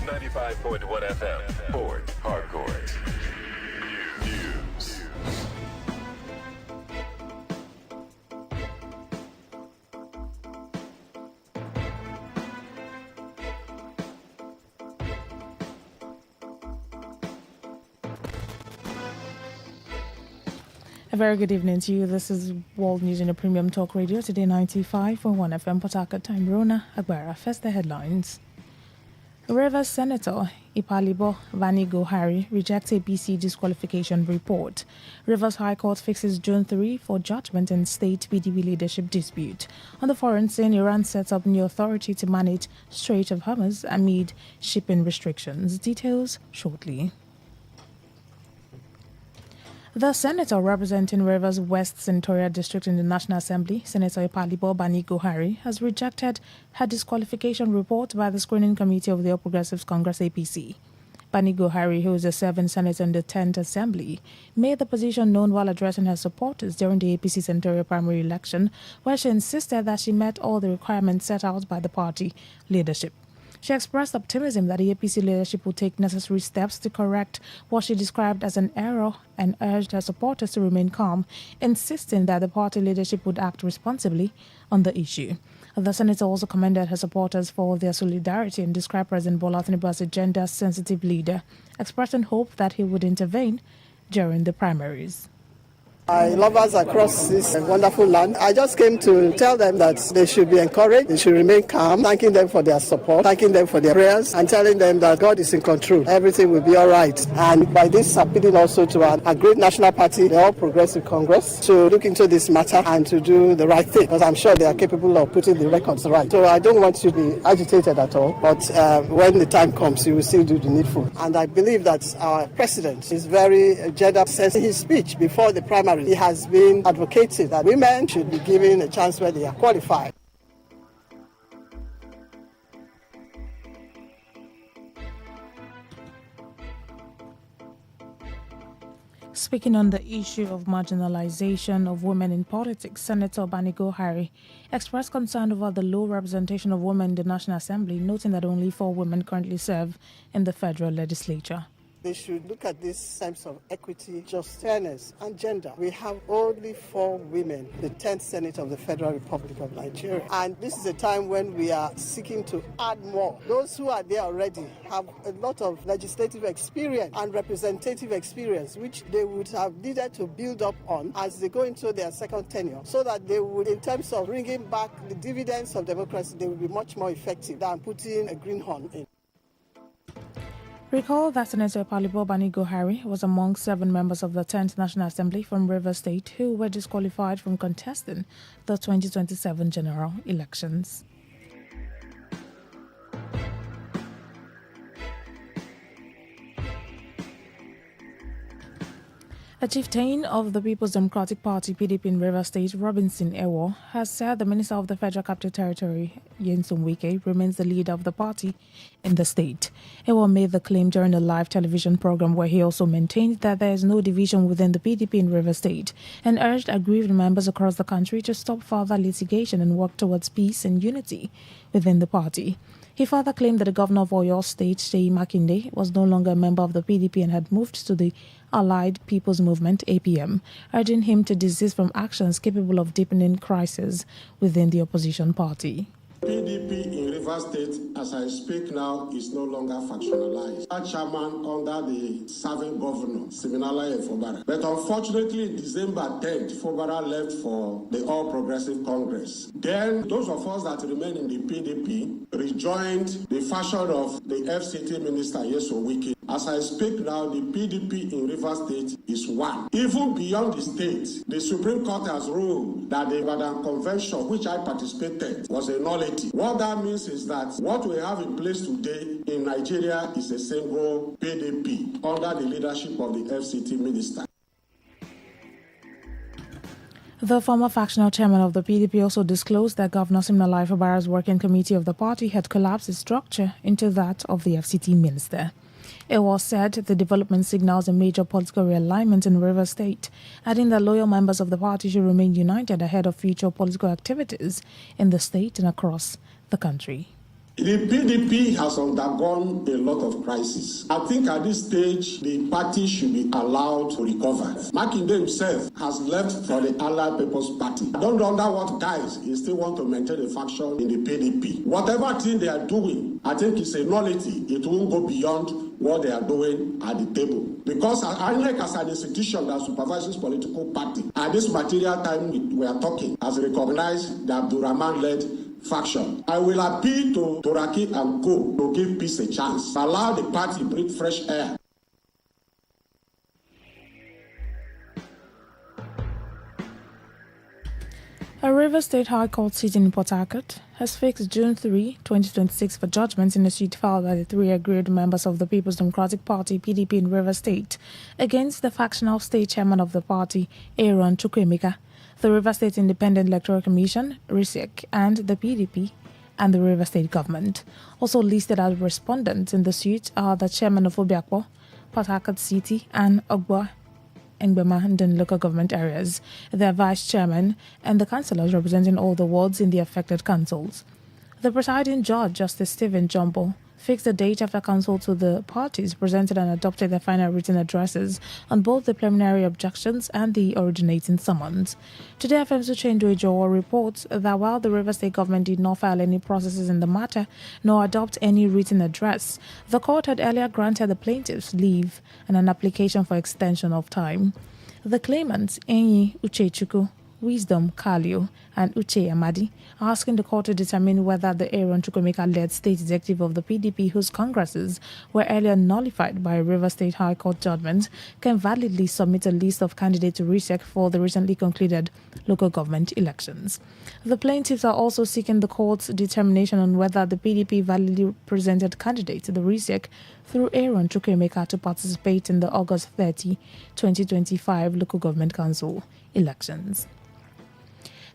95.1 FM, Fort Harcourt. News. A very good evening to you. This is World News in a Premium Talk Radio, Today 95.1 FM, Port Harcourt time. Rona Agbara. First, the headlines. Rivers Senator Ipalibo Vani Gohari rejects APC disqualification report. Rivers High Court fixes June 3 for judgment in state PDP leadership dispute. On the foreign scene, Iran sets up new authority to manage Strait of Hormuz amid shipping restrictions. Details shortly. The senator representing Rivers West Senatorial District in the National Assembly, Senator Ipalibo Bani Gohari, has rejected her disqualification report by the Screening Committee of the All Progressives Congress APC. Bani Gohari, who is a serving senator in the 10th Assembly, made the position known while addressing her supporters during the APC senatorial primary election, where she insisted that she met all the requirements set out by the party leadership. She expressed optimism that the APC leadership will take necessary steps to correct what she described as an error and urged her supporters to remain calm, insisting that the party leadership would act responsibly on the issue. The senator also commended her supporters for their solidarity and described President Bola Tinubu as a gender-sensitive leader, expressing hope that he would intervene during the primaries. My lovers across this wonderful land, I just came to tell them that they should be encouraged, they should remain calm, thanking them for their support, thanking them for their prayers, and telling them that God is in control. Everything will be all right. And by this, appealing also to our great national party, the All Progressive Congress, to look into this matter and to do the right thing, because I'm sure they are capable of putting the records right. So I don't want you to be agitated at all, but when the time comes, you will still do the needful. And I believe that our president is very gender-sensitive. In his speech before the primary, he has been advocating that women should be given a chance where they are qualified. Speaking on the issue of marginalization of women in politics, Senator Bani Gohari expressed concern over the low representation of women in the National Assembly, noting that only 4 women currently serve in the federal legislature. They should look at this terms of equity, just fairness, and gender. We have only 4 women, the 10th Senate of the Federal Republic of Nigeria. And this is a time when we are seeking to add more. Those who are there already have a lot of legislative experience and representative experience, which they would have needed to build up on as they go into their second tenure, so that they would, in terms of bringing back the dividends of democracy, they would be much more effective than putting a greenhorn in. Recall that Senator Ipalibo Bani Gohari was among 7 members of the 10th National Assembly from Rivers State who were disqualified from contesting the 2027 general elections. A chieftain of the People's Democratic Party (PDP) in Rivers State, Robinson Ewo, has said the Minister of the Federal Capital Territory, Nyesom Wike, remains the leader of the party in the state. Ewo made the claim during a live television program where he also maintained that there is no division within the PDP in Rivers State and urged aggrieved members across the country to stop further litigation and work towards peace and unity within the party. He further claimed that the governor of Oyo State, Seyi Makinde, was no longer a member of the PDP and had moved to the Allied People's Movement, APM, urging him to desist from actions capable of deepening crisis within the opposition party. PDP in Rivers State, as I speak now, is no longer factionalized. Our chairman under the serving governor, Siminala Fobara. But unfortunately, December 10th, Fobara left for the All Progressive Congress. Then those of us that remain in the PDP rejoined the faction of the FCT minister, Nyesom Wike. As I speak now, the PDP in Rivers State is one. Even beyond the state, the Supreme Court has ruled that the Ibadan Convention, which I participated, was a nullity. What that means is that what we have in place today in Nigeria is a single PDP under the leadership of the FCT minister. The former factional chairman of the PDP also disclosed that Governor Siminalayi Fubara's working committee of the party had collapsed its structure into that of the FCT minister. It was said the development signals a major political realignment in Rivers State, adding that loyal members of the party should remain united ahead of future political activities in the state and across the country. The PDP has undergone a lot of crisis. I think at this stage, the party should be allowed to recover. Makinde himself has left for the Allied People's Party. I don't wonder what guys he still want to maintain a faction in the PDP. Whatever thing they are doing, I think it's a nullity. It won't go beyond what they are doing at the table. Because INEC as an institution that supervises political party, at this material time we are talking, has recognized the Abdurrahman-led faction. I will appeal to Toraki and Co. to give peace a chance. Allow the party to breathe fresh air. A Rivers State High Court sitting in Port Harcourt has fixed June 3, 2026 for judgment in a suit filed by the three aggrieved members of the People's Democratic Party (PDP) in Rivers State against the factional state chairman of the party, Aaron Chukwuemeka, the Rivers State Independent Electoral Commission, RISEC, and the PDP and the Rivers State government. Also listed as respondents in the suit are the chairman of Obiakpo, Port Harcourt City, and Ogba Engbema local government areas, their vice chairman, and the councillors representing all the wards in the affected councils. The presiding judge, Justice Stephen Jumbo, fixed the date after counsel to the parties presented and adopted their final written addresses on both the preliminary objections and the originating summons. Today, FM's Uchendu Ejowo reports that while the Rivers State government did not file any processes in the matter nor adopt any written address, the court had earlier granted the plaintiffs leave and an application for extension of time. The claimants, Enyi Uchechukwu, Wisdom Kalio, and Uche Amadi, are asking the court to determine whether the Aaron Chukwuemeka-led state executive of the PDP, whose congresses were earlier nullified by a Rivers State High Court judgment, can validly submit a list of candidates to RISEC for the recently concluded local government elections. The plaintiffs are also seeking the court's determination on whether the PDP validly presented candidates to the RISEC through Aaron Chukwuemeka to participate in the August 30, 2025 local government council elections.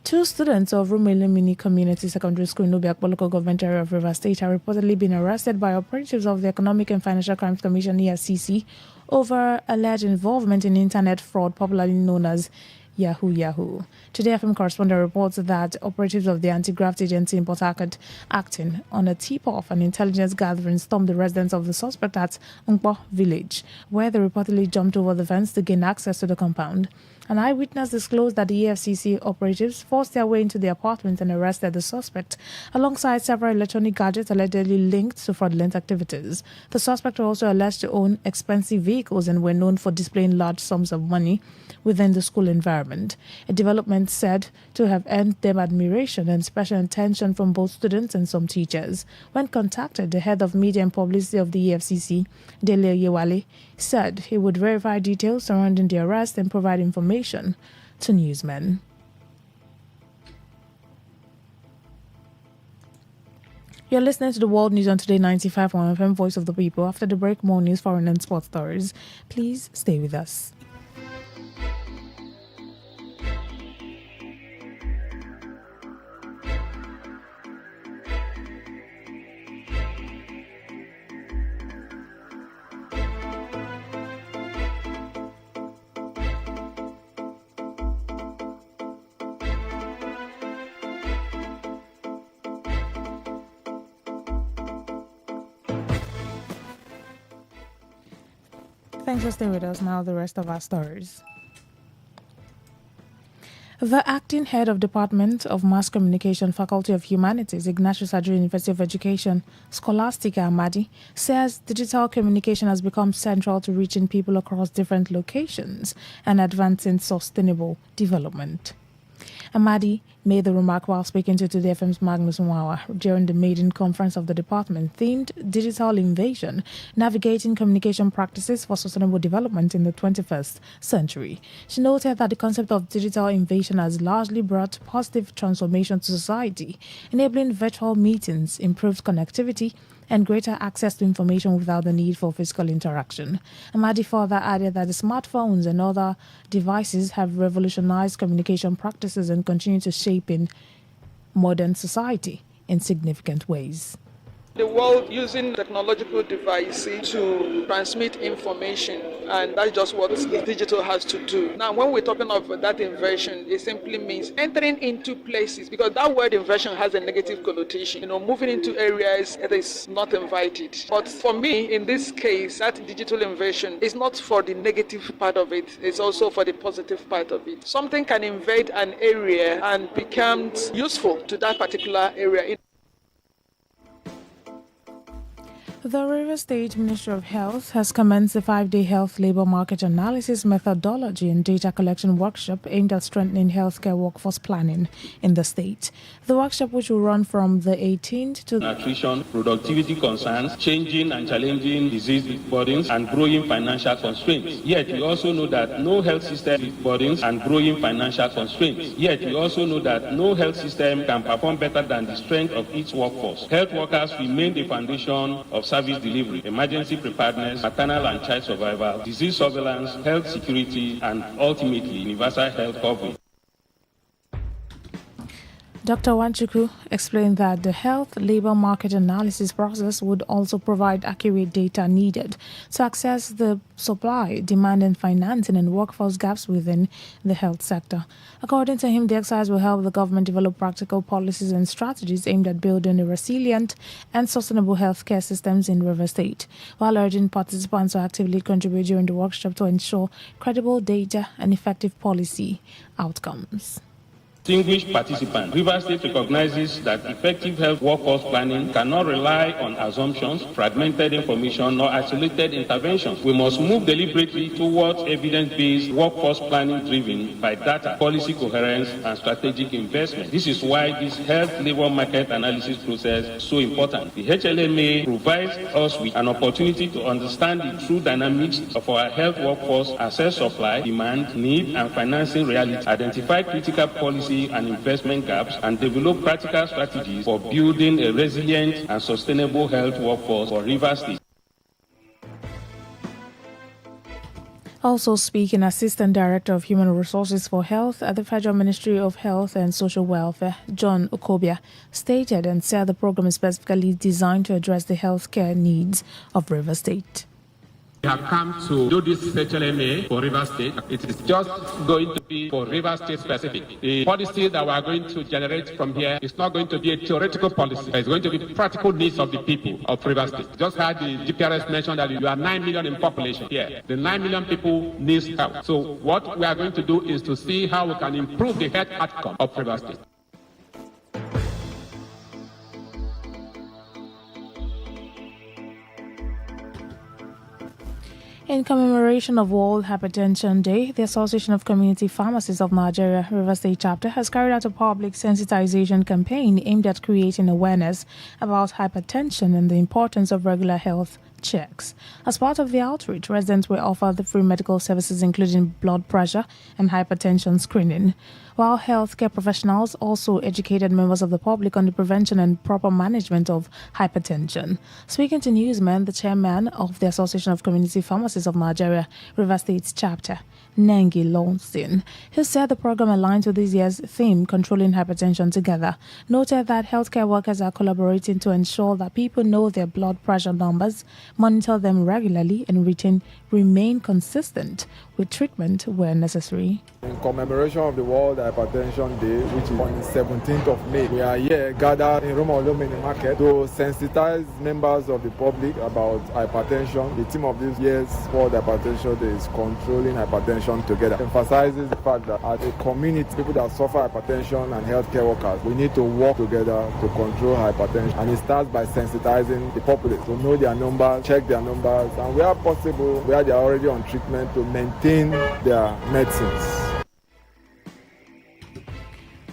Two students of Rumele Mini Community Secondary School in Obiakpo local government area of Rivers State have reportedly been arrested by operatives of the Economic and Financial Crimes Commission (EFCC) over alleged involvement in internet fraud, popularly known as Yahoo. Today, FM correspondent reports that operatives of the anti-graft agency in Port Harcourt, acting on a tip-off and intelligence gathering, stormed the residence of the suspect at Nkpo village, where they reportedly jumped over the fence to gain access to the compound. An eyewitness disclosed that the EFCC operatives forced their way into the apartment and arrested the suspect, alongside several electronic gadgets allegedly linked to fraudulent activities. The suspect were also alleged to own expensive vehicles and were known for displaying large sums of money within the school environment, a development said to have earned them admiration and special attention from both students and some teachers. When contacted, the head of media and publicity of the EFCC, Dele Yewale, said he would verify details surrounding the arrest and provide information to newsmen. You're listening to the World News on Today95.1fm, Voice of the People. After the break, more news, foreign and sports stories. Please stay with us. Thanks for staying with us. Now the rest of our stories. The acting head of Department of Mass Communication, Faculty of Humanities, Ignatius Adjei University of Education, Scholastica Amadi, says digital communication has become central to reaching people across different locations and advancing sustainable development. Amadi made the remark while speaking to Today FM's Magnus Mwawa during the maiden conference of the department themed Digital Invasion, Navigating Communication Practices for Sustainable Development in the 21st Century. She noted that the concept of digital invasion has largely brought positive transformation to society, enabling virtual meetings, improved connectivity, and greater access to information without the need for physical interaction. Amadi further added that the smartphones and other devices have revolutionized communication practices and continue to shape in modern society in significant ways. The world using technological devices to transmit information, and that's just what digital has to do. Now, when we're talking of that inversion, it simply means entering into places, because that word inversion has a negative connotation. Moving into areas that is not invited. But for me, in this case, that digital inversion is not for the negative part of it, it's also for the positive part of it. Something can invade an area and become useful to that particular area. The Rivers State Ministry of Health has commenced a 5-day health labor market analysis methodology and data collection workshop aimed at strengthening healthcare workforce planning in the state. The workshop, which will run from the 18th to nutrition, productivity concerns, changing and challenging disease burdens, and growing financial constraints. Yet we also know that no health system burdens and growing financial constraints. Yet we also know that no health system can perform better than the strength of its workforce. Health workers remain the foundation of service delivery, emergency preparedness, maternal and child survival, disease surveillance, health security, and ultimately universal health coverage. Dr. Wanchuku explained that the health labor market analysis process would also provide accurate data needed to access the supply, demand, and financing and workforce gaps within the health sector. According to him, the exercise will help the government develop practical policies and strategies aimed at building a resilient and sustainable healthcare systems in River State, while urging participants to actively contribute during the workshop to ensure credible data and effective policy outcomes. Distinguished participants, Rivers State recognizes that effective health workforce planning cannot rely on assumptions, fragmented information, or isolated interventions. We must move deliberately towards evidence-based workforce planning driven by data, policy coherence, and strategic investment. This is why this health labor market analysis process is so important. The HLMA provides us with an opportunity to understand the true dynamics of our health workforce, assess supply, demand, need, and financing reality, identify critical policy and investment gaps, and develop practical strategies for building a resilient and sustainable health workforce for Rivers State. Also speaking, Assistant Director of Human Resources for Health at the Federal Ministry of Health and Social Welfare, John Okobia, stated and said the program is specifically designed to address the healthcare needs of River State. We have come to do this HLMA for River State. It is just going to be for River State specific. The policy that we are going to generate from here is not going to be a theoretical policy. It's going to be practical needs of the people of River State. Just had the GPRS mention that you are 9 million in population here. The 9 million people need help. So what we are going to do is to see how we can improve the health outcome of River State. In commemoration of World Hypertension Day, the Association of Community Pharmacists of Nigeria, River State Chapter, has carried out a public sensitization campaign aimed at creating awareness about hypertension and the importance of regular health checks. As part of the outreach, residents were offered the free medical services including blood pressure and hypertension screening, while healthcare professionals also educated members of the public on the prevention and proper management of hypertension. Speaking to newsmen, the chairman of the Association of Community Pharmacists of Nigeria, River State's chapter, Nengi Lonston, who said the program aligns with this year's theme, Controlling Hypertension Together, noted that healthcare workers are collaborating to ensure that people know their blood pressure numbers, monitor them regularly, and remain consistent with treatment where necessary. In commemoration of the World Hypertension Day, which is on the 17th of May, we are here gathered in Roma Olomini Market to sensitize members of the public about hypertension. The theme of this year's World Hypertension Day is Controlling Hypertension Together. It emphasizes the fact that as a community, people that suffer hypertension and healthcare workers, we need to work together to control hypertension. And it starts by sensitizing the populace to know their numbers, check their numbers, and where possible, where they are already on treatment, to maintain their medicines.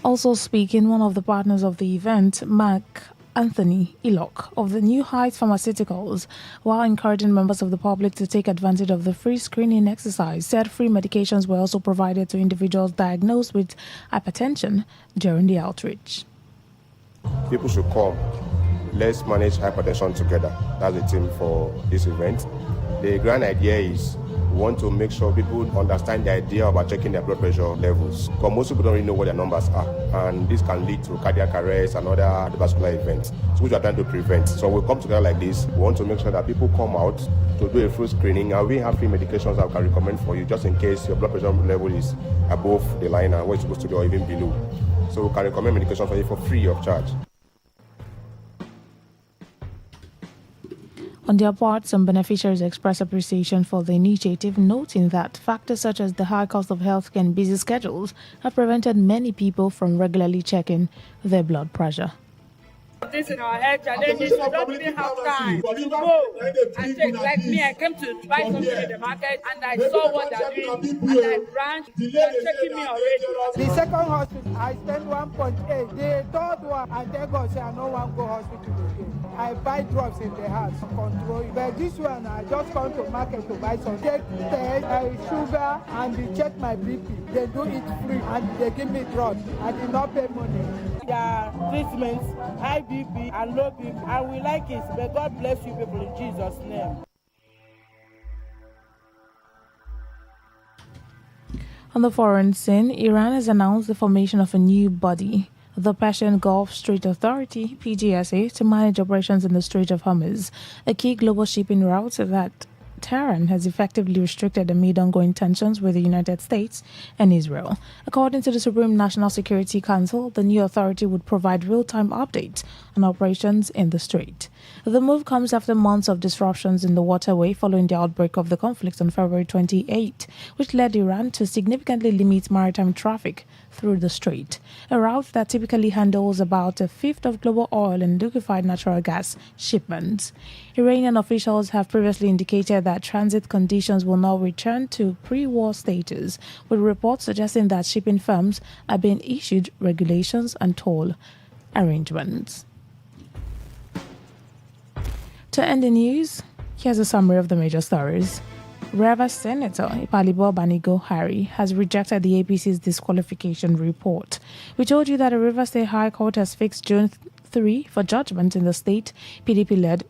Also speaking, one of the partners of the event, Mark Anthony Ilok of the New Heights Pharmaceuticals, while encouraging members of the public to take advantage of the free screening exercise, said free medications were also provided to individuals diagnosed with hypertension during the outreach. People should come. Let's manage hypertension together. That's the theme for this event. The grand idea is We want to make sure people understand the idea about checking their blood pressure levels. Because most people don't really know what their numbers are. And this can lead to cardiac arrest and other cardiovascular events, so which we are trying to prevent. So we come together like this. We want to make sure that people come out to do a full screening, and we have free medications that we can recommend for you just in case your blood pressure level is above the line and where it's supposed to be or even below. So we can recommend medication for you for free of charge. On their part, some beneficiaries expressed appreciation for the initiative, noting that factors such as the high cost of healthcare and busy schedules have prevented many people from regularly checking their blood pressure. This in our head challenges, we don't even have time to go and take. Like me, I came to buy something in the market and I saw what they're doing and I ran. They're checking me already. The second hospital, I spent 1.8. The third one, and thank God, say I no one go hospital again. I buy drugs in the house to control it. But this one, I just come to market to buy some. Take test, sugar, and they check my BP. They do it free and they give me drugs. I did not pay money. Their treatments, high BP and low BP, and we like it. May God bless you people in Jesus' name. On the foreign scene, Iran has announced the formation of a new body, the Persian Gulf Strait Authority, PGSA, to manage operations in the Strait of Hormuz, a key global shipping route that Tehran has effectively restricted amid ongoing tensions with the United States and Israel. According to the Supreme National Security Council, the new authority would provide real-time updates on operations in the strait. The move comes after months of disruptions in the waterway following the outbreak of the conflict on February 28, which led Iran to significantly limit maritime traffic through the strait, a route that typically handles about a fifth of global oil and liquefied natural gas shipments. Iranian officials have previously indicated that transit conditions will not return to pre-war status, with reports suggesting that shipping firms are being issued regulations and toll arrangements. To end the news, here's a summary of the major stories. Rivers Senator Ipalibo Banigo Hari has rejected the APC's disqualification report. We told you that the Rivers State High Court has fixed June 3 for judgment in the state PDP-led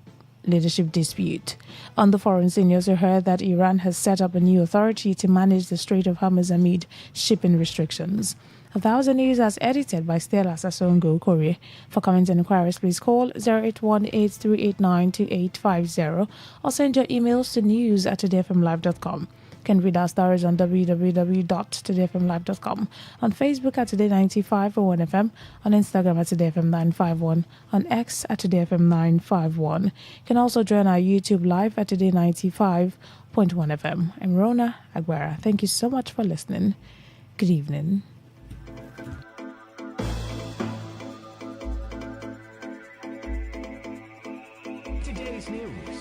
leadership dispute. On the foreign scene, you also heard that Iran has set up a new authority to manage the Strait of Hormuz amid shipping restrictions. 1,000 News as edited by Stella Sasongo Korea. For comments and inquiries, please call 081-8389-2850 or send your emails to news@todayfmlive.com. You can read our stories on www.todayfmlive.com, on Facebook at Today95.1fm, on Instagram at TodayFM951, on X at TodayFM951. You can also join our YouTube live at Today95.1fm. I'm Rona Aguera. Thank you so much for listening. Good evening.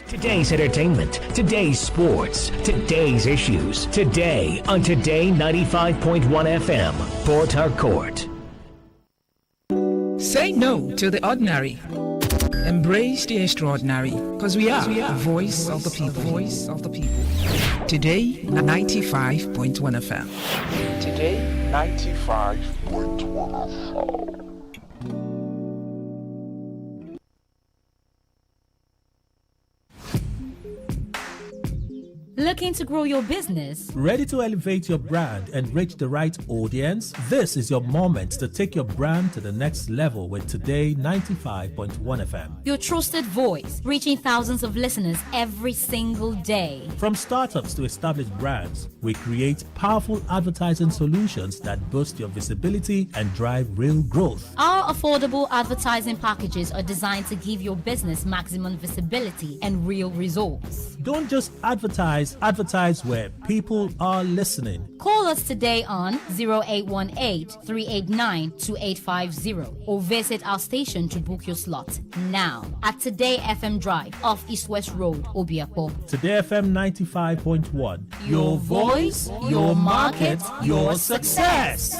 Today's entertainment, today's sports, today's issues. Today on Today 95.1 FM, Port Harcourt. Say no to the ordinary. Embrace the extraordinary, because we are the voice of the people. Voice of the people. Today 95.1 FM. Today 95.1 FM. Looking to grow your business? Ready to elevate your brand and reach the right audience? This is your moment to take your brand to the next level with Today 95.1 FM. Your trusted voice, reaching thousands of listeners every single day. From startups to established brands, we create powerful advertising solutions that boost your visibility and drive real growth. Our affordable advertising packages are designed to give your business maximum visibility and real results. Don't just advertise where people are listening. Call us today on 0818-389-2850 or visit our station to book your slot now at Today FM Drive off East West Road, Obiapo. Today FM 95.1. Your voice, your market, your success.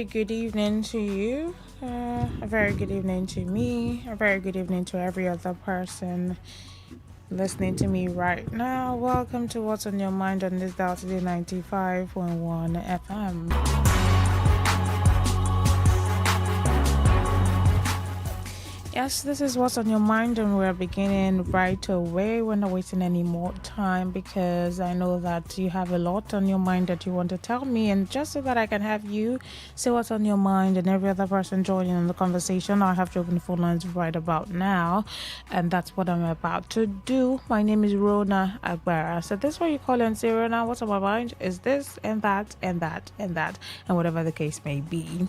good evening to you. A very good evening to me. A very good evening to every other person listening to me right now. Welcome to What's on Your Mind on this dial today 95.1 FM. Yes, this is What's on Your Mind, and we're beginning right away. We're not wasting any more time because I know that you have a lot on your mind that you want to tell me, and just so that I can have you say what's on your mind and every other person joining in the conversation, I have to open the phone lines right about now, and that's what I'm about to do. My name is Rona Agbara. So this is where you call and say, Rona, what's on my mind is this and that and that and that, and whatever the case may be.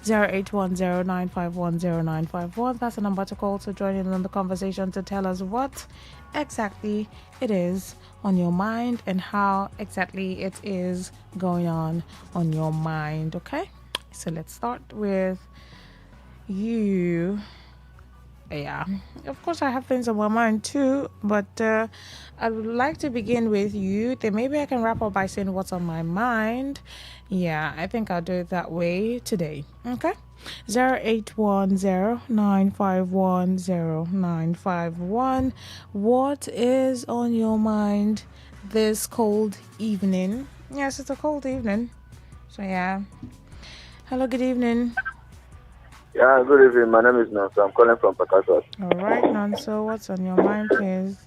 0810-951-0951. That's the number to call to join in on the conversation to tell us what exactly it is on your mind and how exactly it is going on your mind. Okay, so let's start with you. Yeah, of course I have things on my mind too, but I would like to begin with you. Then maybe I can wrap up by saying what's on my mind. Yeah, I think I'll do it that way today. Okay, 0810-951-0951. What is on your mind this cold evening? Yes, it's a cold evening, so yeah. Hello, good evening. Yeah, good evening. My name is Nancy. I'm calling from Pakistan. All right, Nancy, what's on your mind, please?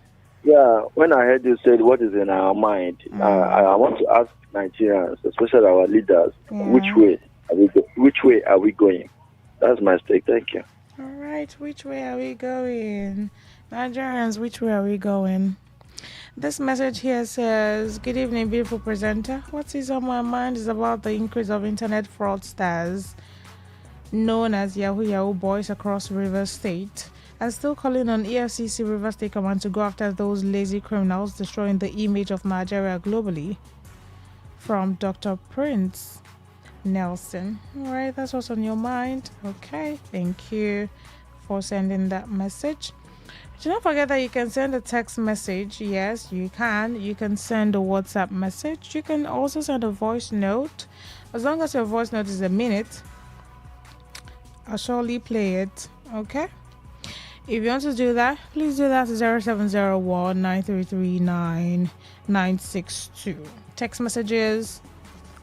Yeah, when I heard you said what is in our mind, I want to ask Nigerians, especially our leaders, which way are we going? That's my stake. Thank you. All right, which way are we going? Nigerians, which way are we going? This message here says, good evening, beautiful presenter. What is on my mind is about the increase of internet fraudsters known as Yahoo boys across Rivers State. I'm still calling on EFCC Rivers State Command to go after those lazy criminals destroying the image of Nigeria globally. From Dr. Prince Nelson. All right, that's what's on your mind. Okay, thank you for sending that message. Do not forget that you can send a text message. Yes, you can. You can send a WhatsApp message. You can also send a voice note. As long as your voice note is a minute, I'll surely play it. Okay? If you want to do that, please do that to 0701-933-9962. Text messages,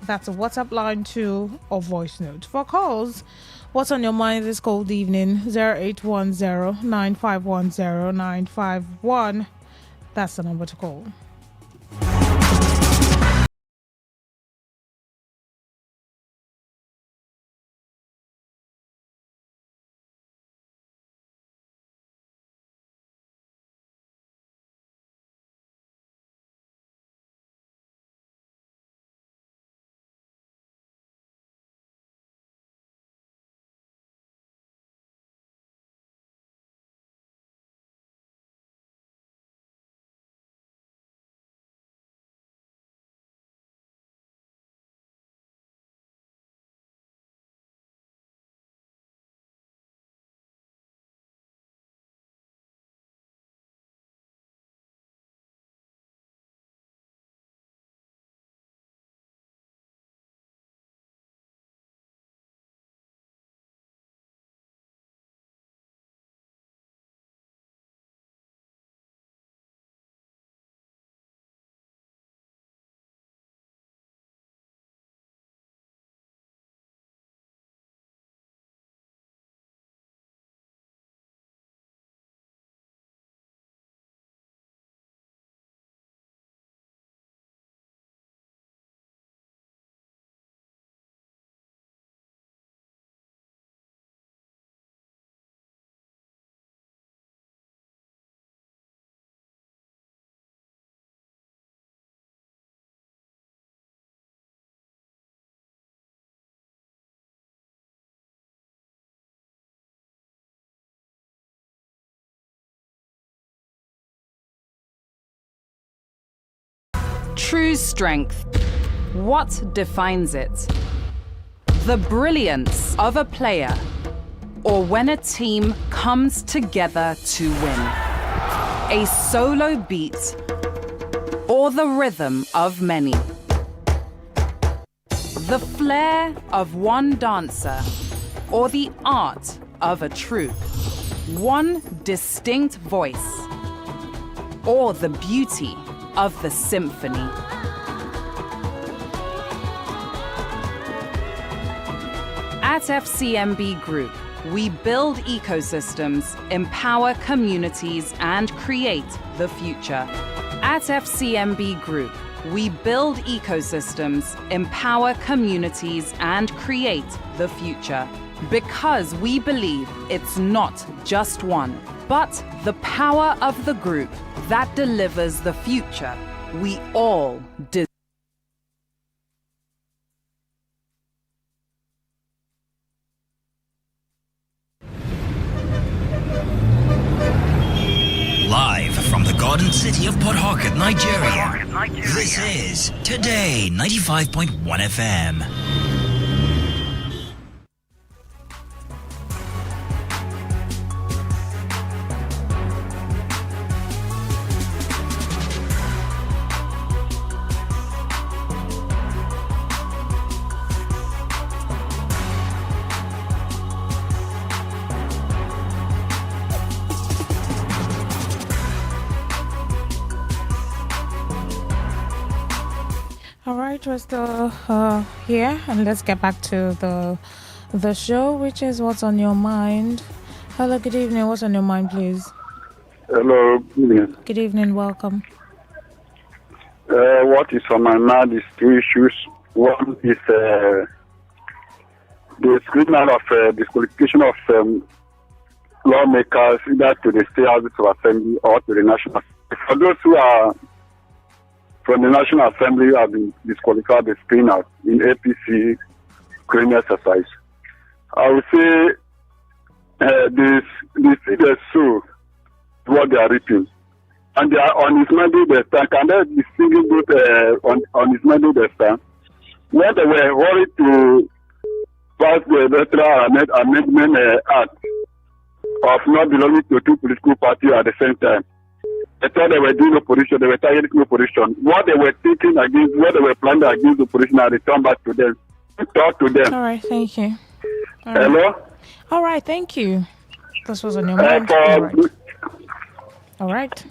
that's a WhatsApp line too, or voice note. For calls, what's on your mind this cold evening? 0810-951-0951. That's the number to call. True strength. What defines it? The brilliance of a player, or when a team comes together to win. A solo beat, or the rhythm of many. The flair of one dancer or the art of a troupe. One distinct voice or the beauty of the symphony. At FCMB Group, we build ecosystems, empower communities, and create the future. At FCMB Group, we build ecosystems, empower communities, and create the future. Because we believe it's not just one, but the power of the group that delivers the future we all deserve. Live from the Garden City of Port Harcourt, Nigeria. This is Today 95.1 FM. All right, we're still here, and let's get back to the show, which is What's on Your Mind. Hello, good evening. What's on your mind, please? Hello, good evening. Good evening, welcome. What is on my mind is two issues. One is the screening of disqualification of lawmakers, either to the state houses of assembly or to the national. For those who are from the National Assembly have been disqualified, the screen out in APC screening exercise. I would say the leaders sow what they are reaping. And they are on his mandate they stand. Can they be singing good on his mandate they stand? When they were worried to pass the electoral amendment act of not belonging to two political parties at the same time, they thought they were doing opposition, they were targeting opposition. What they were thinking against, what they were planning against opposition, I return back to them. Talk to them. All right, thank you. Hello? All right, thank you. This was on your mind. All right.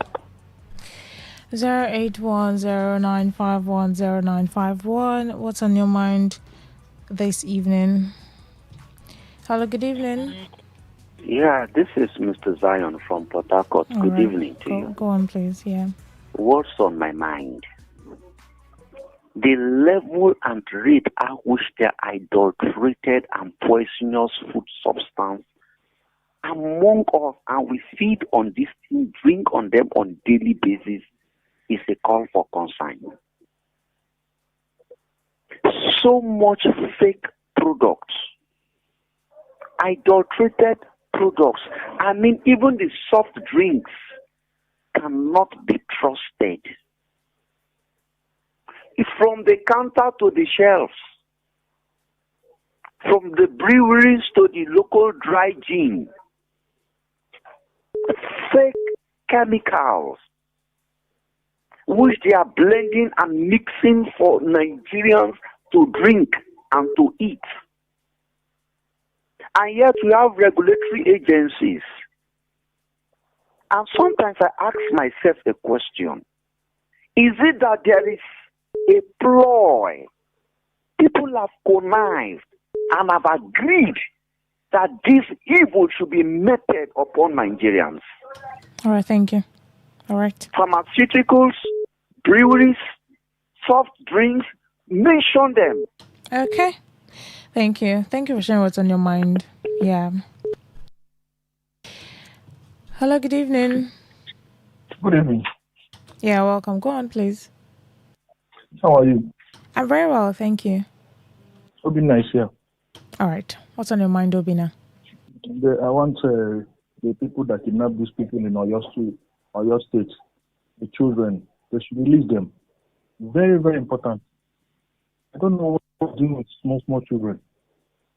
08109510951. What's on your mind this evening? Hello, good evening. Yeah, this is Mr. Zion from Port Harcourt. All Good right. evening to you. Go on, please. Yeah. What's on my mind? The level and rate at which the adulterated and poisonous food substance among us, and we feed on this thing, drink on them on daily basis, is a call for concern. So much fake products, adulterated products. I mean, even the soft drinks cannot be trusted. From the counter to the shelves, from the breweries to the local dry gin, fake chemicals, which they are blending and mixing for Nigerians to drink and to eat. And yet we have regulatory agencies. And sometimes I ask myself a question. Is it that there is a ploy? People have connived and have agreed that this evil should be meted upon Nigerians. All right, thank you. All right. Pharmaceuticals, breweries, soft drinks, mention them. Okay. Thank you. Thank you for sharing what's on your mind. Yeah. Hello, good evening. Good evening. Yeah, welcome. Go on, please. How are you? I'm very well, thank you. Obina is here. All right. What's on your mind, Obina? I want the people that kidnap these people in Oyo State, the children, they should release them. Very, very important. I don't know what to do with small children.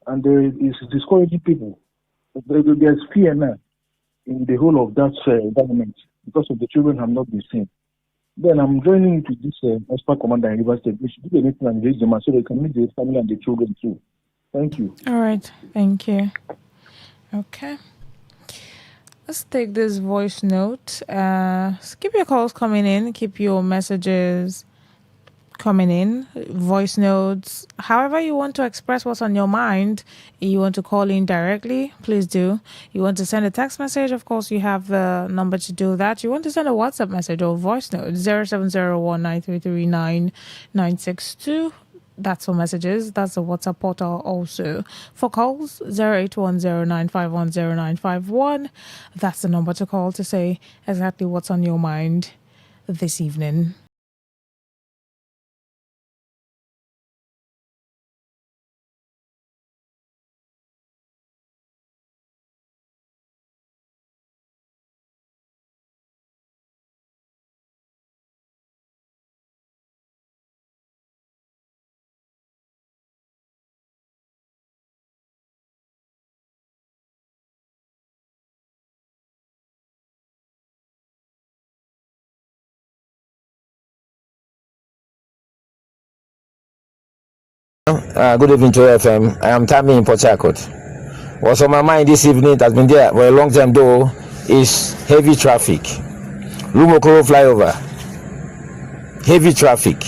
And it's discouraging people. There's fear now in the whole of that government because of the children have not been seen. Then I'm joining into this expert commander in River State. We should do anything and raise them so they can meet the family and the children too. Thank you. All right. Thank you. Okay. Let's take this voice note. Keep your calls coming in. Keep your messages coming in, voice notes, however you want to express what's on your mind. You want to call in directly, please do. You want to send a text message, of course you have the number to do that. You want to send a WhatsApp message or voice note, 0701933962. That's for messages. That's the WhatsApp portal also. For calls, 0810951091. That's the number to call to say exactly what's on your mind this evening. Good evening to FM. I am Tammy in Port Harcourt. What's on my mind this evening, it has been there for a long time though, is heavy traffic. Lumokoro flyover. Heavy traffic.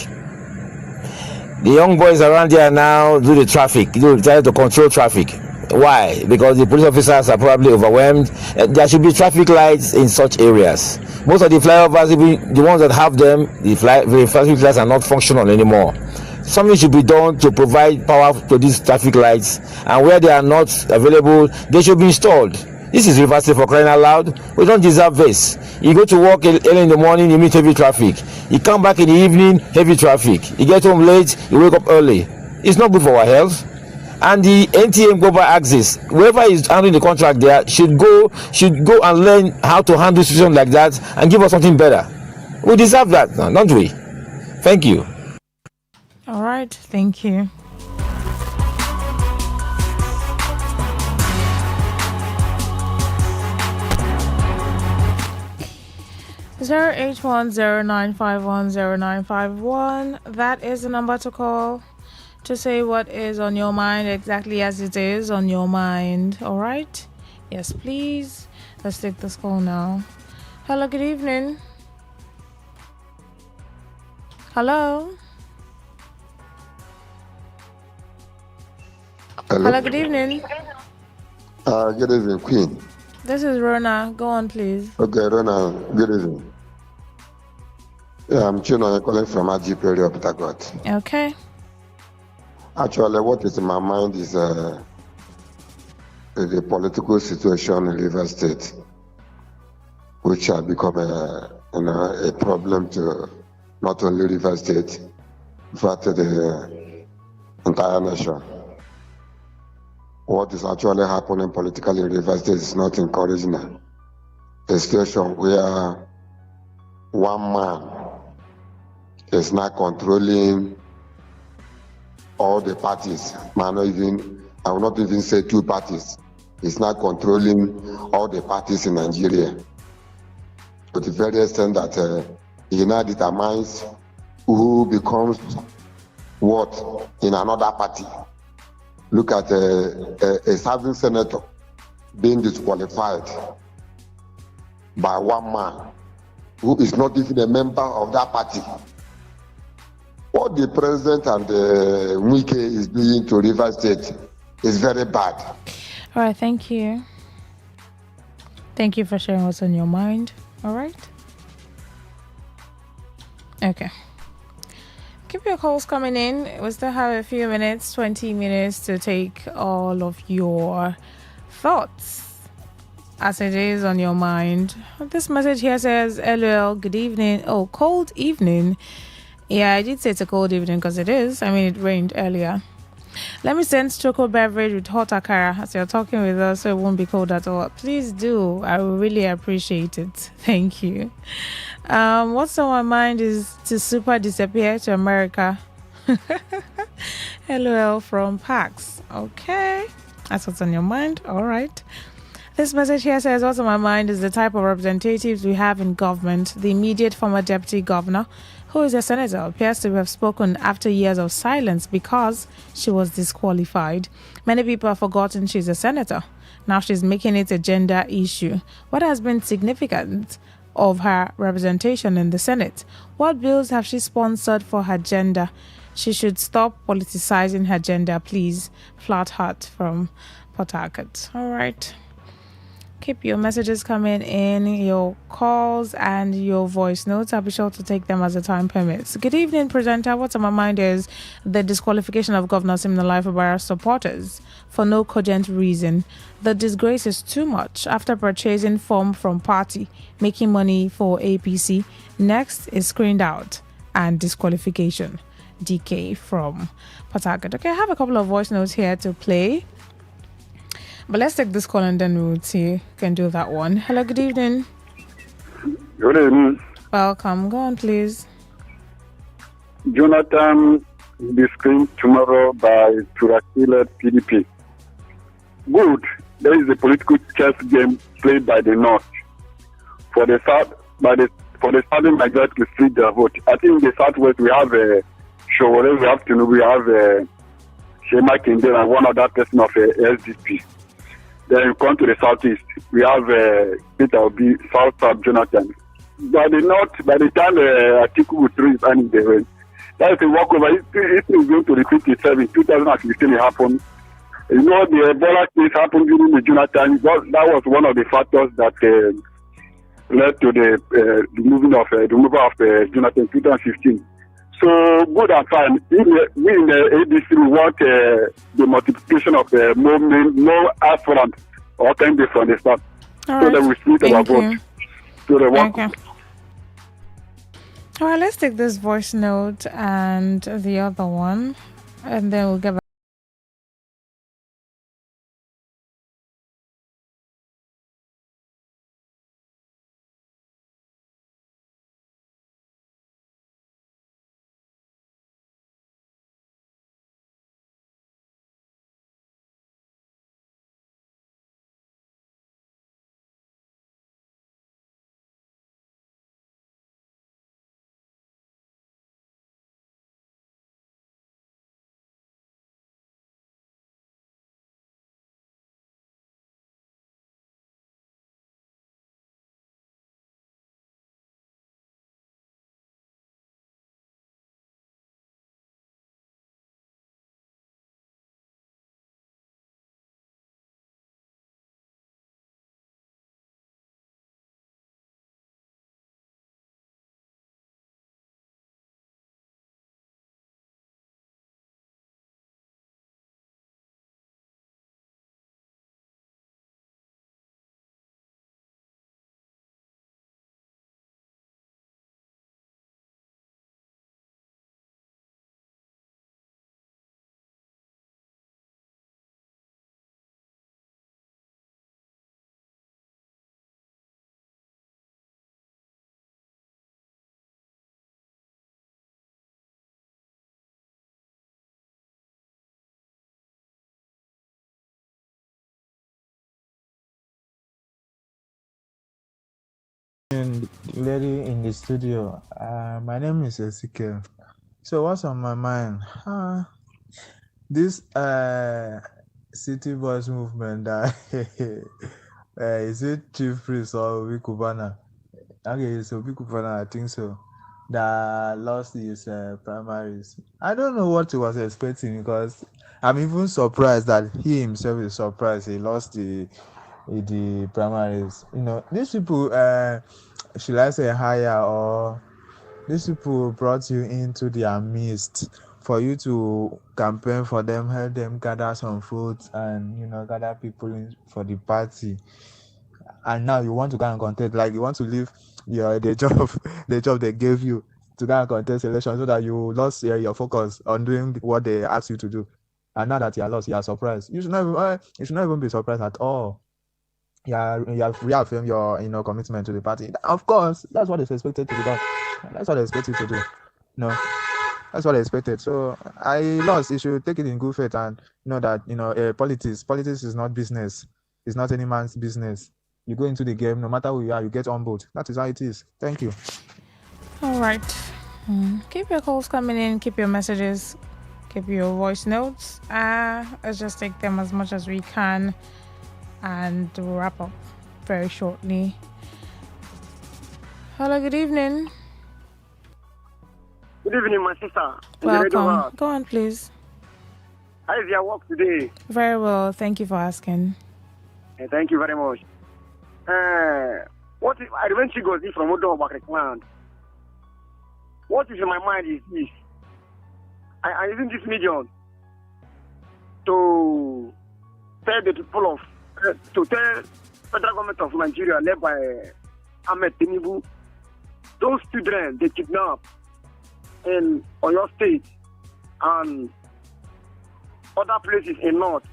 The young boys around there now do the traffic, try to control traffic. Why? Because the police officers are probably overwhelmed. There should be traffic lights in such areas. Most of the flyovers, even the ones that have them, the traffic lights are not functional anymore. Something should be done to provide power to these traffic lights, and where they are not available, they should be installed. This is River State, for crying out loud. We don't deserve this. You go to work early in the morning, you meet heavy traffic. You come back in the evening, heavy traffic. You get home late, you wake up early. It's not good for our health. And the NTM Global Axis, whoever is handling the contract there should go and learn how to handle situations like that and give us something better. We deserve that, don't we? Thank you. All right, thank you. Zero 0810951091. That is the number to call to say what is on your mind exactly as it is on your mind. All right? Yes, please. Let's take this call now. Hello, good evening. Hello. Hello, good evening. Good evening, Queen. This is Rona. Go on, please. Okay, Rona, good evening. Yeah, I'm Chino, calling from Ajip area of Port Harcourt. Okay. Actually, what is in my mind is the political situation in River State, which has become a problem to not only River State, but to the entire nation. What is actually happening politically in River State is not encouraging. A situation where one man is not controlling all the parties. I will not even say two parties. It's not controlling all the parties in Nigeria. To the very extent that he now determines who becomes what in another party. Look at a serving senator being disqualified by one man who is not even a member of that party. What the president and Wike is doing to River State is very bad. All right, thank you. Thank you for sharing what's on your mind. All right. Okay. Keep your calls coming in. We still have a few minutes, 20 minutes to take all of your thoughts as it is on your mind. This message here says, LOL, good evening. Oh, cold evening. Yeah, I did say it's a cold evening because it is. I mean, it rained earlier. Let me send choco beverage with hot akara as you're talking with us so it won't be cold at all. Please do. I will really appreciate it. Thank you. What's on my mind is to super disappear to America. LOL from PAX. Okay. That's what's on your mind. All right. This message here says, what's on my mind is the type of representatives we have in government. The immediate former deputy governor, who is a senator, appears to have spoken after years of silence because she was disqualified. Many people have forgotten she's a senator. Now she's making it a gender issue. What has been significant of her representation in the Senate? What bills have she sponsored for her gender? She should stop politicizing her gender, please. Flat Heart from Port Harcourt. All right. Keep your messages coming in, your calls and your voice notes. I'll be sure to take them as the time permits. Good evening, presenter. What's on my mind is the disqualification of Governor Siminalayi by our supporters for no cogent reason. The disgrace is too much after purchasing form from party, making money for APC. Next is screened out and disqualification. DK from Port Harcourt. Okay, I have a couple of voice notes here to play. But let's take this call and then we'll see who can do that one. Hello, good evening. Good evening. Welcome. Go on, please. Jonathan will be screened tomorrow by Turakile PDP. Good. There is a political chess game played by the North. For the South, for the Southern majority to split their vote. I think in the Southwest we have Showore, we have Tinubu, we have Shema Kinde and one other person of SDP. Then you come to the Southeast, we have Peter Obi, South Jonathan. By the North, by the time Atiku withdrew his hand in the rain, that is a walkover. It is going to repeat itself in 2016. It happened. You know, the Ebola case happened during the Jonathan. That was one of the factors that led to the removal of Jonathan in 2015. So good and fine. We in the ADC we want the multiplication of more aspirants or candidates from the start, so that we split our vote. So the work. Okay. All right, let's take this voice note and the other one, and then we'll get back. Lady in the studio. My name is Ezekiel. So what's on my mind? This city boys movement. Is it Chief Priest or Wikubana? Okay, so Wikubana, I think so. That lost his primaries. I don't know what he was expecting, because I'm even surprised that he himself is surprised he lost the primaries. You know, these people, should I say higher, or these people brought you into their midst for you to campaign for them, help them gather some votes, and gather people in for the party. And now you want to go and contest, like you want to leave the job they gave you to go and contest election, so that you lost your focus on doing what they asked you to do. And now that you are lost, you are surprised. You should not even be surprised at all. You have reaffirmed your commitment to the party. Of course, that's what is expected to be done. That's what they expect you to do. No, that's what I expected. So I lost. You should take it in good faith and know that politics is not business. It's not any man's business. You go into the game, no matter who you are, you get on board. That is how it is. Thank you. All right. Keep your calls coming in. Keep your messages. Keep your voice notes. Let's just take them as much as we can, and we'll wrap up very shortly. Hello, good evening. Good evening, my sister. Welcome. Go on, please. How is your work today? Very well. Thank you for asking. Thank you very much. What if I eventually go from Odo Bakrekland? What is in my mind is this. I'm using this medium to tell the people to tell federal government of Nigeria led by Ahmed Tinubu, those children they kidnap in Oyo State and other places in North,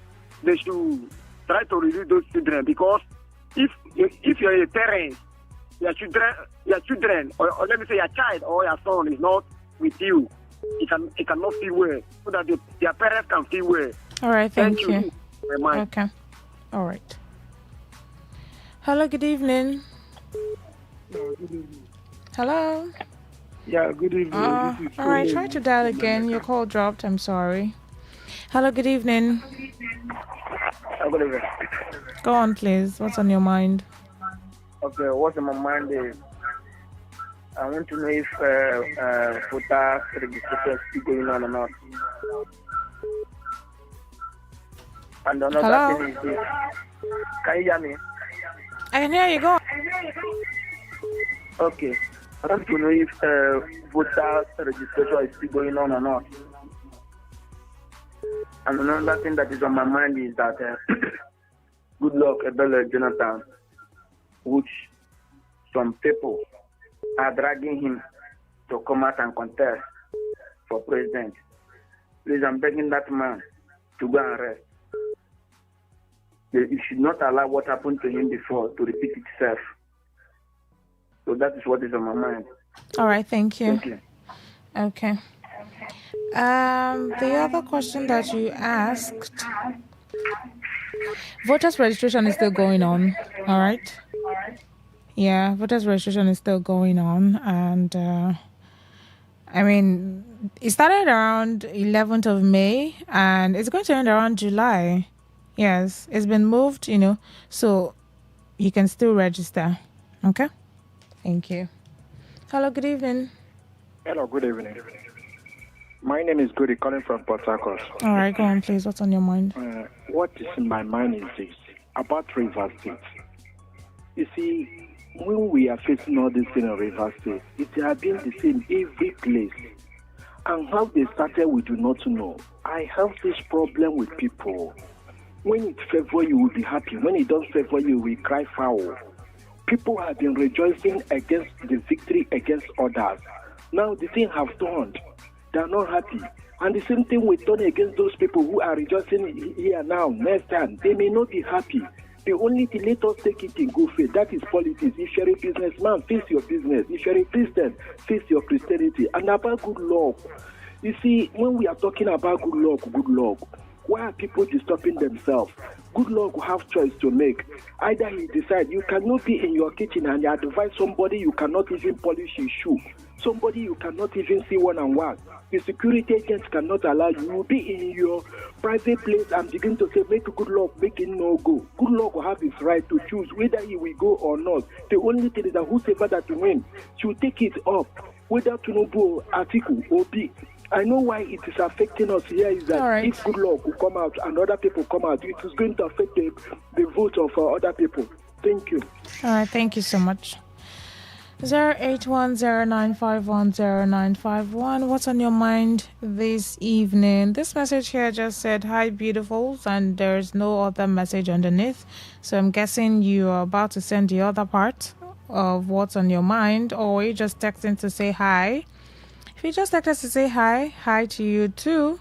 they should try to release those children, because if you're a parent, your children, or let me say your child or your son is not with you, it cannot feel well, so that their parents can feel well. All right, thank you. Okay. All right. Hello, good evening. Good evening. Hello. Yeah, good evening. All right, try to dial again. Your call dropped. I'm sorry. Hello, good evening. Good evening. Go on, please. What's on your mind? Okay, what's on my mind is I want to know if voter registration is still going on or not. And another thing is this. Can you hear me? I can hear you. Go on. Okay. I want to know if voter registration is still going on or not. And another thing that is on my mind is that good luck, Ebele Jonathan, which some people are dragging him to come out and contest for president. Please, I'm begging that man to go and rest. You should not allow what happened to him before to repeat itself. So that is what is on my mind. All right, thank you. Thank you. Okay. The other question that you asked, voters registration is still going on. All right. Yeah, voters registration is still going on, and I mean, it started around 11th of May, and it's going to end around July. Yes, it's been moved, so you can still register. Okay. Thank you. Hello, good evening. Hello, good evening. My name is Goody, calling from Port Harcourt. All right, go on, please. What's on your mind? What is in my mind is this, about River State. You see, when we are facing all this thing in River State, it has been the same every place. And how they started, we do not know. I have this problem with people. When it favors you, will be happy. When it doesn't favor you, we cry foul. People have been rejoicing against the victory against others. Now the thing have turned. They are not happy. And the same thing will turn against those people who are rejoicing here now, next time. They may not be happy. The only thing, let us take it in good faith. That is politics. If you're a businessman, face your business. If you're a Christian, face your Christianity. And about good luck. You see, when we are talking about good luck, why are people disturbing themselves? Good luck will have choice to make. Either he decide you cannot be in your kitchen and you advise somebody you cannot even polish his shoe. Somebody you cannot even see one-on-one. The security agents cannot allow you. You will be in your private place and begin to say, make good luck, make it no go. Good luck will have his right to choose whether he will go or not. The only thing is that whoever that wins should take it up, whether Tinubu, Atiku, or B. I know why it is affecting us here is that if good luck will come out and other people come out, it is going to affect the vote of other people. Thank you. All right, thank you so much. 08109510951. What's on your mind this evening? This message here just said, hi, beautifuls, and there's no other message underneath. So I'm guessing you are about to send the other part of what's on your mind, or you just texting to say hi. If you just text us to say hi to you too.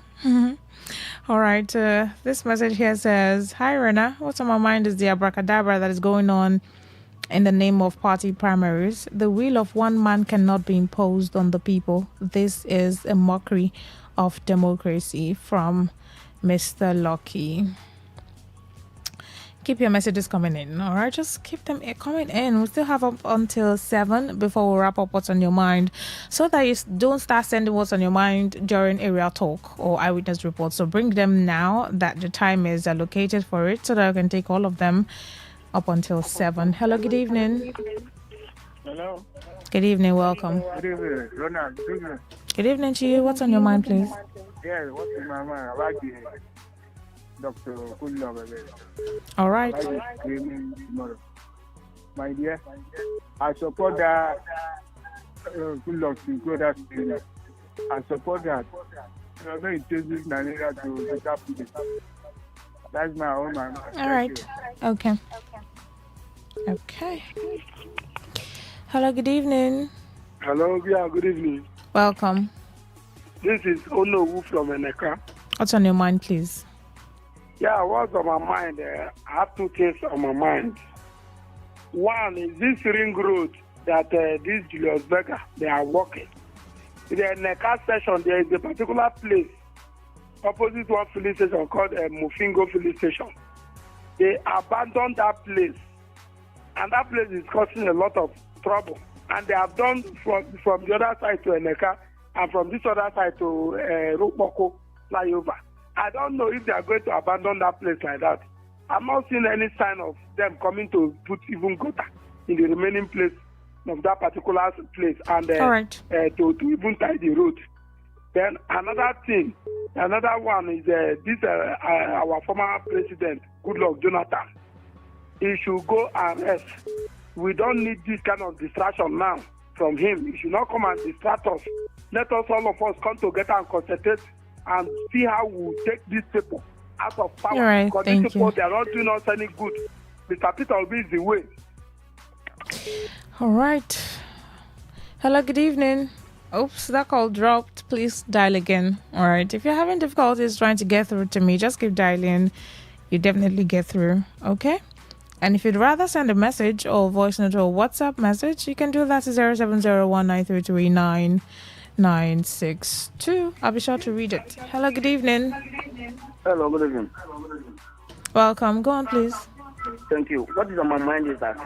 All right, this message here says, hi, Rena. What's on my mind is the abracadabra that is going on in the name of party primaries. The will of one man cannot be imposed on the people. This is a mockery of democracy, from Mr. Lucky. Keep your messages coming in, all right? Just keep them coming in. We still have up until 7 before we wrap up what's on your mind, so that you don't start sending what's on your mind during area talk or eyewitness reports. So bring them now that the time is allocated for it, so that I can take all of them up until 7. Hello, good evening. Hello. Good evening, welcome. Good evening, Ronald. Good evening. Good evening to you. What's on your mind, please? Yeah, what's in my mind? I like the Dr. Goodluck. All right. I like the screaming tomorrow. My dear, I support that Goodluck to go that screaming. I support that. I'm going to take this Nigeria to better place. That's my own mind. All right. Okay. Okay. Hello, good evening. Hello, yeah, good evening. Welcome. This is Onowu from Eneka. What's on your mind, please? Yeah, what's on my mind? I have two things on my mind. One is this ring road that this Julius Berger, they are working. In the Eneka session, there is a particular place opposite one filling station called Mufingo filling station. They abandoned that place, and that place is causing a lot of trouble. And they have done from the other side to Eneka and from this other side to Rupoko flyover. I don't know if they are going to abandon that place like that. I'm not seeing any sign of them coming to put even gutter in the remaining place of that particular place and to even tie the road. Then another one is this our former president, Goodluck Jonathan. He should go and rest. We don't need this kind of distraction now from him. He should not come and distract us. Let us, all of us, come together and concentrate and see how we take these people out of power. Right, because these people, they are not doing us any good. Mr. Peter Obi is the way. All right. Hello, good evening. Oops, that call dropped. Please dial again. All right. If you're having difficulties trying to get through to me, just keep dialing. You definitely get through. Okay? And if you'd rather send a message or voice note or WhatsApp message, you can do that to 0701933962. I'll be sure to read it. Hello, good evening. Hello, good evening. Welcome. Go on, please. Thank you. What is on my mind is that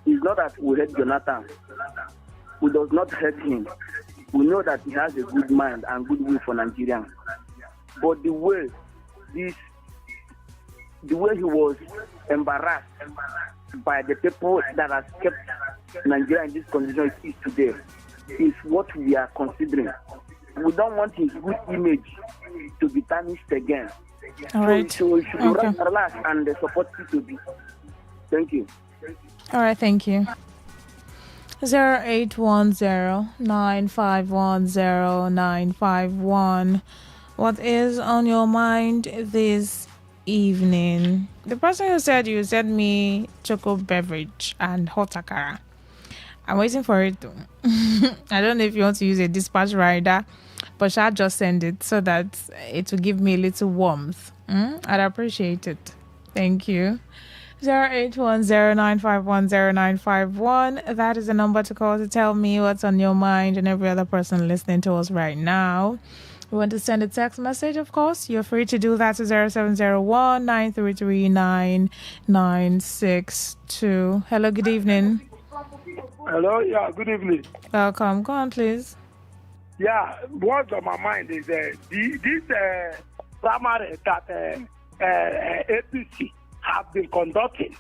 it's not that we hate Jonathan. We does not hate him. We know that he has a good mind and good will for Nigerians. But the way he was embarrassed by the people that have kept Nigeria in this condition it is today is what we are considering. We don't want his good image to be tarnished again. All right. So we should relax and support P2B. Thank you. All right, thank you. 0810-951-0951. What is on your mind this evening? The person who said you sent me choco beverage and hot akara. I'm waiting for it though. I don't know if you want to use a dispatch rider, but I'll just send it so that it will give me a little warmth. I'd appreciate it. Thank you. 0810-951-0951. That is the number to call to tell me what's on your mind and every other person listening to us right now. You want to send a text message, of course, you're free to do that to 0701-933-9962. Hello, good evening. Hello, yeah, good evening. Welcome. Go on, please. Yeah, what's on my mind is this primary that APC have been conducting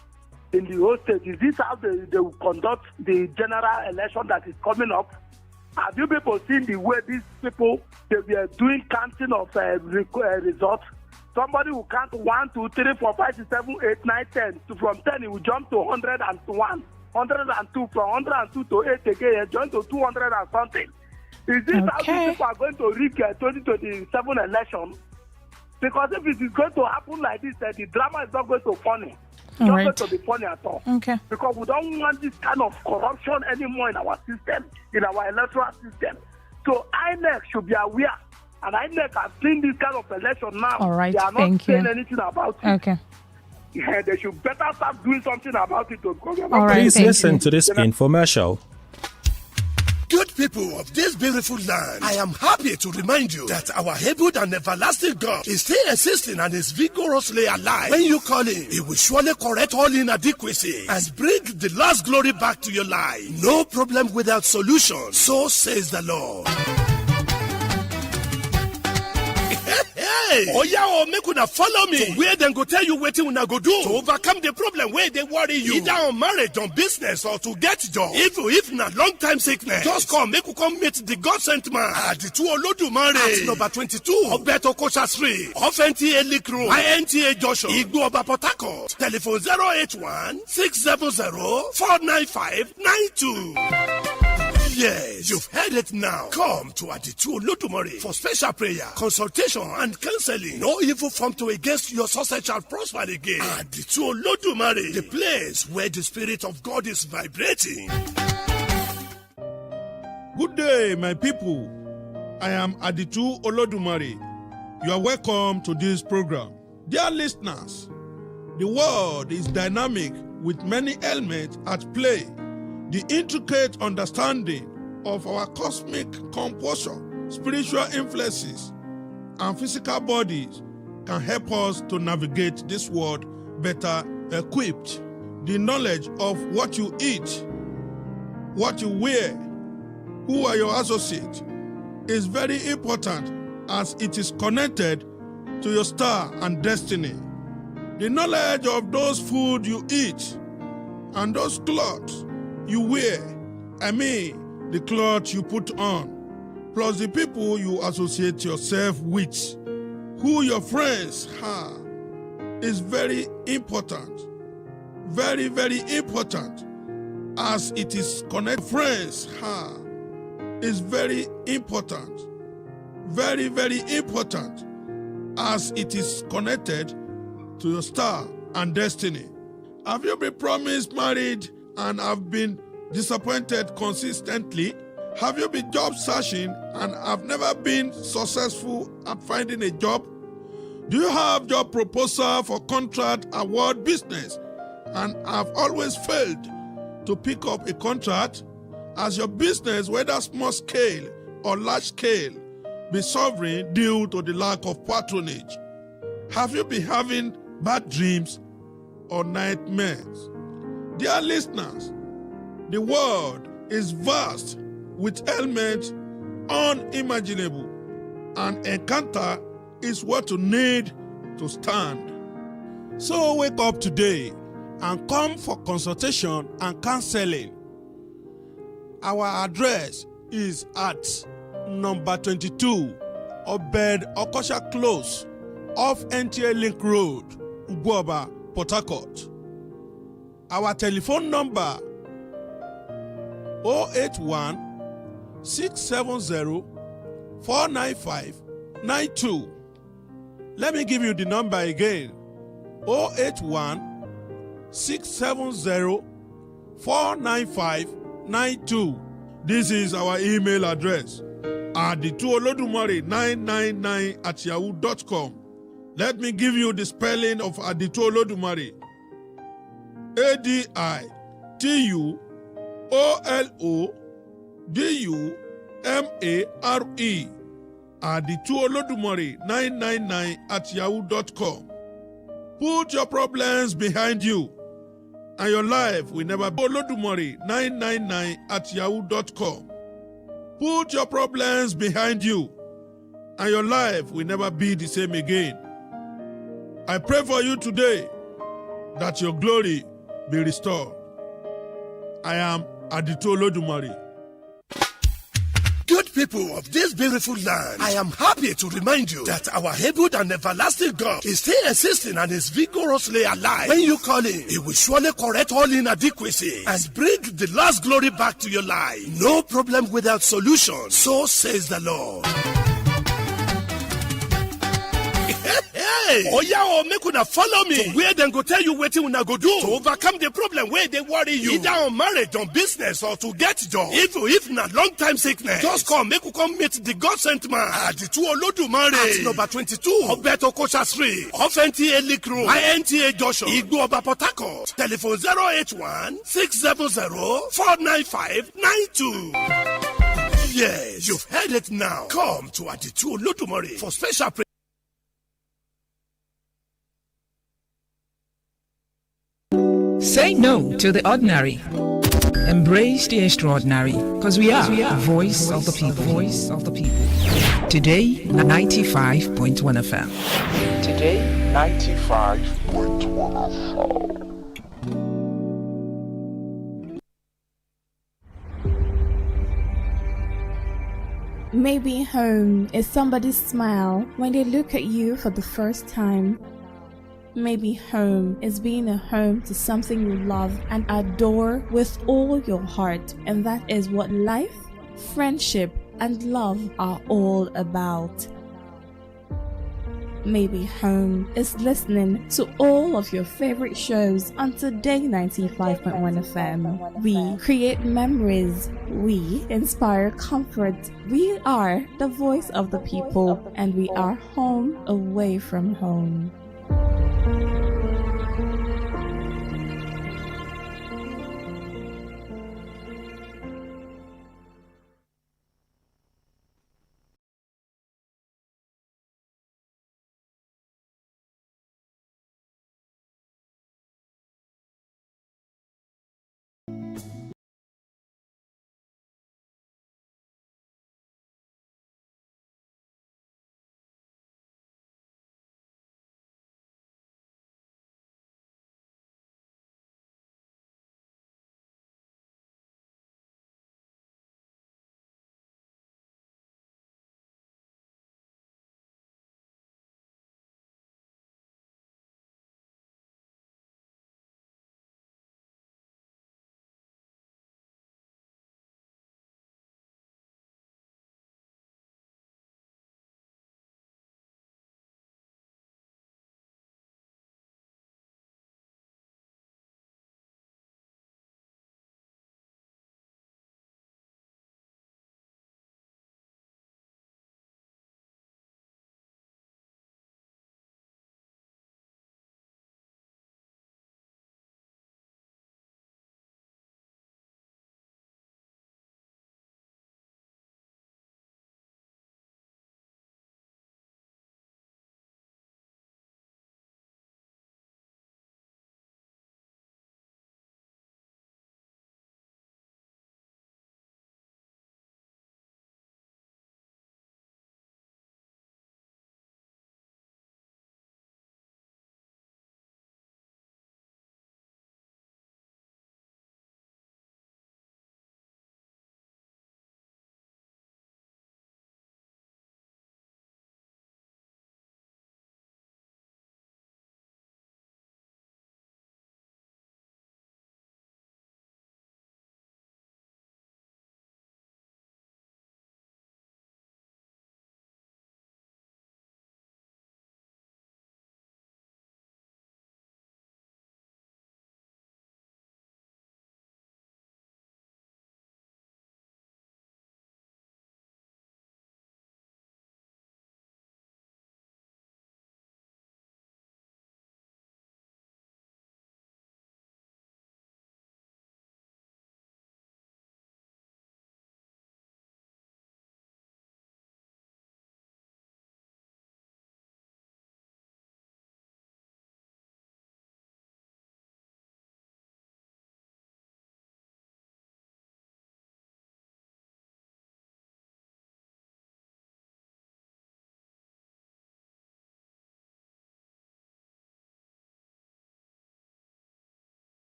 in the whole state. Is this how they will conduct the general election that is coming up? Have you people seen the way these people, they were doing counting of results? Somebody will count 1, 2, 3, 4, 5, 6, 7, 8, 9, 10. So from 10, he will jump to 101, 102, from 102 to 8 again, he jump to 200 and something. Is this how these people are going to rig 2027 election? Because if it is going to happen like this, the drama is not going to be funny. It's not going to be funny at all. Okay. Because we don't want this kind of corruption anymore in our system, in our electoral system. So INEC should be aware. And INEC has seen this kind of election now. All right, they are not saying anything about it. Okay. Yeah, they should better start doing something about it. Please listen to this infomercial. Good people people of this beautiful land, I am happy to remind you that our able and everlasting God is still existing and is vigorously alive. When you call him, he will surely correct all inadequacies and bring the last glory back to your life. No problem without solution, so says the Lord. Oh yeah, make una follow me to where them go tell you what you go do to overcome the problem where they worry you. Either on marriage, on business, or to get job. If not long time sickness, just come make you come meet the God sent man at the 2 Olodumare at number 22 Obeto Kocha Street off NTA Lake Road, INTA Joshua, Igbo Oba Port Harcourt. Telephone 081-670-49592. Yes, you've heard it now. Come to Aditu Olodumare for special prayer, consultation, and counseling. No evil form to against your success shall prosper again. Aditu Olodumare, the place where the Spirit of God is vibrating. Good day, my people. I am Aditu Olodumare. You are welcome to this program. Dear listeners, the world is dynamic with many elements at play. The intricate understanding of our cosmic composition, spiritual influences, and physical bodies can help us to navigate this world better equipped. The knowledge of what you eat, what you wear, who are your associates is very important as it is connected to your star and destiny. The knowledge of those food you eat and those clothes you wear, the clothes you put on, plus the people you associate yourself with, who your friends are, is very important. Very, very important as it is connected. Friends are is very important. Very, very important as it is connected to your star and destiny. Have you been promised marriage and have been disappointed consistently? Have you been job searching and have never been successful at finding a job? Do you have job proposal for contract award business and have always failed to pick up a contract? As your business, whether small scale or large scale, be suffering due to the lack of patronage? Have you been having bad dreams or nightmares? Dear listeners, the world is vast with elements unimaginable. An encounter is what you need to stand. So wake up today and come for consultation and counseling. Our address is at number 22 Obed Okosha Close off NTA Link Road, Ugwoba, Port Harcourt. Our telephone number 081-670-495-92. Let me give you the number again. 081-670-495-92. This is our email address at adituolodumare999@yahoo.com. Let me give you the spelling of Aditu Olodumare. ADITUOLODUMARE. Aditu Olodumare999@yahoo.com. Put your problems behind you and your life will never be. Olodumare999@yahoo.com. Put your problems behind you and your life will never be the same again. I pray for you today that your glory be restored. I am Aditu Olodumare. Good people of this beautiful land, I am happy to remind you that our able and everlasting God is still existing and is vigorously alive. When you call him, he will surely correct all inadequacies and bring the last glory back to your life. No problem without solution, so says the Lord. Oh yeah, make una follow me to where them go tell you what you go do to overcome the problem where they worry you. Either on marriage, on business, or to get job. If not long time sickness, just come make you come meet the God sent man at the 2 Olodumare at number 22 Obeto Kocha Street off NTA Lake Road, INTA Joshua, Igbo Oba Port Harcourt. Telephone 081-670-495-92. Yes, you've heard it now. Come to Aditu Olodumare for special Say no to the ordinary. Embrace the extraordinary, because we are the voice of the people. Voice of the people. Today, 95.1 FM. Today, 95.1 FM. Maybe home is somebody's smile when they look at you for the first time. Maybe home is being a home to something you love and adore with all your heart, and that is what life, friendship, and love are all about. Maybe home is listening to all of your favorite shows on Today 95.1 FM. We create memories. We inspire comfort. We are the voice of the people, and we are home away from home.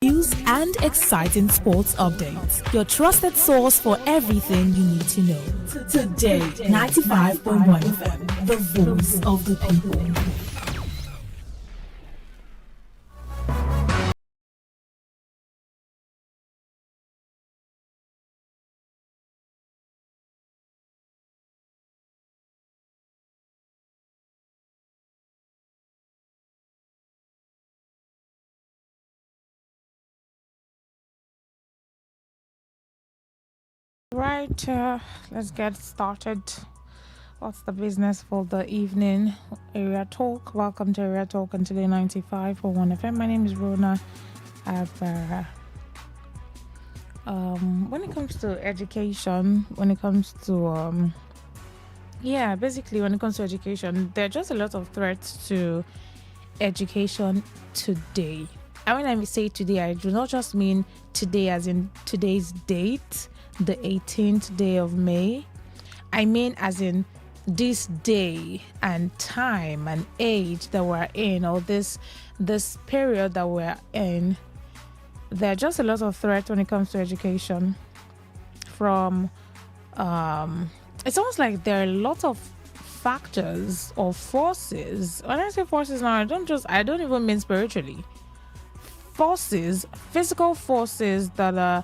News and exciting sports updates. Your trusted source for everything you need to know. Today, 95.1 FM, the voice of the people. right, let's get started. What's the business for the evening? Area Talk. Welcome to Area Talk on Today 95.1 FM. My name is Rona Abara. When it comes to education, when it comes to basically when it comes to education, there are just a lot of threats to education today. And when I say today, I do not just mean today as in today's date, the 18th day of May. I mean as in this day and time and age that we're in, or this period that we're in. There are just a lot of threats when it comes to education. From it's almost like there are a lot of factors or forces. When I say forces now, I don't even mean spiritually. Forces, physical forces that are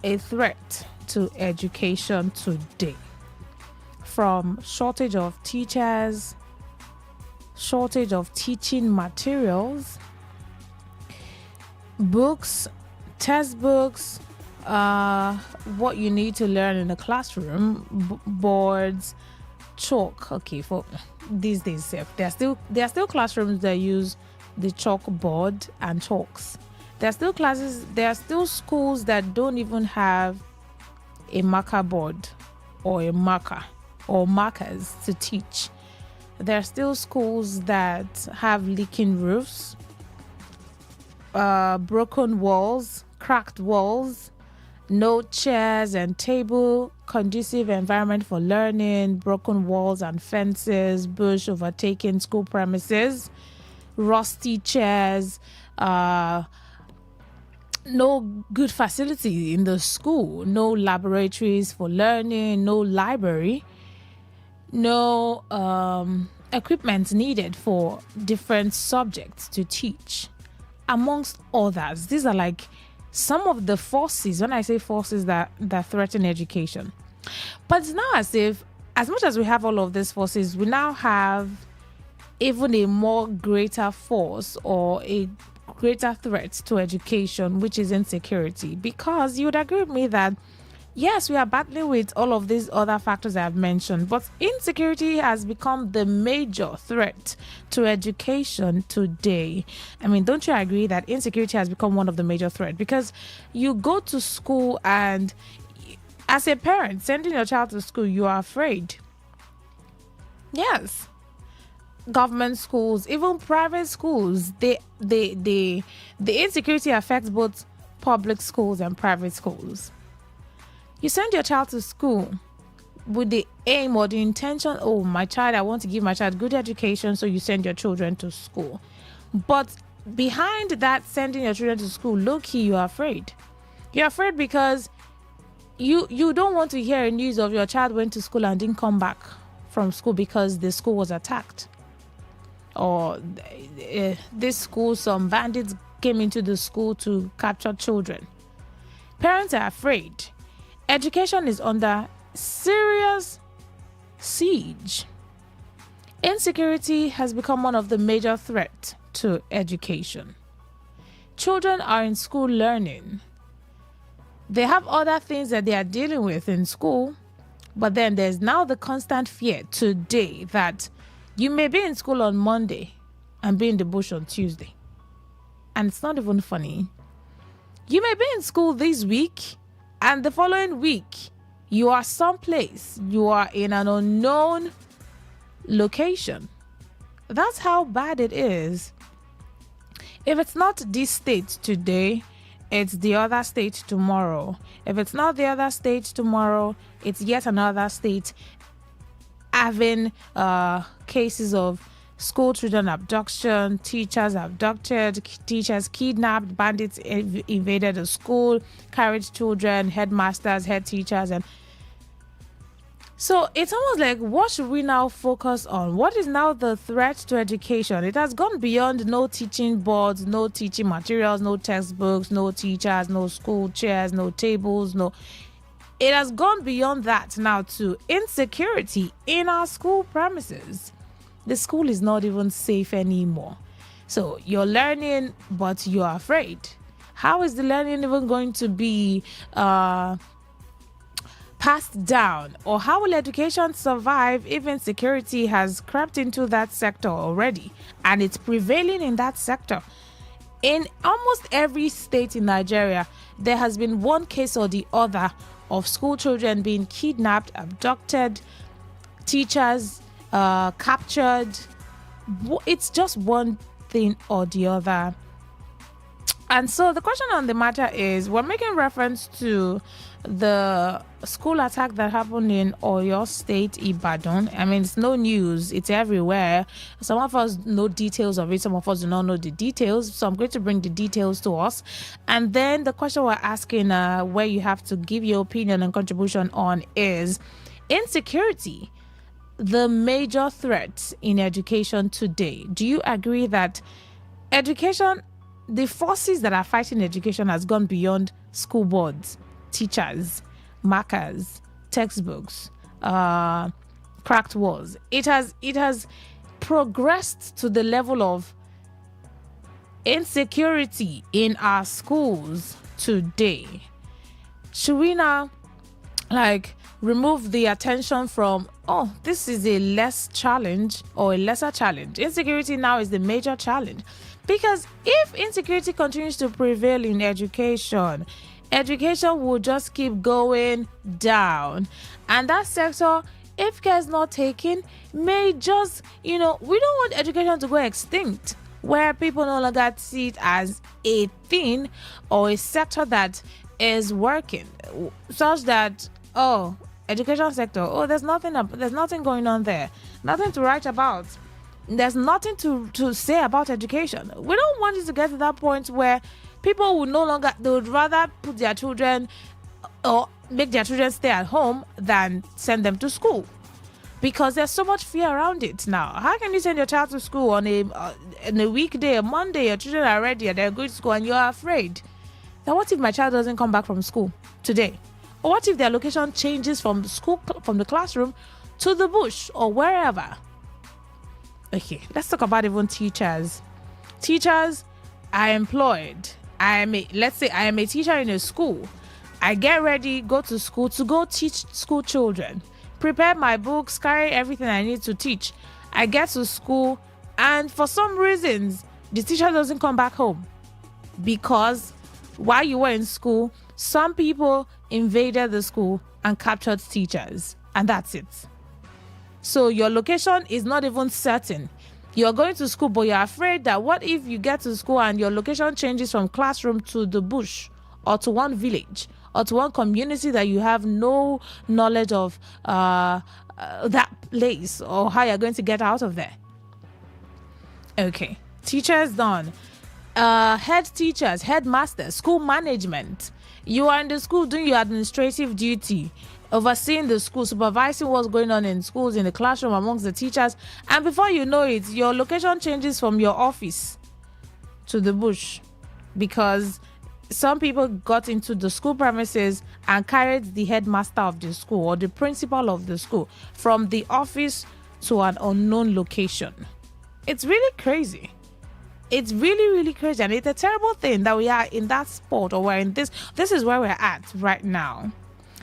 a threat to education today. From shortage of teachers, shortage of teaching materials, books, textbooks, what you need to learn in the classroom, boards, chalk. Okay, for these days, there are still classrooms that use the chalkboard and chalks. There are still classes. There are still schools that don't even have a marker board or a marker or markers to teach. There are still schools that have leaking roofs, broken walls, cracked walls, no chairs and table, conducive environment for learning, broken walls and fences, bush overtaking school premises, rusty chairs, no good facility in the school, no laboratories for learning, no library, no equipment needed for different subjects to teach, amongst others. These are like some of the forces, when I say forces that threaten education. But it's now as if, as much as we have all of these forces, we now have even a more greater force or a greater threat to education, which is insecurity. Because you would agree with me that yes, we are battling with all of these other factors I've mentioned, but insecurity has become the major threat to education today. I mean, don't you agree that insecurity has become one of the major threats? Because you go to school and as a parent, sending your child to school, you are afraid. Yes. Government schools, even private schools, the insecurity affects both public schools and private schools. You send your child to school with the aim or the intention, oh, my child, I want to give my child good education, so you send your children to school. But behind that sending your children to school, low-key, you are afraid. You're afraid because you don't want to hear news of your child went to school and didn't come back from school because the school was attacked. Or this school, some bandits came into the school to capture children. Parents are afraid. Education is under serious siege. Insecurity has become one of the major threats to education. Children are in school learning. They have other things that they are dealing with in school, but then there's now the constant fear today that you may be in school on Monday and be in the bush on Tuesday. And it's not even funny. You may be in school this week and the following week you are someplace. You are in an unknown location. That's how bad it is. If it's not this state today, it's the other state tomorrow. If it's not the other state tomorrow, it's yet another state having cases of school children abduction, teachers abducted, teachers kidnapped, bandits invaded a school, carried children, headmasters, head teachers, and so it's almost like, what should we now focus on? What is now the threat to education? It has gone beyond no teaching boards, no teaching materials, no textbooks, no teachers, no school chairs, no tables, no. It has gone beyond that now to insecurity in our school premises. The school is not even safe anymore. So you're learning, but you're afraid. How is the learning even going to be passed down? Or how will education survive if insecurity has crept into that sector already and it's prevailing in that sector? In almost every state in Nigeria, there has been one case or the other of school children being kidnapped, abducted, teachers captured. It's just one thing or the other. And so the question on the matter is, we're making reference to the school attack that happened in Oyo State, Ibadan. I mean, it's no news. It's everywhere. Some of us know details of it. Some of us do not know the details. So I'm going to bring the details to us. And then the question we're asking, where you have to give your opinion and contribution on, is insecurity the major threat in education today? Do you agree that education, the forces that are fighting education, has gone beyond school boards, teachers, markers, textbooks, cracked walls? It has progressed to the level of insecurity in our schools today. Should we now remove the attention from, oh, this is a less challenge or a lesser challenge? Insecurity now is the major challenge. Because if insecurity continues to prevail in education will just keep going down. And that sector, if care is not taken, may just, we don't want education to go extinct, where people no longer see it as a thing or a sector that is working, such that, education sector, there's nothing going on there, nothing to write about. There's nothing to say about education. We don't want it to get to that point where people they would rather put their children or make their children stay at home than send them to school, because there's so much fear around it now. How can you send your child to school on a weekday, a Monday? Your children are ready and they're going to school and you're afraid. Now, what if my child doesn't come back from school today? Or what if their location changes from the classroom to the bush or wherever? Okay, let's talk about even teachers. Teachers are employed. Let's say I am a teacher in a school. I get ready, go to school to go teach school children, prepare my books, carry everything I need to teach. I get to school, and for some reasons, the teacher doesn't come back home, because while you were in school, some people invaded the school and captured teachers, and that's it. So your location is not even certain. You're going to school, but you're afraid that what if you get to school and your location changes from classroom to the bush, or to one village, or to one community that you have no knowledge of that place, or how you're going to get out of there. Okay, teachers done. Head teachers, headmasters, school management. You are in the school doing your administrative duty, overseeing the school, supervising what's going on in schools, in the classroom, amongst the teachers. And before you know it, your location changes from your office to the bush, because some people got into the school premises and carried the headmaster of the school or the principal of the school from the office to an unknown location. It's really crazy. It's really, really crazy. And it's a terrible thing that we are in that spot, or we're in this is where we're at right now.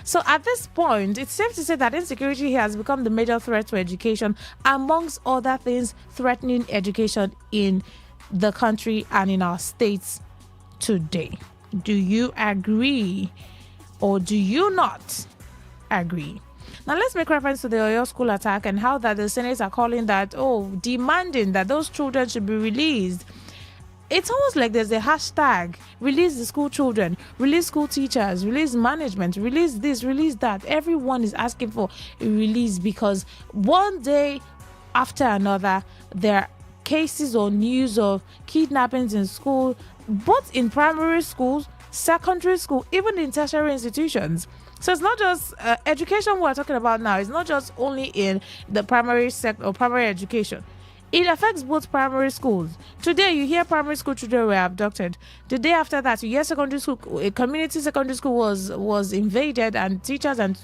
So at this point, it's safe to say that insecurity has become the major threat to education, amongst other things threatening education in the country and in our states today. Do you agree or do you not agree? Now let's make reference to the Oyo school attack and how that the Senate are calling that, demanding that those children should be released. It's almost like there's a hashtag, release the school children, release school teachers, release management, release this, release that. Everyone is asking for a release, because one day after another, there are cases or news of kidnappings in school, both in primary schools, secondary school, even in tertiary institutions. So it's not just education we're talking about now. It's not just only in the primary sector or primary education. It affects both primary schools. Today, you hear primary school children were abducted. The day after that, you hear secondary school, a community secondary school was invaded, and teachers and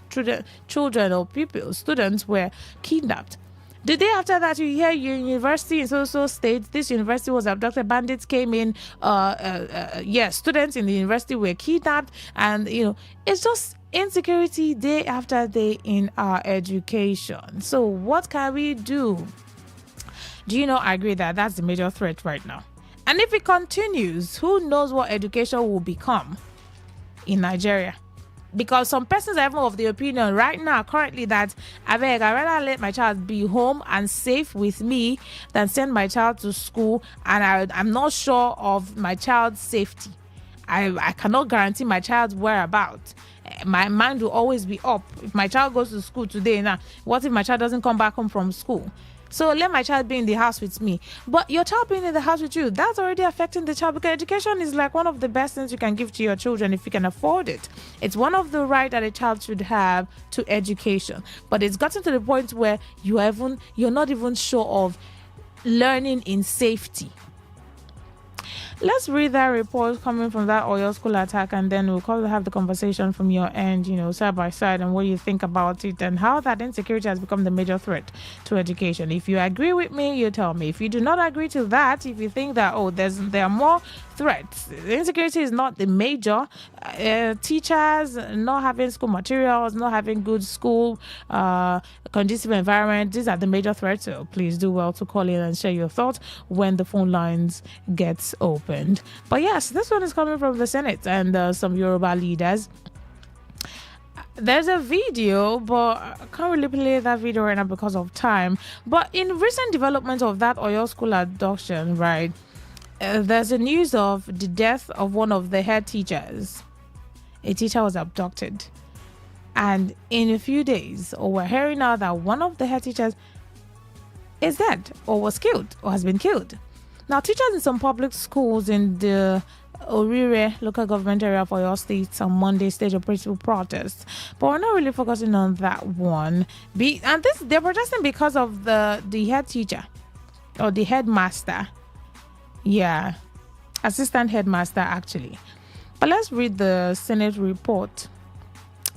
children or students were kidnapped. The day after that, you hear your university in so state, this university was abducted, bandits came in, students in the university were kidnapped, and it's just insecurity day after day in our education. So what can we do? Do you not agree that that's the major threat right now? And if it continues, who knows what education will become in Nigeria? Because some persons are even of the opinion right now, currently, that I'd rather let my child be home and safe with me than send my child to school, and I'm not sure of my child's safety. I cannot guarantee my child's whereabouts. My mind will always be up. If my child goes to school today, now, what if my child doesn't come back home from school? So let my child be in the house with me. But your child being in the house with you, that's already affecting the child, because education is like one of the best things you can give to your children if you can afford it. It's one of the rights that a child should have to education. But it's gotten to the point where you're not even sure of learning in safety. Let's read that report coming from that Oyo school attack, and then we'll have the conversation from your end, side by side, and what you think about it and how that insecurity has become the major threat to education. If you agree with me, you tell me. If you do not agree to that, if you think that, there are more threats, insecurity is not the major, teachers not having school materials, not having good school, conducive environment, these are the major threats. So please do well to call in and share your thoughts when the phone lines gets opened. But yes, this one is coming from the Senate and some Yoruba leaders. There's a video, but I can't really play that video right now because of time. But in recent development of that Oyo school abduction, right, there's a news of the death of one of the head teachers. A teacher was abducted, and in a few days, we're hearing now that one of the head teachers is dead or was killed or has been killed. Now, teachers in some public schools in the Orire local government area for your state on Monday stage a peaceful protest, but we're not really focusing on that one. They're protesting because of the head teacher or the headmaster. Yeah, assistant headmaster actually. But let's read the Senate report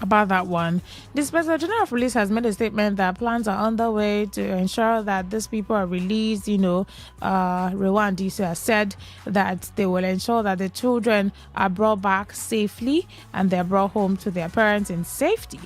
about that one. The Inspector General of Police has made a statement that plans are underway to ensure that these people are released. Rewan DC has said that they will ensure that the children are brought back safely and they're brought home to their parents in safety.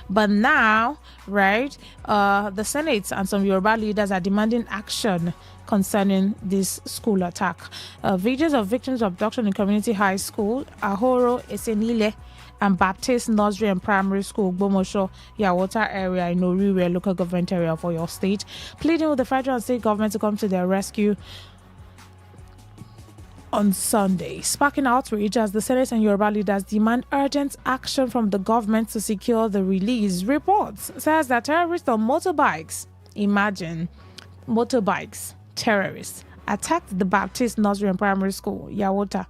But now, right, the Senate and some Yoruba leaders are demanding action concerning this school attack. Videos of victims of abduction in Community High School, Ahoro, Esenile, and Baptist Nursery and Primary School, Bomosho, Yawota area in Orire local government area for your state, pleading with the federal and state government to come to their rescue on Sunday, sparking outrage as the Senate and Yoruba leaders demand urgent action from the government to secure the release. Reports says that terrorists on motorbikes, imagine, motorbikes, terrorists, attacked the Baptist Nursery and Primary School, Yawota,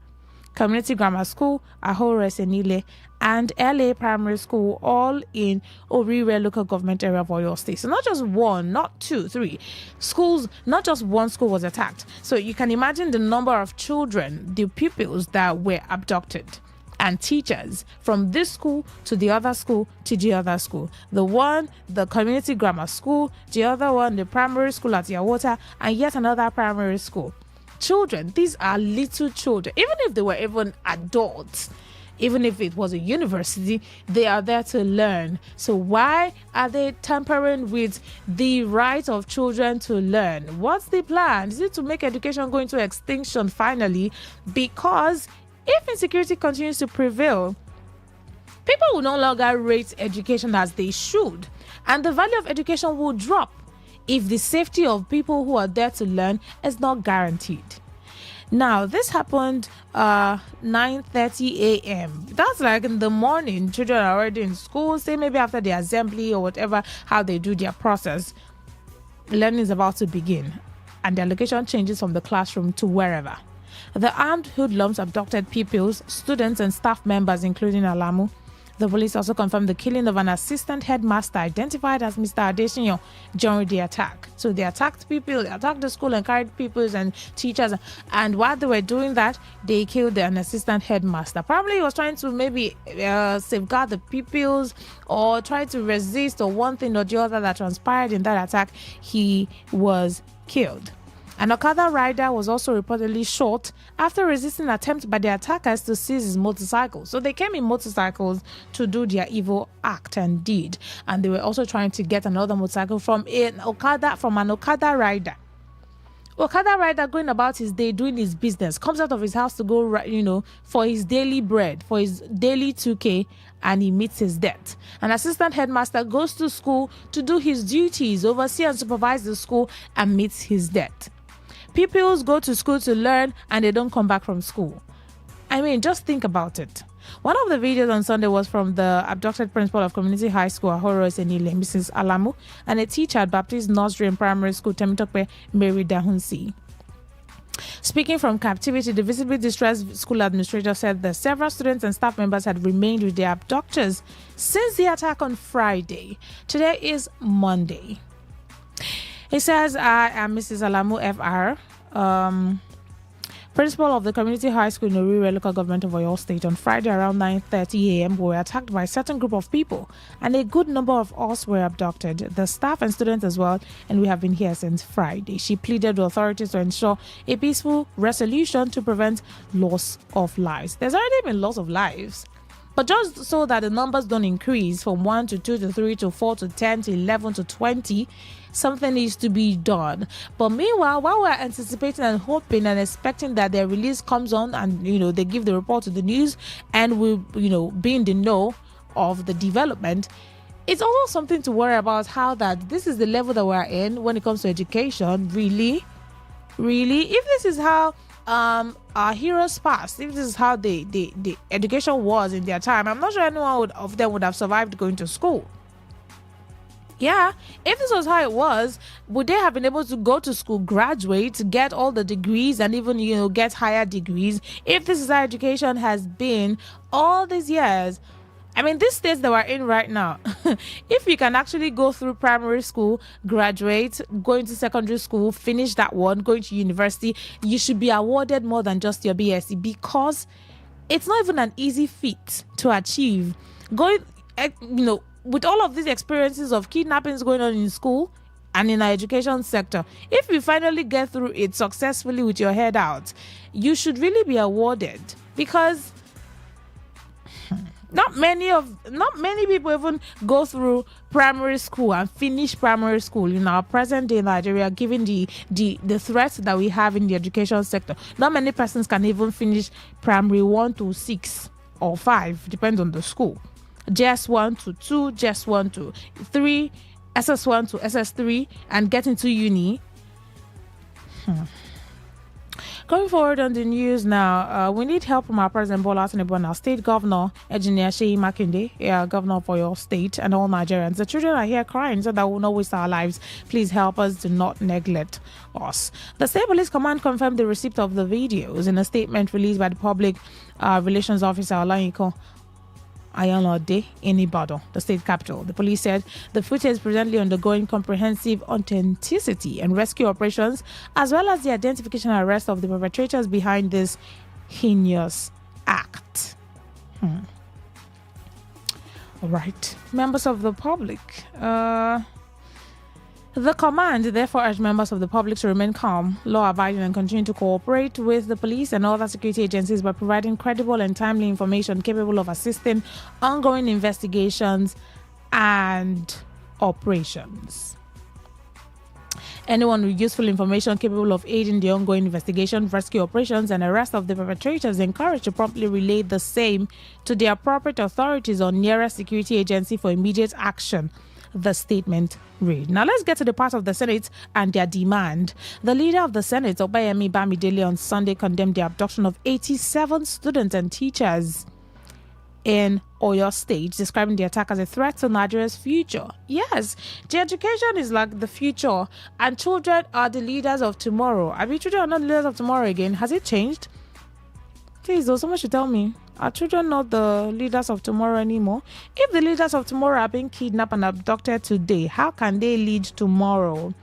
Community Grammar School, Ahoro Senile, and LA Primary School, all in Orire local government area of Oyo State. So not just one, not two, three schools, not just one school was attacked. So you can imagine the number of children, the pupils that were abducted, and teachers from this school to the other school to the other school. The one, the community grammar school, the other one, the primary school at Yawota, and yet another primary school. Children, these are little children. Even if they were even adults, even if it was a university, they are there to learn. So why are they tampering with the right of children to learn? What's the plan? Is it to make education go into extinction finally? Because if insecurity continues to prevail, people will no longer rate education as they should, and the value of education will drop if the safety of people who are there to learn is not guaranteed. Now, this happened 9:30 a.m. That's like in the morning. Children are already in school, say maybe after the assembly or whatever, how they do their process. Learning is about to begin, and their location changes from the classroom to wherever. The armed hoodlums abducted pupils, students, and staff members, including Alamu. The police also confirmed the killing of an assistant headmaster identified as Mr. Adesina during the attack. So they attacked people, they attacked the school and carried pupils and teachers. And while they were doing that, they killed an assistant headmaster. Probably he was trying to maybe safeguard the pupils or try to resist or one thing or the other that transpired in that attack. He was killed. An Okada rider was also reportedly shot after resisting attempts by the attackers to seize his motorcycle. So they came in motorcycles to do their evil act and deed, and they were also trying to get another motorcycle from an Okada rider. Okada rider going about his day, doing his business, comes out of his house to go, for his daily bread, for his daily 2K, and he meets his death. An assistant headmaster goes to school to do his duties, oversee and supervise the school, and meets his death. Pupils go to school to learn, and they don't come back from school. I mean, just think about it. One of the videos on Sunday was from the abducted principal of Community High School, Ahoro Senile, Mrs. Alamu, and a teacher at Baptist Nursery and Primary School, Temitope Mary Dahunsi. Speaking from captivity, the visibly distressed school administrator said that several students and staff members had remained with their abductors since the attack on Friday. Today is Monday. He says, I am Mrs. Alamu FR, principal of the Community High School in Orire, local government of Oyo State. On Friday around 9:30 a.m., we were attacked by a certain group of people, and a good number of us were abducted, the staff and students as well, and we have been here since Friday. She pleaded with authorities to ensure a peaceful resolution to prevent loss of lives. There's already been loss of lives, but just so that the numbers don't increase from 1 to 2 to 3 to 4 to 10 to 11 to 20, something needs to be done. But meanwhile, while we're anticipating and hoping and expecting that their release comes on and, they give the report to the news and we, be in the know of the development, it's also something to worry about how that this is the level that we're in when it comes to education. Really? If this is how our heroes passed, if this is how the education was in their time, I'm not sure anyone of them would have survived going to school. Yeah, if this was how it was, would they have been able to go to school, graduate, get all the degrees, and even, get higher degrees? If this is how education has been all these years, I mean, these states that we're in right now, if you can actually go through primary school, graduate, go into secondary school, finish that one, going to university, you should be awarded more than just your BSc, because it's not even an easy feat to achieve. With all of these experiences of kidnappings going on in school and in our education sector, if you finally get through it successfully with your head out, you should really be awarded, because not many people even go through primary school and finish primary school in our present day Nigeria, given the threats that we have in the education sector. Not many persons can even finish primary 1 to 6 or 5, depends on the school. JS1 to 2, JS1 to 3, SS1 to SS3, and get into uni. Going forward on the news now, we need help from our President Bola Tinubu and our State Governor, Engineer Sheyi Makinde, Governor for your state, and all Nigerians. The children are here crying so that we will not waste our lives. Please help us, do not neglect us. The State Police Command confirmed the receipt of the videos in a statement released by the Public Relations Officer Olayinka Ayanlode in Ibadan, the state capital. The police said the footage is presently undergoing comprehensive authenticity and rescue operations, as well as the identification and arrest of the perpetrators behind this heinous act. All right, members of the public. The command therefore urged members of the public to remain calm, law-abiding, and continue to cooperate with the police and other security agencies by providing credible and timely information capable of assisting ongoing investigations and operations. Anyone with useful information capable of aiding the ongoing investigation, rescue operations, and arrest of the perpetrators is encouraged to promptly relay the same to the appropriate authorities or nearest security agency for immediate action, the statement read. Now let's get to the part of the Senate and their demand. The leader of the Senate, Obayemi Bamidele, on Sunday condemned the abduction of 87 students and teachers in Oyo State, describing the attack as a threat to Nigeria's future. Yes, the education is like the future, and children are the leaders of tomorrow. I mean, children are not the leaders of tomorrow again. Has it changed? Please, though, someone should tell me. Are children not the leaders of tomorrow anymore? If the leaders of tomorrow are being kidnapped and abducted today, how can they lead tomorrow?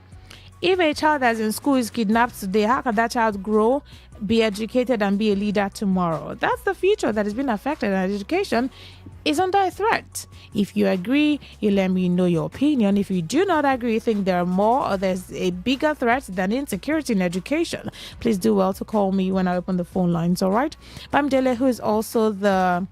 If a child that's in school is kidnapped today, how can that child grow, be educated, and be a leader tomorrow? That's the future that is being affected, and education is under a threat. If you agree, you let me know your opinion. If you do not agree, you think there are more or there's a bigger threat than insecurity in education, please do well to call me when I open the phone lines, all right? Bamdele, who is also the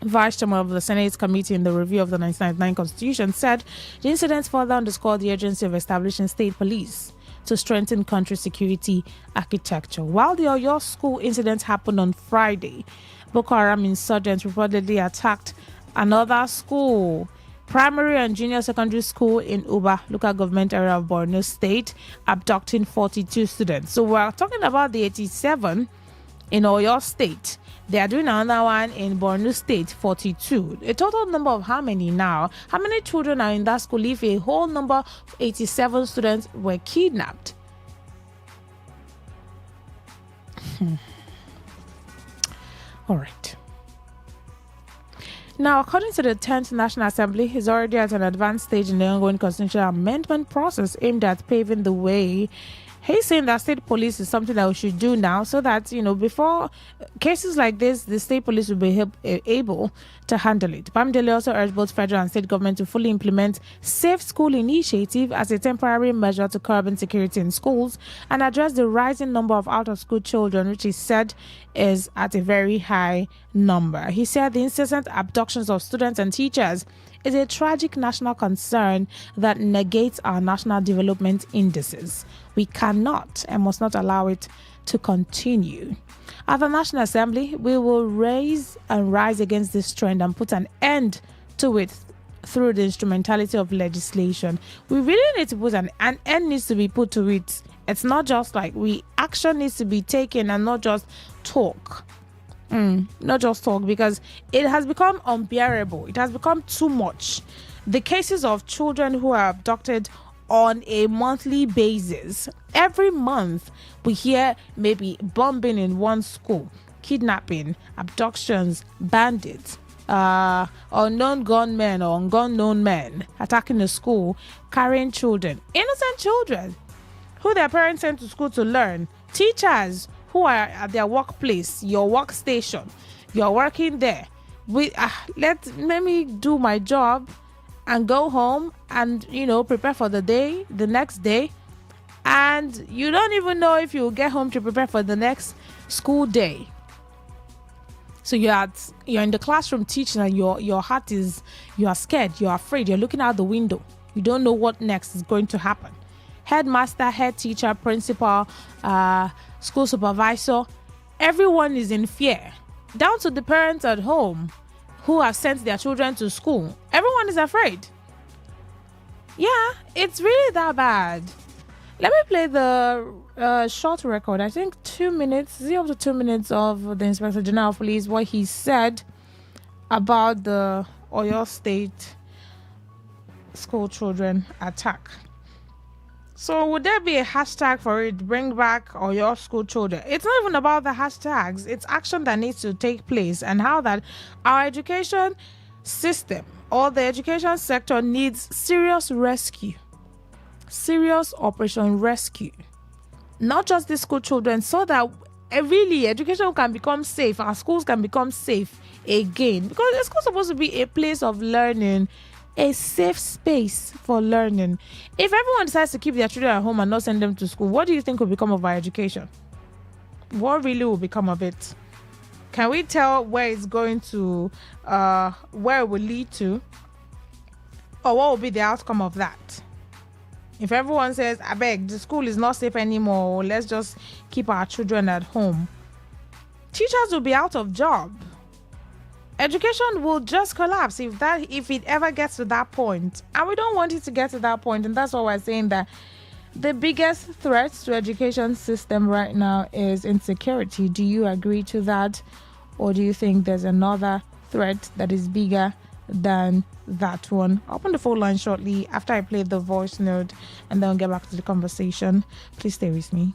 Vice Chairman of the Senate Committee in the review of the 1999 Constitution, said the incidents further underscore the urgency of establishing state police to strengthen country security architecture. While the Oyo school incident happened on Friday, Boko Haram insurgents reportedly attacked another school, primary and junior secondary school in Uba, local government area of Borno State, abducting 42 students. So we're talking about the 87 in Oyo State. They are doing another one in Borno State, 42. A total number of how many now? How many children are in that school if a whole number of 87 students were kidnapped? All right. Now, according to the 10th National Assembly, is already at an advanced stage in the ongoing constitutional amendment process aimed at paving the way. He's saying that state police is something that we should do now so that, before cases like this, the state police will be able to handle it. Bamdele also urged both federal and state government to fully implement Safe School Initiative as a temporary measure to curb insecurity in schools and address the rising number of out-of-school children, which he said is at a very high number. He said the incessant abductions of students and teachers is a tragic national concern that negates our national development indices. We cannot and must not allow it to continue. At the National Assembly, we will rise against this trend and put an end to it through the instrumentality of legislation. We really need to put an end needs to be put to it. It's not just like action needs to be taken and not just talk. Not just talk, because it has become unbearable. It has become too much. The cases of children who are abducted on a monthly basis. Every month we hear maybe bombing in one school, kidnapping, abductions, bandits, unknown gunmen or unknown men attacking the school, carrying children, innocent children who their parents sent to school to learn, teachers who are at their workplace, your workstation, you're working there. Let me do my job and go home and prepare for the next day, and you don't even know if you'll get home to prepare for the next school day. So you're in the classroom teaching, and your heart is, you are scared, you're afraid, you're looking out the window, you don't know what next is going to happen. Headmaster, head teacher, principal, school supervisor, everyone is in fear, down to the parents at home who have sent their children to school. Everyone is afraid. Yeah, it's really that bad. Let me play the short record. I think 2 minutes, 0 to 2 minutes of the Inspector General of Police, what he said about the Oyo State school children attack. So would there be a hashtag for it, bring back Oyo school children? It's not even about the hashtags. It's action that needs to take place, and how that our education system or the education sector needs serious rescue. Serious operation rescue. Not just the school children, so that really education can become safe, our schools can become safe again. Because the school is supposed to be a place of learning, a safe space for learning. If everyone decides to keep their children at home and not send them to school, what do you think will become of our education? What really will become of it? Can we tell where it's going to, where it will lead to? Or what will be the outcome of that? If everyone says, I beg, the school is not safe anymore, let's just keep our children at home, teachers will be out of job. Education will just collapse if it ever gets to that point. And we don't want it to get to that point. And that's why we're saying that the biggest threat to education system right now is insecurity. Do you agree to that? Or do you think there's another threat that is bigger than that one? I'll open the phone line shortly after I play the voice note, and then we'll get back to the conversation. Please stay with me.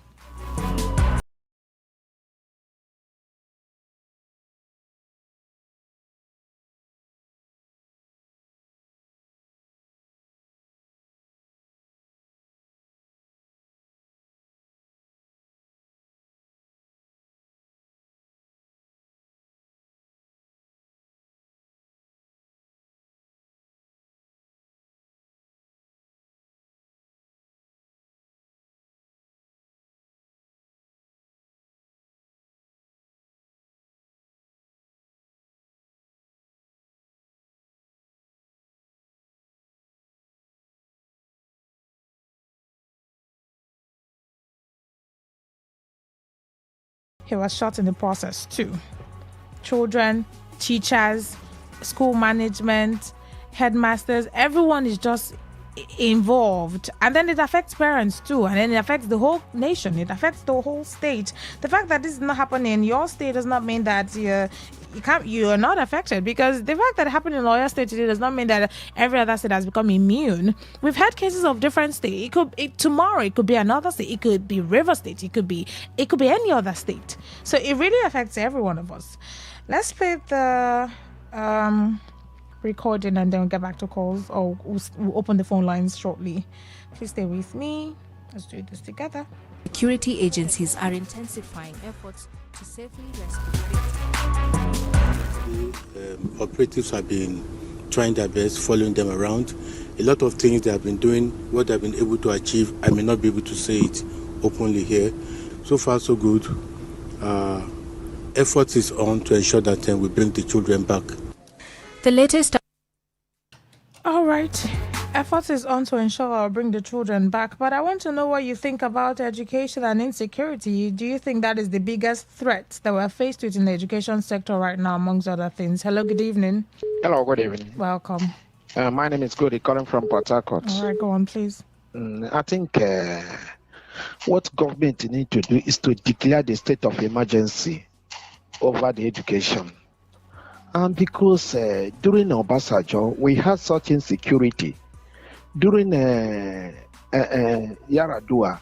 he was shot in the process too. Children, teachers, school management, headmasters, everyone is just involved, and then it affects parents too, and then it affects the whole nation, it affects the whole state. The fact that this is not happening in your state does not mean that you're not affected, because the fact that it happened in Oyo State today does not mean that every other state has become immune. We've had cases of different states. Tomorrow it could be another state, it could be River State, it could be any other state. So it really affects every one of us. Let's play the recording and then we'll get back to calls, or we'll open the phone lines shortly. Please stay with me. Let's do this together. Security agencies are intensifying efforts to safely rescue victims. Operatives have been trying their best, following them around. A lot of things they have been doing, what they've been able to achieve, I may not be able to say it openly here. So far, so good. Effort is on to ensure that we bring the children back. The latest. All right. Effort is on to ensure I'll bring the children back, but I want to know what you think about education and insecurity. Do you think that is the biggest threat that we're faced with in the education sector right now, amongst other things? Hello, good evening. Hello, good evening. Welcome. My name is Goody, calling from Port Harcourt. All right, go on, please. I think what government need to do is to declare the state of emergency over the education. And because during Obasanjo, we had such insecurity. During Yaradua,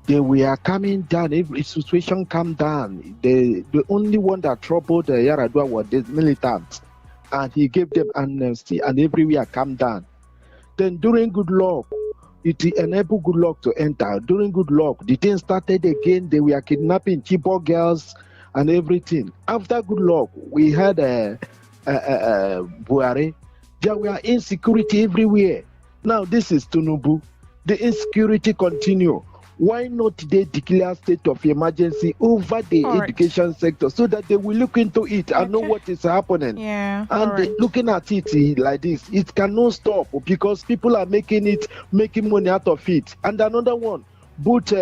they were coming down. Every situation calmed down. The only one that troubled Yaradua was the militants. And he gave them amnesty, and everywhere calmed down. Then during Goodluck, it enabled Goodluck to enter. During Goodluck, the thing started again. They were kidnapping Chibok girls and everything. After Goodluck, we had Buhari. There were insecurity everywhere. Now this is Tinubu. The insecurity continue. Why not they declare state of emergency over the education sector so that they will look into it and know what is happening? Yeah. And looking at it like this, it cannot stop because people are making money out of it. And another one, both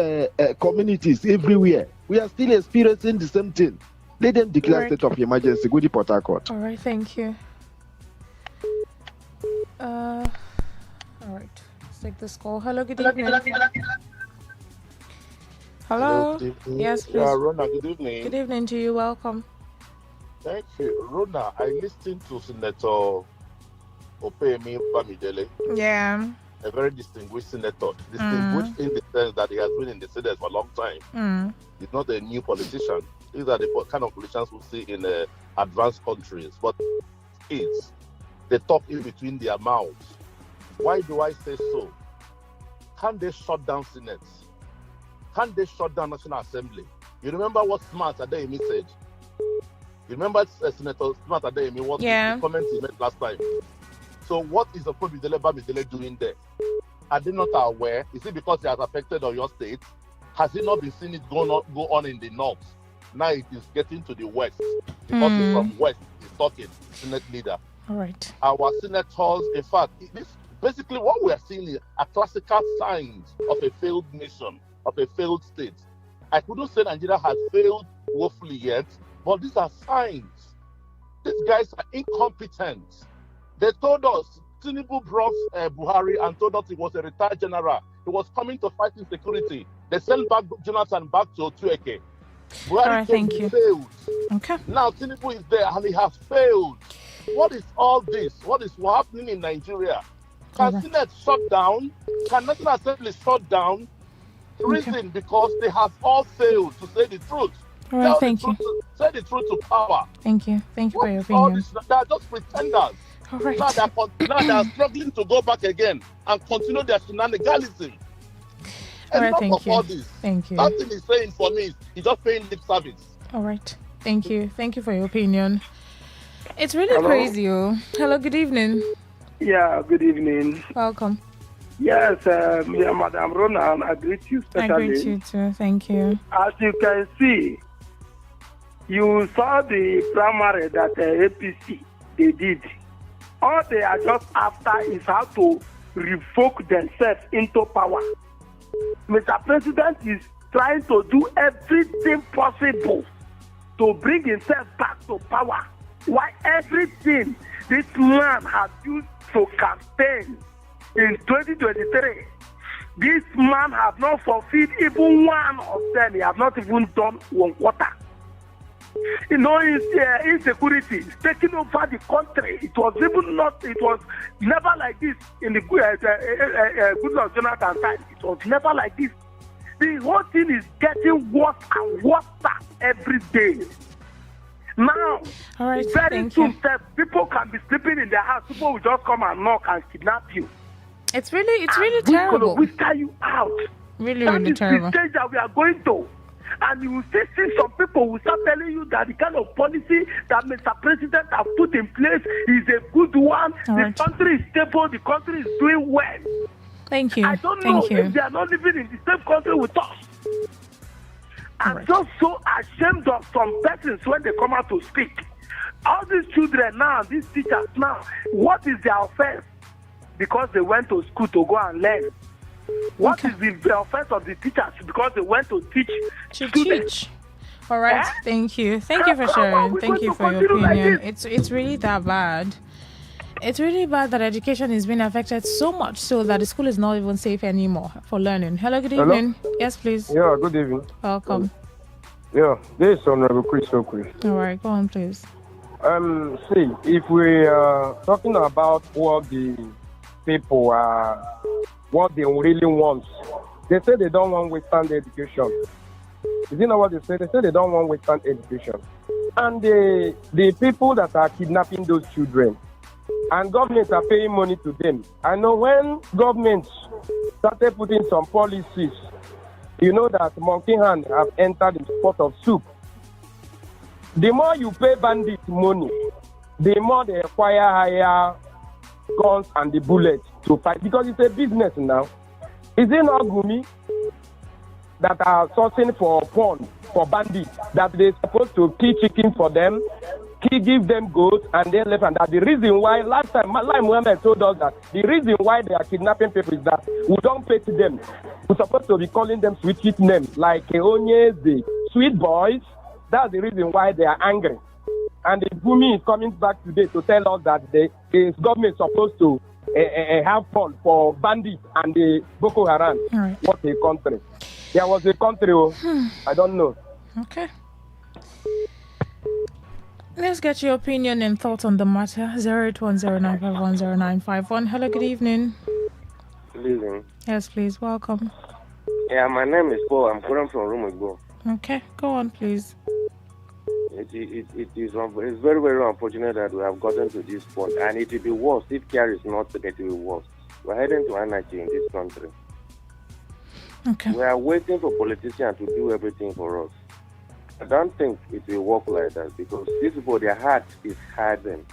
communities everywhere. We are still experiencing the same thing. Let them declare state of emergency. Go to Port Harcourt. All right, thank you. All right, let's take this call. Hello, good evening. Hello. Good evening. Yes, please. Yeah, Rona, good evening. Good evening to you. Welcome. Thank you. Rona, I listened to Senator Opeyemi Bamidele. Yeah. A very distinguished senator. Distinguished in the sense that he has been in the Senate for a long time. He's not a new politician. These are the kind of politicians we see in advanced countries. But they talk in between their mouths. Why do I say so? Can they shut down Senate? Can they shut down National Assembly? You remember what Smart Adeyemi said? You remember Senator Smart Adeyemi, what the comments he made last time? So what is the Bamidele doing there? Are they not aware? Is it because he has affected Oyo State? Has he not been seeing it go on in the north? Now it is getting to the west. Because he's from west, he's talking, Senate leader. All right. Our senators, in fact, basically what we are seeing are classical signs of a failed nation, of a failed state. I couldn't say Nigeria has failed woefully yet, but these are signs. These guys are incompetent. They told us, Tinubu brought Buhari and told us he was a retired general. He was coming to fight insecurity. They sent back Jonathan back to Otueke. Buhari thank you. Failed. Okay. Now Tinubu is there and he has failed. What is all this? What is happening in Nigeria? Can Senate shut down? Can National Assembly shut down? Reason because they have all failed to say the truth. All right, thank you. Say the truth to power. Thank you. Thank you for your All opinion. this, they are just pretenders. All right. Now they are struggling to go back again and continue their shenanigans. All right, thank you. All this. Thank you. Nothing he's saying for me is he's just paying lip service. All right. Thank you. Thank you for your opinion. It's really crazy. Hello, good evening. Yeah, good evening. Welcome. Yes, Madam Rona, I greet you especially. I greet you too. Thank you. As you can see, you saw the primary that APC they did. All they are just after is how to revoke themselves into power. Mr. President is trying to do everything possible to bring himself back to power. Why everything this man has used to campaign in 2023, this man have not fulfilled even one of them. He have not even done 1 quarter. You know, insecurity is taking over the country. It was never like this in the Goodluck Jonathan time. It was never like this. The whole thing is getting worse and worse every day. Now, very soon, people can be sleeping in their house. People will just come and knock and kidnap you. It's really terrible. We scare you out. Really terrible. The stage that we are going to. And you will still see some people who start telling you that the kind of policy that Mr. President has put in place is a good one. The country is stable. The country is doing well. Thank you. I don't know if they are not living in the same country with us. I'm just so ashamed of some persons when they come out to speak. All these children now, these teachers now, what is their offense? Because they went to school to go and learn. What is the offense of the teachers? Because they went to teach students. All right, thank you. Thank you for sharing. Thank you for your opinion. It's really that bad. It's really bad that education is being affected so much so that the school is not even safe anymore for learning. Hello, good evening. Yes, please. Yeah, good evening. Welcome. Yeah, this is Honorable Chris Okwe. All right, go on, please. See, if we are talking about what the people what they really want, they say they don't want Western education. You know what they say? They say they don't want Western education. And the people that are kidnapping those children, and governments are paying money to them. I know when governments started putting some policies, you know that monkey hand have entered the pot of soup. The more you pay bandits money, the more they acquire higher guns and the bullets to fight, because it's a business now. Is it not Gumi that are sourcing for porn, for bandits, that they're supposed to kill chicken for them, give them goats, and then left? And that the reason why, last time, Malai Muhammad told us that the reason why they are kidnapping people is that we don't pay to them. We're supposed to be calling them sweet names, like Keonyes, the sweet boys. That's the reason why they are angry. And the Gumi is coming back today to tell us that the government is supposed to have fun for bandits and the Boko Haram. Right. What a country. There was a country, I don't know. Okay. Let's get your opinion and thoughts on the matter. 08109510951. Hello, good evening. Good evening. Yes, please. Welcome. Yeah, my name is Paul. I'm calling from Rumigbo. Okay, go on, please. It's very, very unfortunate that we have gotten to this point, and it will be worse if care is not taken. It will be worse. We're heading to anarchy in this country. Okay. We are waiting for politicians to do everything for us. I don't think it will work like that, because these people, their heart is hardened.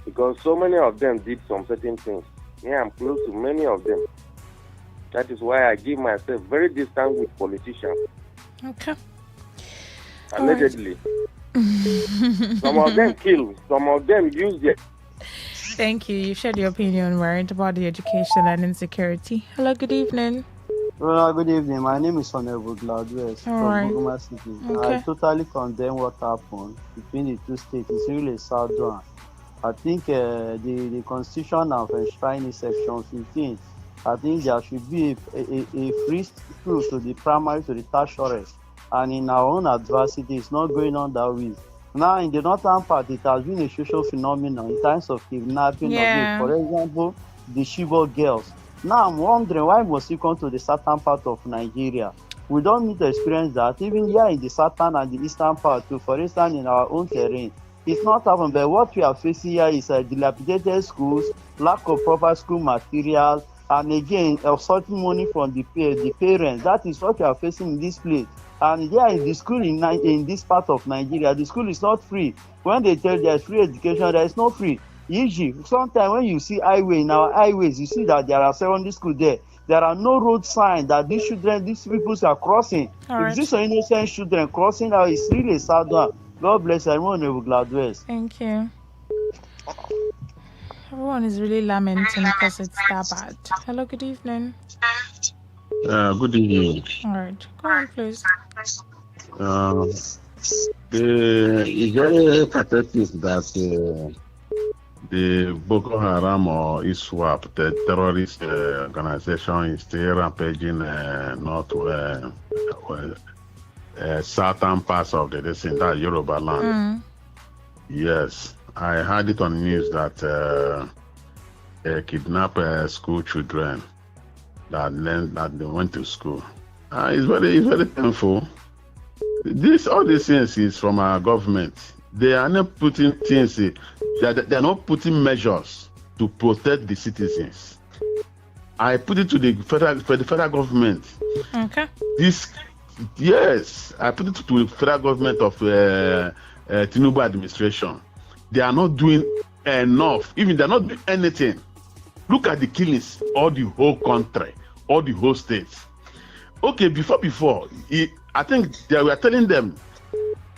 Because so many of them did some certain things. Yeah, I'm close to many of them. That is why I give myself very distant with politicians. Okay. Allegedly. Some of them kill, some of them use their... Thank you. You shared your opinion, right, about the education and insecurity. Hello, good evening. Well, good evening. My name is Honorable Gladwell from Bogoma City. Okay. I totally condemn what happened between the two states. It's really a sad one. I think the Constitution of enshrining Section 15, I think there should be a free school to the primary to the tertiary. And in our own adversity, it's not going on that way. Now, in the northern part, it has been a social phenomenon in terms of kidnapping of youth. For example, the Chibok girls. Now, I'm wondering why must you come to the southern part of Nigeria? We don't need to experience that. Even here in the southern and the eastern part, too, for instance, in our own terrain, it's not happening. But what we are facing here is dilapidated schools, lack of proper school materials, and again, sorting money from the parents. That is what we are facing in this place. And yeah, in the school in this part of Nigeria, the school is not free. When they tell there's free education, there is no free. Usually, sometimes when you see highway in our highways, you see that there are secondary schools there. There are no road signs that these people are crossing. If these are innocent children crossing now, it's really a sad one. God bless everyone. Gladwell. Thank you. Everyone is really lamenting because it's that bad. Hello, good evening. Good evening. All right. Go on, please. It's very pathetic that the Boko Haram or ISWAP, the terrorist organization, is still rampaging southern parts of that Yoruba land. Yes, I heard it on the news that they kidnapped school children that they went to school. It's very painful. All these things is from our government. They are not putting things. They are not putting measures to protect the citizens. I put it to the federal government. Okay. I put it to the federal government of Tinubu administration. They are not doing enough. Even they are not doing anything. Look at the killings, all the whole country, all the whole states. Okay, before, I think they were telling them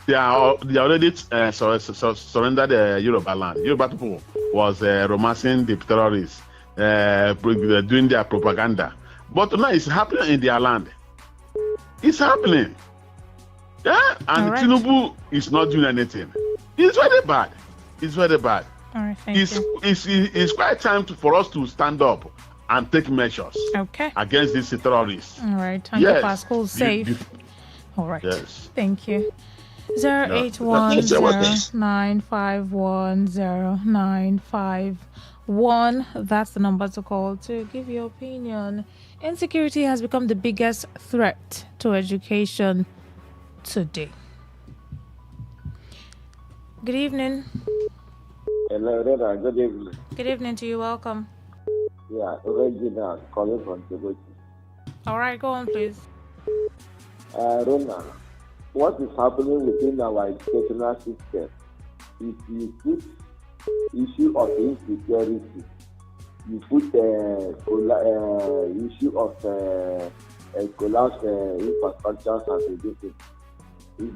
they already surrendered the Yoruba land. Yoruba people was romancing the terrorists, doing their propaganda. But now it's happening in their land. It's happening. Yeah, and right. Tinubu is not doing anything. It's very bad. It's very bad. All right, thank you. It's quite time for us to stand up and take measures against these terrorists. All right, and keep our schools safe. All right. Yes. Thank you. 08109510951. That's the number to call to give your opinion. Insecurity has become the biggest threat to education today. Good evening. Hello, Rhoda. Good evening. Good evening to you. Welcome. Yeah, Regina calling from Djibouti. All right, go on, please. Rona, what is happening within our educational system? If you put issue of insecurity, you put issue of collapse infrastructures and everything. Is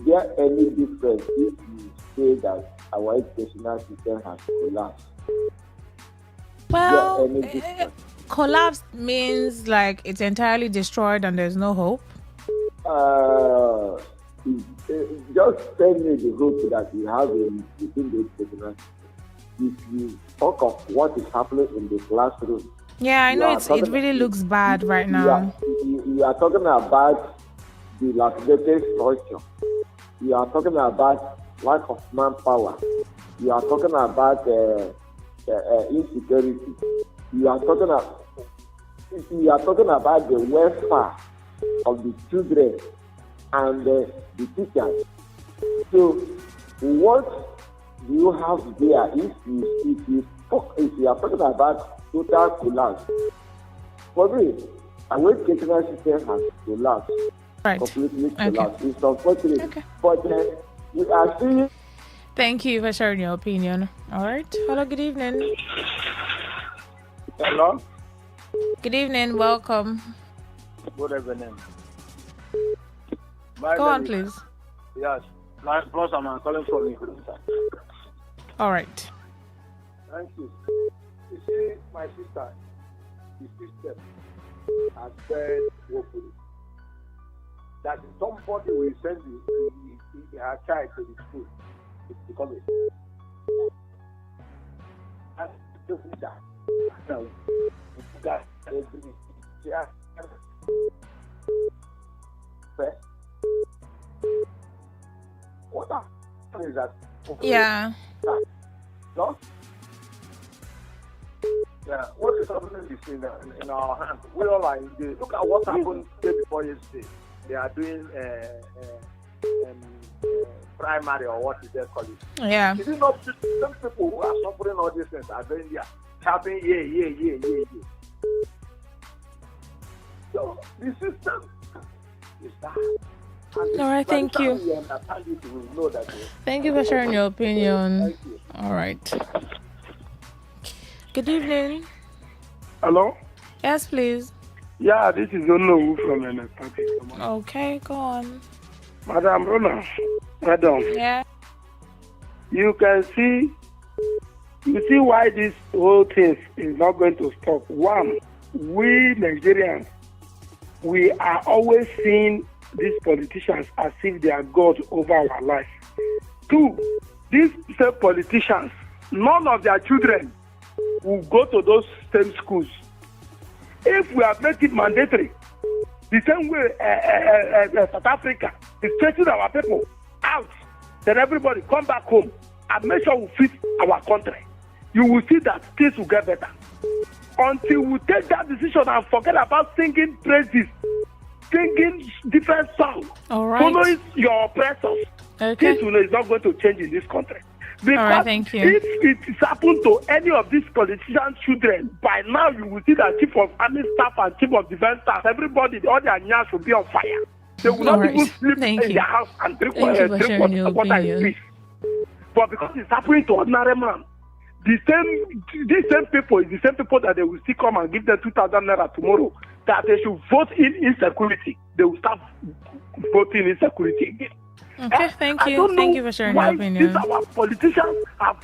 there any difference if you say that our educational system has collapsed? Well, collapse means like it's entirely destroyed and there's no hope. Just tell me the hope that you have within the educational system. If you talk of what is happening in the classroom. Yeah, I know it really looks bad right now. You are talking about the dilapidated structure. You are talking about lack of manpower. You are talking about insecurity. You are talking about the welfare of the children and the teachers. So, what do you have there? If you are talking about total collapse, for me, our educational system has collapsed. Right. Completely collapsed. It's unfortunate, but we are seeing. Thank you for sharing your opinion. All right. Hello. Good evening. Hello. Good evening. Welcome. Good evening. Go on, please. Yes. Plus, I'm calling from England. All right. Thank you. You see, my sister, the system has said woefully that somebody will send her child to the school to college. And to do that, now, that every what is that? Yeah. No? Yeah, what is happening is in our hands. We all are in the look at what happened day before yesterday. They are doing primary or what is their college. Yeah. Is it not some people who are suffering all these things are going there having yeah. So the system is that. All right, thank you. Thank you for sharing your opinion. Thank you. All right. Good evening. Hello? Yes, please. Yeah, this is Onowu from NSPAC. Okay, go on. Madam Rona, madam. Yeah. You see why this whole thing is not going to stop. One, we Nigerians, we are always seeing these politicians as if they are God over our life. 2, these same politicians, none of their children will go to those same schools. If we have made it mandatory, the same way South Africa is taking our people out, then everybody come back home and make sure we fit our country. You will see that things will get better. Until we take that decision and forget about singing praises, singing different songs, following your oppressors, things is not going to change in this country. Because thank you. if it is happened to any of these politicians' children, by now you will see that chief of army staff and chief of defense staff, everybody, all their nyas will be on fire. They will not even sleep in their house and drink water in peace. But because it's happening to ordinary man, these same people is the same people that they will still come and give them 2,000 naira tomorrow, that they should vote in insecurity. They will start voting insecurity again. Okay, thank you. Thank you for sharing your opinion. These our politicians have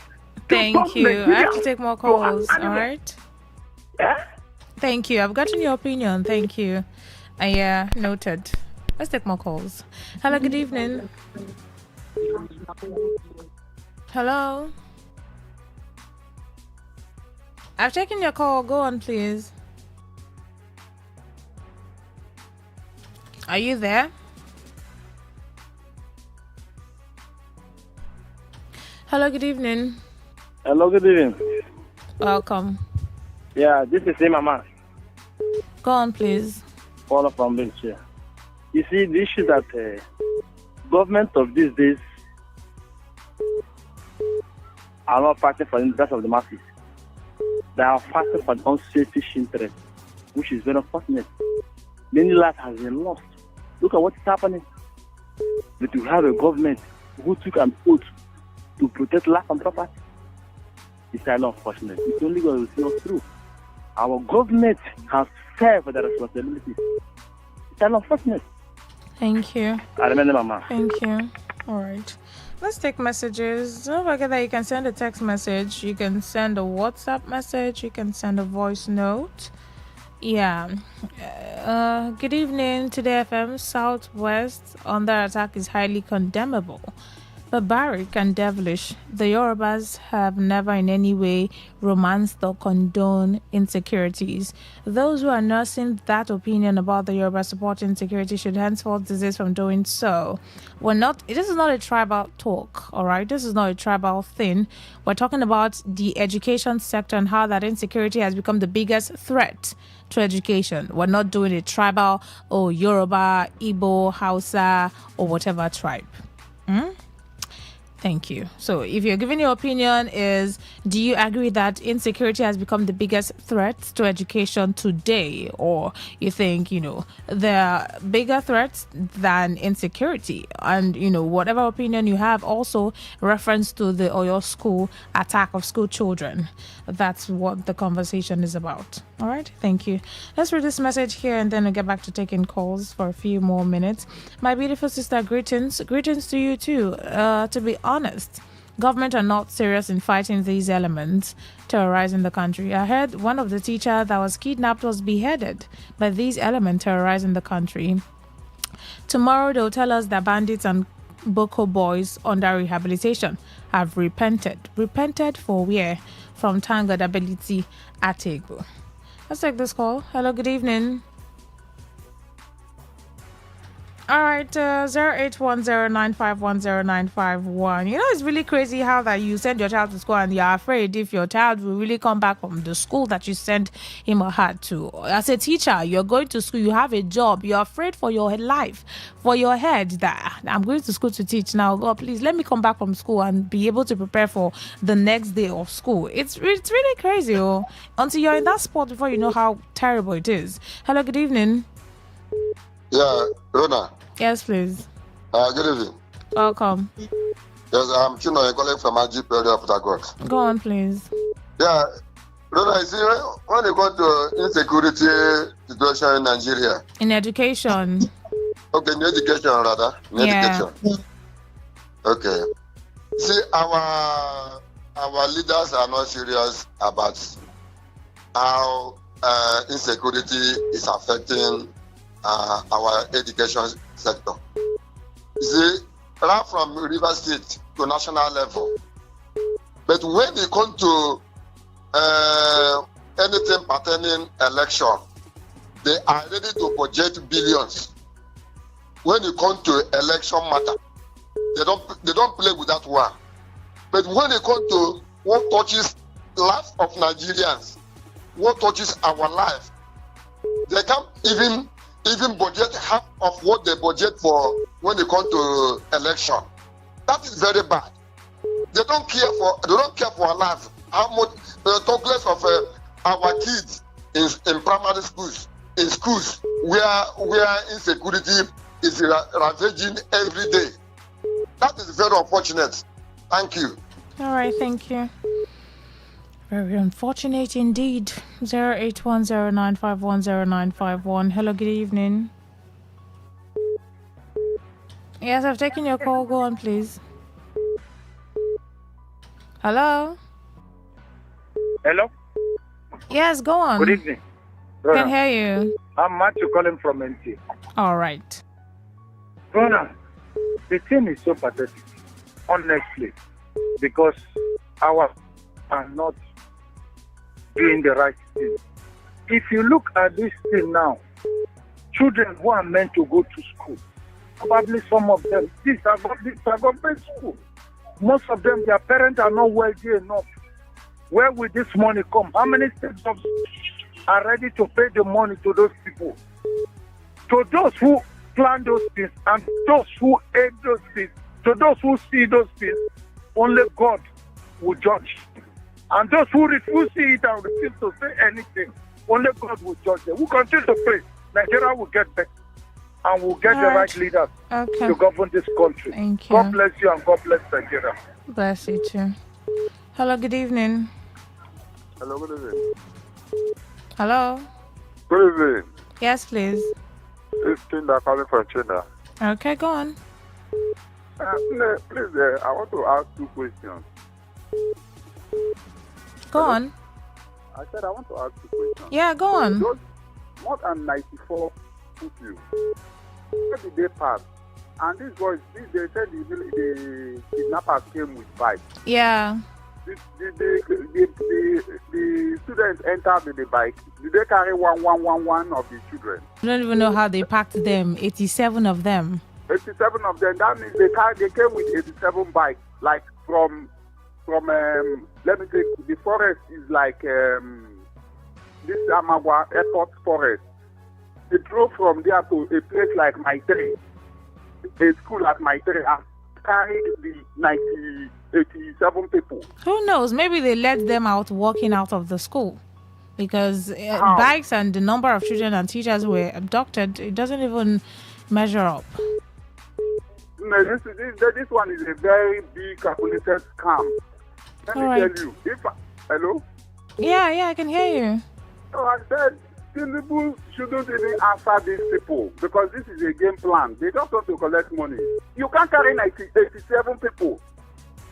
Thank you. I have to take more calls. All right. Thank you. I've gotten your opinion. Thank you. Noted. Let's take more calls. Hello, good evening. Hello. I've taken your call. Go on, please. Are you there? Hello, good evening. Hello, good evening. Welcome. Yeah, this is Mama. Go on, please. Follow from Bench here. You see, the issue that government of these days are not fighting for the interest of the masses. They are fighting for their own selfish interest, which is very unfortunate. Many lives have been lost. Look at what is happening. But you have a government who took an oath to protect life and property. It's highly unfortunate. It's only going to see us through. Our government has failed for their responsibilities. It's highly unfortunate. Thank you. I remember, Mama. Thank you. All right. Let's take messages. Don't forget that you can send a text message. You can send a WhatsApp message. You can send a voice note. Yeah. Good evening. Today FM Southwest under attack is highly condemnable. Barbaric and devilish. The Yorubas have never in any way romanced or condoned insecurities. Those who are nursing that opinion about the Yoruba supporting insecurity should henceforth desist from doing so. This is not a tribal talk, all right? This is not a tribal thing. We're talking about the education sector and how that insecurity has become the biggest threat to education. We're not doing a tribal or Yoruba, Igbo, Hausa, or whatever tribe. Thank you. So if you're giving your opinion is, do you agree that insecurity has become the biggest threat to education today? Or you think, there are bigger threats than insecurity? And, whatever opinion you have, also reference to the Oyo school attack of school children. That's what the conversation is about. All right. Thank you. Let's read this message here and then we'll get back to taking calls for a few more minutes. My beautiful sister, greetings. Greetings to you too. To be honest, government are not serious in fighting these elements terrorizing the country. I heard one of the teachers that was kidnapped was beheaded by these elements terrorizing the country. Tomorrow they'll tell us that bandits and Boko boys under rehabilitation have repented. Repented for where? From Tanga Ability at Tegbo. Let's take this call. Hello, good evening. All right, 0810951091. It's really crazy how that you send your child to school and you're afraid if your child will really come back from the school that you sent him or her to. As a teacher, you're going to school, you have a job, you're afraid for your life, for your head that I'm going to school to teach now. God, please let me come back from school and be able to prepare for the next day of school. It's really crazy, until you're in that spot before you know how terrible it is. Hello, good evening. Yeah, Rona. Yes, please. Good evening. Welcome. Yes, I'm Chino, a colleague from Ajip area of Port. Go on, please. Yeah, Rona, you see, when you go to insecurity situation in Nigeria. In education. Okay, in education, rather. Education. Okay. See, our leaders are not serious about how insecurity is affecting our education sector. You see, right from River State to national level. But when it comes to anything pertaining election, they are ready to budget billions. When it comes to election matter, they don't play with that one. But when it comes to what touches life of Nigerians, what touches our life, they can't even budget half of what they budget for when it comes to election. That is very bad. They don't care for our life. How much talk less of our kids in primary schools, in schools where insecurity is ravaging every day. That is very unfortunate. Thank you. All right, thank you. Very unfortunate indeed. 08109510951. Hello, good evening. Yes, I've taken your call. Go on, please. Hello? Hello? Yes, go on. Good evening. Can hear you. I'm Matthew calling from NT. All right. Brother, the thing is so pathetic, honestly, because our are not doing the right thing. If you look at this thing now, children who are meant to go to school, probably some of them, these are government school. Most of them, their parents are not wealthy enough. Where will this money come? How many states are ready to pay the money to those people? To those who plan those things and those who aid those things, to those who see those things, only God will judge. And those who refuse to see it and refuse to say anything, only God will judge them. We continue to pray. Nigeria will get better and we'll get the right leaders to govern this country. Thank you. God bless you and God bless Nigeria. Bless you too. Hello, good evening. Hello, good evening. Hello? Good evening. Yes, please. It's Tinda calling from China. Okay, go on. Please, I want to ask two questions. Go on. I said I want to ask two questions. Yeah, go on. Those more than 94 people, where did they pass? And these boys, they said the kidnappers came with bikes. Yeah. The students entered with the bike. Did they carry one of the children? I don't even know how they packed them. 87 of them. 87 of them. That means they came with 87 bikes. Like from let me say, the forest is like this Amagwa Airport forest. They drove from there to a place like Maitere, a school at Maitere, and carried the 87 people. Who knows? Maybe they let them out walking out of the school. Because bikes and the number of children and teachers were abducted, it doesn't even measure up. No, this one is a very big calculated scam. Let me tell you. Hello? Yeah, I can hear you. So I said, Tinubu shouldn't even answer these people because this is a game plan. They just want to collect money. You can't carry 87 people.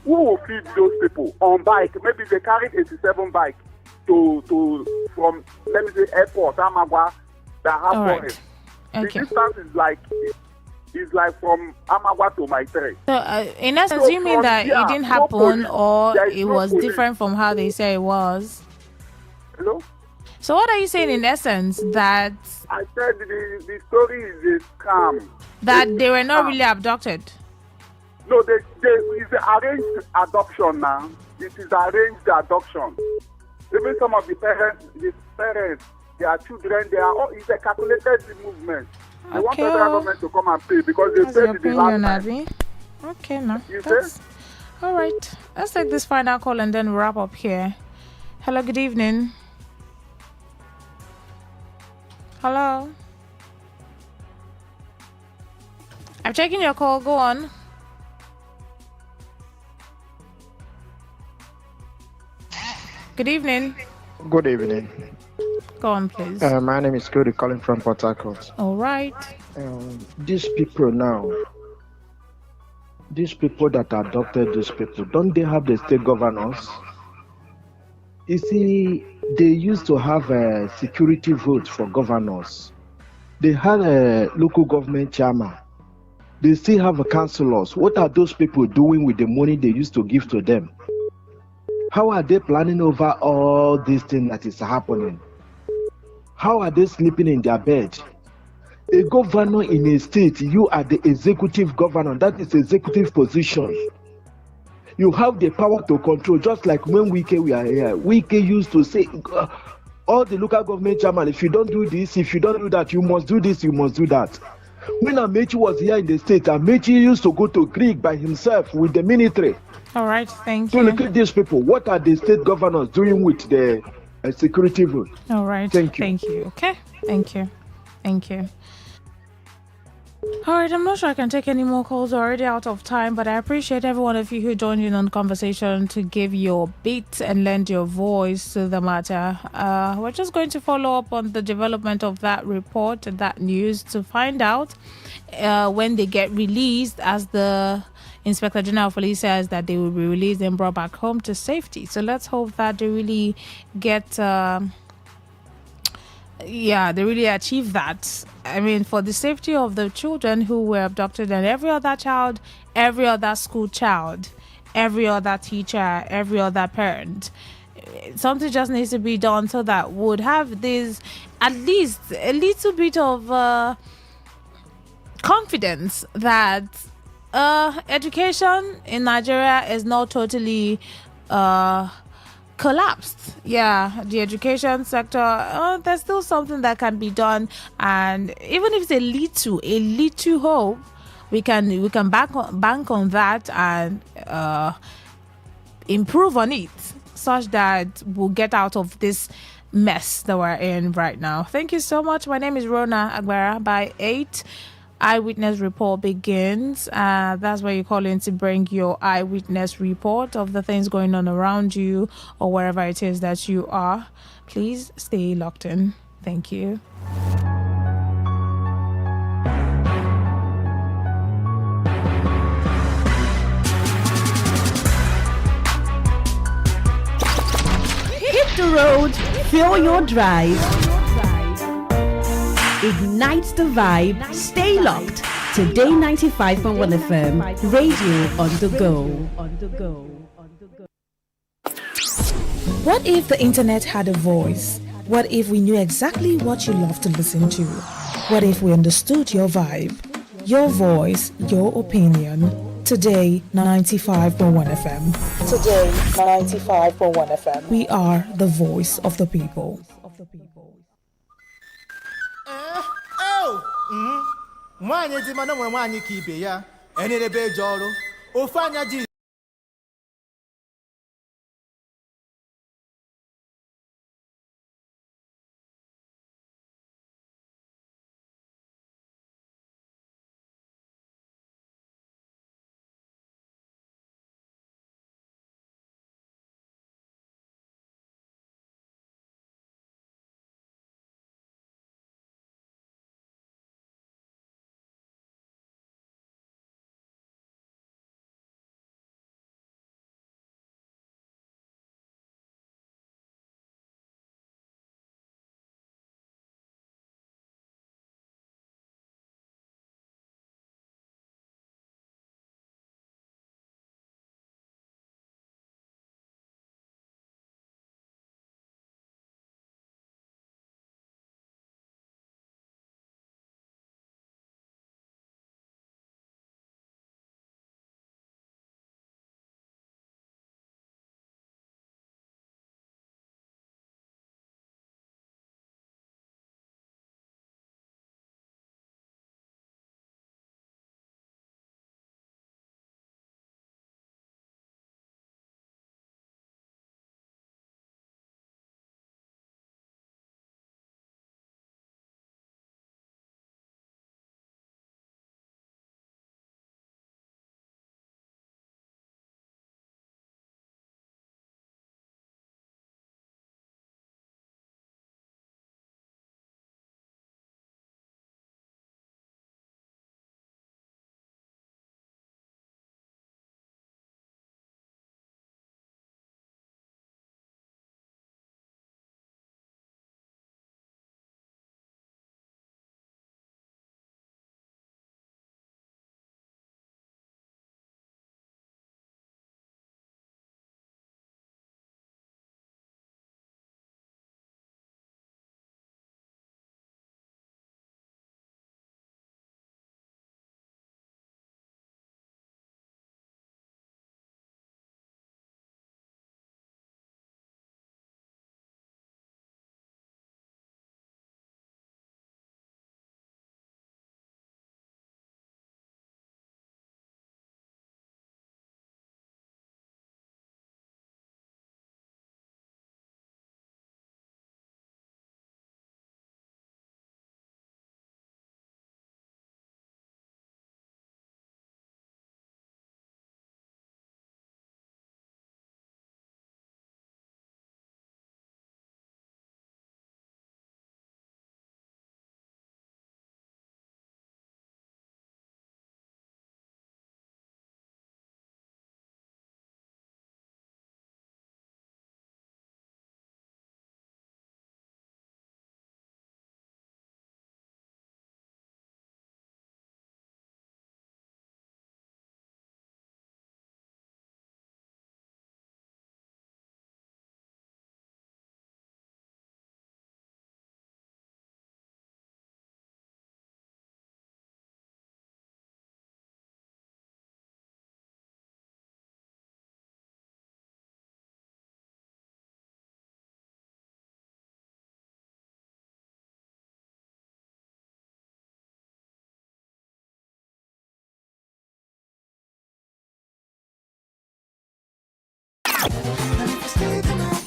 Who will feed those people on bike? Maybe they carried 87 bikes from, let me say, airport, Amagwa, that have forest. The distance is like from Amagwa to Maitere. So, in essence, you mean that it didn't happen or it was different from how they say it was? Hello? So what are you saying in essence? That I said the story is a scam. That they were not really abducted? No, it's arranged adoption now. It is arranged adoption. Even some of the parents, their children, it's a calculated movement. They want the government to come and pay because they said the last time. Okay, no. All right. Let's take this final call and then wrap up here. Hello, good evening. Hello. I'm checking your call. Go on. Good evening. Good evening. Go on, please. My name is Cody calling from Port Harcourt. All right. These people that adopted these people, don't they have the state governors? You see, they used to have a security vote for governors. They had a local government chairman. They still have a councillors. What are those people doing with the money they used to give to them? How are they planning over all this thing that is happening? How are they sleeping in their bed? A governor in a state, you are the executive governor. That is executive position. You have the power to control, just like when we are here. Wike used to say, all the local government chairman, if you don't do this, if you don't do that, you must do this, you must do that. When Amechi was here in the state, Amechi used to go to Greek by himself with the military. All right, thank you. you. To look at these people, what are the state governors doing with the security vote? All right, thank you. Thank you. Okay, thank you. Thank you. All right, I'm not sure I can take any more calls. We're already out of time, but I appreciate every one of you who joined in on the conversation to give your bit and lend your voice to the matter. We're just going to follow up on the development of that report and that news to find out when they get released, as the Inspector General of Police says that they will be released and brought back home to safety. So let's hope that they really get... they really achieve that. I mean, for the safety of the children who were abducted, and every other child, every other school child, every other teacher, every other parent, something just needs to be done so that would have this, at least a little bit of confidence that education in Nigeria is not totally collapsed. The education sector, there's still something that can be done, and even if it's a little hope, we can bank on that and improve on it, such that we'll get out of this mess that we're in right now. Thank you so much. My name is Rona Agbara. By 8, Eyewitness Report begins. That's where you call in to bring your eyewitness report of the things going on around you or wherever it is that you are. Please stay locked in. Thank you. Hit the road, fill your drive. Ignite the vibe, stay locked. Today 95.1 FM, radio on the go. What if the internet had a voice? What if we knew exactly what you love to listen to? What if we understood your vibe, your voice, your opinion? Today 95.1 FM. Today 95.1 FM. We are the voice of the people. Nwaanyị dị mana nwe nwaanyị ka ibe ya enedebe eje ọrụ ofe anya ji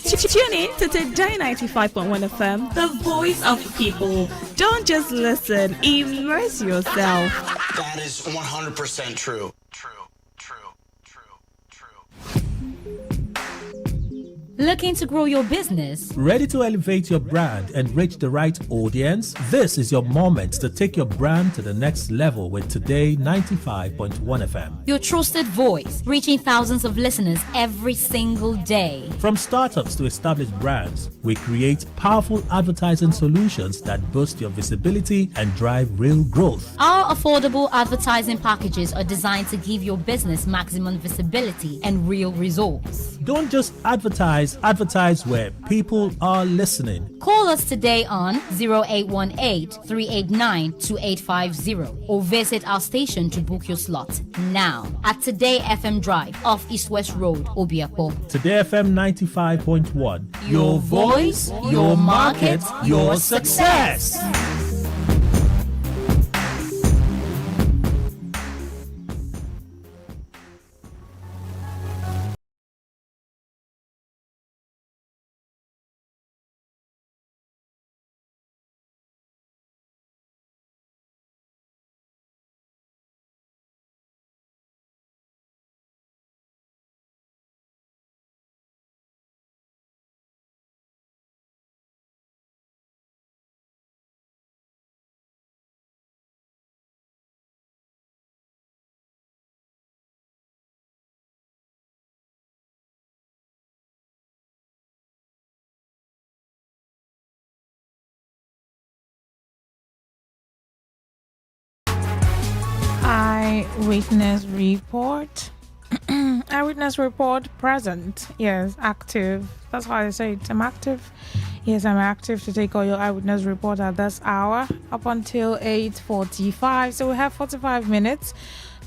Tune in to Today 95.1 FM, the voice of people. Don't just listen, immerse yourself. That is 100% true. Looking to grow your business? Ready to elevate your brand and reach the right audience? This is your moment to take your brand to the next level with Today 95.1 FM. Your trusted voice, reaching thousands of listeners every single day. From startups to established brands, we create powerful advertising solutions that boost your visibility and drive real growth. Our affordable advertising packages are designed to give your business maximum visibility and real results. Don't just advertise where people are listening. Call us today on 0818-389-2850 or visit our station to book your slot now at Today FM Drive off East West Road, Obiapo. Today FM 95.1. Your voice, your market, your success. Eyewitness report. Eyewitness report present. Yes, active. That's how I say it. I'm active. Yes, I'm active to take all your eyewitness report at this hour up until 8:45. So we have 45 minutes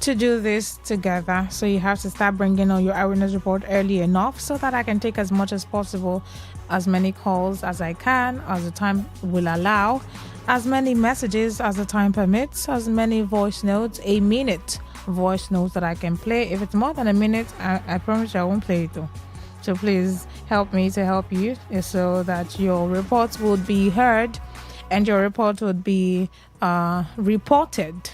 to do this together. So you have to start bringing on your eyewitness report early enough so that I can take as much as possible, as many calls as I can, as the time will allow, as many messages as the time permits, as many voice notes, a minute voice notes that I can play. If it's more than a minute, I promise you I won't play it though. So please help me to help you so that your reports would be heard and your report would be reported.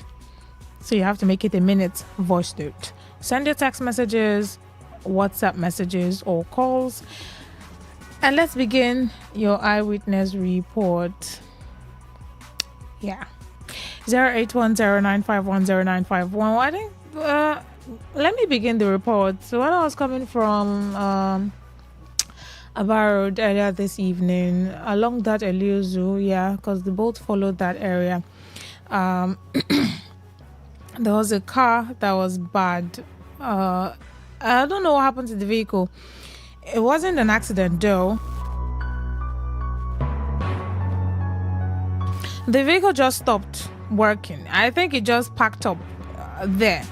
So you have to make it a minute voice note. Send your text messages, WhatsApp messages, or calls. And let's begin your eyewitness report. Yeah. 08109510951. I think let me begin the report. So when I was coming from Aba Road earlier this evening, along that Eliozu, because they both followed that area, there was a car that was bad. I don't know what happened to the vehicle. It wasn't an accident though. The vehicle just stopped working. I think it just packed up there.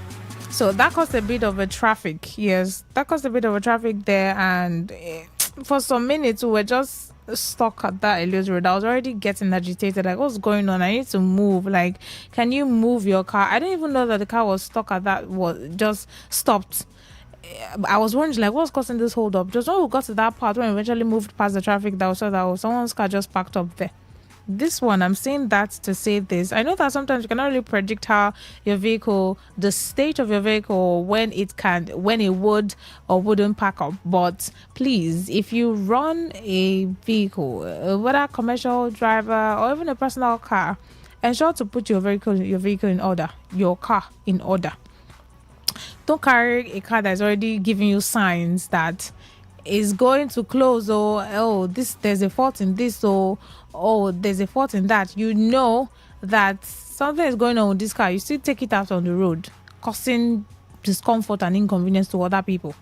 So that caused a bit of a traffic. Yes, that caused a bit of a traffic there. And for some minutes, we were just stuck at that Elias Road. I was already getting agitated. Like, what's going on? I need to move. Like, can you move your car? I didn't even know that the car was stuck at that. Was just stopped. I was wondering, like, what's causing this hold up? Just when we got to that part, when we eventually moved past the traffic, that was so that someone's car just parked up there. This one, I'm saying that to say this. I know that sometimes you cannot really predict how your vehicle, the state of your vehicle, when it would or wouldn't pack up. But please, if you run a vehicle, whether a commercial driver or even a personal car, ensure to put your vehicle in order, your car in order. Don't carry a car that's already giving you signs that is going to close, or there's a fault in this, or there's a fault in that. You know that something is going on with this car. You still take it out on the road, causing discomfort and inconvenience to other people.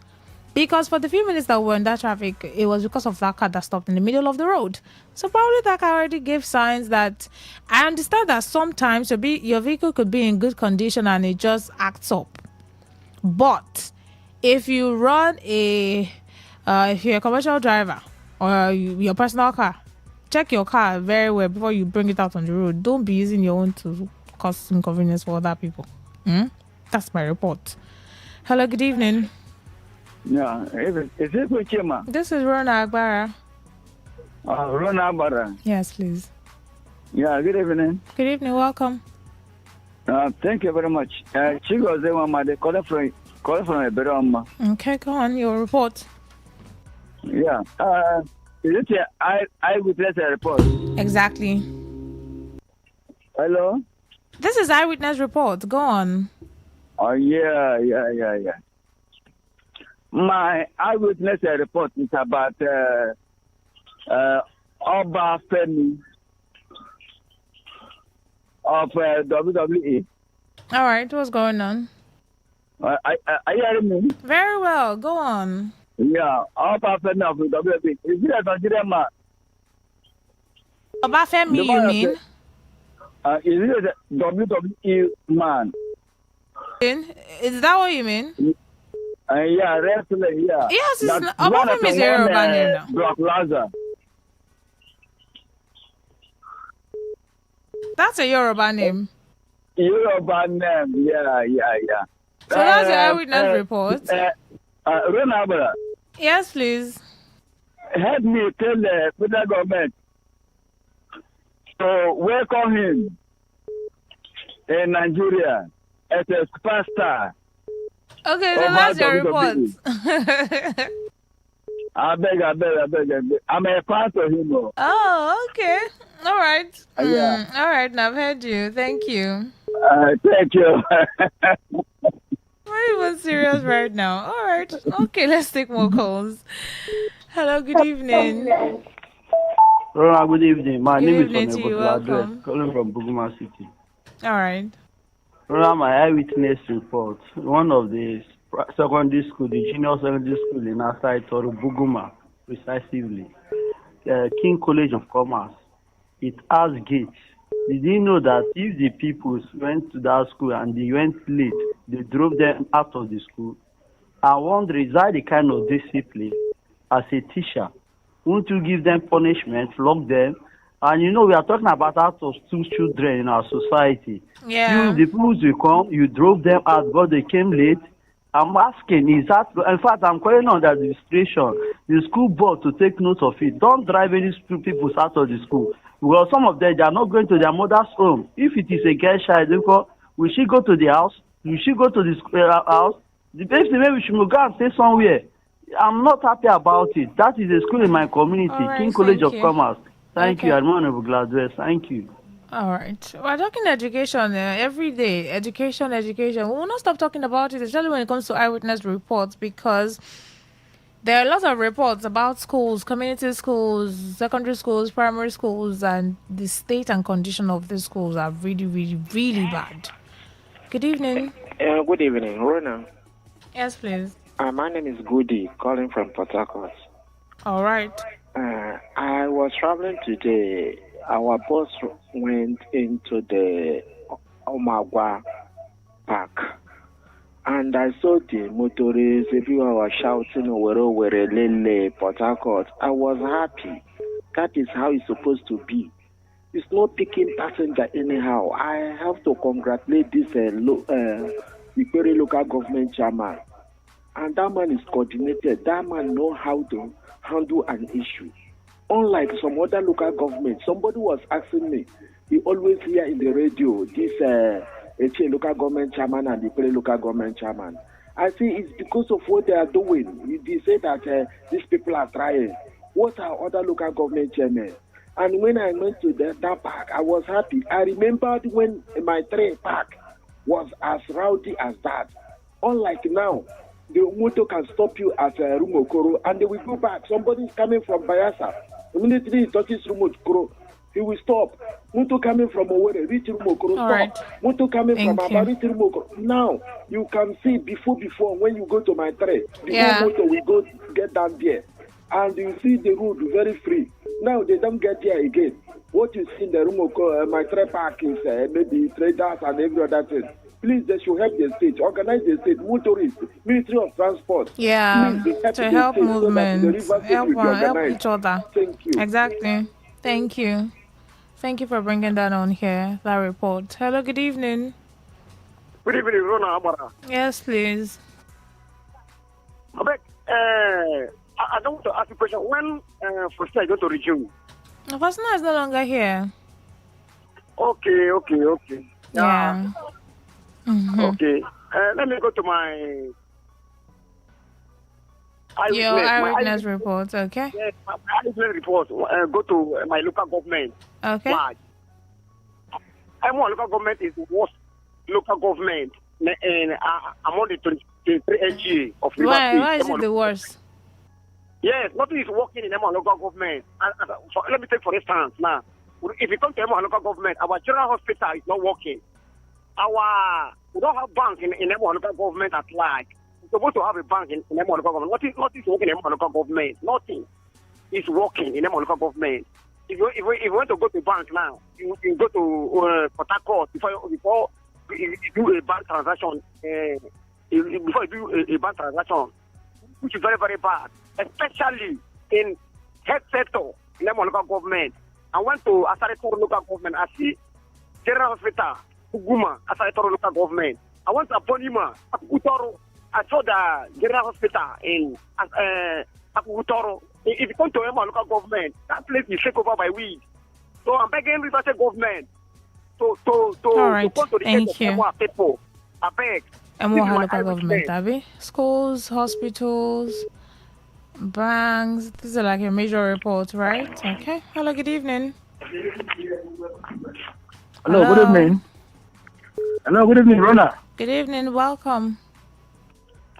Because for the few minutes that we were in that traffic, it was because of that car that stopped in the middle of the road. So probably that car already gave signs that. I understand that sometimes your vehicle could be in good condition and it just acts up. But if you run if you're a commercial driver or your personal car, check your car very well before you bring it out on the road. Don't be using your own to cause inconvenience for other people. That's my report. Hello, good evening. Yeah, is it Chima? This is Rona Agbara. Rona Agbara. Yes, please. Yeah, good evening. Good evening, welcome. Thank you very much. Chigoze calling from a better Okay, go on, your report. Yeah. Is it eyewitness report? Exactly. Hello? This is eyewitness report. Go on. Oh, yeah. My eyewitness report is about Oba Femi of WWE. All right, what's going on? Are you hearing me? Very well, go on. Yeah, Oba Femi of WWE. Is he a Nigerian man? Oba Femi, you mean? Is he a WWE man? Is that what you mean? Yeah, wrestling, yeah. Yes, Oba Femi is a Yoruba name now. Brock Lesnar. That's a Yoruba name. Yoruba name, yeah. So that's your eyewitness report? Renabra. Yes, please. Help me tell the federal government to welcome him in Nigeria as a superstar. Okay, so that's your report. I beg. I'm a part of him. Oh, okay. All right. Yeah. All right, now I've heard you. Thank you. Thank you. We're even serious right now. All right. Okay, let's take more calls. Hello, good evening. Good evening. My name is Honorable Gladwell, calling from Buguma City. All right. My eyewitness report. One of the secondary school, the junior secondary school in outside Toru, Buguma, precisely, King College of Commerce. It has gates. Did you know that if the people went to that school and they went late, they drove them out of the school? I wonder, is that the kind of discipline as a teacher? Won't you give them punishment, lock them? And we are talking about out of two children in our society. Yeah. The people who come, you drove them out, but they came late. I'm asking, is that, in fact, I'm calling on the administration, the school board to take note of it. Don't drive any people out of the school. Because some of them, they are not going to their mother's home. If it is a girl child, we should go to the house. We should go to the house. The best way we should go and stay somewhere. I'm not happy about it. That is a school in my community, Right, King College of you. Commerce. Thank you, Okay. Honorable Gladwell. Thank you. All right. We're talking education every day. Education. We will not stop talking about it, especially when it comes to eyewitness reports, because there are lots of reports about schools, community schools, secondary schools, primary schools, and the state and condition of these schools are really, really, really bad. Good evening. Good evening, Rona. Yes, please. My name is Goody, calling from Port Harcourt. All right. I was traveling today. Our bus went into the Omagwa Park, and I saw the motorists. Everyone was shouting, "Were Lele, Port Harcourt." I was happy. That is how it's supposed to be. It's not picking passenger anyhow. I have to congratulate this Ikpere local government chairman. And that man is coordinated. That man knows how to handle an issue. Unlike some other local governments, somebody was asking me, he always hear in the radio, this HA local government chairman and the Ikpere local government chairman. I say it's because of what they are doing. They say that these people are trying. What are other local government chairmen? And when I went to that park, I was happy. I remembered when my train park was as rowdy as that. Unlike now, the motor can stop you at Rumokoro and they will go back. Somebody is coming from Bayasa. Immediately he touches Rumokoro, he will stop. Motor coming from Owerri, reach Rumokoro, stop. Right. Motor coming Thank from you. Aba, reach Rumokoro. Now, you can see before when you go to my train, the Yeah. whole motor will go get down there. And you see the road very free. Now they don't get there again. What you see in the Rumokoro, my train park is maybe traders and every other thing. Please, they should help the state, organize the state, motorists, Ministry of Transport. Yeah, Please, they to the help state so that the movement, river state help will be help organized. each other. Thank you. Exactly. Thank you. Thank you for bringing that on here, that report. Hello, good evening. Good evening, Rona Amara. Yes, please. I beg, I don't want to ask you a question. When first I go to resume? Faustina is no longer here. Okay. Yeah. Okay. Let me go to my Your eyewitness report, okay? Yes, my eyewitness report. Go to my local government. Okay. Why? Local government is the worst local government among the 23 HGA of Rivers State. Why is it the worst? Yes, nothing is working in Emma local government. Let me take for instance now. If you come to Emma local government, our general hospital is not working. We don't have bank in Emma local government at large. We're supposed to have a bank in Emma local government. Nothing is working in Emma local government. Nothing is working in Emma local government. If you want to go to bank now, you go to Port Harcourt before you do a bank transaction. Before you do a bank transaction, which is very, very bad, especially in health sector in the local government. I went to Asaretoro local government. I see General Hospital, Uguma, Asaretoro local government. I went to Aponima, Akutoro. I saw the General Hospital in Akutoro. If you come to Emma local government, that place is taken over by weed. So I'm begging River State government to come to the aid of Emma people. I beg. Emma local government, Abby. Schools, hospitals, banks. This is like a major report, right? Okay. Hello, good evening. Hello, good evening. Hello, good evening, Rona. Good evening, welcome.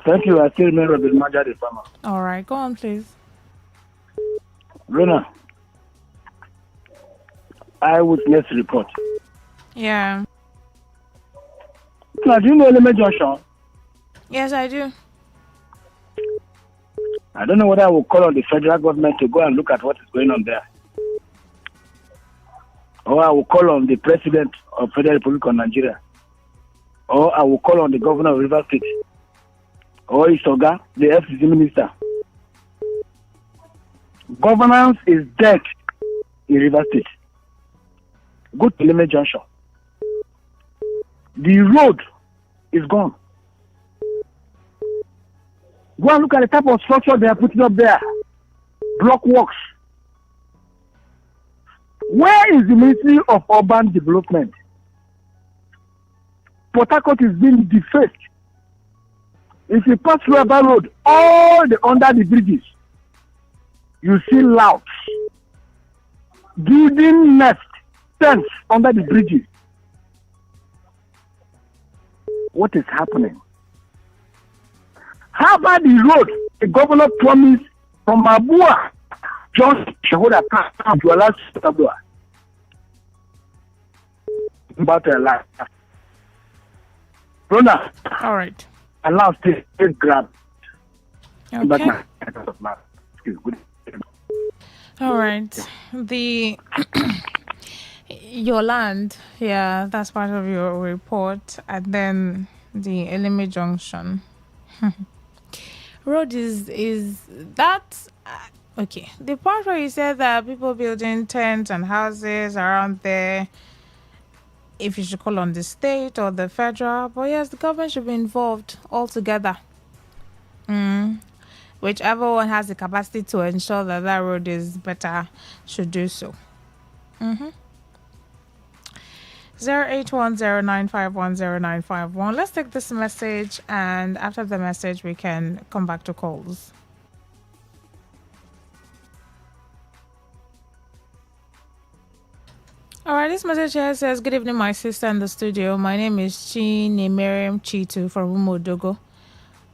Thank you. I still remember the Maja the farmer. All right, go on, please. Rona, eyewitness report. Yeah. Now, do you know Element Junction? Yes, I do. I don't know whether I will call on the federal government to go and look at what is going on there. Or I will call on the president of Federal Republic of Nigeria. Or I will call on the governor of River State. Or Isoga, the FCC minister. Governance is dead in River State. Go to Element Junction. The road is gone. Go and look at the type of structure they are putting up there. Block works. Where is the Ministry of Urban Development? Port Harcourt is being defaced. If you pass through Urban Road, under the bridges, you see louts. Building nests, tents under the bridges. What is happening? How about the road the governor promised from Abua, just Shahoda to allow Abua? About a lot. Rona. All right. Allow state grab. Okay. All right. Your land, yeah, that's part of your report. And then the Eleme Junction. Road is that okay. The part where you said that people building tents and houses around there, if you should call on the state or the federal, but yes, the government should be involved altogether. Whichever one has the capacity to ensure that that road is better should do so. 0810951091. Let's take this message, and after the message, we can come back to calls. All right, this message here says, "Good evening, my sister in the studio. My name is Miriam Chitu from Umodogo.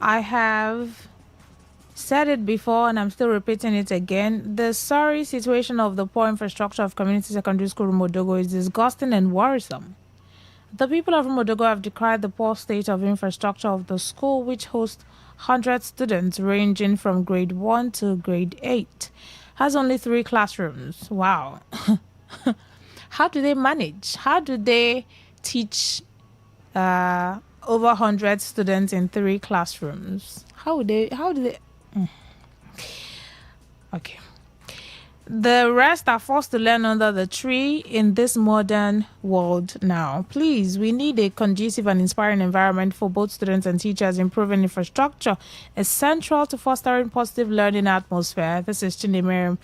I have said it before and I'm still repeating it again. The sorry situation of the poor infrastructure of community secondary school Rumodogo is disgusting and worrisome. The people of Rumodogo have decried the poor state of infrastructure of the school, which hosts 100 students ranging from grade 1 to grade 8. Has only 3 classrooms. Wow. How do they manage? How do they teach over 100 students in 3 classrooms? How do they? Okay. The rest are forced to learn under the tree in this modern world now. Please, we need a conducive and inspiring environment for both students and teachers. Improving infrastructure is central to fostering positive learning atmosphere. This is Chinemere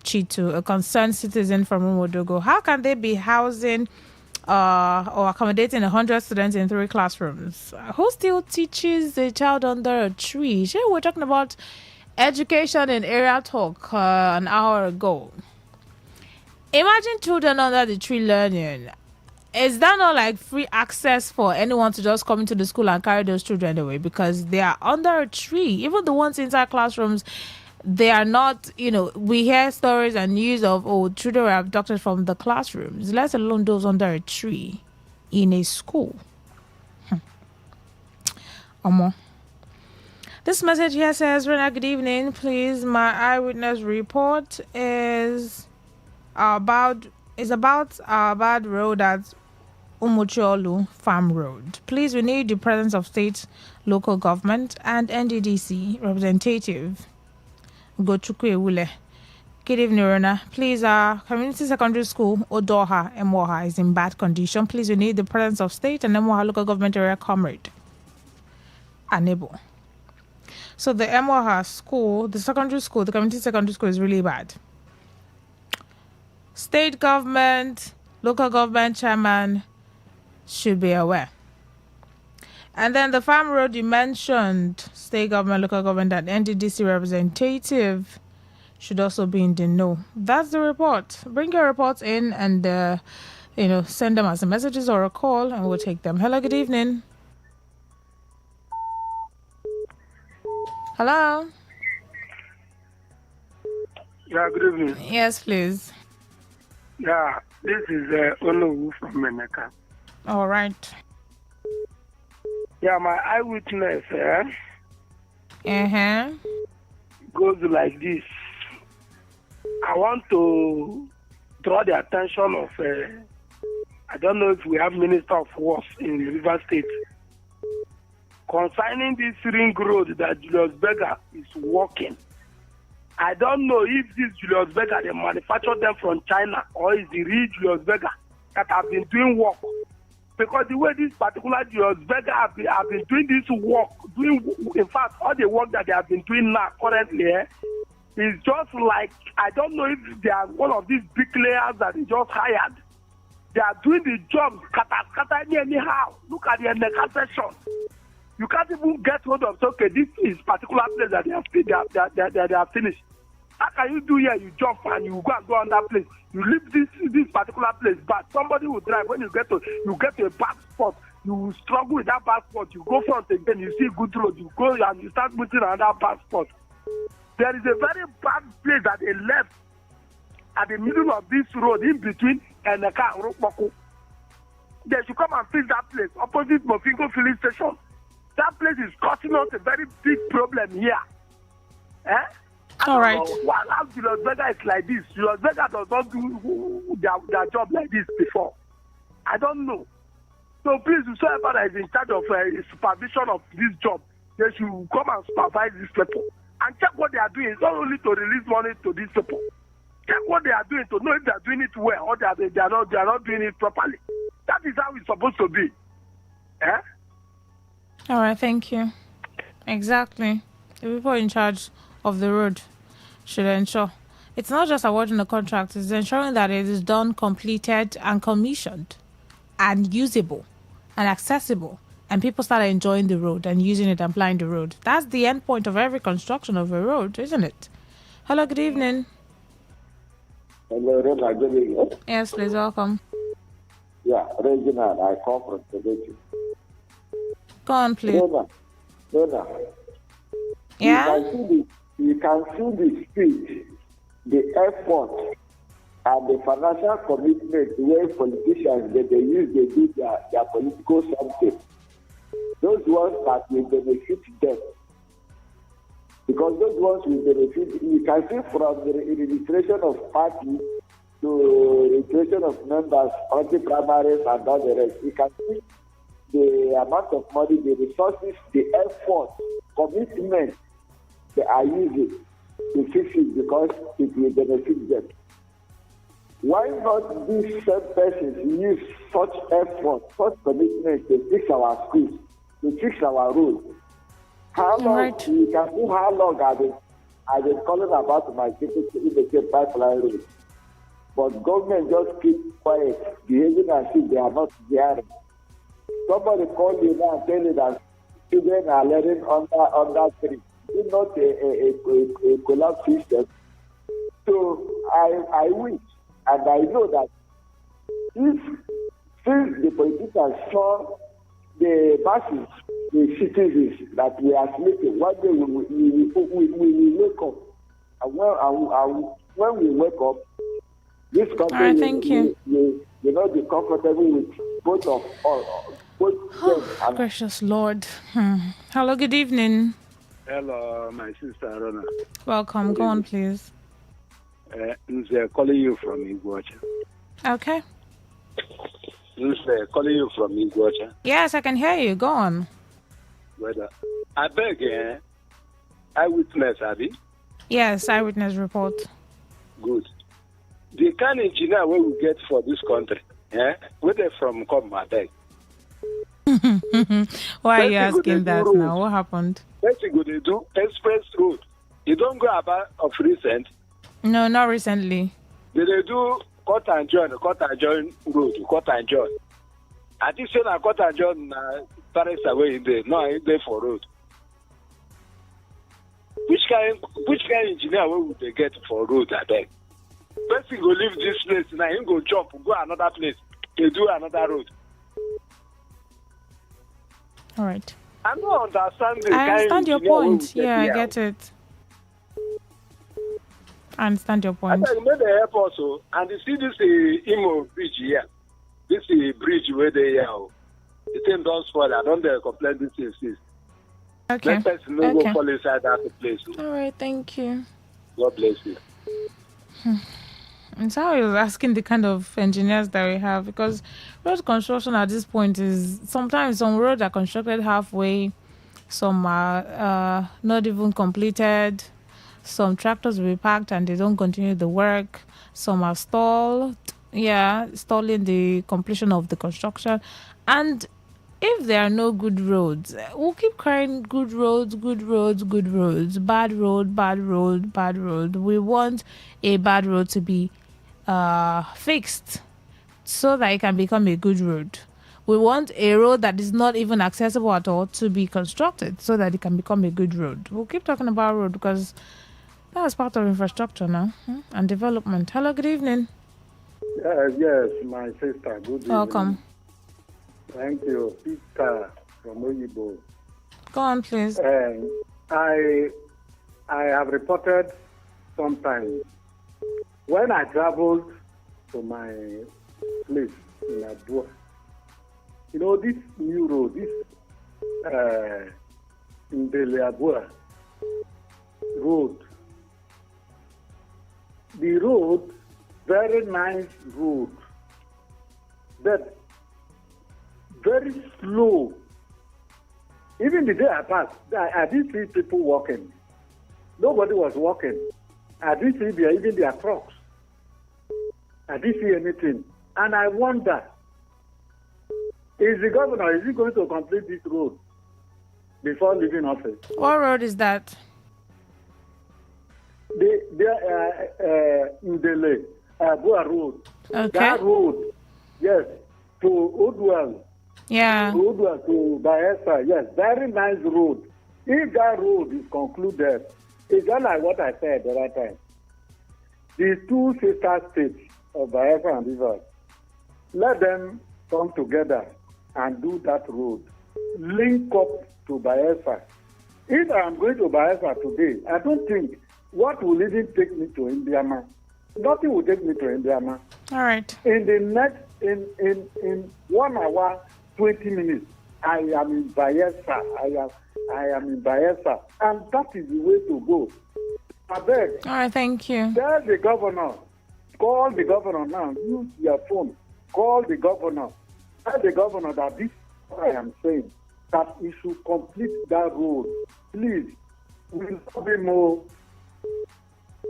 Chitu, a concerned citizen from Umodogo. How can they be housing or accommodating 100 students in 3 classrooms? Who still teaches a child under a tree? Sure, we're talking about education in area talk an hour ago. Imagine children under the tree learning. Is that not like free access for anyone to just come into the school and carry those children away because they are under a tree? Even the ones inside classrooms, they are not, we hear stories and news of, children were abducted from the classrooms, let alone those under a tree in a school. This message here says, Rena, good evening. Please, my eyewitness report is about our bad road at Umucholu Farm Road. Please, we need the presence of state, local government, and NDDC representative. Gochukwu Ewule. Good evening, Rena. Please, our community secondary school, Odoha, Emoha, is in bad condition. Please, we need the presence of state and Emoha local government area comrade. Unable. So the Emoha school, the secondary school, the community secondary school is really bad. State government, local government chairman should be aware. And then the farm road you mentioned, state government, local government, and NDDC representative should also be in the know. That's the report. Bring your reports in and, send them as messages or a call and we'll take them. Hello, good evening. Hello? Yeah, good evening. Yes, please. Yeah, this is Onowu from Menaka. All right. Yeah, my eyewitness goes like this. I want to draw the attention of, I don't know if we have Minister of Works in River State, concerning this ring road that Julius Berger is working. I don't know if this Julius Berger, they manufacture them from China or is the real Julius Berger that have been doing work. Because the way this particular Julius Berger have been doing this work, in fact, all the work that they have been doing now currently is just like, I don't know if they are one of these bricklayers that they just hired. They are doing the job scatter anyhow. Look at the next section. You can't even get hold of, okay, this is particular place that they have finished. How can you do here? You jump and you go and go on that place. You leave this particular place, but somebody will drive. When you get to a bad spot, you will struggle with that bad spot. You go front again, you see good road, you go and you start moving on that bad spot. There is a very bad place that they left at the middle of this road in between Eneka and Rokmoko. They should come and fix that place opposite Mofingo filling station. That place is causing us a very big problem here. All right. Why now Julius Berger is like this? Julius Berger does not do their job like this before. I don't know. So please, whoever that is in charge of supervision of this job, they should come and supervise these people and check what they are doing. It's not only to release money to these people. Check what they are doing to know if they are doing it well or they are not doing it properly. That is how it's supposed to be. All right, thank you. Exactly. The people in charge of the road should ensure. It's not just awarding the contract, it's ensuring that it is done, completed, and commissioned, and usable, and accessible, and people start enjoying the road and using it and applying the road. That's the end point of every construction of a road, isn't it? Hello, good evening. Hello, Rena, good evening. Yes, please, welcome. Yeah, Regina, I come from Today. Go on, please. Rena. Yeah? You can see the speed, the effort, and the financial commitment where politicians they do their political something. Those ones that will benefit them. Because those ones will benefit, you can see from the registration of parties to registration of members, anti-primaries and all the rest. You can see the amount of money, the resources, the effort, commitment they are using. to fix it because it will benefit them. Why not these same persons use such effort, such commitment to fix our schools, to fix our roads? How long, you can see how long I've been calling about my people to indicate pipeline roads. But government just keep quiet, behaving as if they are not hearing. Somebody call you now and tell you that children are learning under tree. It's not a collapse system. So I wish and I know that since the politicians saw the masses, the citizens that we are sleeping, one day we will wake up. And when we wake up, this country will not be comfortable with both of them. Gracious Lord. Hello, good evening. Hello, my sister Rona. Welcome. Go on, please. I'm calling you from Iguacha. Okay. I'm calling you from Iguacha. Yes, I can hear you. Go on. Whether I beg, eyewitness, Abby. Yes, eyewitness report. Good. The kind of engineer we will get for this country, where they from come, I beg. Why are you asking that now? What happened? Let's go they do express road. You don't go about of recent. No, not recently. They do cut and join road, cut and join. I think say na cut and join Paris away in there, no in there for road. Which kind engineer would they get for road, I beg? Person go leave this place, now he go jump, go another place, they do another road. All right. I don't understand I understand your point. Yeah, I get it. I understand your point. I made the airport also, and you see this Imo bridge here. This is bridge where they are. The thing don't spoil. I don't dare complain this is. Okay. Let person no go fall inside that place. All right, thank you. God bless you. And so I was asking the kind of engineers that we have, because road construction at this point is sometimes some roads are constructed halfway, some are not even completed, some tractors will be parked and they don't continue the work, some are stalled, stalling the completion of the construction. And if there are no good roads, we'll keep crying good roads, bad road. We want a bad road to be fixed so that it can become a good road. We want a road that is not even accessible at all to be constructed so that it can become a good road. We'll keep talking about road because that's part of infrastructure now and development. Hello, good evening. Yes, my sister. Good evening. Welcome. Thank you. Peter from Oyibo. Go on, please. I have reported sometimes when I traveled to my place in Abua, this new road, this in Abua road, the road, very nice road, but very slow. Even the day I passed, I didn't see people walking. Nobody was walking. I didn't see even their trucks. I didn't see anything. And I wonder, is the governor, is he going to complete this road before leaving office? What road is that? Ndele, Abua Road. Okay. That road, yes, to Udwell. Yeah. To Udwell, to Bayelsa, yes, very nice road. If that road is concluded, it's just like what I said the other time. The two sister states of Bayelsa and Rivers, let them come together and do that road. Link up to Bayelsa. If I am going to Bayelsa today, I don't think what will even take me to Indiana. Nothing will take me to Indiana. All right. In the next, in 1 hour, 20 minutes, I am in Bayelsa. I am in Bayelsa. And that is the way to go. I beg. All right, thank you. Tell the governor. Call the governor now. Use your phone. Call the governor. Tell the governor that this is what I am saying. That he should complete that road. Please. We love him more.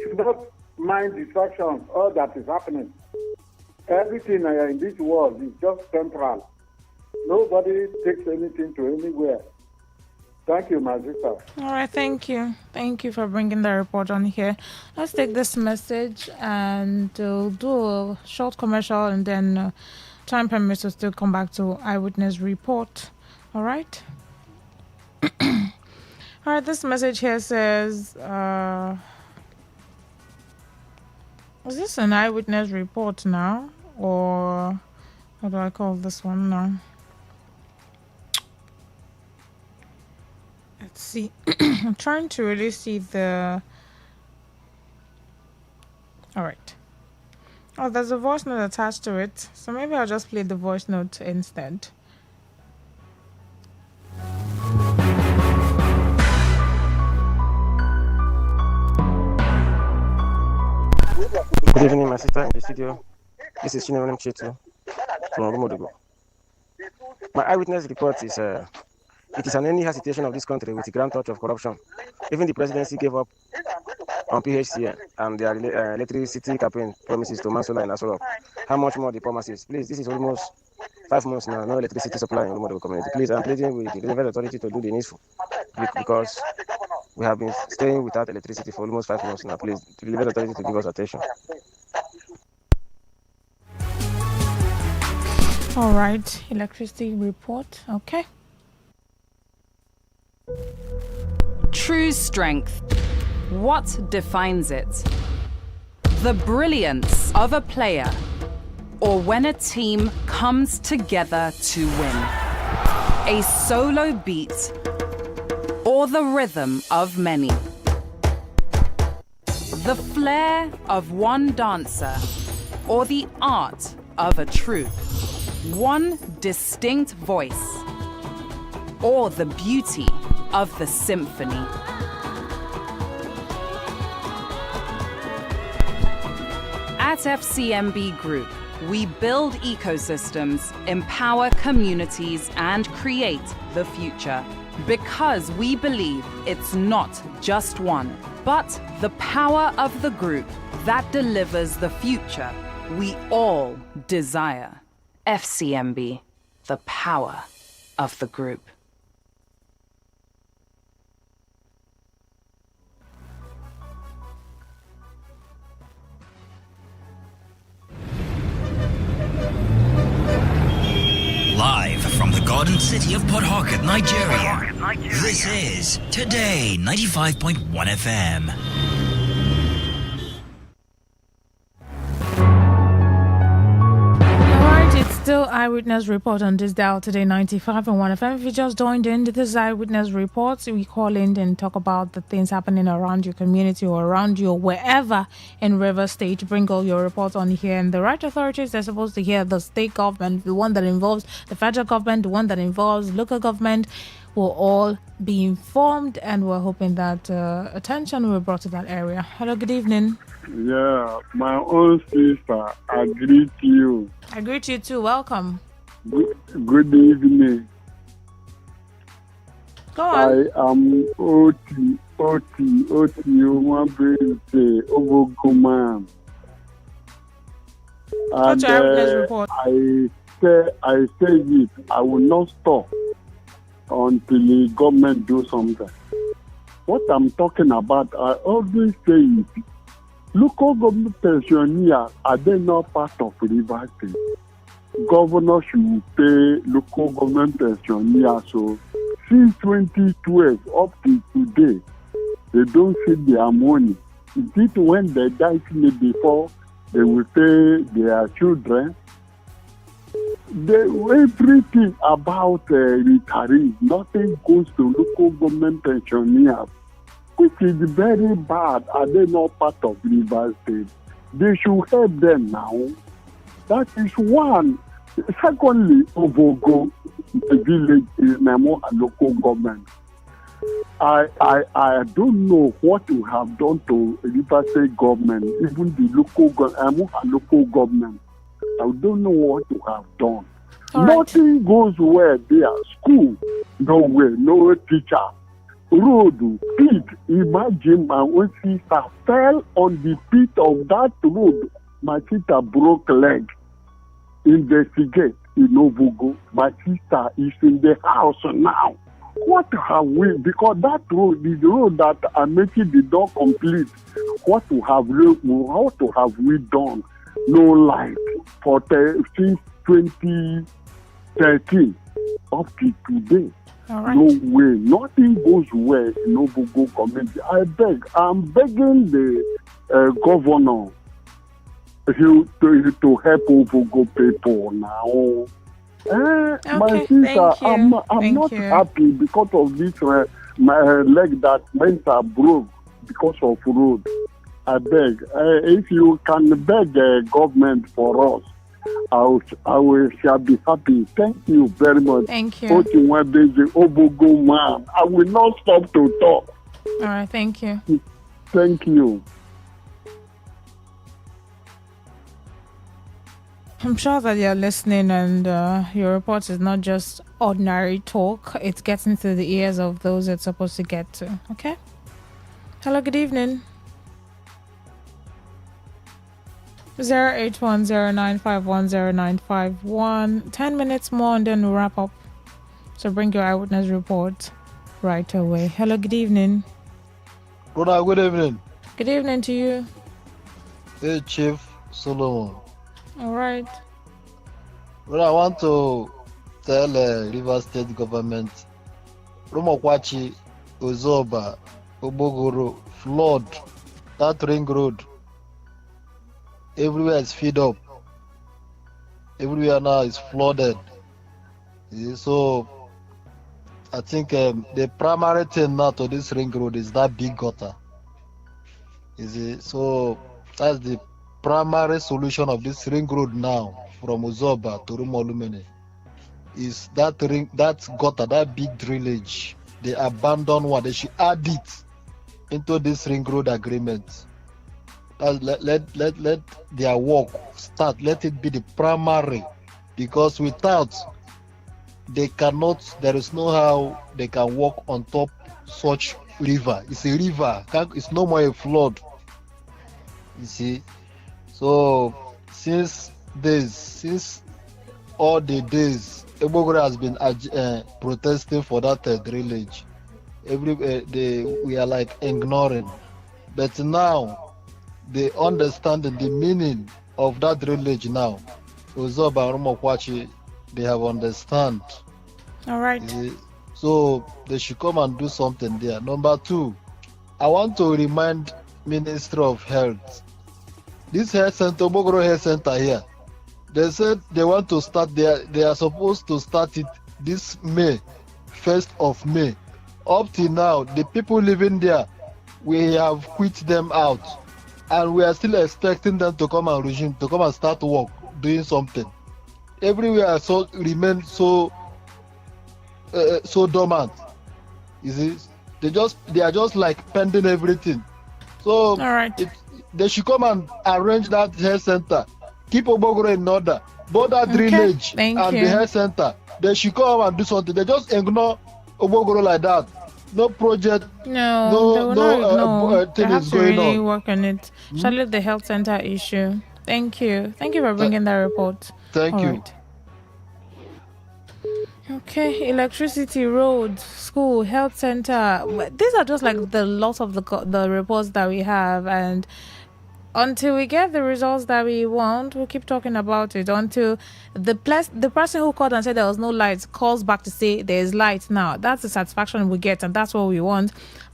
should not mind distractions, all that is happening. Everything in this world is just temporal. Nobody takes anything to anywhere. Thank you, my sister. All right, thank you. Thank you for bringing the report on here. Let's take this message and do a short commercial, and then time permits us to come back to Eyewitness Report. All right? All right, this message here says, is this an Eyewitness Report now? Or what do I call this one now? Let's see. I'm trying to really see the... All right. Oh, there's a voice note attached to it. So maybe I'll just play the voice note instead. Good evening, my sister in the studio. This is Chinemelem Chetu from Omodogo. My eyewitness report is it is an any hesitation of this country with a grand touch of corruption. Even the presidency gave up on PHC and their electricity campaign promises to Mansola and Asorok. How much more the promises? Please, this is almost 5 months now, no electricity supply in Omodogo community. Please, I'm pleading with the relevant authority to do the needful because we have been staying without electricity for almost 5 months now. Please, the relevant authority to give us attention. All right, electricity report. Okay. True strength. What defines it? The brilliance of a player, or when a team comes together to win. A solo beat, or the rhythm of many. The flair of one dancer, or the art of a troupe. One distinct voice, or the beauty of the symphony. At FCMB Group, we build ecosystems, empower communities, and create the future. Because we believe it's not just one, but the power of the group that delivers the future we all desire. FCMB, the power of the group. Live from the Garden City of Port Harcourt, Nigeria. This is Today 95.1 FM. Still Eyewitness Report on this dial Today 95.1 FM. If you just joined in, this is Eyewitness Reports. We call in and talk about the things happening around your community or around you or wherever in River State. Bring all your reports on here. And the right authorities, they're supposed to hear the state government, the one that involves the federal government, the one that involves local government, will all be informed. And we're hoping that attention will be brought to that area. Hello, good evening. Yeah, my own sister, I greet you. I greet you too. Welcome. Good evening. Go on. I am Oti Obogoman. What's your eyewitness report? I said it. I will not stop until the government do something. What I'm talking about, I always say it. Local government pensioners, are they not part of River State? Governor should pay local government pensioners. So since 2012 up to today, they don't see their money. Is it when they die before they will pay their children? Everything about retirees, nothing goes to local government pensioners, which is very bad. Are they not part of River State? They should help them now. That is one. Secondly, Obogo, the village is Nemo and local government. I don't know what you have done to River State government, even the local government. I don't know what you have done. Nothing goes well there. School, no way, no teacher. road pit. Imagine my own sister fell on the pit of that road. My sister broke leg. Investigate in Ovugo. My sister is in the house now. What have we? Because that road is the road that are making the door complete. What have we done? No light since 2013 up to today. Right. No way. Nothing goes well in Ovugo community. I'm begging the governor to help Ovugo people now. My sister, I'm not happy because of this my leg that went broke because of road. I beg, if you can beg government for us, I shall be happy. Thank you very much. Thank you. Obugo man. I will not stop to talk. All right, thank you. Thank you. I'm sure that you're listening, and your report is not just ordinary talk. It's getting to the ears of those it's supposed to get to. Okay? Hello, good evening. 08109510951. 10 minutes more and then we'll wrap up. So bring your eyewitness report right away. Hello, good evening. Good evening. Good evening to you. Hey, Chief Solomon. All right. Well, I want to tell Rivers State government, Rumokwachi, Ozoba, Obogoro, flood, that ring road, everywhere is filled up. Everywhere now is flooded. So, I think the primary thing now to this ring road is that big gutter. So, that's the primary solution of this ring road now from Uzoba to Rumolumene is that gutter, that big drillage. They abandon one. They should add it into this ring road agreement. Let their work start. Let it be the primary, because without there is no how they can walk on top such river. It's a river. It's no more a flood. You see. So since all the days, Ebogore has been protesting for that drillage. We are like ignoring, but now they understand the meaning of that drillage now. Uzoba and Rumokwachi, they have understand. All right. So they should come and do something there. Number 2, I want to remind Ministry of Health. This health center, Bogoro Health Center here, they said they want to start there. They are supposed to start it this May, 1st of May. Up till now, the people living there, we have quit them out, and we are still expecting them to come and resume, to come and start work, doing something. Everywhere remain so dormant. You see, they are just like pending everything. So all right. They should come and arrange that health center. Keep Obogoro in order. Both that drillage and the health center. They should come and do something. They just ignore Obogoro like that. No project. No thing is going really on. Work on it. Especially the health center issue. Thank you. Thank you for bringing that report. Thank you. Right. Okay, electricity, roads, school, health center. These are just like the lots of the reports that we have, and until we get the results that we want, we'll keep talking about it until the person who called and said there was no light calls back to say there's light now. That's the satisfaction we get, and that's what we want.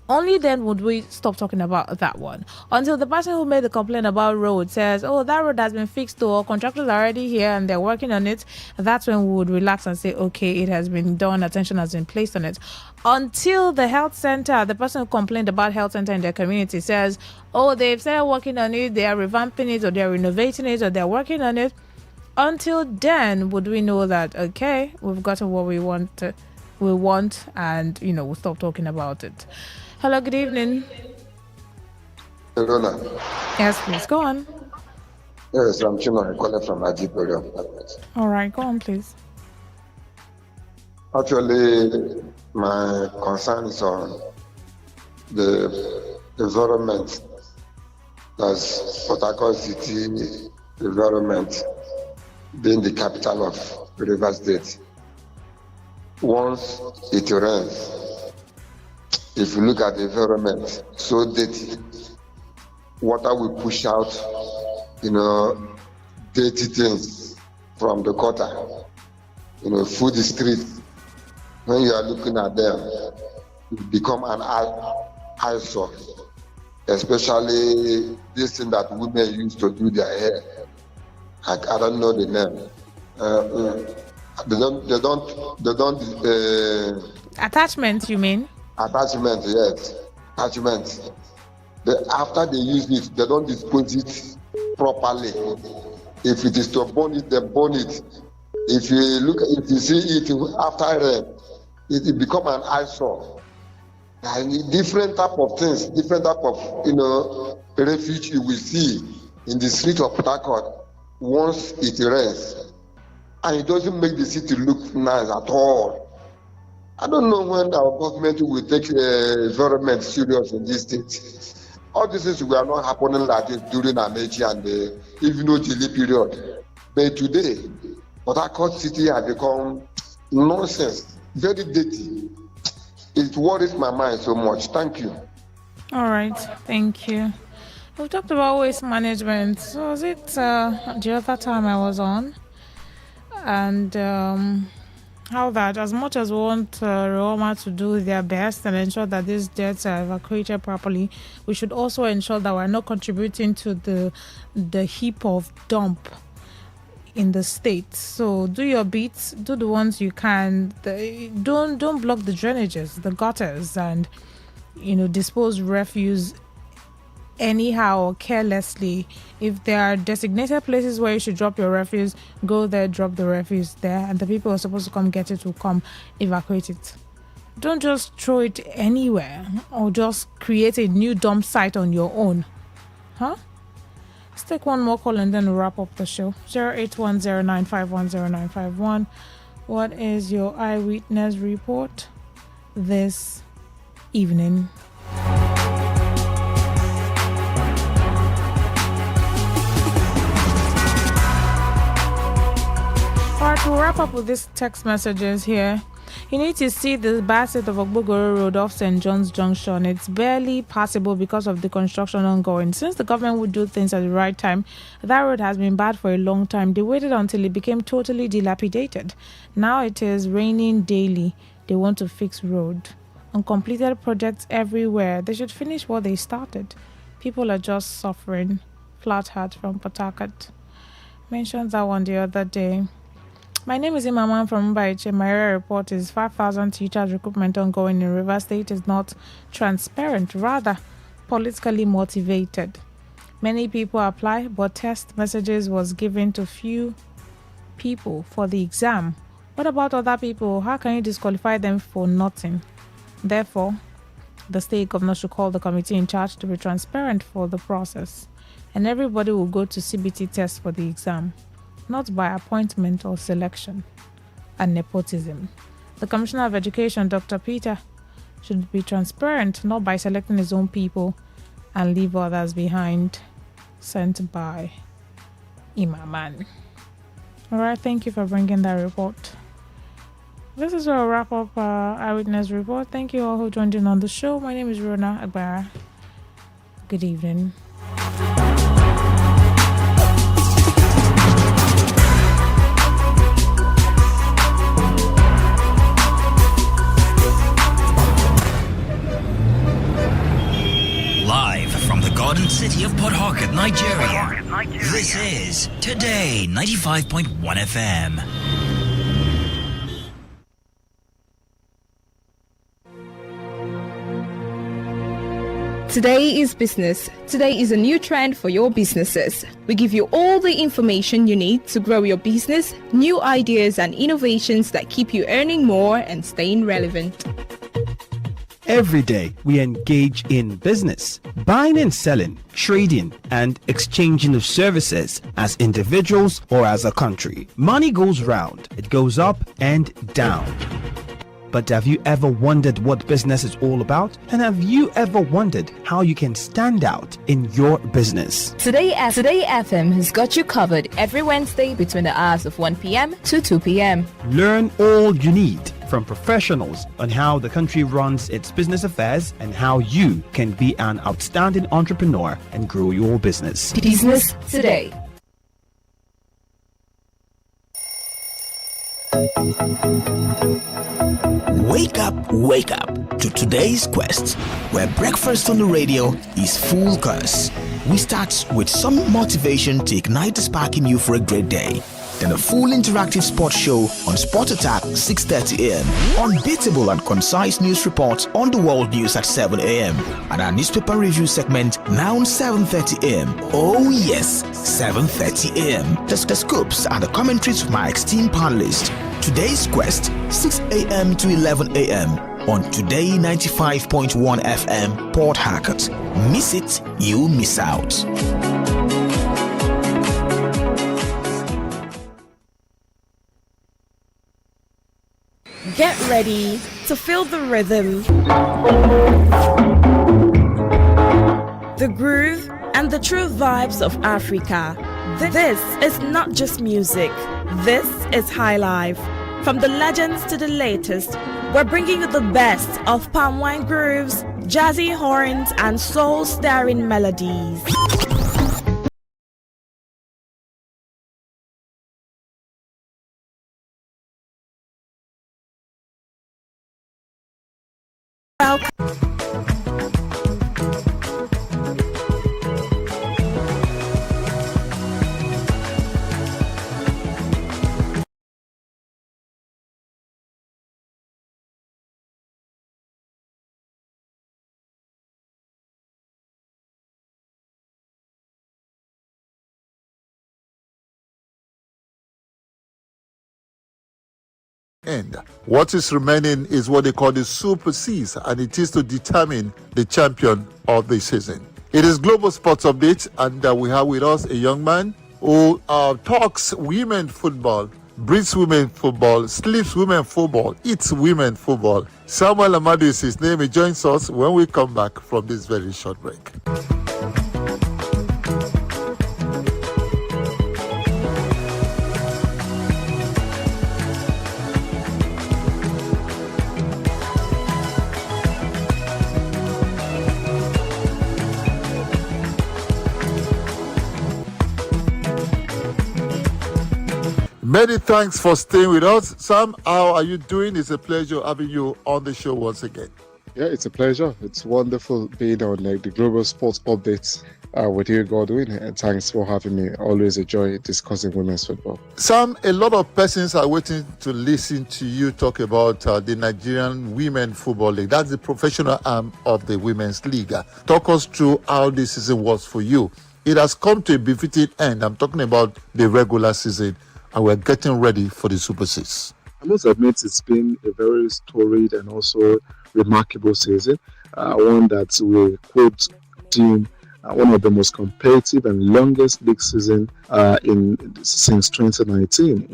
Only then would we stop talking about that one. Until the person who made the complaint about road says, oh, that road has been fixed, or contractors are already here and they're working on it, that's when we would relax and say, okay, it has been done, attention has been placed on it. Until the health center, the person who complained about health center in their community says, oh, they've started working on it, they are revamping it, or they're renovating it, or they're working on it. Until then, would we know that, okay, we've gotten what we want, and, we'll stop talking about it. Hello, good evening. Hello. Yes, please, go on. Yes, I'm Chima, calling from Ajipori. All right, go on, please. Actually, my concern is on the environment, as Port Harcourt City environment being the capital of Rivers State. Once it rains, if you look at the environment, so dirty, water will push out, dirty things from the gutter. Through the street. When you are looking at them, it become an eyesore. Especially this thing that women use to do their hair. I don't know the name. They don't. Attachment, you mean? Attachment, yes. Attachment. After they use it, they don't dispose it properly. If it is to burn it, they burn it. If you see it after rain, it become an eyesore. And different type of things, different type of refuge you will see in the street of Port Harcourt once it rains, and it doesn't make the city look nice at all. I don't know when our government will take environment serious in this state. All these things were not happening like this during Amechi and even Ojili period. But today, Port Harcourt City has become nonsense, very dirty. It worries my mind so much. Thank you. All right, thank you. We talked about waste management. So was it the other time I was on? And how that, as much as we want Roma to do their best and ensure that these deaths are evacuated properly, we should also ensure that we're not contributing to the heap of dump in the state. So do your bits, do the ones you can. Don't block the drainages, the gutters, and dispose refuse anyhow or carelessly. If there are designated places where you should drop your refuse, go there, drop the refuse there, and the people who are supposed to come get it will come evacuate it. Don't just throw it anywhere or just create a new dump site on your own. Let's take one more call and then we'll wrap up the show. 08109510951. What is your eyewitness report this evening? Alright, we'll wrap up with these text messages here. You need to see the bad state of Ogbogoro Road off St. John's Junction. It's barely passable because of the construction ongoing. Since the government would do things at the right time, that road has been bad for a long time. They waited until it became totally dilapidated. Now it is raining daily. They want to fix road. Uncompleted projects everywhere. They should finish what they started. People are just suffering. Flat Hat from Port Harcourt mentioned that one the other day. My name is Imaman from Mbaiche. My area report is 5,000 teachers recruitment ongoing in Rivers State is not transparent, rather politically motivated. Many people apply, but test messages was given to few people for the exam. What about other people? How can you disqualify them for nothing? Therefore, the state governor should call the committee in charge to be transparent for the process, and everybody will go to CBT test for the exam, not by appointment or selection and nepotism. The Commissioner of Education, Dr. Peter, should be transparent, not by selecting his own people and leave others behind. Sent by Imaman. Alright, thank you for bringing that report. This is where I'll wrap up Eyewitness Report. Thank you all who joined in on the show. My name is Rona Agbara. Good evening. Live from the Garden City of Port Harcourt, Nigeria. This is Today 95.1 FM. Today is business. Today is a new trend for your businesses. We give you all the information you need to grow your business, new ideas and innovations that keep you earning more and staying relevant. Every day, we engage in business, buying and selling, trading, and exchanging of services as individuals or as a country. Money goes round, it goes up and down. But have you ever wondered what business is all about? And have you ever wondered how you can stand out in your business? Today FM has got you covered every Wednesday between the hours of 1 p.m. to 2 p.m. Learn all you need from professionals on how the country runs its business affairs and how you can be an outstanding entrepreneur and grow your business. Business Today. Wake up to today's quest, where breakfast on the radio is full course. We start with some motivation to ignite the spark in you for a great day. Then a full interactive sports show on Sport Attack 6:30 a.m. Unbeatable and concise news reports on the world news at 7 a.m. And our newspaper review segment now 7:30 a.m. Oh yes, 7:30 a.m. The scoops and the commentaries from our esteemed panelists. Today's quest 6 a.m. to 11 a.m. on Today 95.1 FM Port Harcourt. Miss it, you miss out. Get ready to feel the rhythm, the groove, and the true vibes of Africa. This is not just music. This is High Life. From the legends to the latest, we're bringing you the best of palm wine grooves, jazzy horns, and soul-stirring melodies. And what is remaining is what they call the Super Cs, and it is to determine the champion of the season. It is Global Sports Update, and we have with us a young man who talks women football, breathes women football, sleeps women football, eats women football. Samuel Amadu is his name. He joins us when we come back from this very short break. Many thanks for staying with us. Sam, how are you doing? It's a pleasure having you on the show once again. Yeah, it's a pleasure. It's wonderful being on the Global Sports Updates with you, Godwin. And thanks for having me. Always enjoy discussing women's football. Sam, a lot of persons are waiting to listen to you talk about the Nigerian Women Football League. That's the professional arm of the Women's League. Talk us through how this season was for you. It has come to a befitting end. I'm talking about the regular season, and we're getting ready for the Super Six. I must admit it's been a very storied and also remarkable season. One that we could deem one of the most competitive and longest league season since 2019.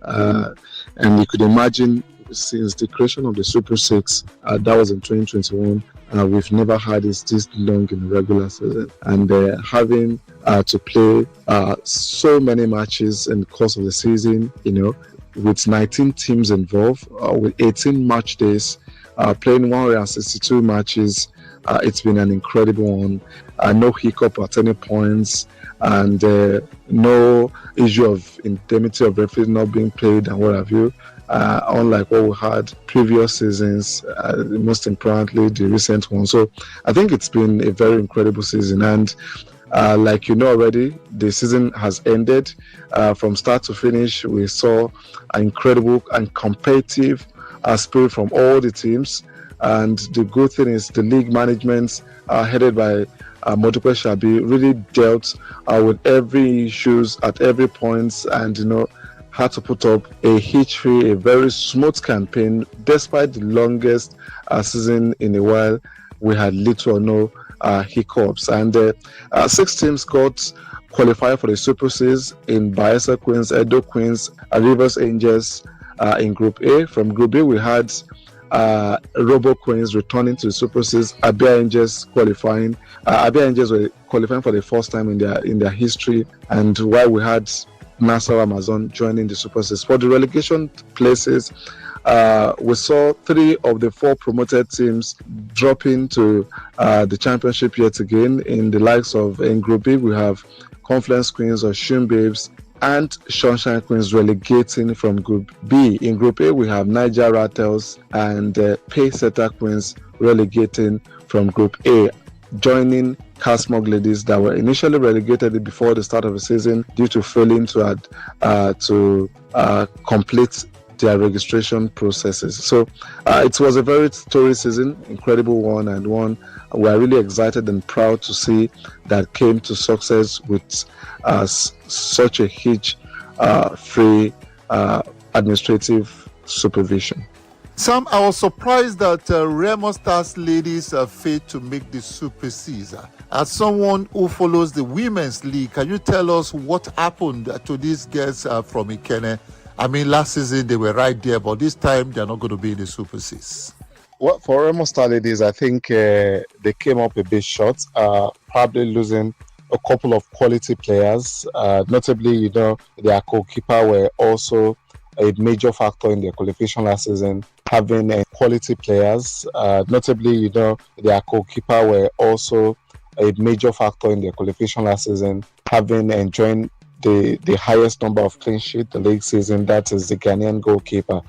And you could imagine since the creation of the Super Six, that was in 2021. We've never had it this long in a regular season, and having to play so many matches in the course of the season, with 19 teams involved, with 18 match days, playing 162 matches. It's been an incredible one. No hiccup at any points, and no issue of indemnity of referees not being played and what have you. Unlike what we had previous seasons, most importantly the recent one. So I think it's been a very incredible season, and like you know already, the season has ended. From start to finish, we saw an incredible and competitive spirit from all the teams. And the good thing is the league management, headed by Modupe Shabi, really dealt with every issues at every point, and had to put up a hitch-free, a very smooth campaign. Despite the longest season in a while, we had little or no hiccups. And 6 teams got qualified for the Super Six in Bayelsa Queens, Edo Queens, Rivers Angels in Group A. From Group B, we had Robo Queens returning to the Super Six, Abia Angels qualifying. Abia Angels were qualifying for the first time in their history, and while we had Nassau Amazon joining the Super Six. For the relegation places, we saw 3 of the 4 promoted teams dropping to the championship yet again. In the likes of, in Group B, we have Confluence Queens, Oshun Babes, and Sunshine Queens relegating from Group B. In Group A, we have Niger Rattles and Paysetter Queens relegating from Group A, joining Casmog Ladies that were initially relegated before the start of the season due to failing to complete their registration processes. So it was a very storied season, incredible one, and one we are really excited and proud to see that came to success with such a huge free administrative supervision. Sam, I was surprised that Remo Stars ladies failed to make the Super Six. As someone who follows the Women's League, can you tell us what happened to these girls from Ikene? I mean, last season they were right there, but this time they're not going to be in the Super Six. Well, for Remo Star ladies, I think they came up a bit short, probably losing a couple of quality players. Notably, their goalkeeper were also a major factor in their qualification last season, having quality players. Notably, their goalkeeper were also a major factor in their qualification last season, having enjoyed the highest number of clean sheet the league season. That is the Ghanaian goalkeeper,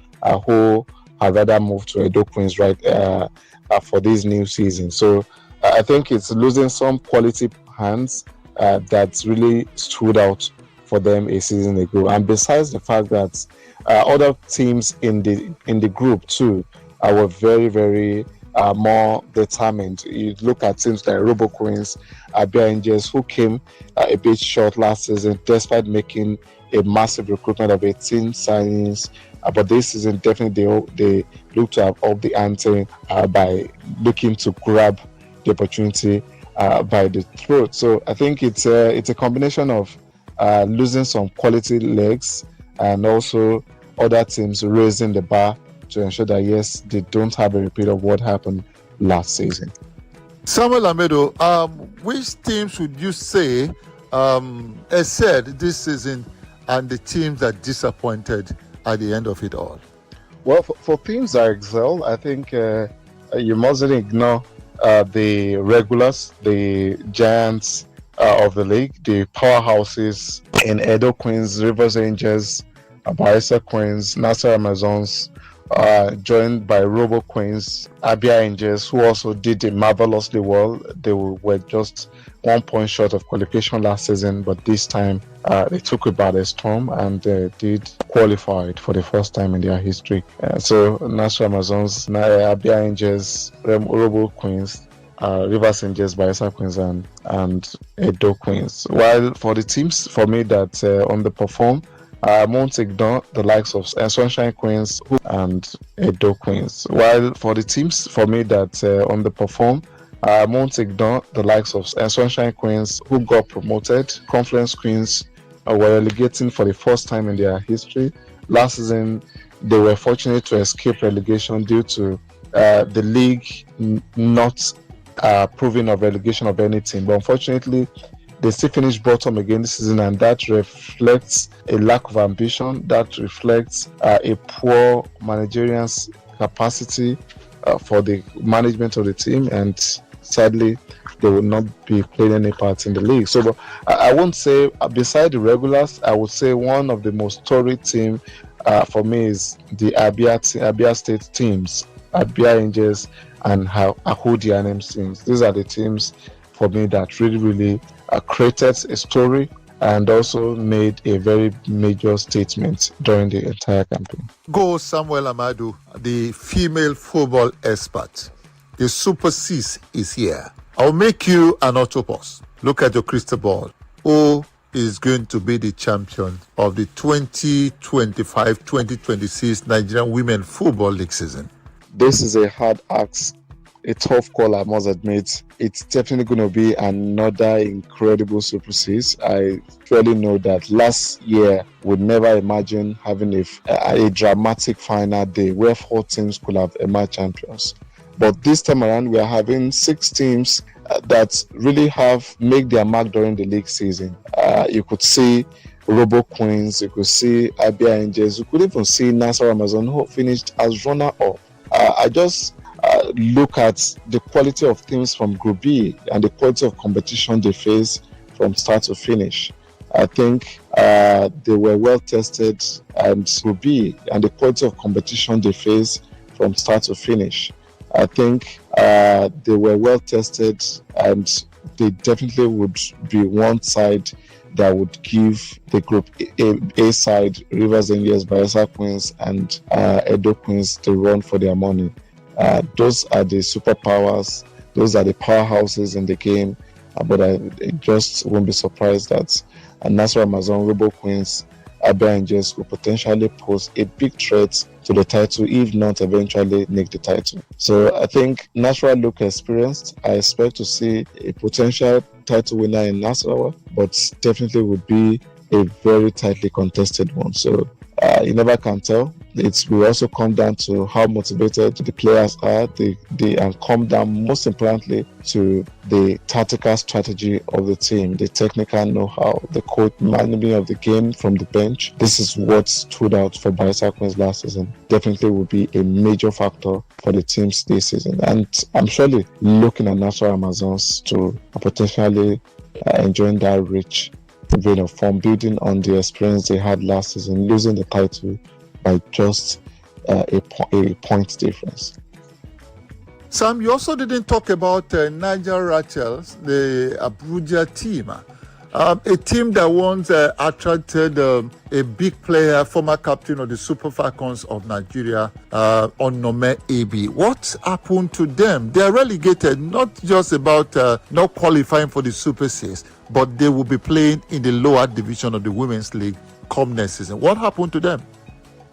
who had rather moved to Edo Queens for this new season. So I think it's losing some quality hands that really stood out for them a season ago. And besides the fact that other teams in the group too were very, very more determined. You look at teams like Robo Queens, Abia Angels, who came a bit short last season despite making a massive recruitment of 18 signings. But this season, definitely they look to have upped the ante by looking to grab the opportunity by the throat. So I think it's a combination of losing some quality legs and also other teams raising the bar to ensure that, yes, they don't have a repeat of what happened last season. Samuel Amedo, which teams would you say excelled this season and the teams that disappointed at the end of it all? Well, for teams that excel, I think you mustn't ignore the regulars, the giants of the league, the powerhouses in Edo Queens, Rivers Angels, Bayelsa Queens, Nassau Amazons, joined by Robo Queens, Abia Angels, who also did marvelously well. They were just 1 point short of qualification last season, but this time they took it by the storm and did qualify for the first time in their history. So Nassau Amazons, Abia Angels, Robo Queens, Rivers Angels, Bayelsa Queens, and Edo Queens. While for the teams, for me, that underperformed, I won't ignore the likes of Sunshine Queens and Edo Queens. While for the teams, for me, that underperformed, I won't ignore the likes of Sunshine Queens, who got promoted. Confluence Queens were relegating for the first time in their history. Last season, they were fortunate to escape relegation due to the league not proving of relegation of any team. But unfortunately, they still finished bottom again this season, and that reflects a lack of ambition. That reflects a poor managerial capacity for the management of the team, and sadly, they will not be playing any part in the league. So I won't say, beside the regulars, I would say one of the most storied team for me is the Abia State teams, Abia Angels and Ahudi Anem teams. These are the teams for me that really created a story and also made a very major statement during the entire campaign. Go Samuel Amadu, the female football expert. The Super Six is here. I'll make you an autopause. Look at your crystal ball. Who is going to be the champion of the 2025-2026 Nigerian Women Football League season? This is a hard ask a tough call, I must admit. It's definitely going to be another incredible Super Six. I surely know that last year would never imagine having a dramatic final day where 4 teams could have emerged champions. But this time around, we are having 6 teams that really have made their mark during the league season. You could see Robo Queens, you could see Abia Angels, you could even see Nassau Amazon, who finished as runner-up. I just look at the quality of teams from Group B and the quality of competition they face from start to finish. I think they were well tested, and Group B and the quality of competition they face from start to finish. I think they were well tested, and they definitely would be one side that would give the Group A side, Rivers Angels, Bayelsa Queens, and Edo Queens, the run for their money. Those are the superpowers. Those are the powerhouses in the game. But I just won't be surprised that Nassau Amazon, Robo Queens, Abia Angels will potentially pose a big threat to the title, if not eventually nick the title. So I think Nassau look experienced. I expect to see a potential title winner in Nassau, but definitely would be a very tightly contested one. So you never can tell. It will also come down to how motivated the players are, and come down most importantly to the tactical strategy of the team, the technical know-how, the coach management of the game from the bench. This is what stood out for Bayelsa Queens last season. Definitely will be a major factor for the teams this season. And I'm surely looking at Nassau Amazons to potentially enjoying that rich vein of form, building on the experience they had last season, losing the title by just a point difference. Sam, you also didn't talk about Niger Rachels, the Abuja team. A team that once attracted a big player, former captain of the Super Falcons of Nigeria, Onome Ebi. What happened to them? They are relegated, not just about not qualifying for the Super Six, but they will be playing in the lower division of the Women's League come next season. What happened to them?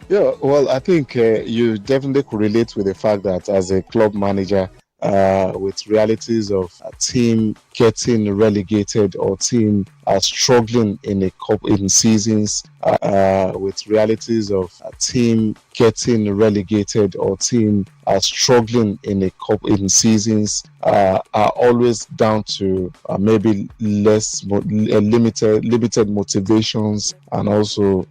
Yeah, well, I think you definitely could relate with the fact that as a club manager, with realities of a team getting relegated or team struggling in seasons, with realities of a team getting relegated or team struggling in seasons, are always down to maybe limited motivations and also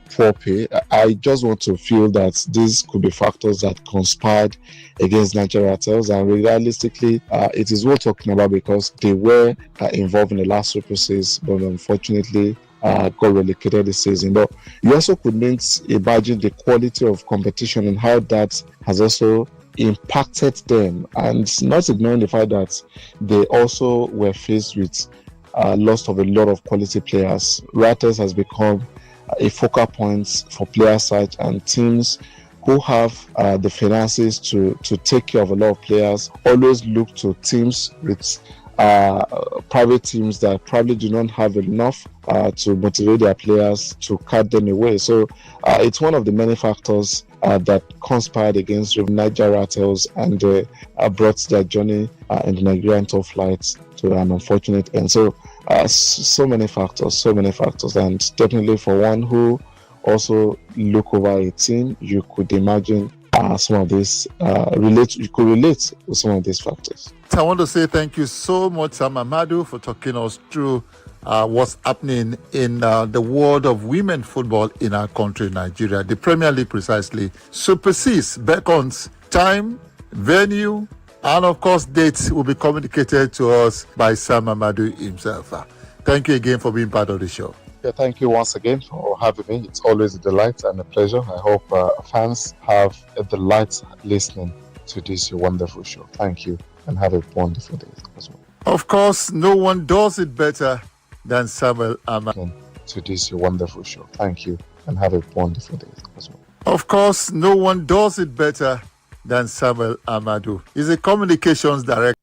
poor pay. I just want to feel that these could be factors that conspired against Nigeria Tels, and realistically, it is worth talking about because they were involved in the last Super Six, but unfortunately got relegated this season. But you also could imagine the quality of competition and how that has also impacted them, and not ignoring the fact that they also were faced with loss of a lot of quality players. Rattles has become a focal point for player search, and teams who have the finances to take care of a lot of players always look to teams with private teams that probably do not have enough to motivate their players to cut them away. So it's one of the many factors that conspired against Niger Rattles and brought their journey in the Nigerian top flights to an unfortunate end. So so many factors, and definitely for one who also look over a team, you could imagine some of this you could relate with some of these factors. I want to say thank you so much, Sam Amadou, for talking us through what's happening in the world of women football in our country, Nigeria, the Premier League precisely. Super Six beckons time, venue, and of course dates will be communicated to us by Sam Amadou himself. Thank you again for being part of the show. Yeah, thank you once again for having me. It's always a delight and a pleasure. I hope fans have a delight listening to this wonderful show. Thank you, and have a wonderful day as well. Of course, no one does it better than Samuel Amadou. To this wonderful show. Thank you, and have a wonderful day as well. Of course, no one does it better than Samuel Amadou. He's a communications director.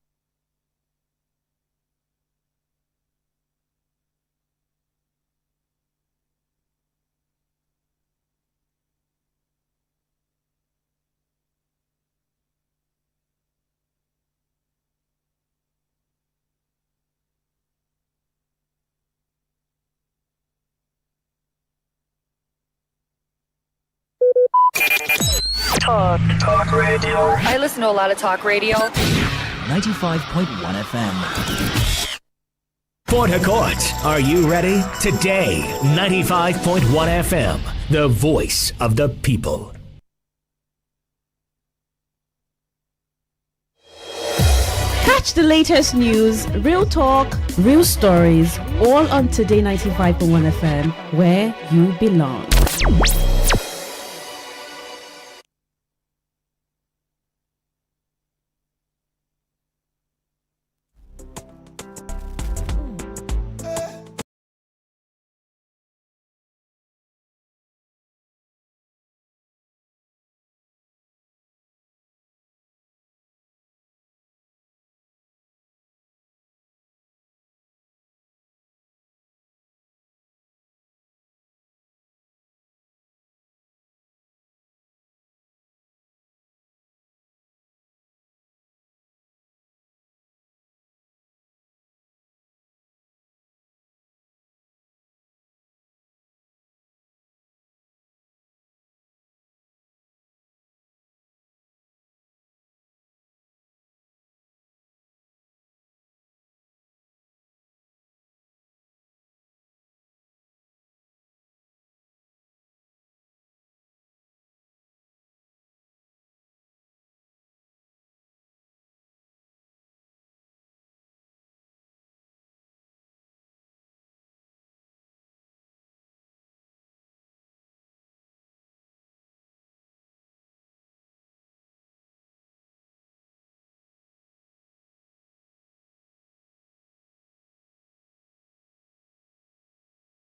Talk radio. I listen to a lot of talk radio. 95.1 FM. Port Harcourt, are you ready? Today, 95.1 FM, the voice of the people. Catch the latest news, real talk, real stories, all on Today 95.1 FM, where you belong.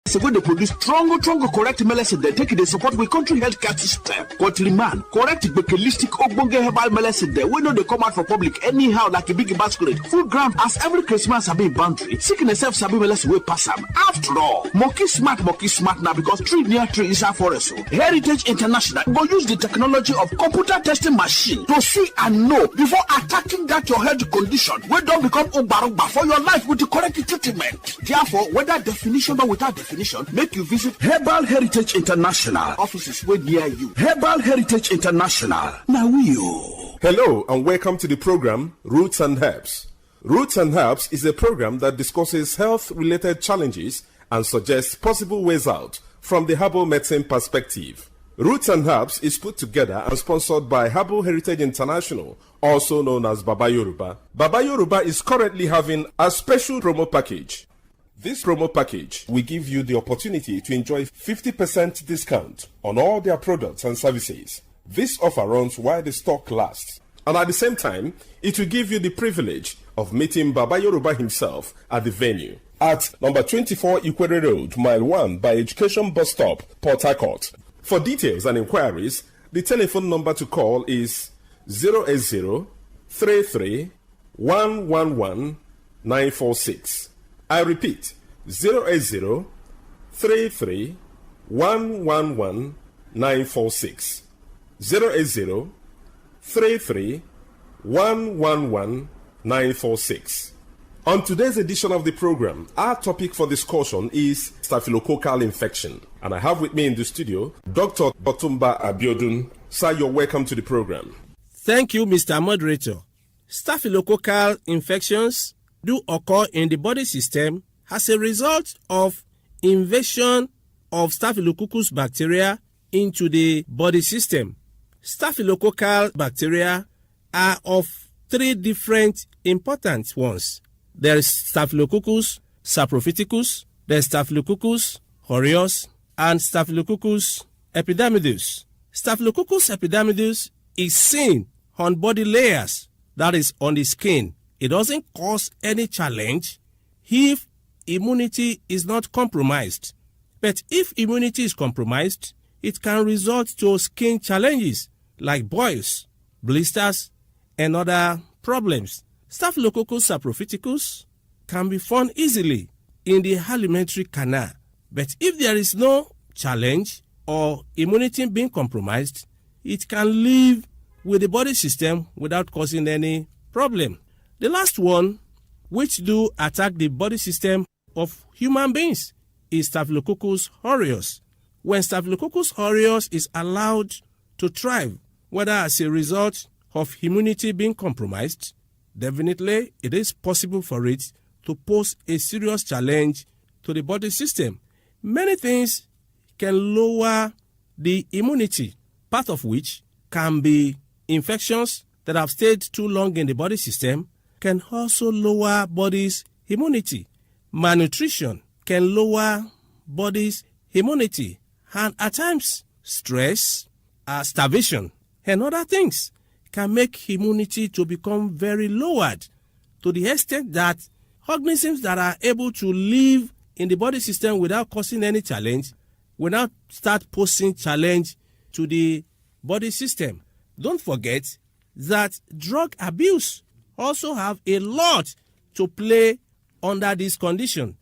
So when they produce stronger, correct medicine, they take it, they support with country healthcare system. Country man, correct bakelistic ogbonge herbal medicine there. We know they come out for public anyhow like a big basket. Full ground as every Christmas have been boundary. Sickness self sabi medicine will pass them. After all, monkey smart now because tree near tree is our forest. Heritage International go use the technology of computer testing machine to see and know before attacking that your health condition. We don't become ubarugba for your life with the correct treatment. Therefore, whether definition or without definition, make you visit Herbal Heritage International offices way near you. Herbal Heritage International. Now Hello and welcome to the program Roots and Herbs. Roots and Herbs is a program that discusses health-related challenges and suggests possible ways out from the herbal medicine perspective. Roots and Herbs is put together and sponsored by Herbal Heritage International, also known as Baba Yoruba. Baba Yoruba is currently having a special promo package. This promo package will give you the opportunity to enjoy 50% discount on all their products and services. This offer runs while the stock lasts. And at the same time, it will give you the privilege of meeting Baba Yoruba himself at the venue at number 24 Ikwere Road, Mile 1 by Education Bus Stop, Port Harcourt. For details and inquiries, the telephone number to call is 080 33 111 946. I repeat, 080 33 111 946. 080 33 111 946. On today's edition of the program, our topic for discussion is staphylococcal infection. And I have with me in the studio Dr. Otumba Abiodun. Sir, you're welcome to the program. Thank you, Mr. Moderator. Staphylococcal infections do occur in the body system as a result of invasion of Staphylococcus bacteria into the body system. Staphylococcal bacteria are of three different important ones. There is Staphylococcus saprophyticus, there is Staphylococcus aureus, and Staphylococcus epidermidis. Staphylococcus epidermidis is seen on body layers, that is on the skin. It doesn't cause any challenge if immunity is not compromised. But if immunity is compromised, it can result to skin challenges like boils, blisters, and other problems. Staphylococcus saprophyticus can be found easily in the alimentary canal. But if there is no challenge or immunity being compromised, it can live with the body system without causing any problem. The last one, which do attack the body system of human beings, is Staphylococcus aureus. When Staphylococcus aureus is allowed to thrive whether as a result of immunity being compromised, definitely it is possible for it to pose a serious challenge to the body system. Many things can lower the immunity, part of which can be infections that have stayed too long in the body system, can also lower body's immunity. Malnutrition can lower body's immunity, and at times stress, starvation, and other things can make immunity to become very lowered to the extent that organisms that are able to live in the body system without causing any challenge will now start posing challenge to the body system. Don't forget that drug abuse also have a lot to play under this condition.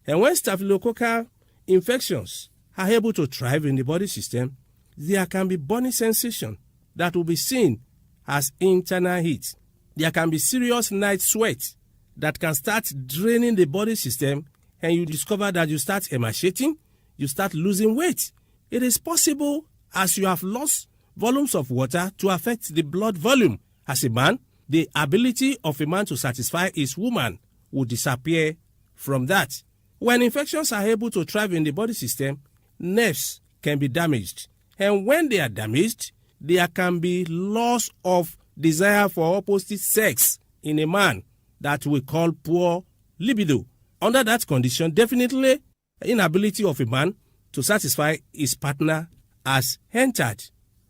And when staphylococcal infections are able to thrive in the body system, there can be burning sensation that will be seen as internal heat. There can be serious night sweat that can start draining the body system, and you discover that you start emaciating, you start losing weight. It is possible, as you have lost volumes of water, to affect the blood volume. As a man, the ability of a man to satisfy his woman will disappear from that. When infections are able to thrive in the body system, nerves can be damaged. And when they are damaged, there can be loss of desire for opposite sex in a man that we call poor libido. Under that condition, definitely inability of a man to satisfy his partner has entered.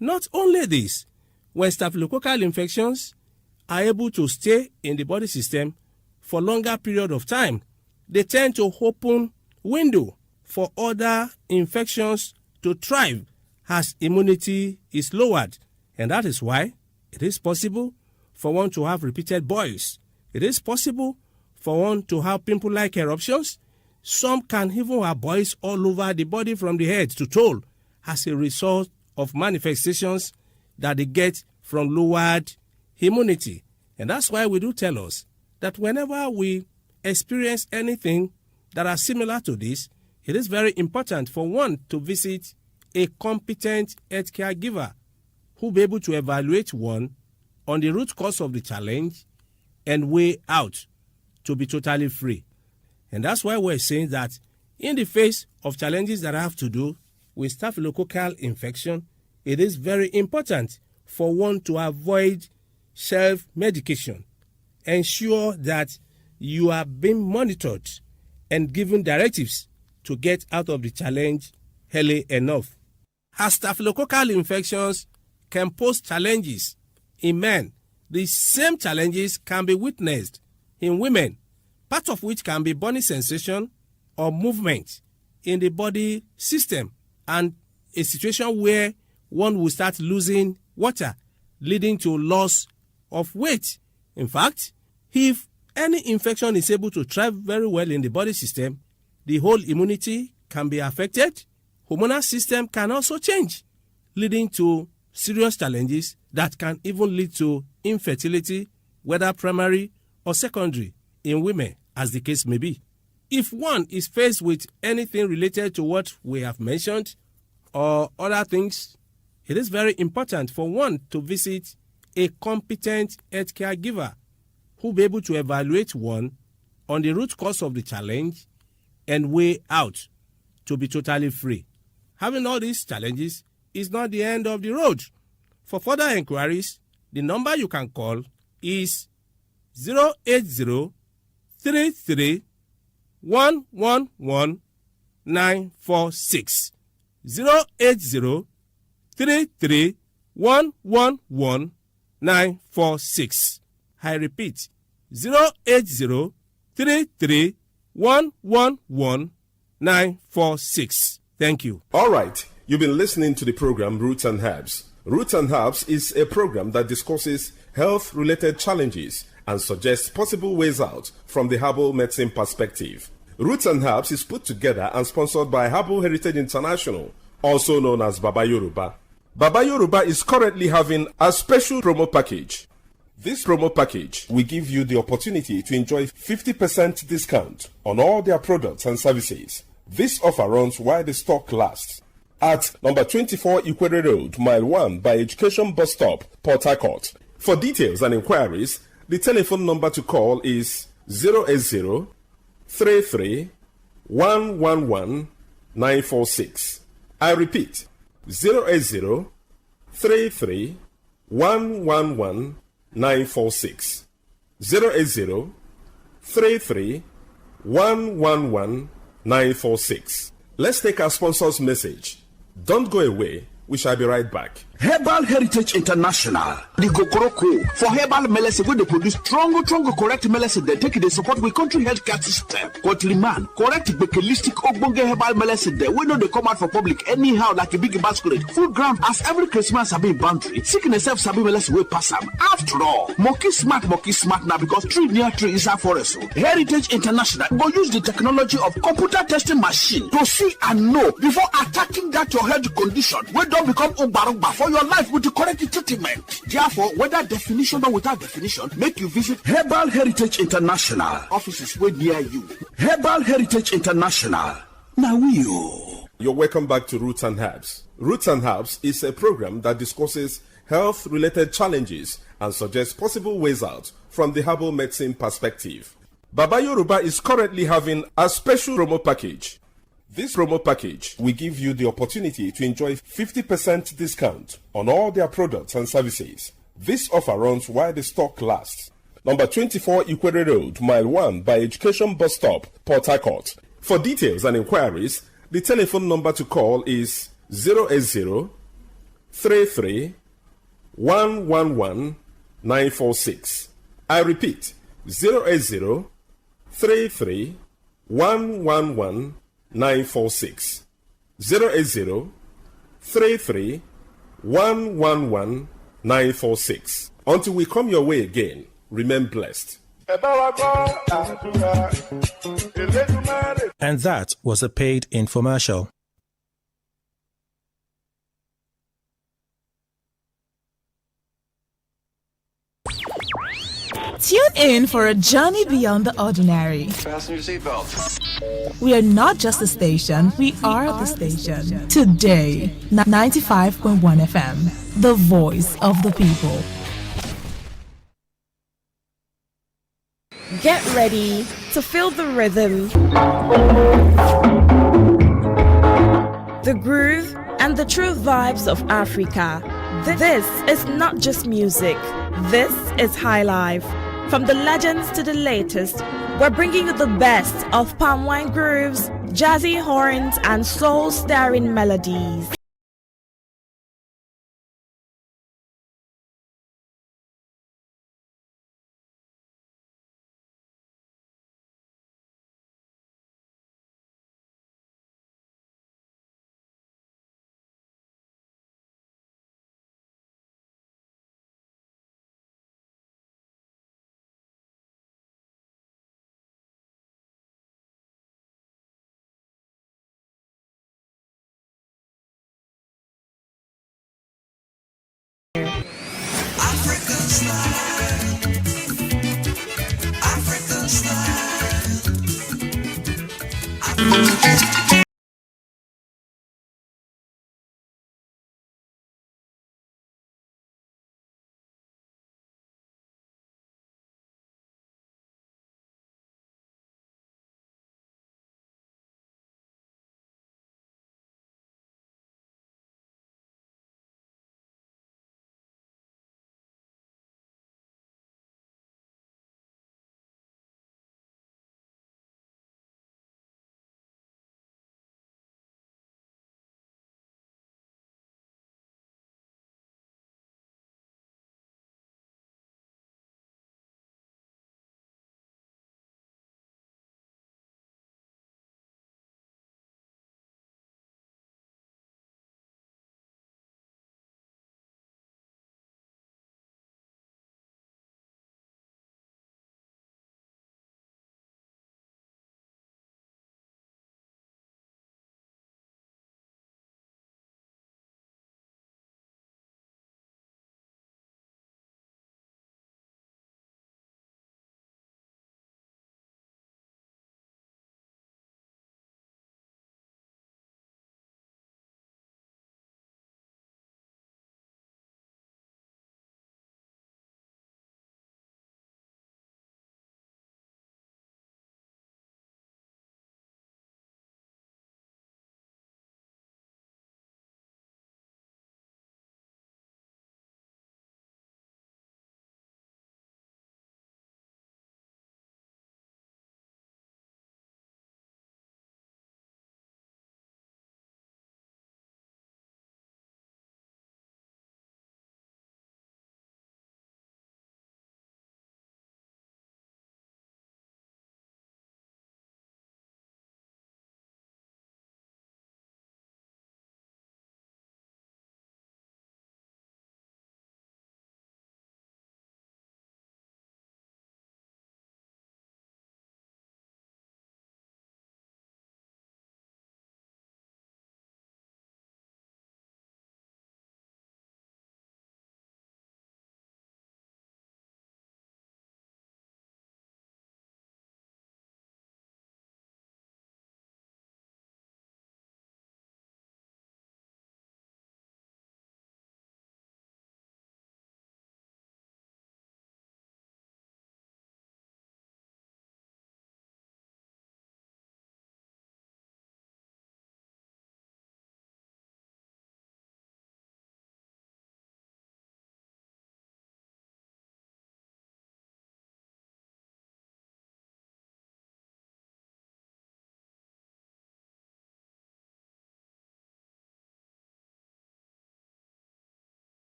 Not only this, when staphylococcal infections are able to stay in the body system for longer period of time, they tend to open window for other infections to thrive as immunity is lowered. And that is why it is possible for one to have repeated boils. It is possible for one to have pimple-like eruptions. Some can even have boils all over the body from the head to toe as a result of manifestations that they get from lowered immunity. And that's why we do tell us that whenever we experience anything that are similar to this, it is very important for one to visit a competent healthcare giver who will be able to evaluate one on the root cause of the challenge and way out to be totally free. And that's why we're saying that in the face of challenges that have to do with staphylococcal infection, it is very important for one to avoid self-medication. Ensure that you are being monitored and given directives to get out of the challenge early enough. As staphylococcal infections can pose challenges in men, the same challenges can be witnessed in women, part of which can be burning sensation or movement in the body system, and a situation where one will start losing water, leading to loss of weight. In fact, if any infection is able to thrive very well in the body system, the whole immunity can be affected. Hormonal system can also change, leading to serious challenges that can even lead to infertility, whether primary or secondary, in women, as the case may be. If one is faced with anything related to what we have mentioned or other things, it is very important for one to visit a competent healthcare giver who will be able to evaluate one on the root cause of the challenge and way out to be totally free. Having all these challenges is not the end of the road. For further inquiries, the number you can call is 080-33-111-946. 080-33-111-946. I repeat, 080-33-111-946. Thank you. All right. You've been listening to the program Roots and Herbs. Roots and Herbs is a program that discusses health-related challenges and suggests possible ways out from the herbal medicine perspective. Roots and Herbs is put together and sponsored by Herbal Heritage International, also known as Baba Yoruba. Baba Yoruba is currently having a special promo package. This promo package will give you the opportunity to enjoy 50% discount on all their products and services. This offer runs while the stock lasts. at number 24 Equator Road, Mile 1 by Education Bus Stop, Port Harcourt. For details and inquiries, the telephone number to call is 080 33 111 946. I repeat, 080 33 111 946. 080 33 111 946. Let's take our sponsor's message. Don't go away. We shall be right back. Herbal Heritage International, the Gokoroko for herbal medicine where they produce strong, correct medicine. They take it, they support with country health care system. Country man, correct bekelistic ogbonge herbal medicine. They we know they come out for public anyhow like a big basket. Full ground as every Christmas have been boundary. Sickness self sabi medicine will pass them. After all, monkey smart now because tree near tree is a forest. Heritage International go use the technology of computer testing machine to see and know before attacking that your health condition. We don't become umbarumba for your life with the correct treatment. Therefore, whether definition or without definition, make you visit Herbal Heritage International offices way near you. Herbal Heritage International. Now You're welcome back to Roots and Herbs. Roots and Herbs is a program that discusses health-related challenges and suggests possible ways out from the herbal medicine perspective. Baba Yoruba is currently having a special promo package. This promo package will give you the opportunity to enjoy 50% discount on all their products and services. This offer runs while the stock lasts. Number 24 Equator Road, Mile 1 by Education Bus Stop, Port Harcourt. For details and inquiries, the telephone number to call is 080 33 111 946. I repeat, 080 33 111 946. 080 33 111 946. Until we come your way again, remain blessed. And that was a paid infomercial. Tune in for a journey beyond the ordinary. Fasten your seatbelts. We are not just a station, we are the station. Today, 95.1 FM, the voice of the people. Get ready to feel the rhythm, the groove, and the true vibes of Africa. This is not just music, this is High Life. From the legends to the latest, we're bringing you the best of palm wine grooves, jazzy horns, and soul-stirring melodies.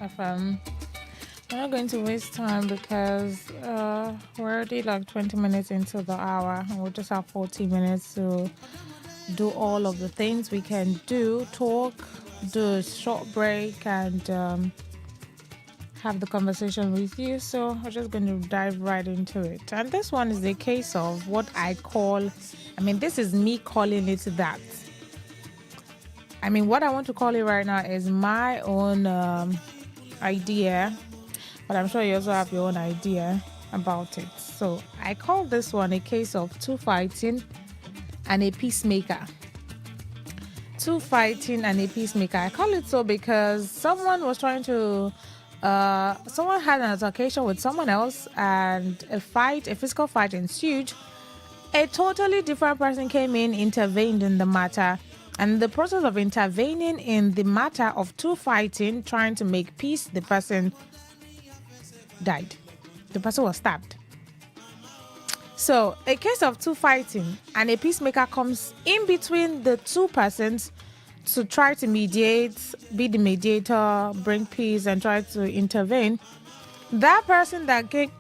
101.1fm. We're not going to waste time because we're already like 20 minutes into the hour and we'll just have 40 minutes to do all of the things we can do, talk, do a short break, and have the conversation with you. So we're just going to dive right into it. And this one is a case of what I call, this is me calling it that. What I want to call it right now is my own idea, but I'm sure you also have your own idea about it. So I call this one a case of two fighting and a peacemaker. Two fighting and a peacemaker. I call it so because someone was trying to, someone had an altercation with someone else and a physical fight ensued. A totally different person came in, intervened in the matter. And in the process of intervening in the matter of two fighting, trying to make peace, the person died. The person was stabbed. So, a case of two fighting and a peacemaker comes in between the two persons to try to mediate, be the mediator, bring peace, and try to intervene. That person that came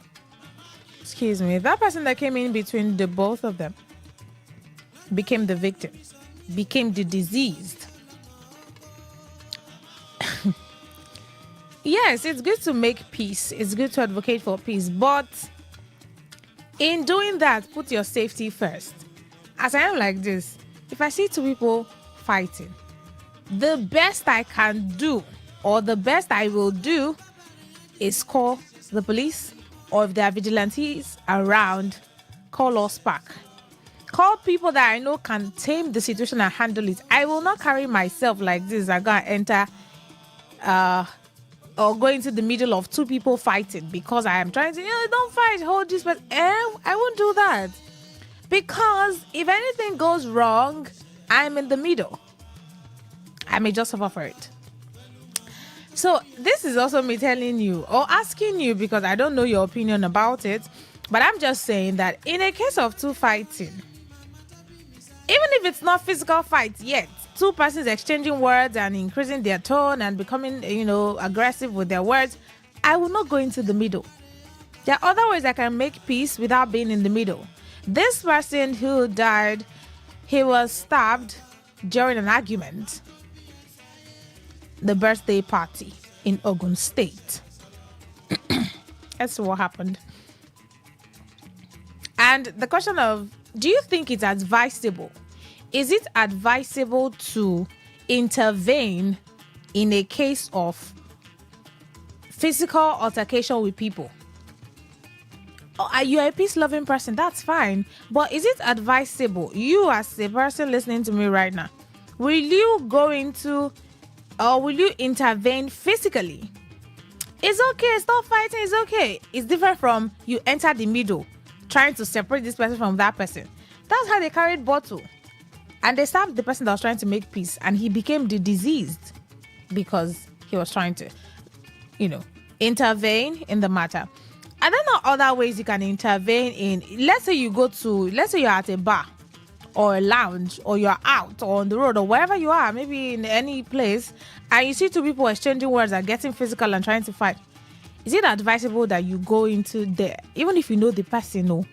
in between the both of them became the victim, became the diseased. Yes, it's good to make peace. It's good to advocate for peace. But in doing that, put your safety first. As I am like this, if I see two people fighting, the best I can do or the best I will do is call the police, or if there are vigilantes around, call us back. Call people that I know can tame the situation and handle it. I will not carry myself like this. I gotta enter or go into the middle of two people fighting because I am trying to, don't fight, hold this, but I won't do that. Because if anything goes wrong, I'm in the middle. I may just suffer for it. So this is also me telling you or asking you, because I don't know your opinion about it, but I'm just saying that in a case of two fighting, even if it's not physical fights yet, two persons exchanging words and increasing their tone and becoming, aggressive with their words, I will not go into the middle. There are other ways I can make peace without being in the middle. This person who died, he was stabbed during an argument, the birthday party in Ogun State. That's what happened. And the question of, do you think it's advisable? Is it advisable to intervene in a case of physical altercation with people? Are you a peace-loving person? That's fine. But is it advisable, you as a person listening to me right now, will you go into or will you intervene physically? It's okay. Stop fighting. It's okay. It's different from you enter the middle, trying to separate this person from that person. That's how they carried bottle. And they stabbed the person that was trying to make peace. And he became the diseased because he was trying to, intervene in the matter. And there are other ways you can intervene in. Let's say you're at a bar or a lounge, or you're out or on the road or wherever you are, maybe in any place, and you see two people exchanging words and getting physical and trying to fight. Is it advisable that you go into there, even if you know the person? No.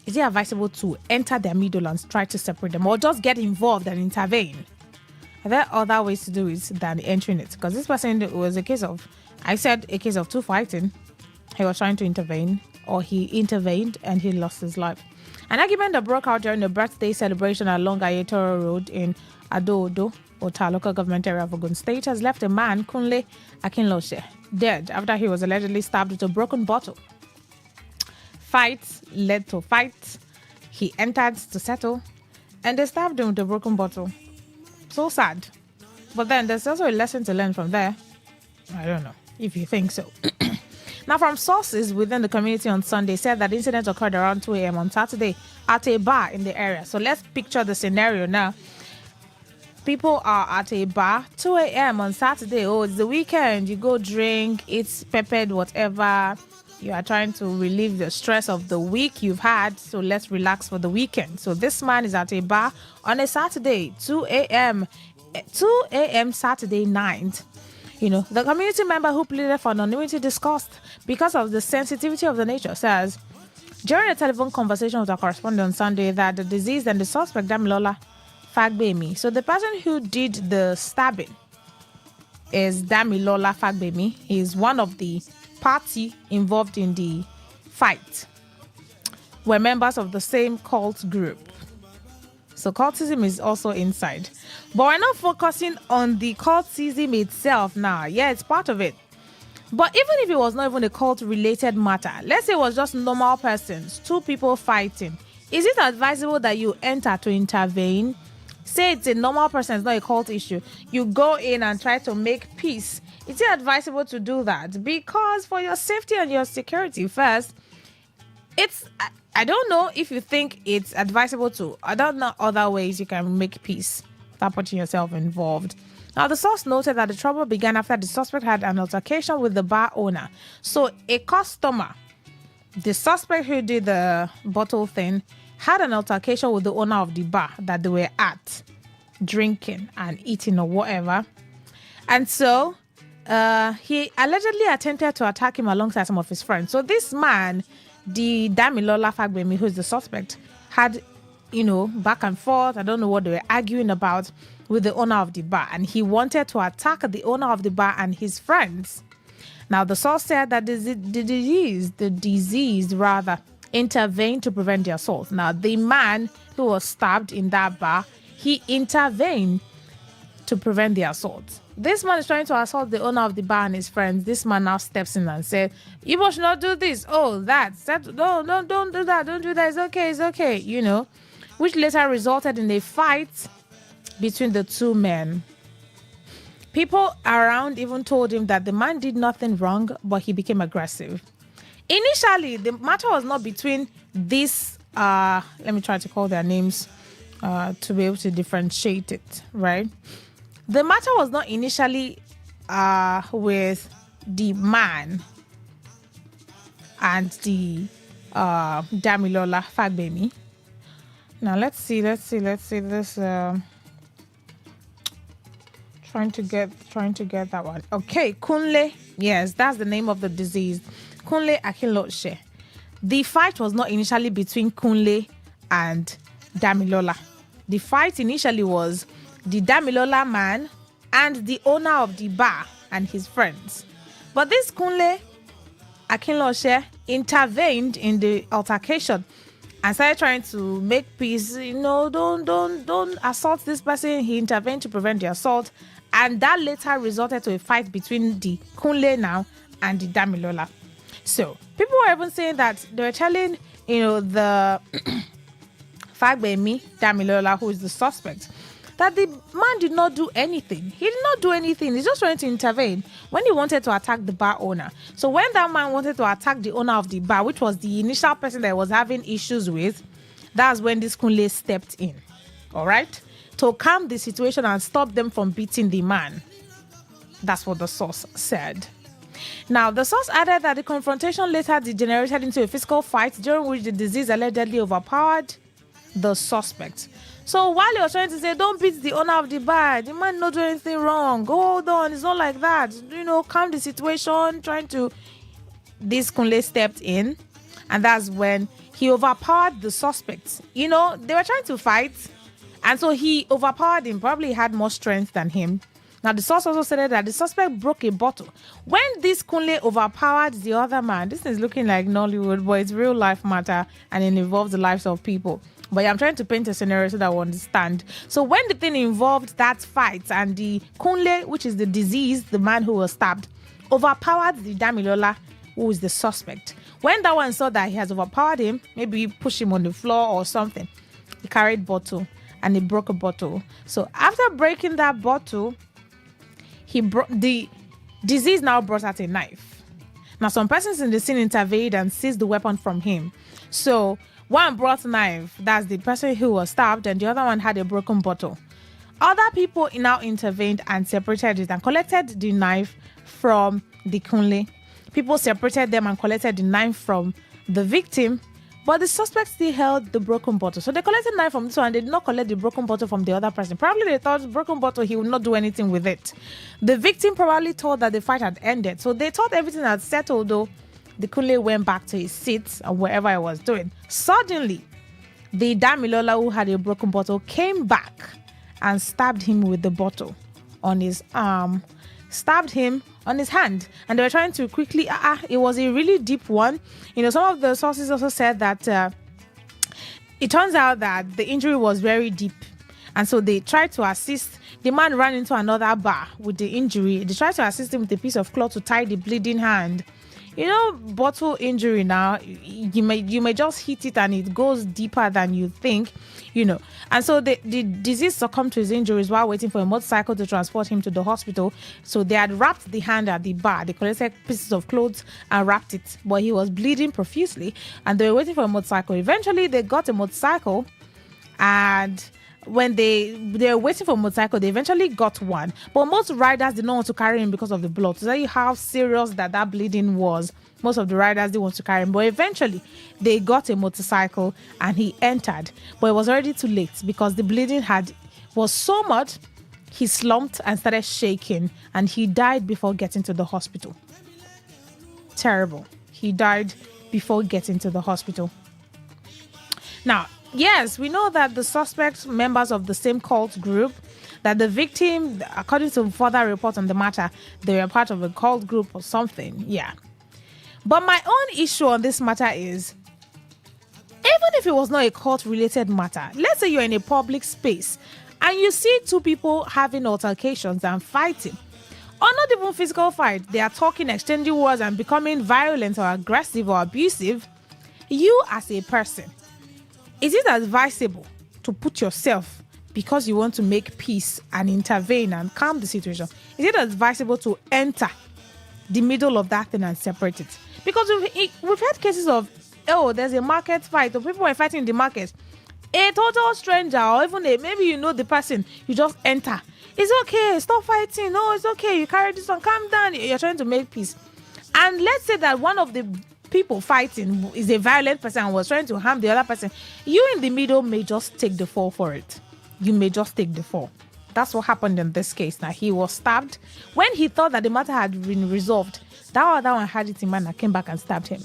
Is it advisable to enter their middle and try to separate them, or just get involved and intervene? Are there other ways to do it than entering it? Because this person was a case of two fighting. He was trying to intervene, or he intervened and he lost his life. An argument that broke out during the birthday celebration along Ayetoro Road in Ado-Odo, Ota local government area of Ogun State, has left a man, Kunle Akinlose, dead after he was allegedly stabbed with a broken bottle. Fights led to fights. He entered to settle, and they stabbed him with a broken bottle. So sad. But then there's also a lesson to learn from there. I don't know if you think so. Now, from sources within the community on Sunday, said that the incident occurred around 2 a.m. on Saturday at a bar in the area. So let's picture the scenario now. People are at a bar, 2 a.m. on Saturday. Oh, it's the weekend. You go drink, eat peppered, whatever. You are trying to relieve the stress of the week you've had. So let's relax for the weekend. So this man is at a bar on a Saturday, 2 a.m. Saturday night. The community member who pleaded for anonymity discussed because of the sensitivity of the nature says, during a telephone conversation with our correspondent on Sunday, that the deceased and the suspect, Damilola Fagbemi. So the person who did the stabbing is Damilola Fagbemi. He is one of the party involved in the fight. We're members of the same cult group. So cultism is also inside. But we're not focusing on the cultism itself now. Yeah, it's part of it. But even if it was not even a cult-related matter, let's say it was just normal persons, two people fighting, is it advisable that you enter to intervene? Say it's a normal person, it's not a cult issue. You go in and try to make peace. Is it advisable to do that? Because for your safety and your security first, I don't know if you think it's advisable to. I don't know other ways you can make peace without putting yourself involved. Now, the source noted that the trouble began after the suspect had an altercation with the bar owner. So, a customer, the suspect who did the bottle thing, had an altercation with the owner of the bar that they were at, drinking and eating or whatever. And so, he allegedly attempted to attack him alongside some of his friends. So, this man, the Damilola Fagbemi, who is the suspect, had, back and forth. I don't know what they were arguing about with the owner of the bar. And he wanted to attack the owner of the bar and his friends. Now, the source said that the diseased intervened to prevent the assault. Now, the man who was stabbed in that bar, he intervened to prevent the assault. This man is trying to assault the owner of the bar and his friends. This man now steps in and said, "You should not do this. Oh, that. No, don't do that. Don't do that. It's okay, which later resulted in a fight between the two men. People around even told him that the man did nothing wrong, but he became aggressive. Initially, the matter was not between this, let me try to call their names to be able to differentiate it, right? The matter was not initially with the man and the Damilola Fagbemi. Now, let's see this. Trying to get that one. Okay, Kunle. Yes, that's the name of the deceased. Kunle Akinloshe. The fight was not initially between Kunle and Damilola. The fight initially was the Damilola man and the owner of the bar and his friends. But this Kunle Akinloshe intervened in the altercation and started trying to make peace. Don't assault this person. He intervened to prevent the assault. And that later resulted to a fight between the Kunle now and the Damilola. So, people were even saying that they were telling, the Fagbemi Damilola, who is the suspect, that the man did not do anything. He did not do anything. He's just trying to intervene when he wanted to attack the bar owner. So when that man wanted to attack the owner of the bar, which was the initial person that was having issues with, that's when this Kunle stepped in. All right? To calm the situation and stop them from beating the man. That's what the source said. Now, the source added that the confrontation later degenerated into a physical fight during which the deceased allegedly overpowered the suspect. So while you're trying to say, don't beat the owner of the bar, the man not do anything wrong. Hold on, it's not like that. Calm the situation, this Kunle stepped in, and that's when he overpowered the suspect. They were trying to fight, and so he overpowered him, probably had more strength than him. Now, the source also said that the suspect broke a bottle. When this Kunle overpowered the other man, this is looking like Nollywood, but it's real life matter, and it involves the lives of people. But I'm trying to paint a scenario so that we understand. So when the thing involved that fight and the Kunle, which is the deceased, the man who was stabbed, overpowered the Damilola, who is the suspect. When that one saw that he has overpowered him, maybe push him on the floor or something, he carried bottle and he broke a bottle. So after breaking that bottle, the deceased now brought out a knife. Now some persons in the scene intervened and seized the weapon from him. So one brought a knife, that's the person who was stabbed, and the other one had a broken bottle. Other people now intervened and separated it and collected the knife from the Kunle. People separated them and collected the knife from the victim, But the suspect still held the broken bottle. So they collected knife from this one. They did not collect the broken bottle from the other person. Probably they thought broken bottle, he would not do anything with it. The victim probably thought that the fight had ended. So they thought everything had settled, though. The Kunle went back to his seat or wherever he was doing. Suddenly, the Damilola who had a broken bottle came back and stabbed him with the bottle on his arm, stabbed him on his hand, and they were trying to quickly, it was a really deep one. Some of the sources also said that it turns out that the injury was very deep, and so they tried to assist. The man ran into another bar with the injury. They tried to assist him with a piece of cloth to tie the bleeding hand. Bottle injury now, you may just hit it and it goes deeper than you think, And so the disease succumbed to his injuries while waiting for a motorcycle to transport him to the hospital. So they had wrapped the hand at the bar. They collected pieces of clothes and wrapped it. But he was bleeding profusely and they were waiting for a motorcycle. Eventually, they got a motorcycle, and when they were waiting for a motorcycle, they eventually got one. But most riders did not want to carry him because of the blood. To tell you how serious that bleeding was, most of the riders didn't want to carry him. But eventually, they got a motorcycle and he entered. But it was already too late because the bleeding was so much, he slumped and started shaking and he died before getting to the hospital. Terrible. He died before getting to the hospital. Now, yes, we know that the suspect members of the same cult group, that the victim, according to further reports on the matter, they were part of a cult group or something. Yeah. But my own issue on this matter is, even if it was not a cult-related matter, let's say you're in a public space and you see two people having altercations and fighting, or not even physical fight, they are talking, exchanging words and becoming violent or aggressive or abusive, you as a person, is it advisable to put yourself, because you want to make peace and intervene and calm the situation, is it advisable to enter the middle of that thing and separate it? Because we've had cases of, there's a market fight, or people were fighting in the market. A total stranger, or even maybe you know the person, you just enter. It's okay, stop fighting. No, it's okay, you carry this on, calm down. You're trying to make peace. And let's say that one of the people fighting is a violent person and was trying to harm the other person. You in the middle may just take the fall for it. You may just take the fall. That's what happened in this case. Now, he was stabbed. When he thought that the matter had been resolved, that other one had it in mind and came back and stabbed him.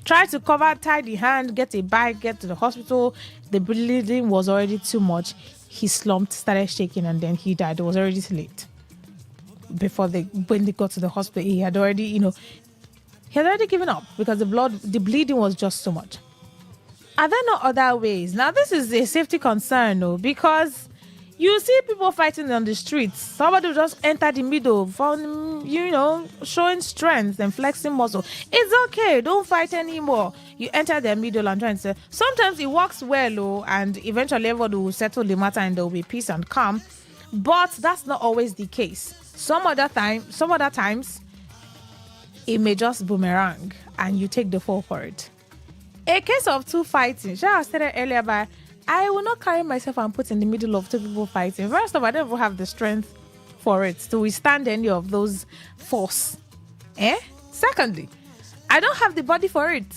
Tried to tie the hand, get a bike, get to the hospital. The bleeding was already too much. He slumped, started shaking, and then he died. It was already too late. When they got to the hospital, he had already, he had already given up because the bleeding was just so much. Are there no other ways? Now, this is a safety concern, though, because you see people fighting on the streets. Somebody will just enter the middle, showing strength and flexing muscle. It's okay, don't fight anymore. You enter the middle and try and say, sometimes it works well, and eventually everybody will settle the matter and there will be peace and calm. But that's not always the case. Some other times, it may just boomerang and you take the fall for it. A case of two fighting, I said earlier, but I will not carry myself and put in the middle of two people fighting. First of all, I don't even have the strength for it to withstand any of those force. Secondly, I don't have the body for it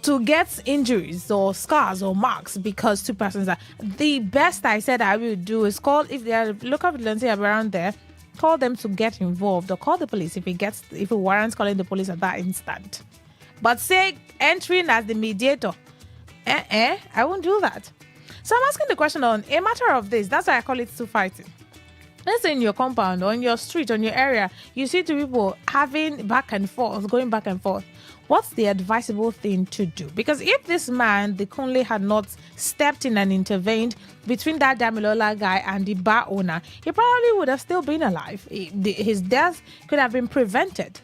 to get injuries or scars or marks because two persons are. The best I said I will do is call, if there are local vigilante around there, call them to get involved or call the police if it warrants calling the police at that instant. But say entering as the mediator, I won't do that. So I'm asking the question on a matter of this. That's why I call it two fighting. Let's say in your compound or in your street or in your area, you see two people having back and forth, going back and forth. What's the advisable thing to do? Because if this man, the Kunle, had not stepped in and intervened between that Damilola guy and the bar owner, he probably would have still been alive. His death could have been prevented.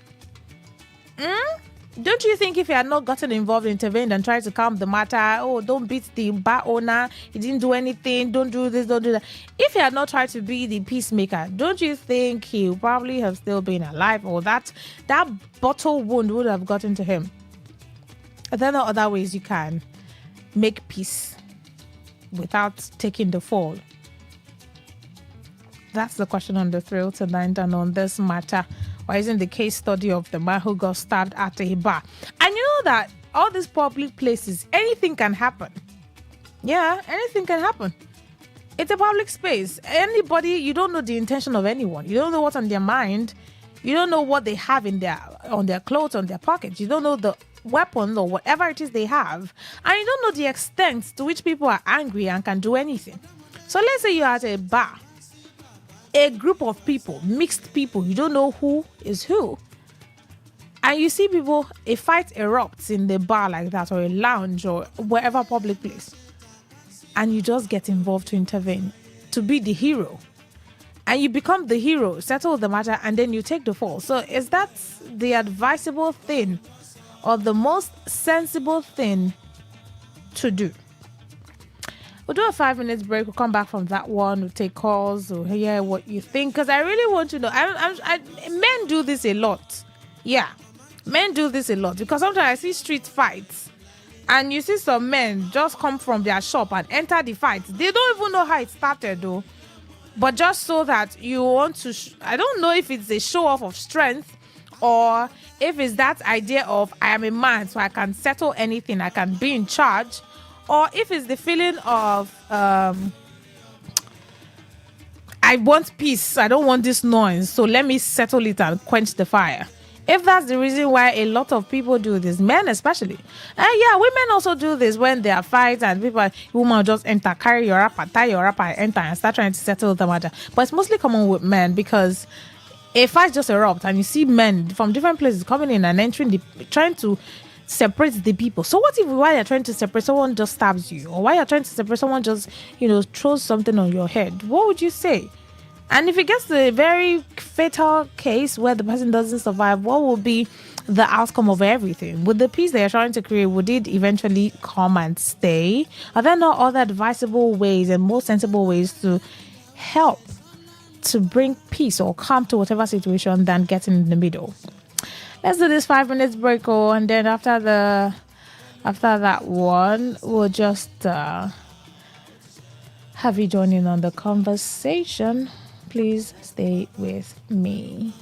Don't you think if he had not gotten involved, intervened and tried to calm the matter, don't beat the bar owner, he didn't do anything, don't do this, don't do that. If he had not tried to be the peacemaker, don't you think he would probably have still been alive, or that bottle wound would have gotten to him? There are no other ways you can make peace without taking the fall. That's the question on the Thrill tonight and on this matter. Why isn't the case study of the man who got stabbed at a bar? And you know that all these public places, anything can happen. Yeah, anything can happen. It's a public space. Anybody, you don't know the intention of anyone. You don't know what's on their mind. You don't know what they have on their clothes, on their pockets. You don't know the weapon or whatever it is they have. And you don't know the extent to which people are angry and can do anything. So let's say you're at a bar. A group of people, mixed people, you don't know who is who. And you see people, a fight erupts in the bar like that, or a lounge, or wherever public place. And you just get involved to intervene, to be the hero. And you become the hero, settle the matter, and then you take the fall. So is that the advisable thing or the most sensible thing to do? We'll do a 5 minutes break. We'll come back from that one. We'll take calls. We'll hear what you think. Because I really want to know. Men do this a lot. Yeah. Men do this a lot. Because sometimes I see street fights. And you see some men just come from their shop and enter the fight. They don't even know how it started though. But just so that you want to... I don't know if it's a show off of strength or if it's that idea of I am a man so I can settle anything. I can be in charge. Or if it's the feeling of I want peace, I don't want this noise, so let me settle it and quench the fire. If that's the reason why a lot of people do this, men especially. And yeah, women also do this when there are fights and women just enter, carry your wrapper, tie your wrapper, enter and start trying to settle the matter. But it's mostly common with men because a fight just erupts and you see men from different places coming in and entering, trying to separate the people. So what if while you're trying to separate, someone just stabs you? Or while you're trying to separate, someone just, throws something on your head? What would you say? And if it gets to a very fatal case where the person doesn't survive, what will be the outcome of everything? Would the peace they're trying to create, would it eventually come and stay? Are there not other advisable ways and more sensible ways to help to bring peace or calm to whatever situation than getting in the middle? Let's do this 5 minutes break, and then after that one, we'll just have you join in on the conversation. Please stay with me.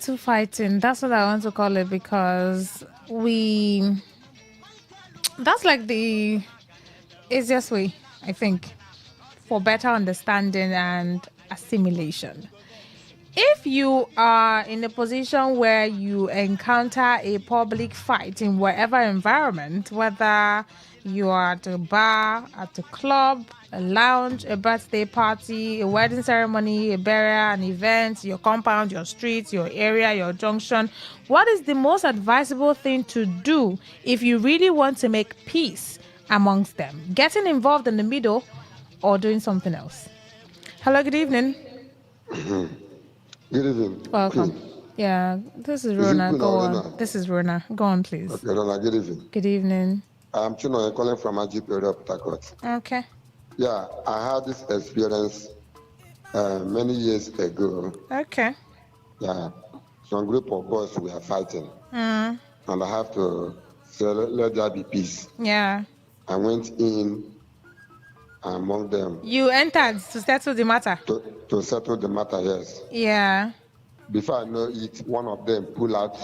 to fighting. That's what I want to call it, because that's like the easiest way, I think, for better understanding and assimilation. If you are in a position where you encounter a public fight in whatever environment, whether you are at a bar, at a club, a lounge, a birthday party, a wedding ceremony, a burial, an event, your compound, your street, your area, your junction, what is the most advisable thing to do if you really want to make peace amongst them? Getting involved in the middle or doing something else? Hello, good evening. Good evening. Welcome. Yeah, this is Rona. Go on. This is Rona. Go on, please. Okay, Rona, good evening. Good evening. I'm Chino, calling from Ajip area, Port Harcourt. Okay. Yeah, I had this experience many years ago. Okay. Yeah, some group of boys were fighting. And I have to say, let there be peace. Yeah. I went in among them. You entered to settle the matter? To settle the matter, yes. Yeah. Before I know it, one of them pulled out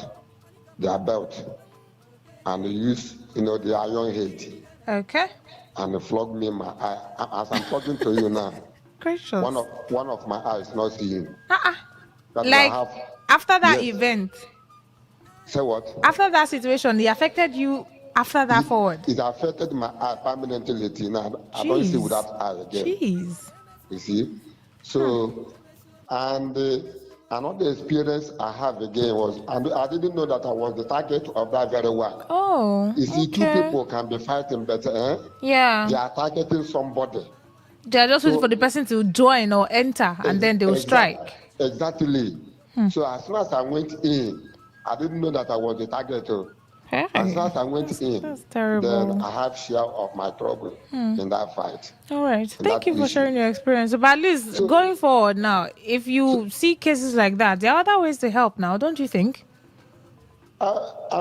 their belt and used, the iron head. Okay. And they flogged me in my eye. As I'm talking to you now, gracious, one of my eyes not seeing. Like after that event. Say what? After that situation, it affected you. After that forward, it affected my eye permanently. Now I don't see with that eye again. Jeez. You see, so and another experience I have again was, and I didn't know that I was the target of that very one. Oh, you see, two people can be fighting better. Yeah. They are targeting somebody. They are just waiting for the person to join or enter, and then they will strike. Exactly. So as soon as I went in, I didn't know that I was the target. As soon as I went in, then I have share of my trouble in that fight. All right. Thank you for sharing your experience. But at least going forward now, if you see cases like that, there are other ways to help now, don't you think? I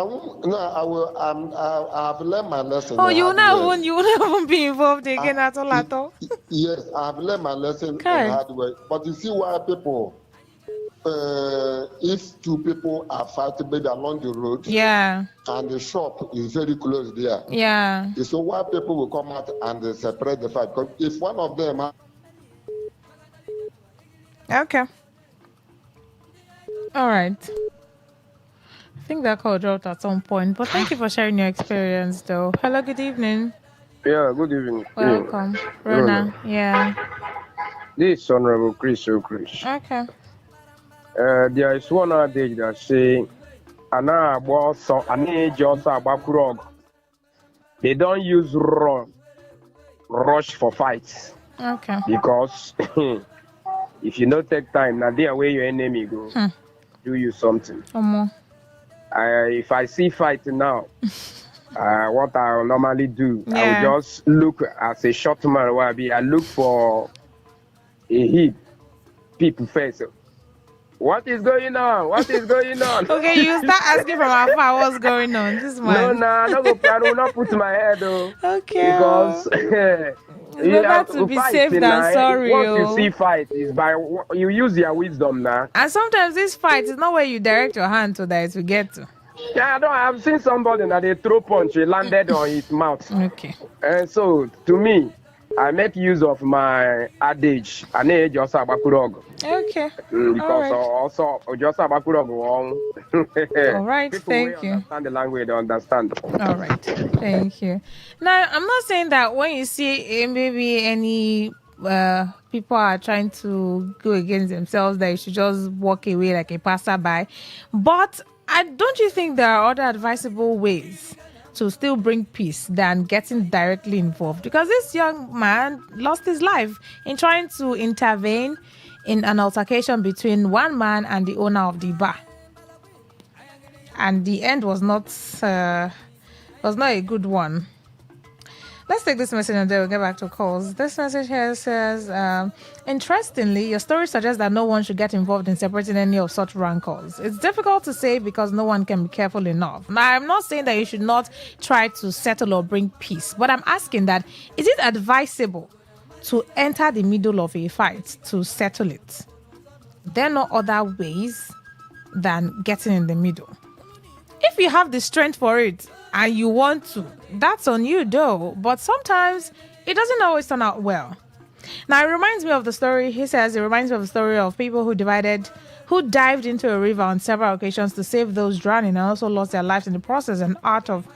will. I've learned my lesson. Oh, you will not even be involved again at all. Yes, I've learned my lesson in hard way. But you see why people, if two people are fighting maybe along the road, and the shop is very close there, so why people will come out and they separate the fight? Because if one of them, okay, all right. I think that call dropped at some point, but thank you for sharing your experience, though. Hello, good evening. Yeah, good evening. Welcome, Rona. Yeah. This is Honorable Chris O'Chris. Okay. There is one adage that say, they don't use rush for fights. Okay. Because if you don't take time, now there where your enemy go, do you something. If I see fight now, what I will normally do, I will just look as a short man. I look for a hit people first. What is going on? What is going on? Okay, you start asking from afar what's going on. This man. No, I will not put my head though. Okay. Because it's better to be safe than sorry. Once you see fight, is by you use your wisdom now. And sometimes this fight is not where you direct your hand to that it will get to. Yeah, I've seen somebody that they throw punch, he landed on his mouth. Okay. And so to me, I make use of my adage. Okay. Because also just abakurog. All right, thank you. Understand the language, they understand. All right, thank you. Now, I'm not saying that when you see maybe any people are trying to go against themselves, that you should just walk away like a passerby. But don't you think there are other advisable ways to still bring peace than getting directly involved? Because this young man lost his life in trying to intervene in an altercation between one man and the owner of the bar, and the end was not a good one. Let's take this message and then we'll get back to calls. This message here says, interestingly, your story suggests that no one should get involved in separating any of such rancors. It's difficult to say because no one can be careful enough. Now, I'm not saying that you should not try to settle or bring peace, but I'm asking that, is it advisable to enter the middle of a fight to settle it? There are no other ways than getting in the middle. If you have the strength for it and you want to, that's on you though. But sometimes it doesn't always turn out well. Now it reminds me of the story. He says it reminds me of the story of people who dived into a river on several occasions to save those drowning and also lost their lives in the process. An art of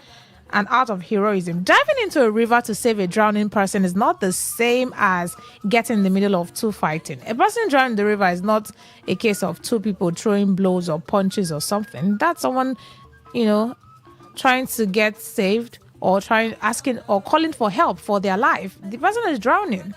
heroism. Diving into a river to save a drowning person is not the same as getting in the middle of two fighting. A person drowning in the river is not a case of two people throwing blows or punches or something. That's someone, trying to get saved or asking or calling for help for their life. The person is drowning.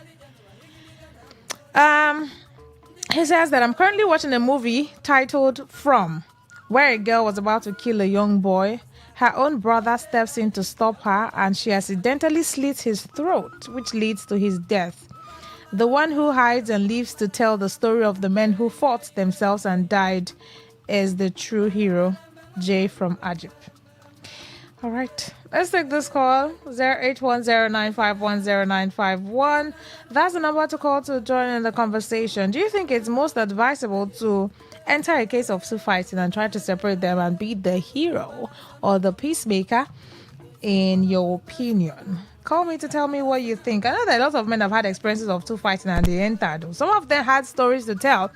He says that I'm currently watching a movie titled From, where a girl was about to kill a young boy. Her own brother steps in to stop her and she accidentally slits his throat, which leads to his death. The one who hides and lives to tell the story of the men who fought themselves and died is the true hero. Jay from Ajip. All right, let's take this call. 08109510951. That's the number to call to join in the conversation. Do you think it's most advisable to enter a case of two fighting and try to separate them and be the hero or the peacemaker, in your opinion? Call me to tell me what you think. I know that a lot of men have had experiences of two fighting and they entered. Some of them had stories to tell.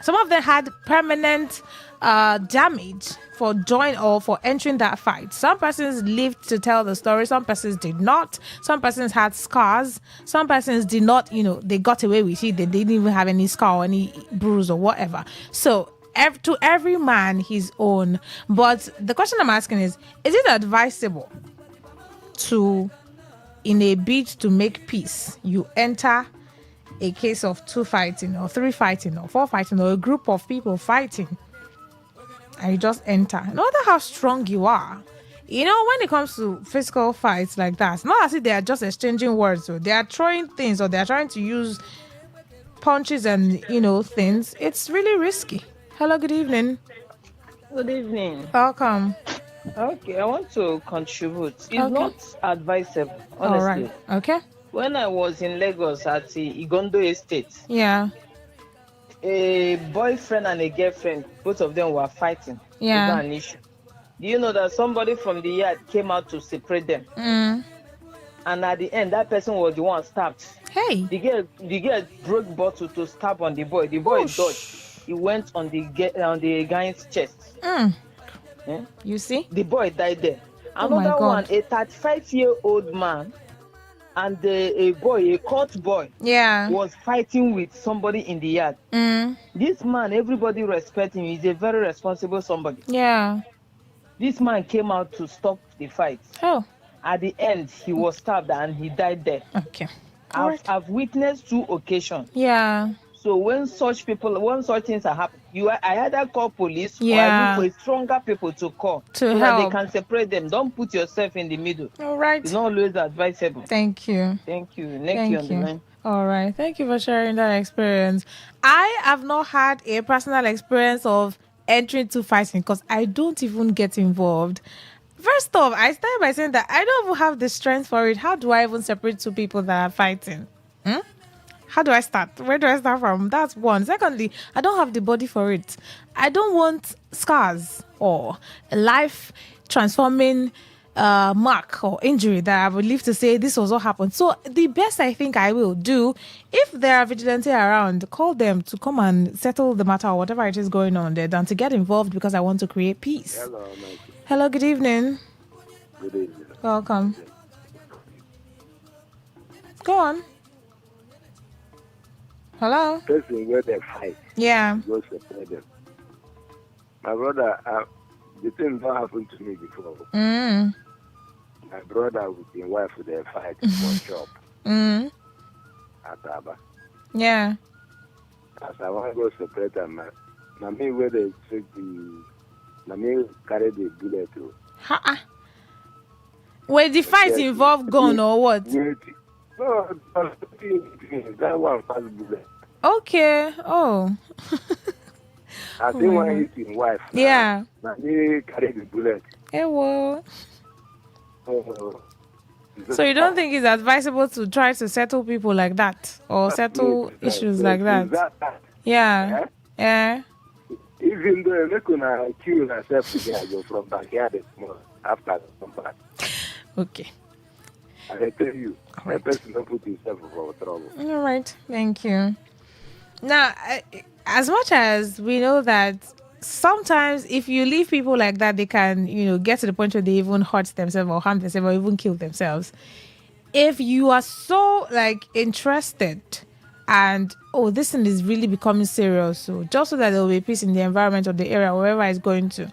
Some of them had permanent damage for entering that fight. Some persons lived to tell the story. Some persons did not. Some persons had scars. Some persons did not, they got away with it. They didn't even have any scar or any bruise or whatever. So to every man his own. But the question I'm asking is it advisable to, in a bid to make peace, you enter a case of two fighting or three fighting or four fighting or a group of people fighting and you just enter? No matter how strong you are, when it comes to physical fights like that, it's not as if they are just exchanging words. So they are throwing things or they are trying to use punches and, things. It's really risky. Hello, good evening. Good evening. Welcome. Okay, I want to contribute. It's not advisable, honestly. All right. Okay. When I was in Lagos at the Igondo Estate, yeah, a boyfriend and a girlfriend, both of them were fighting over an issue. Do you know that somebody from the yard came out to separate them? And at the end, that person was the one stabbed. Hey. The girl broke bottle to stab on the boy. The boy dodged. He went on the guy's chest. You see? The boy died there. Another one, a 35-year-old man and a court boy, was fighting with somebody in the yard. This man, everybody respects him. He's a very responsible somebody. Yeah. This man came out to stop the fight. Oh. At the end, he was stabbed and he died there. Okay. I've witnessed 2 occasions. Yeah. So when such things are happening, I either call police or I look for stronger people to call so help. That they can separate them. Don't put yourself in the middle. All right. It's not always advisable. Thank you. Thank you. Next year on the line. All right. Thank you for sharing that experience. I have not had a personal experience of entering to fighting because I don't even get involved. First off, I started by saying that I don't even have the strength for it. How do I even separate two people that are fighting? How do I start? Where do I start from? That's one. Secondly, I don't have the body for it. I don't want scars or a life transforming mark or injury that I would live to say this was what happened. So the best I think I will do, if there are vigilantes around, call them to come and settle the matter or whatever it is going on there than to get involved because I want to create peace. Hello, good evening. Good evening. Welcome. Go on. Hello? Person where they fight. Yeah. Go separate them. My brother, the thing don't happen to me before. My brother with his wife, they fight for shop. At Aba. Yeah. As I want to go separate them, now me where they take now me carry the bullet too. Were the fight involve gun or what? No, that one fast bullet. Okay. Oh. I think one hit his wife. Yeah. Now me carry the bullet. Hey, well. So you don't think it's advisable to try to settle people like that or settle issues like that? Yeah. Yeah. Even though they could kill herself to go from backyard after come back. Okay. I tell you, that person don't put himself for trouble. All right, thank you. Now, as much as we know that sometimes if you leave people like that, they can, get to the point where they even hurt themselves or harm themselves or even kill themselves. If you are so interested and this thing is really becoming serious, so just so that there will be peace in the environment or the area, wherever it's going to,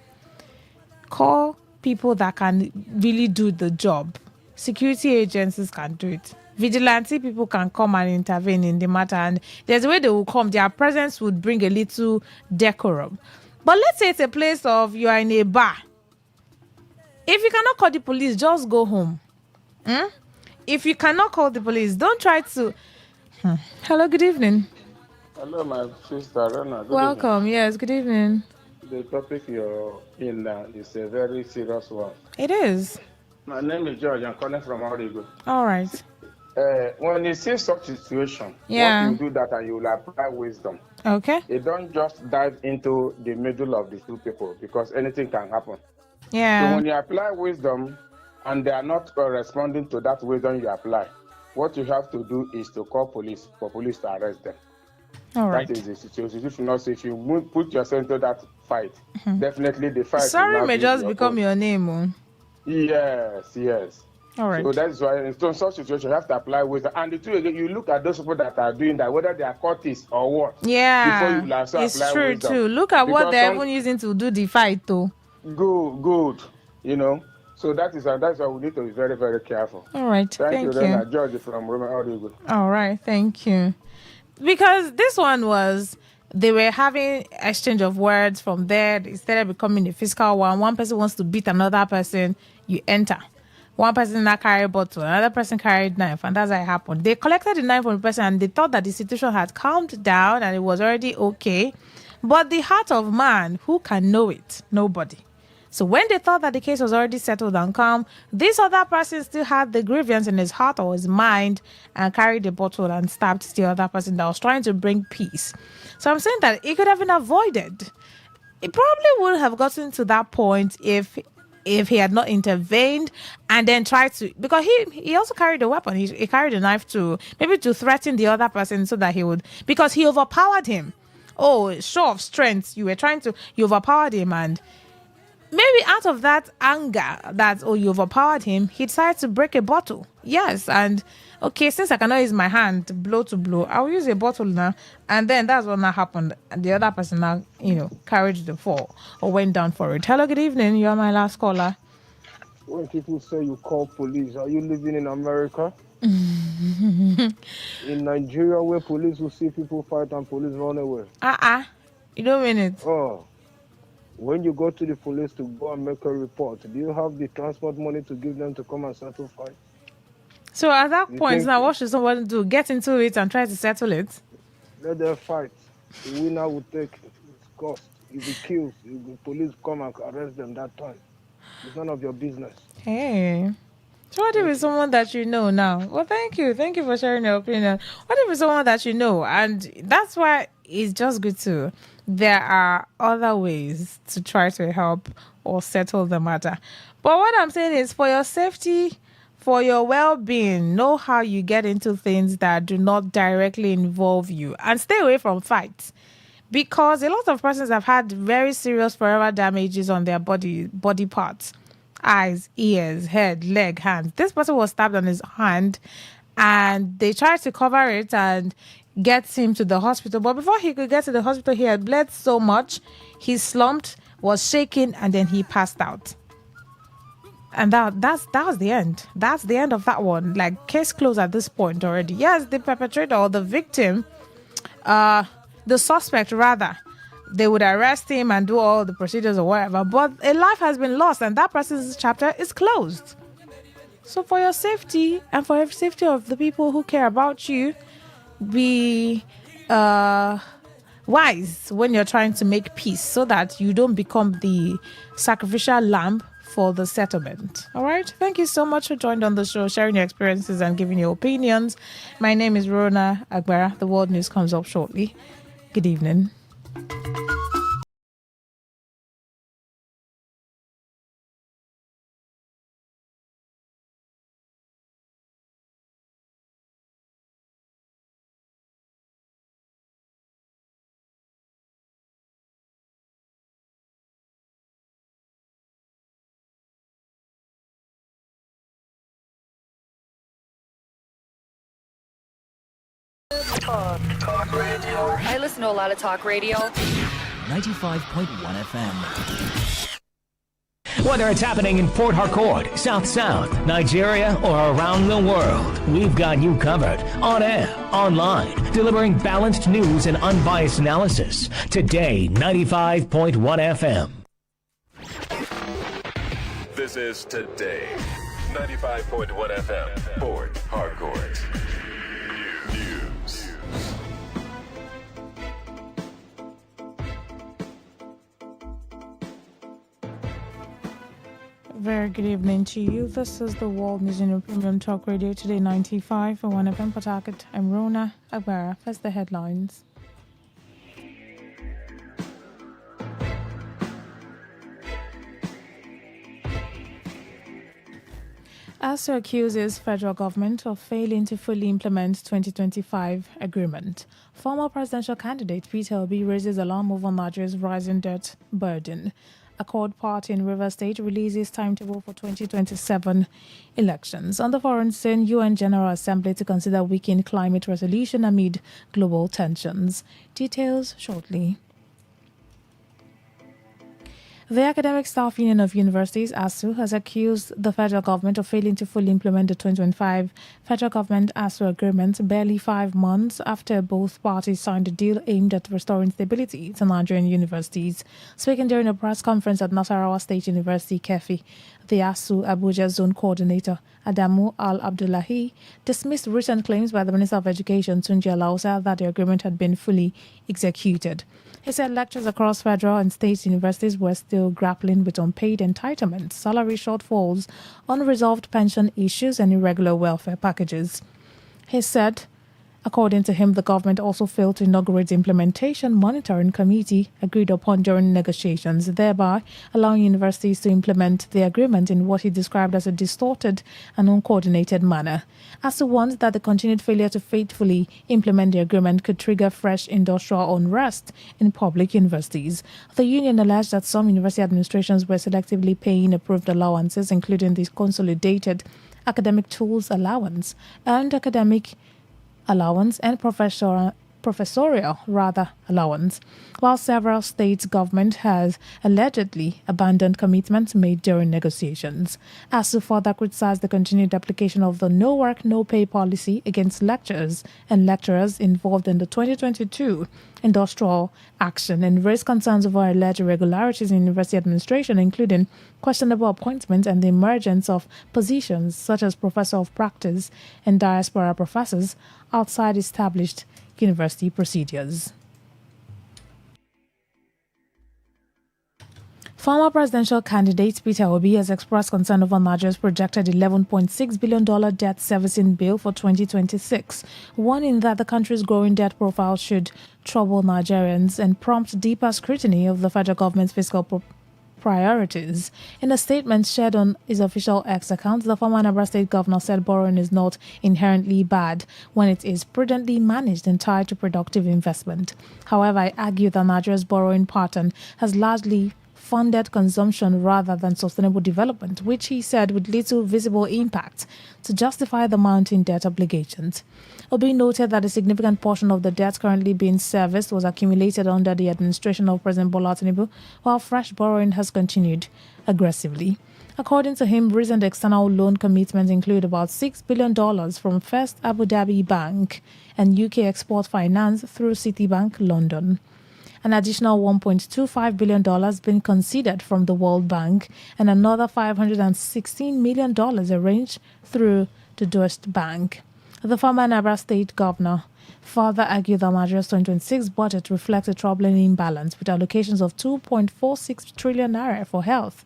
call people that can really do the job. Security agencies can do it. Vigilante people can come and intervene in the matter, and there's a way they will come. Their presence would bring a little decorum. But let's say it's a place of you are in a bar. If you cannot call the police, just go home. If you cannot call the police, don't try to. Hello, good evening. Hello, my sister Rona. Welcome. Evening. Yes, good evening. The topic you're in is a very serious one. It is. My name is George. I'm calling from Oregon. All right. When you see such situation, what you do that and you will apply wisdom. Okay. You don't just dive into the middle of the two people because anything can happen. Yeah. So when you apply wisdom and they are not responding to that wisdom you apply, what you have to do is to call police for police to arrest them. All right. That is the situation. If you put yourself into that fight, definitely the fight. Sorry, may just become your name. Yes. All right. So that's why in such situation you have to apply wisdom. And the two again, you look at those people that are doing that, whether they are cultists or what. Yeah. Before you also it's apply true wisdom. Too. Look at what they're even using to do the fight, though. Good. So that's why we need to be very, very careful. All right. Thank you. Then George from Oregon. All right. Thank you. Because this one was, they were having exchange of words from there. It started becoming a physical one. One person wants to beat another person. You enter. One person now carried a bottle. Another person carried knife. And that's how it happened. They collected the knife from the person and they thought that the situation had calmed down and it was already okay. But the heart of man, who can know it? Nobody. So when they thought that the case was already settled and calm, this other person still had the grievance in his heart or his mind and carried the bottle and stabbed the other person that was trying to bring peace. So I'm saying that it could have been avoided. It probably would have gotten to that point if he had not intervened and then tried to, because he also carried a weapon. He carried a knife to threaten the other person so that he would, because he overpowered him. Oh, show of strength. You overpowered him, and maybe out of that anger that, you overpowered him, he decided to break a bottle. Yes, and okay, since I cannot use my hand blow to blow, I'll use a bottle now. And then that's what now happened. And the other person now, carried the fall or went down for it. Hello, good evening. You're my last caller. When people say you call police, are you living in America? In Nigeria, where police will see people fight and police run away. You don't mean it. Oh. When you go to the police to go and make a report, do you have the transport money to give them to come and settle fight? So at that point now, what should someone do? Get into it and try to settle it? Let them fight. The winner will take its cost. If it kills, if the police come and arrest them that time, it's none of your business. Hey. So what if it's someone that you know now? Well, thank you. Thank you for sharing your opinion. What if it's someone that you know? And that's why it's just good to, there are other ways to try to help or settle the matter. But what I'm saying is, for your safety, for your well-being, know how you get into things that do not directly involve you, and stay away from fights. Because a lot of persons have had very serious forever damages on their body parts. Eyes, ears, head, leg, hands. This person was stabbed on his hand and they tried to cover it and get him to the hospital. But before he could get to the hospital, he had bled so much, he slumped, was shaking, and then he passed out. And that was the end. That's the end of that one. Like, case closed at this point already. Yes, the perpetrator or the victim, the suspect rather, they would arrest him and do all the procedures or whatever. But a life has been lost and that person's chapter is closed. So for your safety and for the safety of the people who care about you, be wise when you're trying to make peace so that you don't become the sacrificial lamb for the settlement. All right. Thank you so much for joining on the show, sharing your experiences and giving your opinions. My name is Rona Agbara. The world news comes up shortly. Good evening. Talk radio. I listen to a lot of talk radio. 95.1 FM. Whether it's happening in Port Harcourt, South South, Nigeria, or around the world, we've got you covered. On air, online, delivering balanced news and unbiased analysis. Today, 95.1 FM. This is Today, 95.1 FM, Port Harcourt. News. Very good evening to you. This is the World News in Premium Talk Radio Today 95.1 FM Port Harcourt. I'm Rona Agbara. First the headlines. ASU accuses federal government of failing to fully implement 2025 agreement. Former presidential candidate Peter Obi raises alarm over Nigeria's rising debt burden. Accord Party in Rivers State releases timetable for 2027 elections. On the foreign scene, UN General Assembly to consider weakened climate resolution amid global tensions. Details shortly. The Academic Staff Union of Universities, ASU, has accused the federal government of failing to fully implement the 2025 federal government-ASU agreement barely 5 months after both parties signed a deal aimed at restoring stability to Nigerian universities. Speaking during a press conference at Nasarawa State University, KEFI, the ASU Abuja Zone Coordinator, Adamu Al-Abdullahi, dismissed recent claims by the Minister of Education, Tunji Alausa, that the agreement had been fully executed. He said lecturers across federal and state universities were still grappling with unpaid entitlements, salary shortfalls, unresolved pension issues, and irregular welfare packages. He said, according to him, the government also failed to inaugurate the implementation monitoring committee agreed upon during negotiations, thereby allowing universities to implement the agreement in what he described as a distorted and uncoordinated manner. ASU warned that the continued failure to faithfully implement the agreement could trigger fresh industrial unrest in public universities. The union alleged that some university administrations were selectively paying approved allowances, including the Consolidated Academic Tools Allowance, Earned Academic Allowance, and professorial allowance, while several states' government has allegedly abandoned commitments made during negotiations. ASU further criticized the continued application of the no work, no pay policy against lecturers and lecturers involved in the 2022 industrial action and raised concerns over alleged irregularities in university administration, including questionable appointments and the emergence of positions such as professor of practice and diaspora professors outside established university procedures. Former presidential candidate Peter Obi has expressed concern over Nigeria's projected $11.6 billion debt servicing bill for 2026, warning that the country's growing debt profile should trouble Nigerians and prompt deeper scrutiny of the federal government's fiscal priorities. In a statement shared on his official X account, the former Anambra State governor said borrowing is not inherently bad when it is prudently managed and tied to productive investment. However, I argue that Nigeria's borrowing pattern has largely funded consumption rather than sustainable development, which he said would lead to visible impact to justify the mounting debt obligations. Obi noted that a significant portion of the debt currently being serviced was accumulated under the administration of President Bola Tinubu, while fresh borrowing has continued aggressively. According to him, recent external loan commitments include about $6 billion from First Abu Dhabi Bank and UK Export Finance through Citibank London. An additional $1.25 billion been considered from the World Bank and another $516 million arranged through the Deutsche Bank. The former Anambra State governor further argued that Nigeria's 2026 budget reflects a troubling imbalance with allocations of 2.46 trillion naira for health,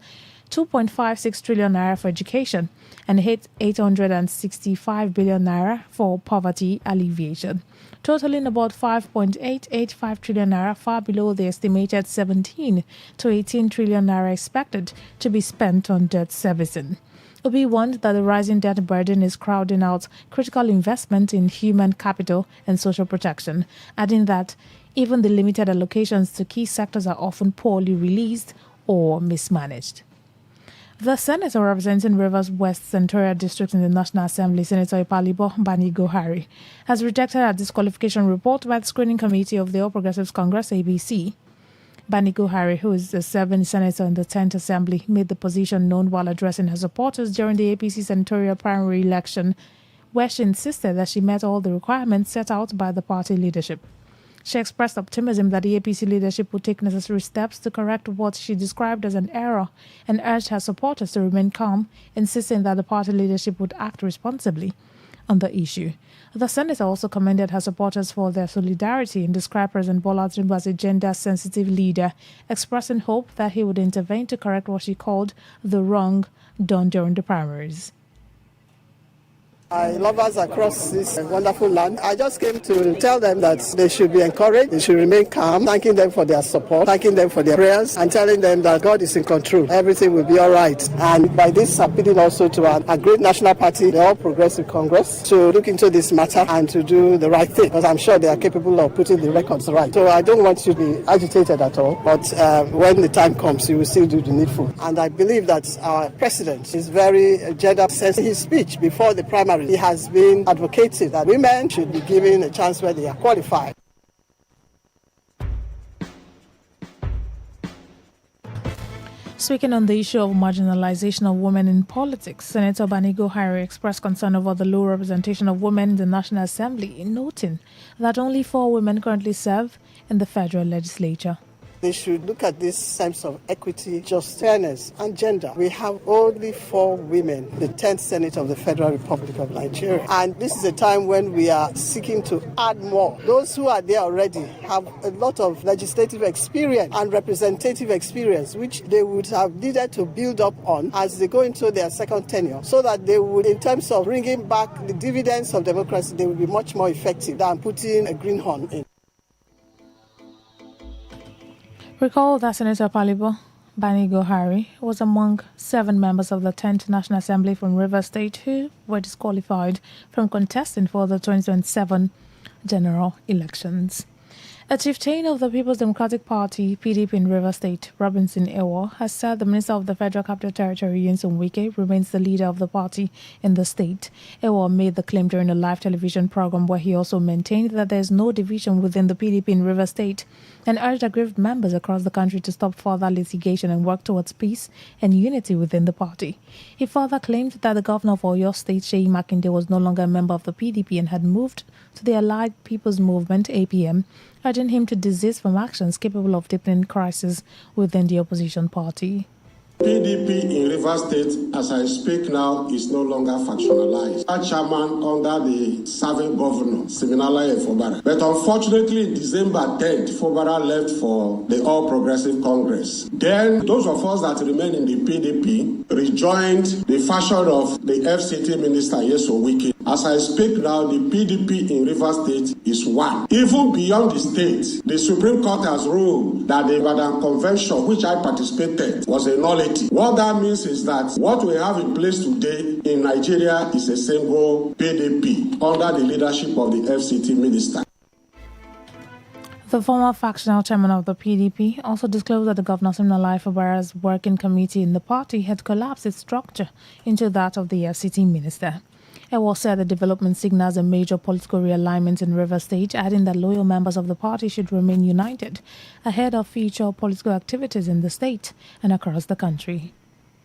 2.56 trillion naira for education, and 865 billion naira for poverty alleviation, totaling about 5.885 trillion naira, far below the estimated 17 to 18 trillion naira expected to be spent on debt servicing. Obi warned that the rising debt burden is crowding out critical investment in human capital and social protection, adding that even the limited allocations to key sectors are often poorly released or mismanaged. The senator representing Rivers West Centoria District in the National Assembly, Senator Ipalibo Bani-Gohari, has rejected a disqualification report by the Screening Committee of the All Progressives Congress, ABC. Bani-Gohari, who is a serving senator in the 10th Assembly, made the position known while addressing her supporters during the APC Centoria primary election, where she insisted that she met all the requirements set out by the party leadership. She expressed optimism that the APC leadership would take necessary steps to correct what she described as an error and urged her supporters to remain calm, insisting that the party leadership would act responsibly on the issue. The senator also commended her supporters for their solidarity and described President Bola Tinubu as a gender-sensitive leader, expressing hope that he would intervene to correct what she called the wrong done during the primaries. Lovers across this wonderful land. I just came to tell them that they should be encouraged, they should remain calm, thanking them for their support, thanking them for their prayers, and telling them that God is in control. Everything will be all right. And by this, appealing also to a great national party, the All Progressive Congress, to look into this matter and to do the right thing, because I'm sure they are capable of putting the records right. So I don't want you to be agitated at all, but when the time comes, you will still do the needful. And I believe that our president is very gender-sensitive. His speech before the primary, he has been advocating that women should be given a chance where they are qualified. Speaking on the issue of marginalization of women in politics, Senator Bani-Gohari expressed concern over the low representation of women in the National Assembly, noting that only 4 women currently serve in the federal legislature. They should look at this sense of equity, just fairness, and gender. We have only 4 women, the 10th Senate of the Federal Republic of Nigeria. And this is a time when we are seeking to add more. Those who are there already have a lot of legislative experience and representative experience, which they would have needed to build up on as they go into their second tenure, so that they would, in terms of bringing back the dividends of democracy, they would be much more effective than putting a greenhorn in. Recall that Senator Ipalibo Bani-Gohari was among 7 members of the 10th National Assembly from Rivers State who were disqualified from contesting for the 2027 general elections. A chieftain of the People's Democratic Party, PDP in Rivers State, Robinson Ewo, has said the Minister of the Federal Capital Territory, Nyesom Wike, remains the leader of the party in the state. Ewo made the claim during a live television program where he also maintained that there is no division within the PDP in Rivers State and urged aggrieved members across the country to stop further litigation and work towards peace and unity within the party. He further claimed that the governor of Oyo State, Seyi Makinde, was no longer a member of the PDP and had moved to the Allied People's Movement, APM, urging him to desist from actions capable of deepening crisis within the opposition party. PDP in Rivers State, as I speak now, is no longer factionalized. Our chairman under the serving governor, Siminalayi Fubara. But unfortunately, December 10th, Fubara left for the All Progressive Congress. Then those of us that remain in the PDP rejoined the faction of the FCT minister, Nyesom Wike. As I speak now, the PDP in Rivers State is one. Even beyond the state, the Supreme Court has ruled that the Ibadan Convention, which I participated, was a nullity. What that means is that what we have in place today in Nigeria is a single PDP under the leadership of the FCT minister. The former factional chairman of the PDP also disclosed that the Governor Siminalayi Fubara's working committee in the party had collapsed its structure into that of the FCT minister. Ewo said the development signals a major political realignment in Rivers State, adding that loyal members of the party should remain united ahead of future political activities in the state and across the country.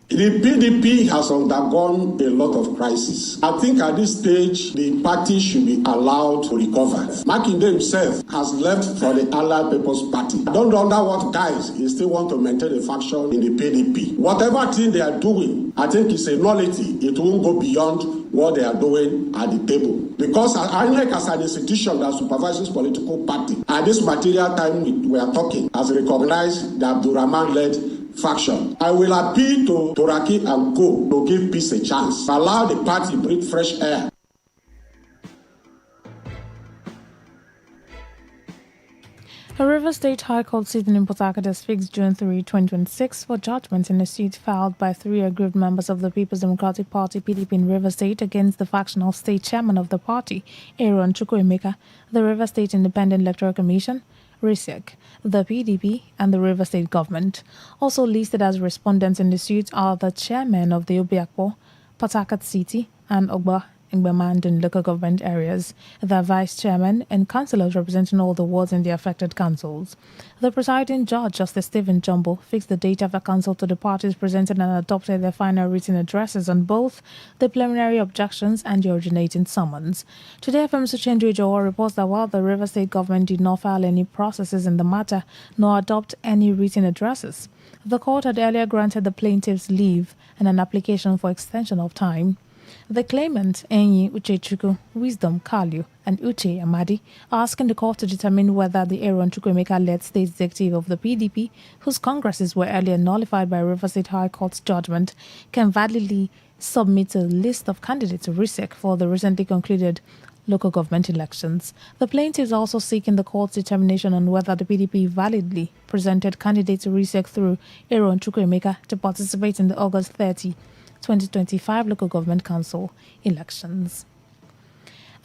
The PDP has undergone a lot of crisis. I think at this stage, the party should be allowed to recover. Makinde himself has left for the Allied People's Party. I don't know under what guise he still want to maintain a faction in the PDP. Whatever thing they are doing, I think it's a nullity. It won't go beyond what they are doing at the table. Because INEC as an institution that supervises political party, at this material time we are talking, has recognized the Abdurrahman-led faction. I will appeal to Turaki and Co. to give peace a chance. Allow the party to breathe fresh air. A Rivers State High Court sitting in Port Harcourt has fixed June 3, 2026 for judgment in a suit filed by 3 aggrieved members of the People's Democratic Party PDP in Rivers State against the factional state chairman of the party, Aaron Chukwuemeka, the Rivers State Independent Electoral Commission, RISEC, the PDP, and the River State government. Also listed as respondents in the suit are the chairman of the Obiakpo, Port Harcourt City, and Ogba Ngbemandun local government areas, the vice chairman, and councillors representing all the wards in the affected councils. The presiding judge, Justice Stephen Jumbo, fixed the date of the council to the parties presented and adopted their final written addresses on both the preliminary objections and the originating summons. Today, FM Suchendu Jowa reports that while the River State government did not file any processes in the matter nor adopt any written addresses, the court had earlier granted the plaintiffs leave and an application for extension of time. The claimant, Enyi Uchechukwu, Wisdom Kalyu, and Uche Amadi, are asking the court to determine whether the Aaron Chukwuemeka-led state executive of the PDP, whose congresses were earlier nullified by River State High Court's judgment, can validly submit a list of candidates to RISEC for the recently concluded local government elections. The plaintiffs are also seeking the court's determination on whether the PDP validly presented candidates to RISEC through Aaron Chukwuemeka to participate in the August 30, 2025 local government council elections.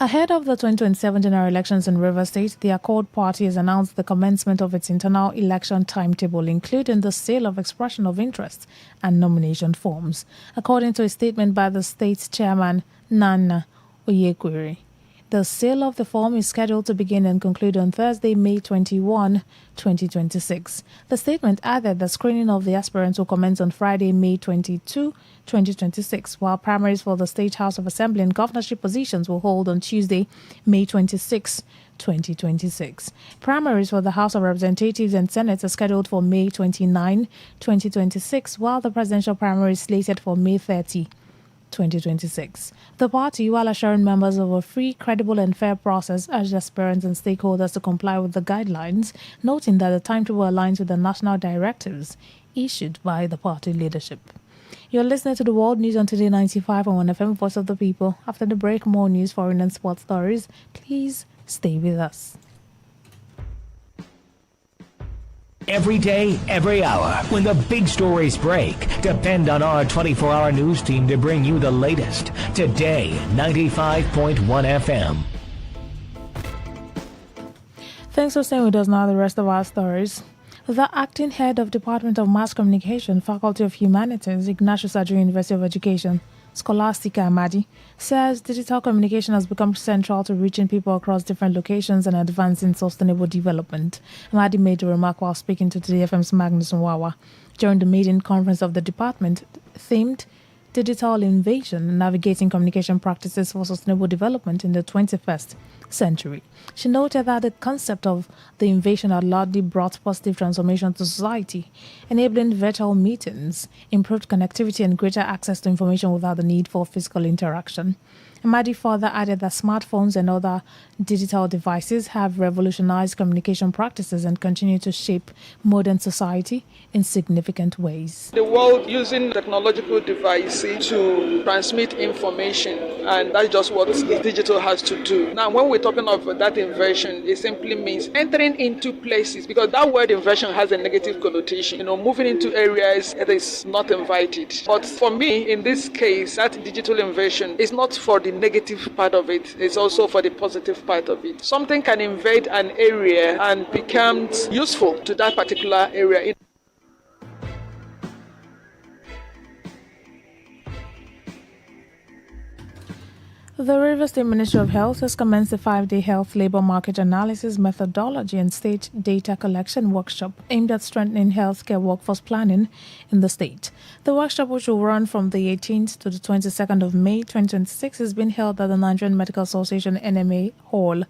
Ahead of the 2027 general elections in River State, the Accord Party has announced the commencement of its internal election timetable, including the sale of expression of interest and nomination forms. According to a statement by the state's chairman, Nana Oyekwere, the sale of the form is scheduled to begin and conclude on Thursday, May 21, 2026. The statement added that screening of the aspirants will commence on Friday, May 22, 2026, while primaries for the State House of Assembly and governorship positions will hold on Tuesday, May 26, 2026. Primaries for the House of Representatives and Senate are scheduled for May 29, 2026, while the presidential primary is slated for May 30, 2026. The party, while assuring members of a free, credible and fair process, urged aspirants and stakeholders to comply with the guidelines, noting that the timetable aligns with the national directives issued by the party leadership. You're listening to the World News on Today 95.1 FM, Voice of the People. After the break, more news, foreign and sports stories. Please stay with us. Every day, every hour, when the big stories break, depend on our 24-hour news team to bring you the latest. Today, 95.1 FM. Thanks for staying with us now, the rest of our stories. The acting head of Department of Mass Communication, Faculty of Humanities, Ignatius Adjei University of Education, Scholastica Amadi, says digital communication has become central to reaching people across different locations and advancing sustainable development. Amadi made the remark while speaking to Today FM's Magnus Nwawa during the maiden conference of the department themed Digital Invasion and Navigating Communication Practices for Sustainable Development in the 21st Century. She noted that the concept of the invasion had largely brought positive transformation to society, enabling virtual meetings, improved connectivity and greater access to information without the need for physical interaction. Amadi further added that smartphones and other digital devices have revolutionized communication practices and continue to shape modern society in significant ways. The world using technological devices to transmit information, and that's just what digital has to do. Now, when we're talking of that inversion, it simply means entering into places, because that word inversion has a negative connotation. Moving into areas that is not invited. But for me, in this case, that digital inversion is not for the negative part of it, it's also for the positive part of it. Something can invade an area and becomes useful to that particular area. The River State Ministry of Health has commenced a 5-day health labor market analysis methodology and state data collection workshop aimed at strengthening healthcare workforce planning in the state. The workshop, which will run from the 18th to the 22nd of May 2026, has been held at the Nigerian Medical Association NMA Hall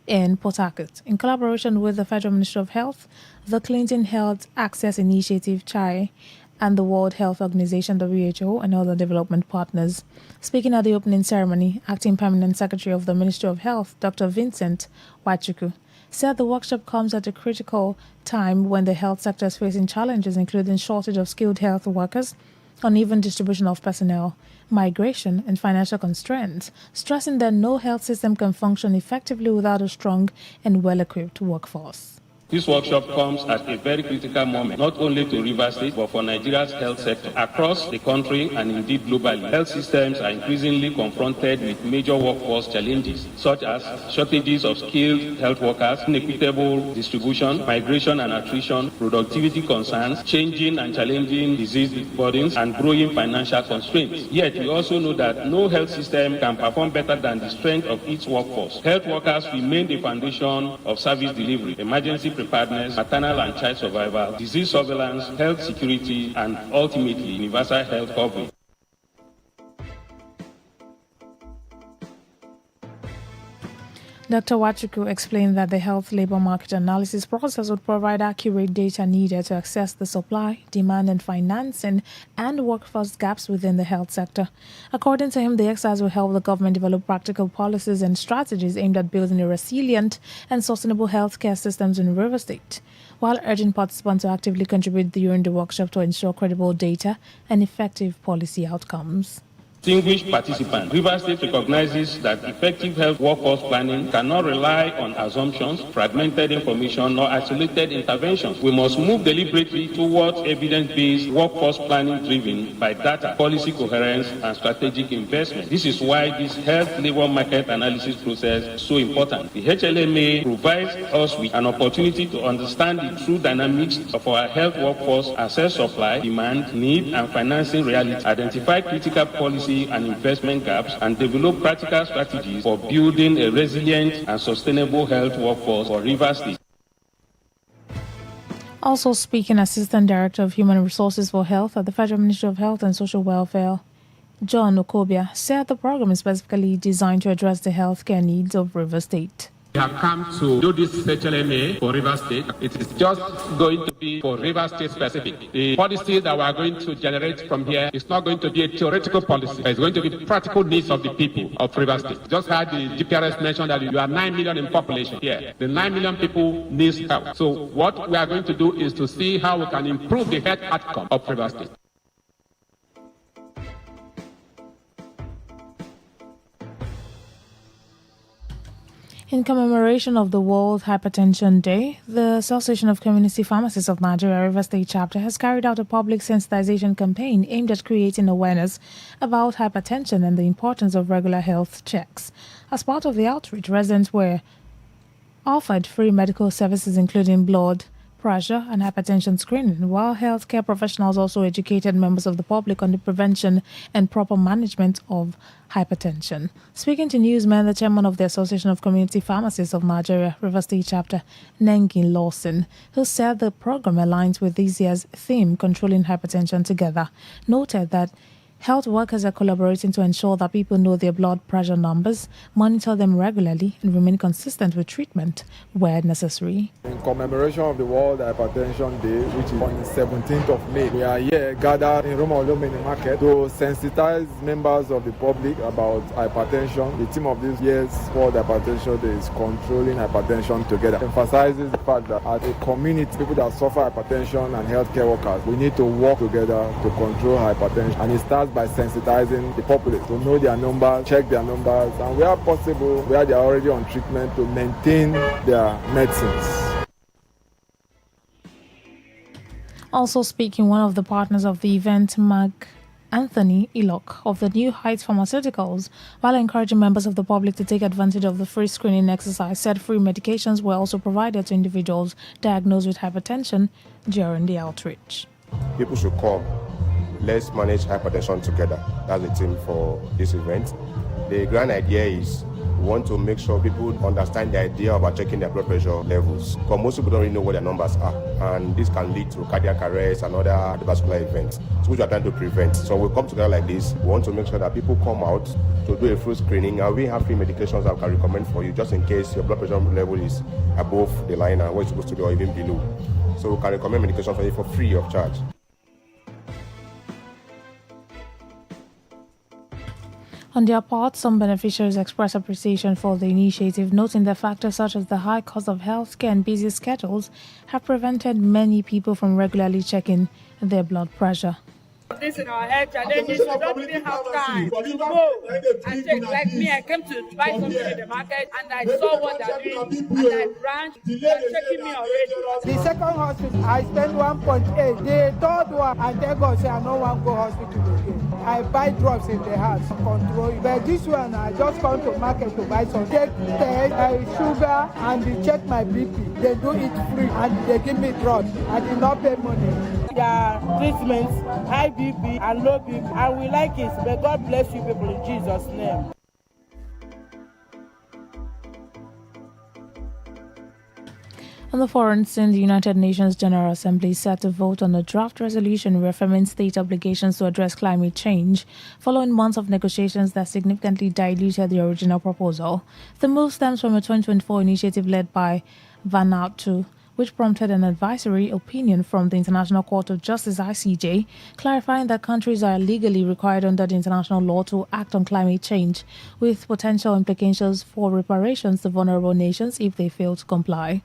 in Port Harcourt in collaboration with the Federal Ministry of Health, the Clinton Health Access Initiative (CHAI), and the World Health Organization (WHO) and other development partners. Speaking at the opening ceremony, Acting Permanent Secretary of the Ministry of Health, Dr. Vincent Wachukwu, said the workshop comes at a critical time when the health sector is facing challenges including shortage of skilled health workers, uneven distribution of personnel, migration, and financial constraints, stressing that no health system can function effectively without a strong and well-equipped workforce. This workshop comes at a very critical moment, not only to Rivers State, but for Nigeria's health sector. Across the country and indeed globally, health systems are increasingly confronted with major workforce challenges, such as shortages of skilled health workers, inequitable distribution, migration and attrition, productivity concerns, changing and challenging disease burdens, and growing financial constraints. Yet, we also know that no health system can perform better than the strength of its workforce. Health workers remain the foundation of service delivery, emergency preparedness, maternal and child survival, disease surveillance, health security, and ultimately universal health coverage. Dr. Wachuku explained that the health labor market analysis process would provide accurate data needed to assess the supply, demand and financing and workforce gaps within the health sector. According to him, the exercise will help the government develop practical policies and strategies aimed at building a resilient and sustainable healthcare systems in Rivers State, while urging participants to actively contribute during the workshop to ensure credible data and effective policy outcomes. Distinguished participants, Rivers State recognizes that effective health workforce planning cannot rely on assumptions, fragmented information, or isolated interventions. We must move deliberately towards evidence-based workforce planning driven by data, policy coherence, and strategic investment. This is why this health labor market analysis process is so important. The HLMA provides us with an opportunity to understand the true dynamics of our health workforce, assess supply, demand, need, and financing reality, identify critical policy and investment gaps, and develop practical strategies for building a resilient and sustainable health workforce for Rivers State. Also speaking, Assistant Director of Human Resources for Health at the Federal Ministry of Health and Social Welfare, John Okobia, said the program is specifically designed to address the healthcare needs of Rivers State. We have come to do this HLMA for Rivers State. It is just going to be for Rivers State specific. The policy that we are going to generate from here is not going to be a theoretical policy. It's going to be practical needs of the people of Rivers State. Just had the GPRS mention that you are 9 million in population here. The 9 million people need help. So what we are going to do is to see how we can improve the health outcome of Rivers State. In commemoration of the World Hypertension Day, the Association of Community Pharmacists of Nigeria Rivers State Chapter has carried out a public sensitization campaign aimed at creating awareness about hypertension and the importance of regular health checks. As part of the outreach, residents were offered free medical services including blood pressure and hypertension screening, while healthcare professionals also educated members of the public on the prevention and proper management of hypertension. Speaking to newsmen, the chairman of the Association of Community Pharmacists of Nigeria, Rivers State Chapter, Nengi Lawson, who said the program aligns with this year's theme, Controlling Hypertension Together, noted that health workers are collaborating to ensure that people know their blood pressure numbers, monitor them regularly, and remain consistent with treatment where necessary. In commemoration of the World Hypertension Day, which is on the 17th of May, we are here gathered in Roma Olomini Market to sensitize members of the public about hypertension. The theme of this year's World Hypertension Day is Controlling Hypertension Together. Emphasizes the fact that as a community, people that suffer hypertension and healthcare workers, we need to work together to control hypertension. And it starts by sensitizing the populace to know their numbers, check their numbers, and where possible, where they are already on treatment, to maintain their medicines. Also speaking, one of the partners of the event, Anthony Ilok of the New Heights Pharmaceuticals, while encouraging members of the public to take advantage of the free screening exercise, said free medications were also provided to individuals diagnosed with hypertension during the outreach. People should come. Let's manage hypertension together. That's the theme for this event. The grand idea is we want to make sure people understand the idea about checking their blood pressure levels. Because most people don't really know what their numbers are. And this can lead to cardiac arrest and other cardiovascular events, which we are trying to prevent. So we come together like this. We want to make sure that people come out to do a full screening. And we have free medications that we can recommend for you just in case your blood pressure level is above the line and what it's supposed to be or even below. So we can recommend medication for you for free of charge. On their part, some beneficiaries expressed appreciation for the initiative, noting that factors such as the high cost of healthcare and busy schedules have prevented many people from regularly checking their blood pressure. This in our head, and then we don't even have time to go and take. Like me, I came to buy something in the market, and I saw what they're doing, and I ran. They're checking me already. The second hospital, I spent 1.8. The third one, I tell God, say I don't want to go hospital again. I buy drugs in the house, control it. But this one, I just come to market to buy some. Take test, sugar, and they check my BP. They do it free, and they give me drugs. I did not pay money. Their treatments, high BP and low BP, and we like it. May God bless you people in Jesus' name. On the foreign scene, the United Nations General Assembly is set to vote on a draft resolution reaffirming state obligations to address climate change, following months of negotiations that significantly diluted the original proposal. The move stems from a 2024 initiative led by Vanuatu, which prompted an advisory opinion from the International Court of Justice (ICJ), clarifying that countries are legally required under the international law to act on climate change, with potential implications for reparations to vulnerable nations if they fail to comply.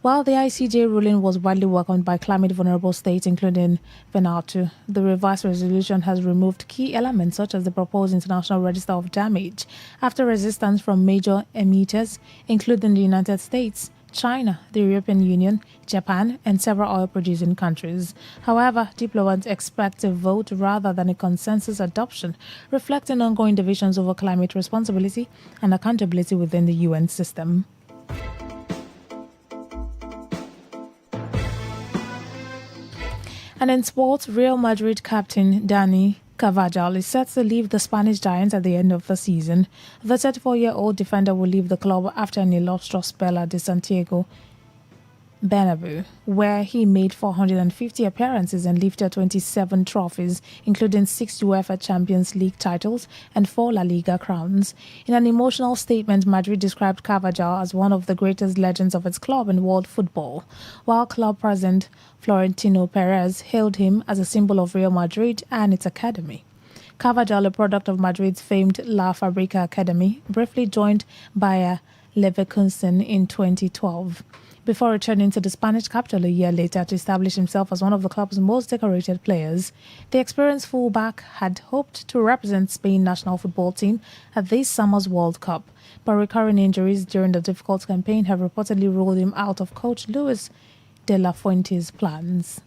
While the ICJ ruling was widely welcomed by climate-vulnerable states, including Vanuatu, the revised resolution has removed key elements such as the proposed International Register of Damage after resistance from major emitters, including the United States, China, the European Union, Japan, and several oil-producing countries. However, diplomats expect a vote rather than a consensus adoption, reflecting ongoing divisions over climate responsibility and accountability within the UN system. And in sports, Real Madrid captain Dani Carvajal is set to leave the Spanish Giants at the end of the season. The 34-year-old defender will leave the club after an illustrious spell at the Santiago Bernabeu, where he made 450 appearances and lifted 27 trophies, including 6 UEFA Champions League titles and 4 La Liga crowns. In an emotional statement, Madrid described Carvajal as one of the greatest legends of its club in world football, while club president Florentino Perez hailed him as a symbol of Real Madrid and its academy. Carvajal, a product of Madrid's famed La Fabrica Academy, briefly joined Bayer Leverkusen in 2012. Before returning to the Spanish capital a year later to establish himself as one of the club's most decorated players. The experienced fullback had hoped to represent Spain national football team at this summer's World Cup, but recurring injuries during the difficult campaign have reportedly ruled him out of coach Luis de la Fuente's plans.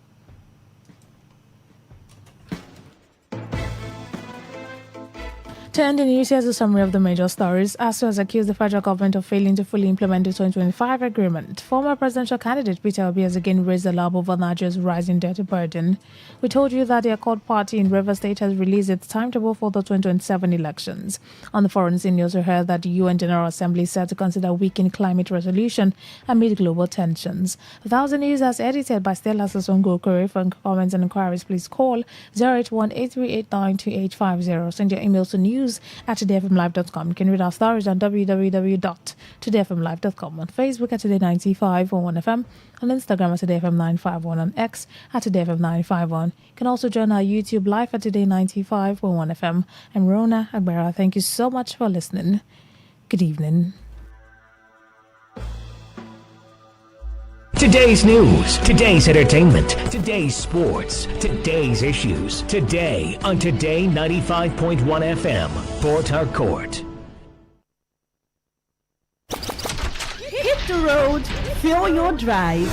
To end the news, here's a summary of the major stories. ASU has accused the federal government of failing to fully implement the 2025 agreement. Former presidential candidate Peter Obi has again raised the alarm over Nigeria's rising debt burden. We told you that the Accord Party in Rivers State has released its timetable for the 2027 elections. On the foreign scene, you also heard that the UN General Assembly is set to consider weakening climate resolution amid global tensions. The Thousand News is edited by Stella Sasongo-Okore. For comments and inquiries, please call 081-838-92850. Send your emails to news@todayfmlive.com. You can read our stories on www.todayfmlive.com, on Facebook at Today95.1fm, on Instagram at TodayFM951, on X at TodayFM951. You can also join our YouTube live at Today95.1fm. I'm Rona Agbera. Thank you so much for listening. Good evening. Today's news, today's entertainment, today's sports, today's issues. Today on Today 95.1 FM, Port Harcourt. Hit the road, fill your drive.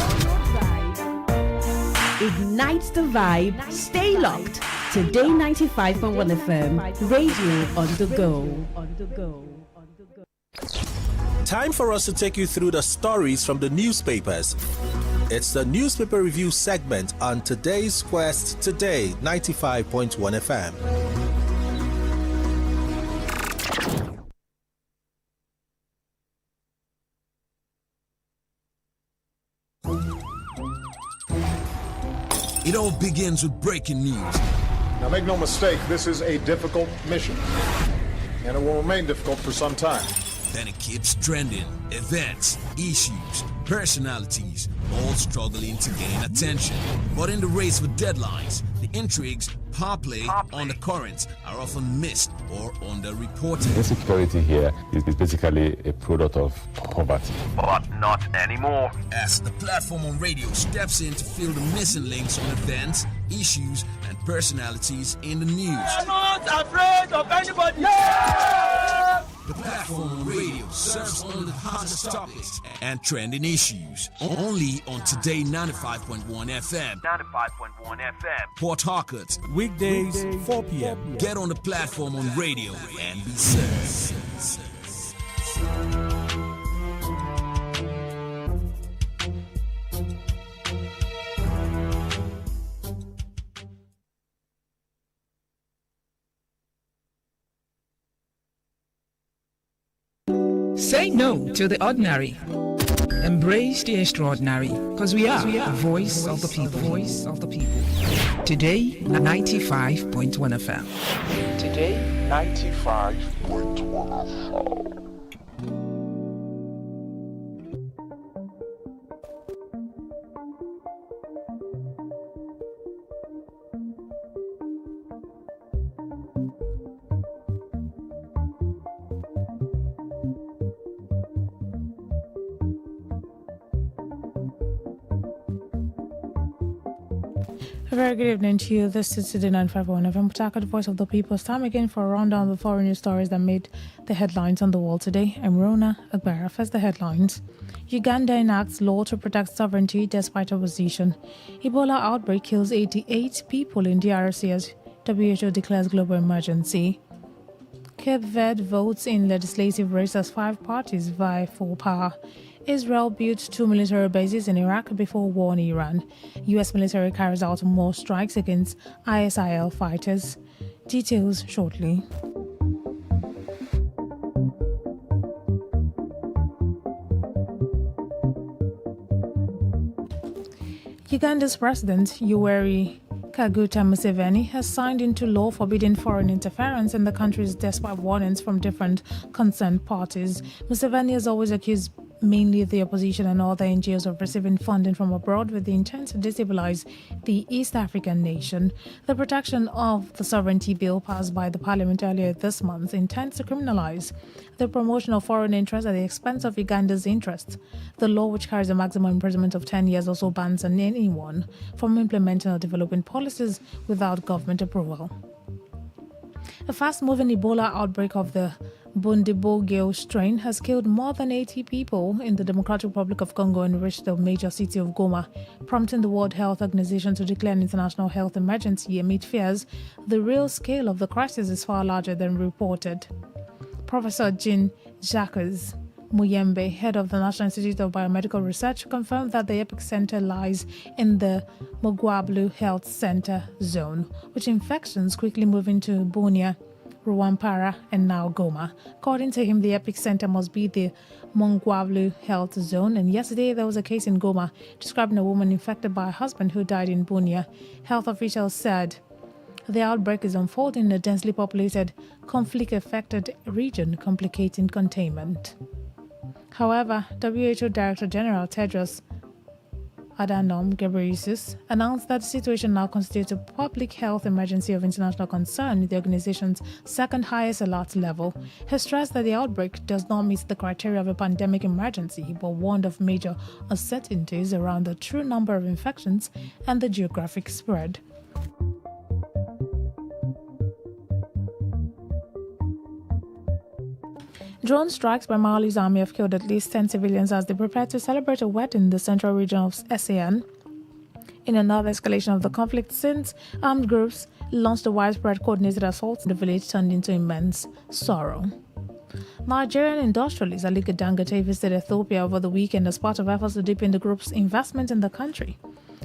Ignite the vibe, stay locked. Today 95.1 FM, radio on the go. Time for us to take you through the stories from the newspapers. It's the newspaper review segment on Today's Quest, Today 95.1 FM. It all begins with breaking news. Now make no mistake, this is a difficult mission, and it will remain difficult for some time. Then it keeps trending. Events, issues, personalities, all struggling to gain attention. But in the race for deadlines, the intrigues, power play, undercurrents are often missed or underreported. Insecurity here is basically a product of poverty. But not anymore. As the platform on radio steps in to fill the missing links on events, issues, and personalities in the news. We are not afraid of anybody. The platform on radio serves only the hottest topics and trending issues. Only on Today 95.1 FM. 95.1 FM. Port Harcourt. Weekdays, 4 p.m. Get on the platform on radio and be served. Say no to the ordinary. Embrace the extraordinary, because we are the voice of the people. Voice of the people. Today, 95.1 FM. Today, 95.1 FM. A very good evening to you. This is Today 95.1 FM, Port the voice of the people. It's time again for a rundown of the foreign news stories that made the headlines on the wall today. I'm Rona Agbara. First, the headlines. Uganda enacts law to protect sovereignty despite opposition. Ebola outbreak kills 88 people in DRC as WHO declares global emergency. Cape Verde votes in legislative race as 5 parties vie for power. Israel built 2 military bases in Iraq before war in Iran. U.S. military carries out more strikes against ISIL fighters. Details shortly. Uganda's President Yoweri Kaguta Museveni has signed into law forbidding foreign interference in the country's despite warnings from different concerned parties. Museveni has always accused mainly the opposition and other NGOs of receiving funding from abroad with the intent to destabilize the East African nation. The Protection of the Sovereignty Bill passed by the Parliament earlier this month intends to criminalize the promotion of foreign interests at the expense of Uganda's interests. The law, which carries a maximum imprisonment of 10 years, also bans anyone from implementing or developing policies without government approval. A fast-moving Ebola outbreak of the Bundibugyo strain has killed more than 80 people in the Democratic Republic of Congo and reached the major city of Goma, prompting the World Health Organization to declare an international health emergency amid fears the real scale of the crisis is far larger than reported. Professor Jean-Jacques Muyembe, head of the National Institute of Biomedical Research, confirmed that the epicenter lies in the Mogwablu Health Center zone, with infections quickly moving to Bunia, Ruwampara, and now Goma. According to him, the epicenter must be the Mongwablu Health Zone, and yesterday there was a case in Goma describing a woman infected by a husband who died in Bunia. Health officials said the outbreak is unfolding in a densely populated, conflict-affected region, complicating containment. However, WHO Director General Tedros Adhanom Ghebreyesus announced that the situation now constitutes a public health emergency of international concern, the organization's second highest alert level. He stressed that the outbreak does not meet the criteria of a pandemic emergency, but warned of major uncertainties around the true number of infections and the geographic spread. Drone strikes by Mali's army have killed at least 10 civilians as they prepare to celebrate a wedding in the central region of SAN. In another escalation of the conflict since armed groups launched a widespread coordinated assault, the village turned into immense sorrow. Nigerian industrialist Ali Dangote visited Ethiopia over the weekend as part of efforts to deepen the group's investment in the country,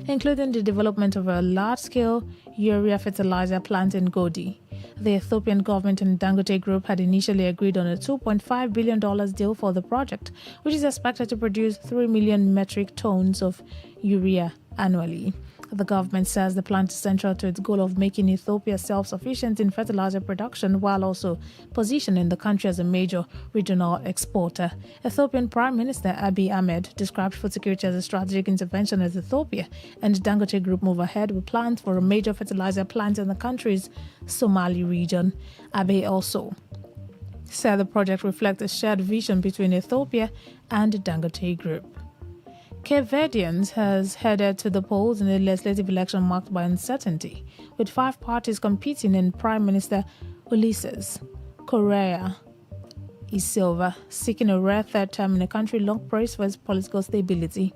including the development of a large-scale urea fertilizer plant in Godi. The Ethiopian government and Dangote Group had initially agreed on a $2.5 billion deal for the project, which is expected to produce 3 million metric tons of urea annually. The government says the plant is central to its goal of making Ethiopia self-sufficient in fertilizer production while also positioning the country as a major regional exporter. Ethiopian Prime Minister Abiy Ahmed described food security as a strategic intervention as Ethiopia and Dangote Group move ahead with plans for a major fertilizer plant in the country's Somali region. Abiy also said the project reflects a shared vision between Ethiopia and the Dangote Group. Cape Verdeans has headed to the polls in a legislative election marked by uncertainty, with 5 parties competing in Prime Minister Ulysses Correa E. Silva seeking a rare third term in a country long praised for its political stability.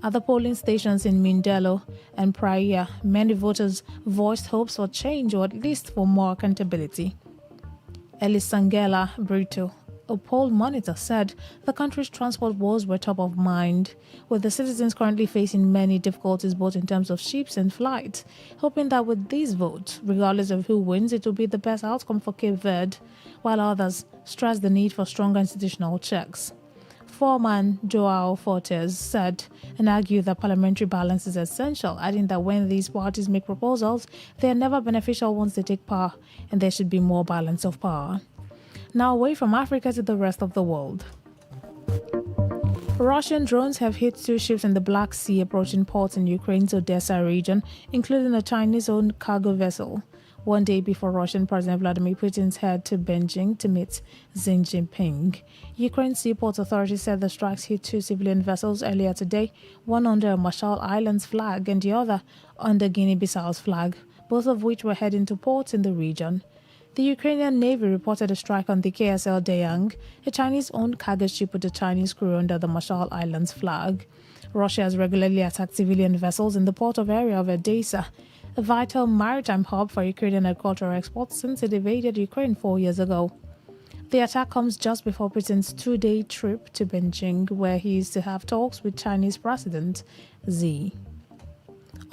At the polling stations in Mindelo and Praia, many voters voiced hopes for change or at least for more accountability. Elisangela Brito, a poll monitor, said the country's transport woes were top of mind, with the citizens currently facing many difficulties both in terms of ships and flights, hoping that with these votes, regardless of who wins, it will be the best outcome for Cape Verde, while others stressed the need for stronger institutional checks. Foreman Joao Fortes said and argued that parliamentary balance is essential, adding that when these parties make proposals, they are never beneficial once they take power, and there should be more balance of power. Now away from Africa to the rest of the world. Russian drones have hit 2 ships in the Black Sea approaching ports in Ukraine's Odessa region, including a Chinese-owned cargo vessel, one day before Russian President Vladimir Putin's head to Beijing to meet Xi Jinping. Ukraine's seaport authorities said the strikes hit 2 civilian vessels earlier today, one under a Marshall Islands flag and the other under Guinea-Bissau's flag, both of which were heading to ports in the region. The Ukrainian Navy reported a strike on the KSL Dayang, a Chinese-owned cargo ship with a Chinese crew under the Marshall Islands flag. Russia has regularly attacked civilian vessels in the port area of Odessa, a vital maritime hub for Ukrainian agricultural exports since it invaded Ukraine 4 years ago. The attack comes just before Putin's 2-day trip to Beijing, where he is to have talks with Chinese President Xi.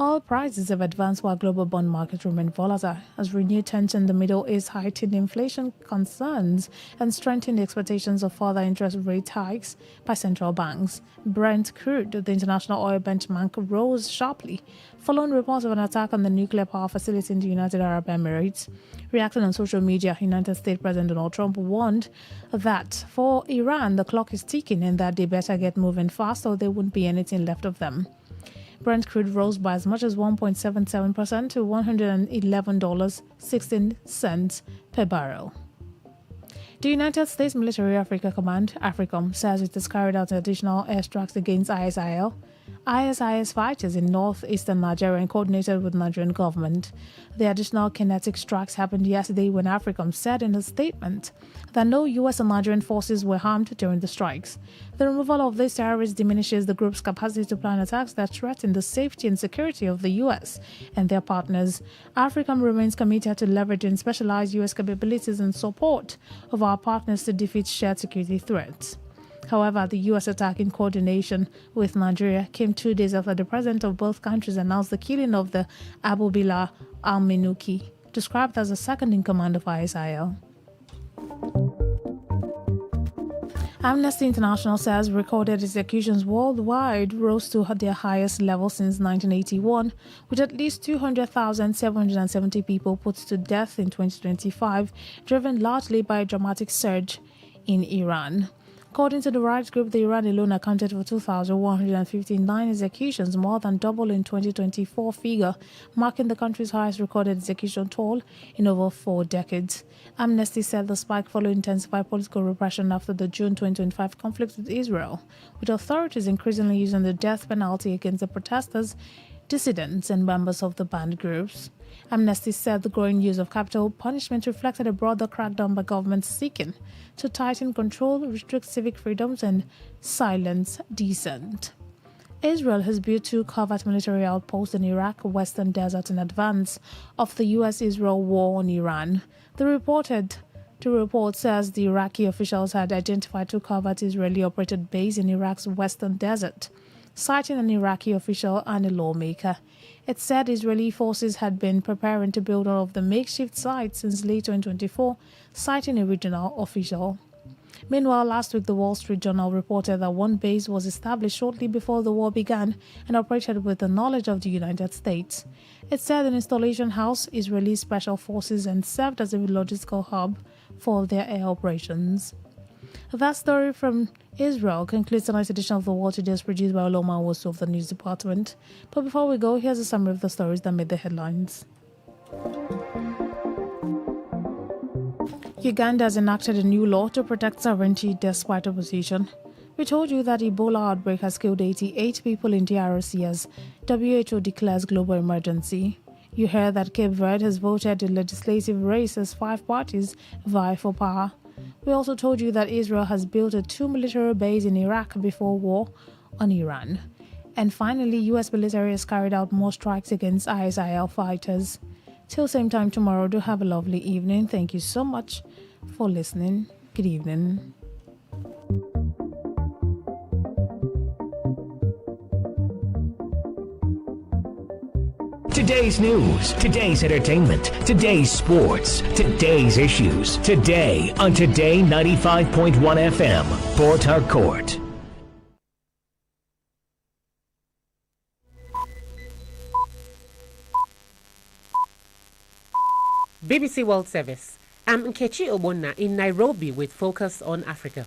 Oil prices have advanced while global bond markets remain volatile as renewed tension in the Middle East heightened inflation concerns and strengthened expectations of further interest rate hikes by central banks. Brent crude, the international oil benchmark, rose sharply following reports of an attack on the nuclear power facility in the United Arab Emirates. Reacting on social media, United States President Donald Trump warned that for Iran, the clock is ticking and that they better get moving fast or there won't be anything left of them. Brent crude rose by as much as 1.77% to $111.16 per barrel. The United States Military Africa Command, AFRICOM, says it has carried out additional airstrikes against ISIS fighters in northeastern Nigeria and coordinated with the Nigerian government. The additional kinetic strikes happened yesterday when AFRICOM said in a statement that no U.S. and Nigerian forces were harmed during the strikes. The removal of these terrorists diminishes the group's capacity to plan attacks that threaten the safety and security of the U.S. and their partners. AFRICOM remains committed to leveraging specialized U.S. capabilities in support of our partners to defeat shared security threats. However, the U.S. attack in coordination with Nigeria came 2 days after the president of both countries announced the killing of the Abu Bilal al-Minuki, described as the second-in-command of ISIL. Amnesty International says recorded executions worldwide rose to their highest level since 1981, with at least 200,770 people put to death in 2025, driven largely by a dramatic surge in Iran. According to the rights group, Iran alone accounted for 2,159 executions, more than double in 2024 figure, marking the country's highest recorded execution toll in over 4 decades. Amnesty said the spike followed intensified political repression after the June 2025 conflict with Israel, with authorities increasingly using the death penalty against the protesters, dissidents, and members of the banned groups. Amnesty said the growing use of capital punishment reflected a broader crackdown by governments seeking to tighten control, restrict civic freedoms, and silence dissent. Israel has built 2 covert military outposts in Iraq Western Desert in advance of the U.S.-Israel war on Iran. The report says the Iraqi officials had identified 2 covert Israeli-operated bases in Iraq's Western Desert, citing an Iraqi official and a lawmaker. It said Israeli forces had been preparing to build all of the makeshift sites since late 2024, citing a regional official. Meanwhile, last week the Wall Street Journal reported that one base was established shortly before the war began and operated with the knowledge of the United States. It said an installation housed Israeli special forces and served as a logistical hub for their air operations. That story from Israel concludes tonight's edition of The World Today, produced by Oloma Wosu of the News Department. But before we go, here's a summary of the stories that made the headlines. Uganda has enacted a new law to protect sovereignty despite opposition. We told you that Ebola outbreak has killed 88 people in DRC as WHO declares global emergency. You heard that Cape Verde has voted a legislative race as 5 parties vie for power. We also told you that Israel has built a 2 military base in Iraq before war on Iran. And finally, US military has carried out more strikes against ISIL fighters. Till same time tomorrow, do have a lovely evening. Thank you so much for listening. Good evening. Today's news, today's entertainment, today's sports, today's issues. Today on Today 95.1 FM, Port Harcourt. BBC World Service. I'm Nkechi Obonna in Nairobi with Focus on Africa.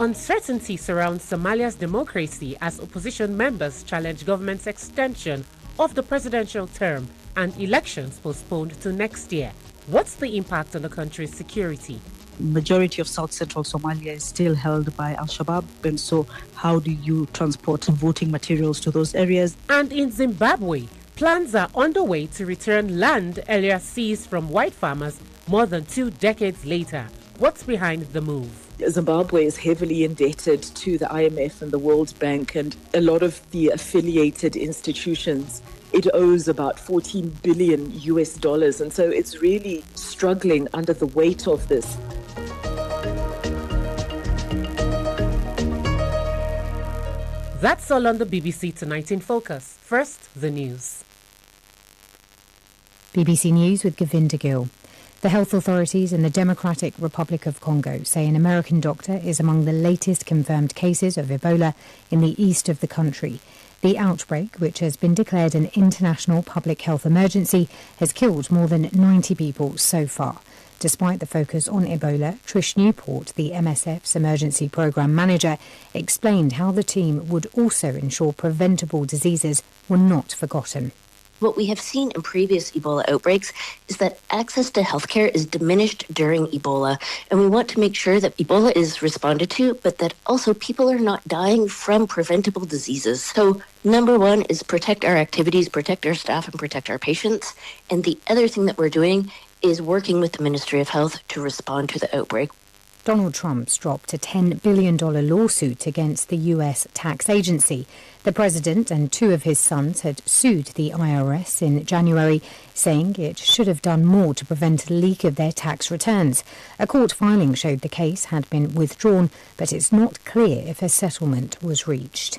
Uncertainty surrounds Somalia's democracy as opposition members challenge government's extension of the presidential term and elections postponed to next year. What's the impact on the country's security? Majority of South Central Somalia is still held by Al-Shabaab, and so how do you transport voting materials to those areas? And in Zimbabwe, plans are underway to return land earlier seized from white farmers more than 2 decades later. What's behind the move? Zimbabwe is heavily indebted to the IMF and the World Bank and a lot of the affiliated institutions. It owes about $14 billion US, and so it's really struggling under the weight of this. That's all on the BBC Tonight in Focus. First, the news. BBC News with Govinda Gill. The health authorities in the Democratic Republic of Congo say an American doctor is among the latest confirmed cases of Ebola in the east of the country. The outbreak, which has been declared an international public health emergency, has killed more than 90 people so far. Despite the focus on Ebola, Trish Newport, the MSF's emergency programme manager, explained how the team would also ensure preventable diseases were not forgotten. What we have seen in previous Ebola outbreaks is that access to healthcare is diminished during Ebola, and we want to make sure that Ebola is responded to, but that also people are not dying from preventable diseases. So number one is protect our activities, protect our staff, and protect our patients. And the other thing that we're doing is working with the Ministry of Health to respond to the outbreak. Donald Trump's dropped a $10 billion lawsuit against the U.S. tax agency. The president and 2 of his sons had sued the IRS in January, saying it should have done more to prevent a leak of their tax returns. A court filing showed the case had been withdrawn, but it's not clear if a settlement was reached.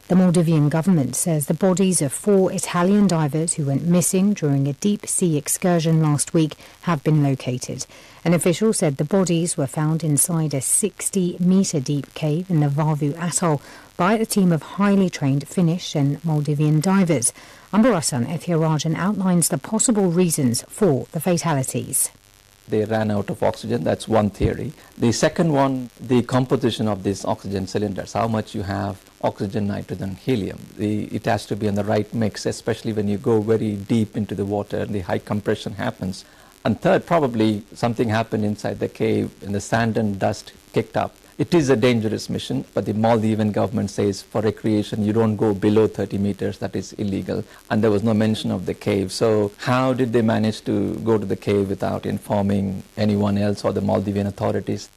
The Maldivian government says the bodies of 4 Italian divers who went missing during a deep-sea excursion last week have been located. An official said the bodies were found inside a 60-metre-deep cave in the Vavu Atoll by a team of highly trained Finnish and Maldivian divers. Ambarasan Ethirajan outlines the possible reasons for the fatalities. They ran out of oxygen, that's one theory. The second one, the composition of these oxygen cylinders, how much you have oxygen, nitrogen, helium. It has to be in the right mix, especially when you go very deep into the water and the high compression happens. And third, probably something happened inside the cave and the sand and dust kicked up. It is a dangerous mission, but the Maldivian government says for recreation you don't go below 30 meters, that is illegal. And there was no mention of the cave. So how did they manage to go to the cave without informing anyone else or the Maldivian authorities?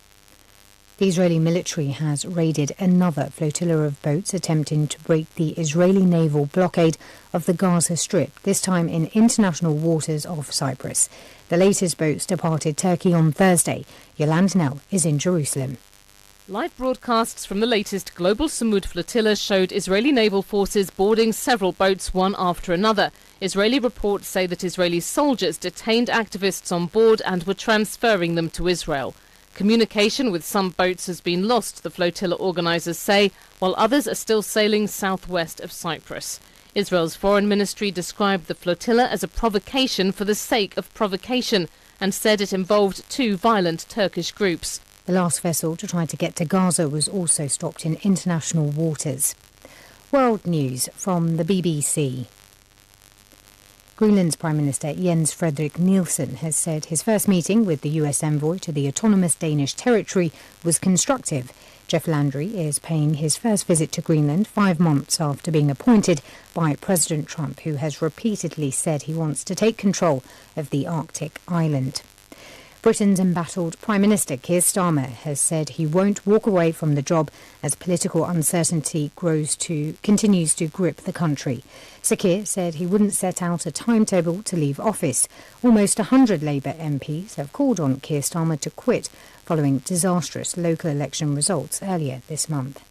The Israeli military has raided another flotilla of boats attempting to break the Israeli naval blockade of the Gaza Strip, this time in international waters off Cyprus. The latest boats departed Turkey on Thursday. Yolande Nell is in Jerusalem. Live broadcasts from the latest global Samud flotilla showed Israeli naval forces boarding several boats one after another. Israeli reports say that Israeli soldiers detained activists on board and were transferring them to Israel. Communication with some boats has been lost, the flotilla organisers say, while others are still sailing southwest of Cyprus. Israel's foreign ministry described the flotilla as a provocation for the sake of provocation and said it involved two violent Turkish groups. The last vessel to try to get to Gaza was also stopped in international waters. World news from the BBC. Greenland's Prime Minister Jens Frederik Nielsen has said his first meeting with the US envoy to the autonomous Danish territory was constructive. Jeff Landry is paying his first visit to Greenland 5 months after being appointed by President Trump, who has repeatedly said he wants to take control of the Arctic island. Britain's embattled Prime Minister Keir Starmer has said he won't walk away from the job as political uncertainty continues to grip the country. Sir Keir said he wouldn't set out a timetable to leave office. Almost 100 Labour MPs have called on Keir Starmer to quit following disastrous local election results earlier this month.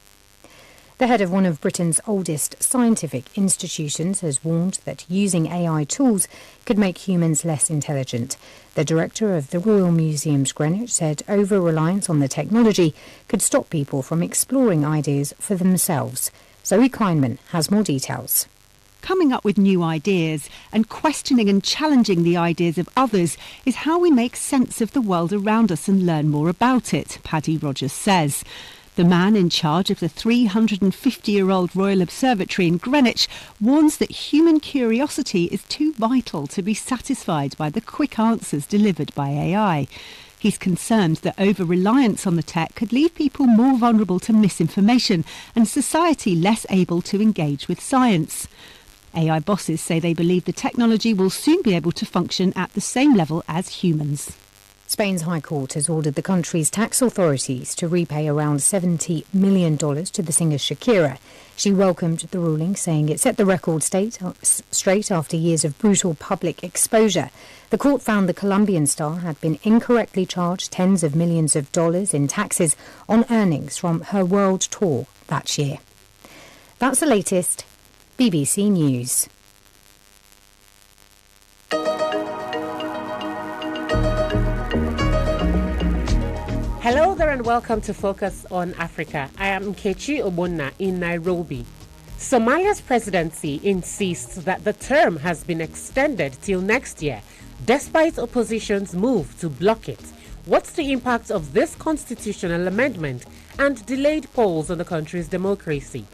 The head of one of Britain's oldest scientific institutions has warned that using AI tools could make humans less intelligent. The director of the Royal Museums Greenwich said over-reliance on the technology could stop people from exploring ideas for themselves. Zoe Kleinman has more details. Coming up with new ideas and questioning and challenging the ideas of others is how we make sense of the world around us and learn more about it, Paddy Rogers says. The man in charge of the 350-year-old Royal Observatory in Greenwich warns that human curiosity is too vital to be satisfied by the quick answers delivered by AI. He's concerned that over-reliance on the tech could leave people more vulnerable to misinformation and society less able to engage with science. AI bosses say they believe the technology will soon be able to function at the same level as humans. Spain's High Court has ordered the country's tax authorities to repay around $70 million to the singer Shakira. She welcomed the ruling, saying it set the record straight after years of brutal public exposure. The court found the Colombian star had been incorrectly charged tens of millions of dollars in taxes on earnings from her world tour that year. That's the latest. BBC News. Hello there and welcome to Focus on Africa. I am Nkechi Obonna in Nairobi. Somalia's presidency insists that the term has been extended till next year, despite opposition's move to block it. What's the impact of this constitutional amendment and delayed polls on the country's democracy?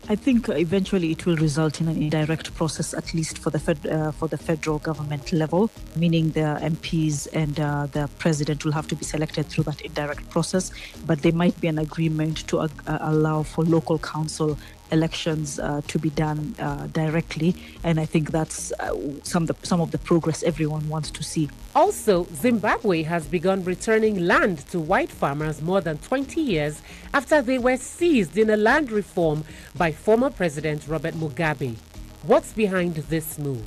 I think eventually it will result in an indirect process, at least for the federal government level, meaning the MPs and the president will have to be selected through that indirect process. But there might be an agreement to allow for local council elections to be done directly, and I think that's some of the progress everyone wants to see. Also, Zimbabwe has begun returning land to white farmers more than 20 years after they were seized in a land reform by former President Robert Mugabe. What's behind this move?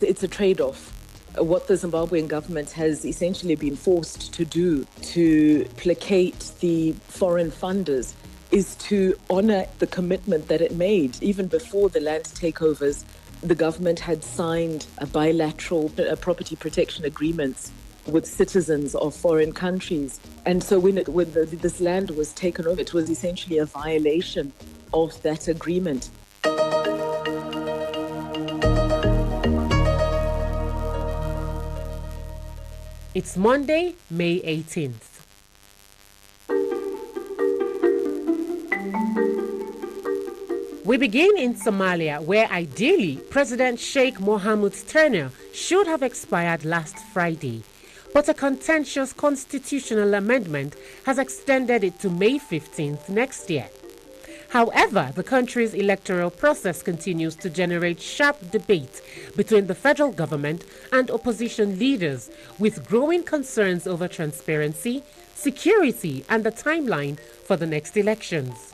It's a trade-off. What the Zimbabwean government has essentially been forced to do to placate the foreign funders is to honour the commitment that it made. Even before the land takeovers, the government had signed a bilateral property protection agreements with citizens of foreign countries. And so when this land was taken over, it was essentially a violation of that agreement. It's Monday, May 18th. We begin in Somalia, where ideally President Sheikh Mohammed's tenure should have expired last Friday. But a contentious constitutional amendment has extended it to May 15th next year. However, the country's electoral process continues to generate sharp debate between the federal government and opposition leaders, with growing concerns over transparency, security, and the timeline for the next elections.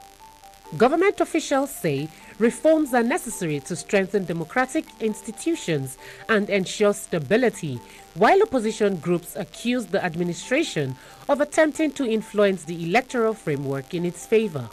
Government officials say reforms are necessary to strengthen democratic institutions and ensure stability, while opposition groups accuse the administration of attempting to influence the electoral framework in its favor.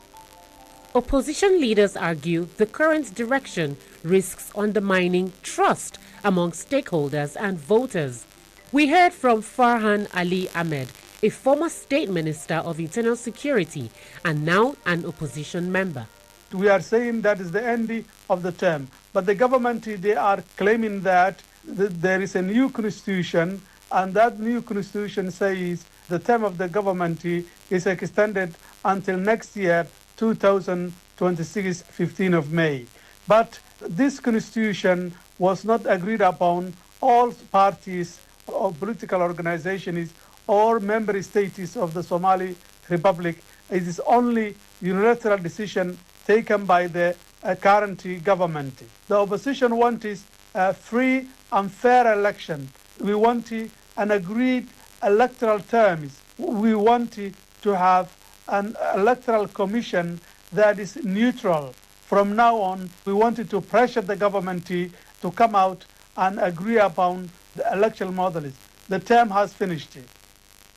Opposition leaders argue the current direction risks undermining trust among stakeholders and voters. We heard from Farhan Ali Ahmed, a former State Minister of Internal Security and now an opposition member. We are saying that is the end of the term. But the government, they are claiming that there is a new constitution, and that new constitution says the term of the government is extended until next year, 2026, 15th of May. But this constitution was not agreed upon. All parties or political organizations or member states of the Somali Republic. It is only unilateral decision taken by the current government. The opposition wants a free and fair election. We want an agreed electoral terms. We want to have an electoral commission that is neutral. From now on, we wanted to pressure the government to come out and agree upon the election models. The term has finished.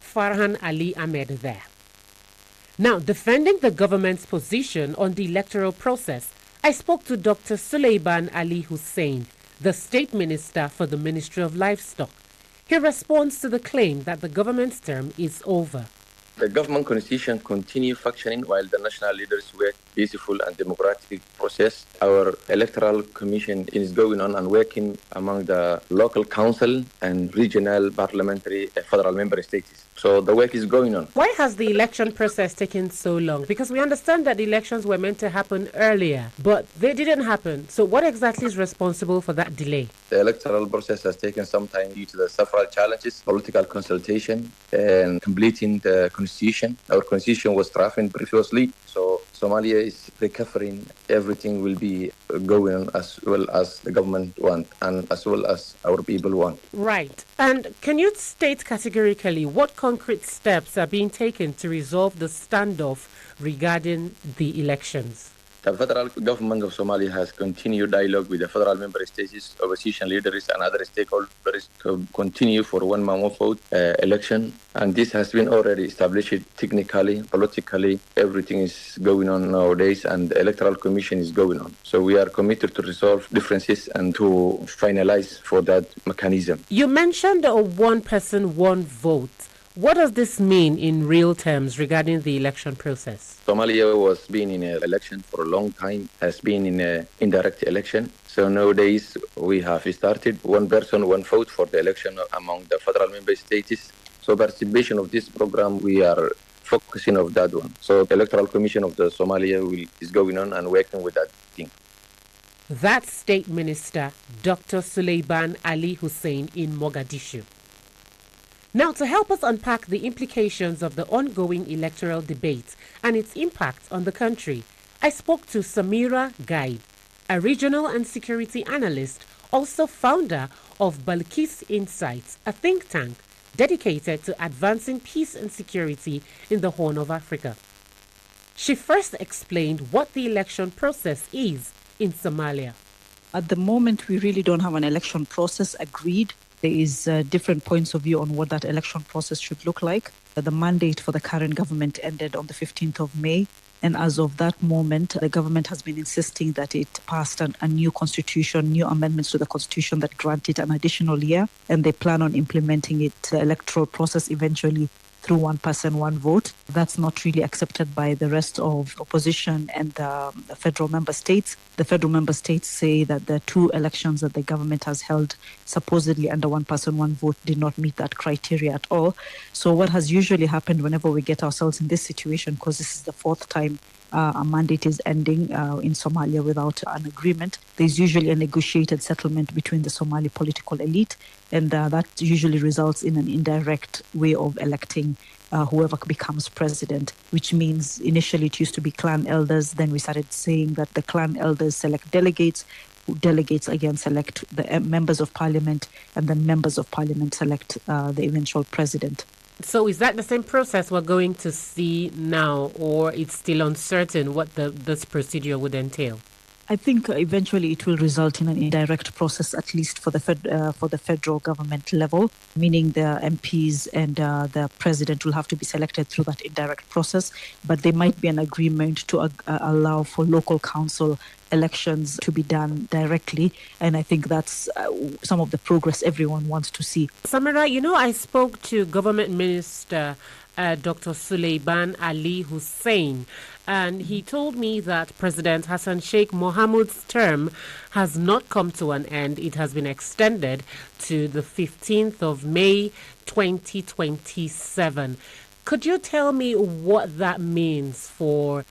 Farhan Ali Ahmed there. Now, defending the government's position on the electoral process, I spoke to Dr. Suleiman Ali Hussein, the State Minister for the Ministry of Livestock. He responds to the claim that the government's term is over. The government constitution continue functioning while the national leaders work peaceful and democratic process. Our electoral commission is going on and working among the local council and regional parliamentary federal member states. So the work is going on. Why has the election process taken so long? Because we understand that the elections were meant to happen earlier, but they didn't happen. So what exactly is responsible for that delay? The electoral process has taken some time due to the several challenges, political consultation, and completing the constitution. Our constitution was drafted previously, so Somalia is recovering. Everything will be going on as well as the government want and as well as our people want. Right. And can you state categorically what concrete steps are being taken to resolve the standoff regarding the elections? The federal government of Somalia has continued dialogue with the federal member states, opposition leaders, and other stakeholders to continue for one month vote election. And this has been already established technically, politically. Everything is going on nowadays, and the electoral commission is going on. So we are committed to resolve differences and to finalize for that mechanism. You mentioned a one person, one vote. What does this mean in real terms regarding the election process? Somalia was been in an election for a long time, has been in an indirect election. So nowadays we have started one person, one vote for the election among the federal member states. So participation of this program, we are focusing on that one. So the Electoral Commission of the Somalia is going on and working with that thing. That State Minister, Dr. Suleiman Ali Hussein in Mogadishu. Now, to help us unpack the implications of the ongoing electoral debate and its impact on the country, I spoke to Samira Gaib, a regional and security analyst, also founder of Balkis Insights, a think tank dedicated to advancing peace and security in the Horn of Africa. She first explained what the election process is in Somalia. At the moment, we really don't have an election process agreed. There is different points of view on what that election process should look like. The mandate for the current government ended on the 15th of May. And as of that moment, the government has been insisting that it passed a new constitution, new amendments to the constitution that grant it an additional year. And they plan on implementing it, the electoral process eventually through one person, one vote. That's not really accepted by the rest of opposition and the federal member states. The federal member states say that the two elections that the government has held supposedly under one person, one vote did not meet that criteria at all. So what has usually happened whenever we get ourselves in this situation, because this is the fourth time a mandate is ending in Somalia without an agreement, there's usually a negotiated settlement between the Somali political elite, and that usually results in an indirect way of electing whoever becomes president, which means initially it used to be clan elders. Then we started saying that the clan elders select delegates, who delegates again select the members of parliament, and then members of parliament select the eventual president. So is that the same process we're going to see now, or it's still uncertain what this procedure would entail? I think eventually it will result in an indirect process, at least for the federal government level, meaning the MPs and the president will have to be selected through that indirect process. But there might be an agreement to allow for local council elections to be done directly. And I think that's some of the progress everyone wants to see. Samira, I spoke to Government Minister Dr. Suleiman Ali Hussein, and he told me that President Hassan Sheikh Mohamud's term has not come to an end. It has been extended to the 15th of May 2027. Could you tell me what that means for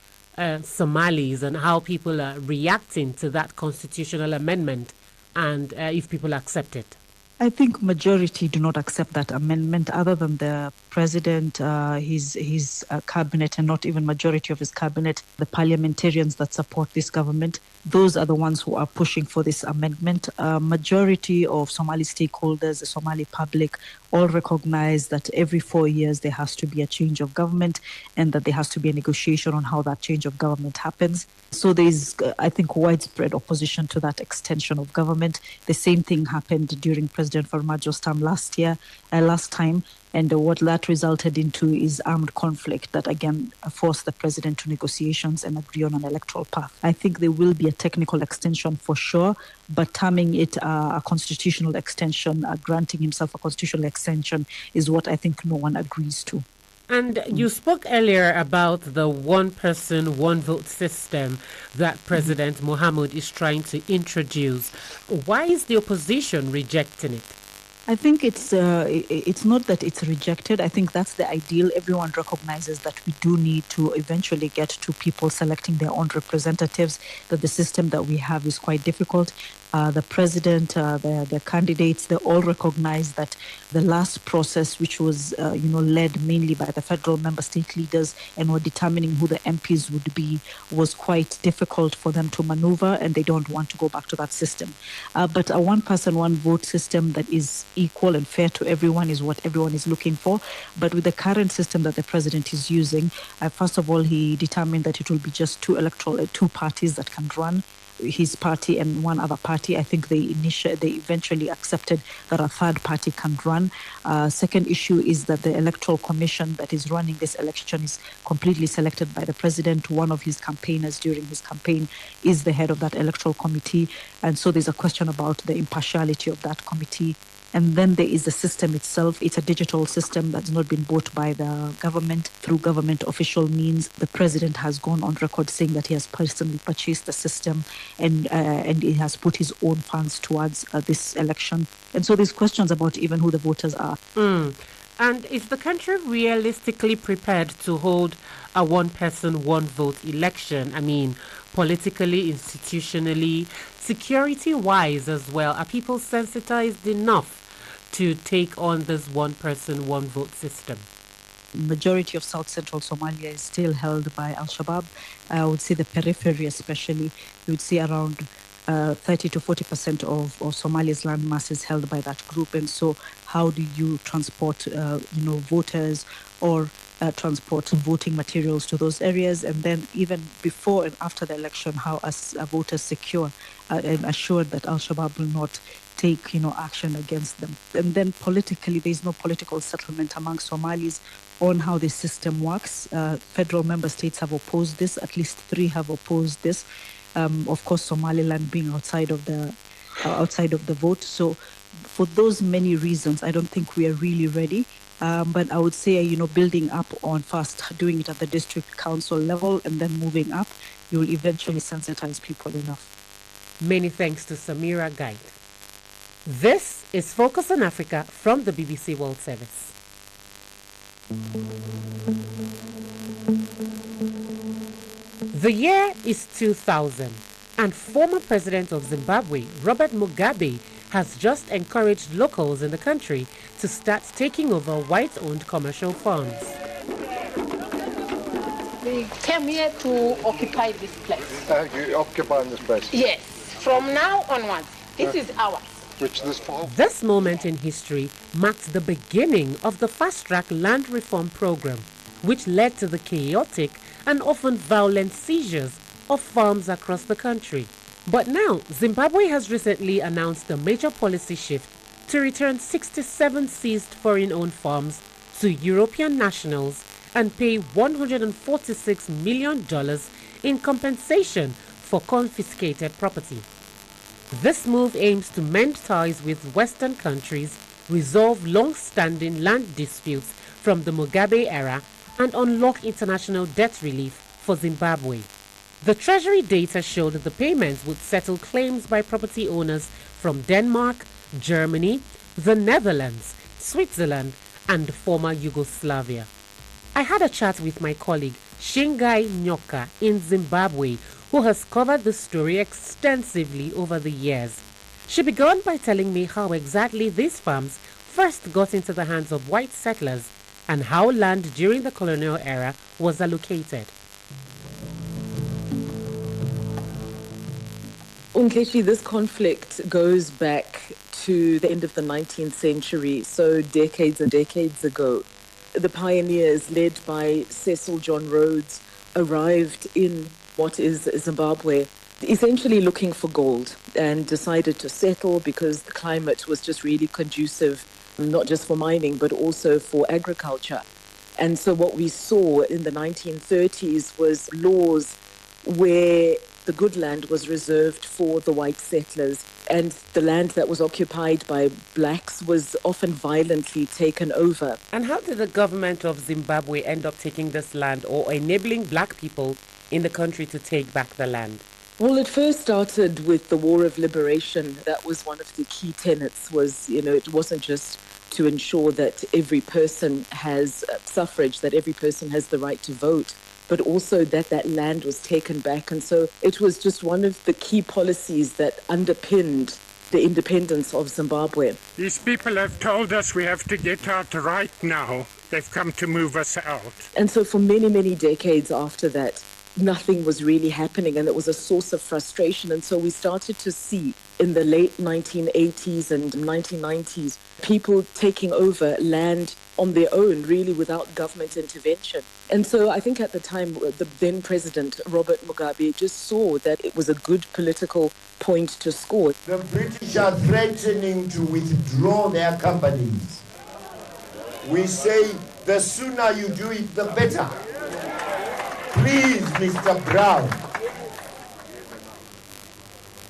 Somalis and how people are reacting to that constitutional amendment, and if people accept it? I think majority do not accept that amendment, other than the president, his cabinet, and not even majority of his cabinet, the parliamentarians that support this government. Those are the ones who are pushing for this amendment. Majority of Somali stakeholders, the Somali public, all recognize that every 4 years there has to be a change of government and that there has to be a negotiation on how that change of government happens. So there is, I think, widespread opposition to that extension of government. The same thing happened during President Farmajo's term last time. And what that resulted into is armed conflict that again forced the president to negotiations and agree on an electoral path. I think there will be a technical extension for sure, but terming it a constitutional extension, granting himself a constitutional extension, is what I think no one agrees to. And you spoke earlier about the one person, one vote system that President Mohamud is trying to introduce. Why is the opposition rejecting it? I think it's not that it's rejected. I think that's the ideal. Everyone recognizes that we do need to eventually get to people selecting their own representatives, that the system that we have is quite difficult. The president, the candidates, they all recognize that the last process, which was led mainly by the federal member state leaders and were determining who the MPs would be, was quite difficult for them to maneuver, and they don't want to go back to that system. But a one-person, one-vote system that is equal and fair to everyone is what everyone is looking for. But with the current system that the president is using, first of all, he determined that it will be just two parties that can run, his party and one other party. I think they eventually accepted that a third party can run. Second issue is that the electoral commission that is running this election is completely selected by the president. One of his campaigners during his campaign is the head of that electoral committee. And so there's a question about the impartiality of that committee. And then there is the system itself. It's a digital system that's not been bought by the government through government official means. The president has gone on record saying that he has personally purchased the system and he has put his own funds towards this election. And so there's questions about even who the voters are. And is the country realistically prepared to hold a one-person, one-vote election? I mean, politically, institutionally, security-wise as well. Are people sensitized enough to take on this one-person, one-vote system? Majority of South Central Somalia is still held by Al-Shabaab. I would say the periphery especially, you would see around 30 to 40% of Somalia's land mass is held by that group. And so how do you transport, voters or transport voting materials to those areas? And then even before and after the election, how are voters secure and assured that Al-Shabaab will not take, action against them? And then politically, there's no political settlement among Somalis on how this system works. Federal member states have opposed this. At least 3 have opposed this. Of course, Somaliland being outside of the vote. So for those many reasons, I don't think we are really ready. But I would say, building up on first doing it at the district council level and then moving up, you will eventually sensitize people enough. Many thanks to Samira Guide. This is Focus on Africa from the BBC World Service. The year is 2000, and former President of Zimbabwe, Robert Mugabe, has just encouraged locals in the country to start taking over white-owned commercial farms. We came here to occupy this place. You occupying this place? Yes. From now onwards, this is ours. Which this farm? This moment in history marks the beginning of the fast-track land reform program, which led to the chaotic and often violent seizures of farms across the country. But now, Zimbabwe has recently announced a major policy shift to return 67 seized foreign-owned farms to European nationals and pay $146 million in compensation for confiscated property. This move aims to mend ties with Western countries, resolve long-standing land disputes from the Mugabe era, and unlock international debt relief for Zimbabwe. The Treasury data showed the payments would settle claims by property owners from Denmark, Germany, the Netherlands, Switzerland, and former Yugoslavia. I had a chat with my colleague Shingai Nyoka in Zimbabwe, who has covered the story extensively over the years. She began by telling me how exactly these farms first got into the hands of white settlers and how land during the colonial era was allocated. Unkeshi, this conflict goes back to the end of the 19th century, so decades and decades ago. The pioneers, led by Cecil John Rhodes, arrived in what is Zimbabwe, essentially looking for gold, and decided to settle because the climate was just really conducive, not just for mining, but also for agriculture. And so what we saw in the 1930s was laws where the good land was reserved for the white settlers, and the land that was occupied by blacks was often violently taken over. And how did the government of Zimbabwe end up taking this land or enabling black people in the country to take back the land? Well, it first started with the War of Liberation. That was one of the key tenets, was, it wasn't just to ensure that every person has suffrage, that every person has the right to vote, but also that that land was taken back. And so it was just one of the key policies that underpinned the independence of Zimbabwe. These people have told us we have to get out right now. They've come to move us out. And so for many, many decades after that, nothing was really happening, and it was a source of frustration. And so we started to see in the late 1980s and 1990s people taking over land on their own, really without government intervention. And so I think at the time, the then president, Robert Mugabe, just saw that it was a good political point to score. The British are threatening to withdraw their companies. We say the sooner you do it, the better. Please, Mr. Brown,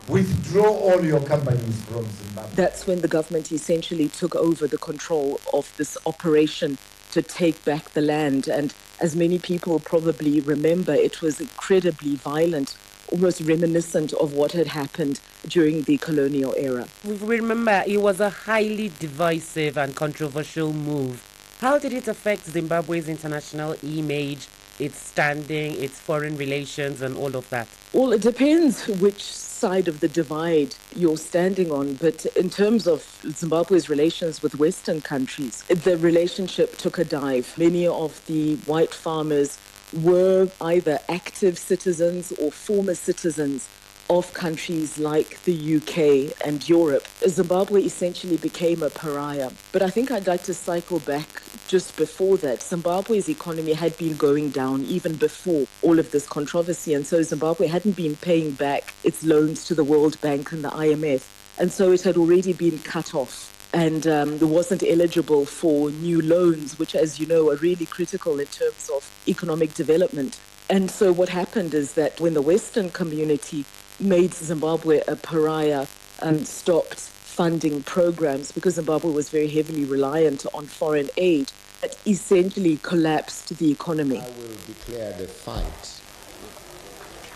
withdraw all your companies from Zimbabwe. That's when the government essentially took over the control of this operation to take back the land. And as many people probably remember, it was incredibly violent, almost reminiscent of what had happened during the colonial era. We remember it was a highly divisive and controversial move. How did it affect Zimbabwe's international image, its standing, its foreign relations, and all of that? Well, it depends which side of the divide you're standing on. But in terms of Zimbabwe's relations with Western countries, the relationship took a dive. Many of the white farmers were either active citizens or former citizens of countries like the UK and Europe. Zimbabwe essentially became a pariah. But I think I'd like to cycle back just before that. Zimbabwe's economy had been going down even before all of this controversy. And so Zimbabwe hadn't been paying back its loans to the World Bank and the IMF. And so it had already been cut off and wasn't eligible for new loans, which, as you know, are really critical in terms of economic development. And so what happened is that when the Western community made Zimbabwe a pariah and stopped funding programs, because Zimbabwe was very heavily reliant on foreign aid, it essentially collapsed the economy. I will declare the fight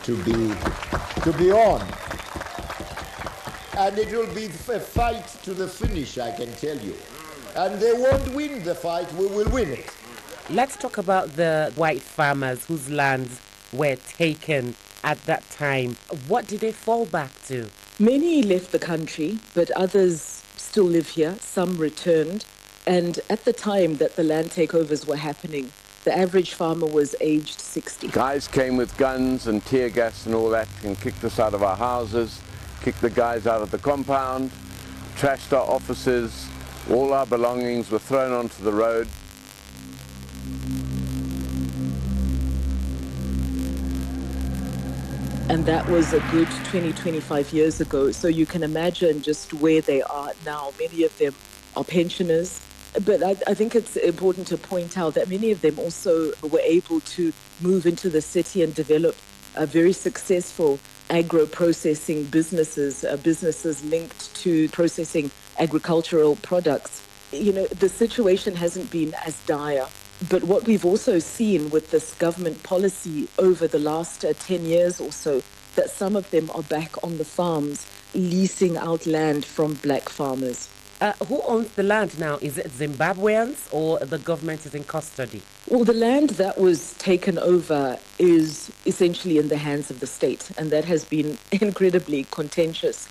to be on. And it will be a fight to the finish, I can tell you. And they won't win the fight, we will win it. Let's talk about the white farmers whose lands were taken at that time. What did they fall back to? Many left the country, but others still live here. Some returned. And at the time that the land takeovers were happening, the average farmer was aged 60. Guys came with guns and tear gas and all that and kicked us out of our houses, kicked the guys out of the compound, trashed our offices. All our belongings were thrown onto the road. And that was a good 20, 25 years ago. So you can imagine just where they are now. Many of them are pensioners. But I think it's important to point out that many of them also were able to move into the city and develop very successful agro-processing businesses, businesses linked to processing agricultural products. You know, the situation hasn't been as dire. But what we've also seen with this government policy over the last 10 years or so, that some of them are back on the farms leasing out land from black farmers. Who owns the land now? Is it Zimbabweans or the government is in custody? Well, the land that was taken over is essentially in the hands of the state, and that has been incredibly contentious.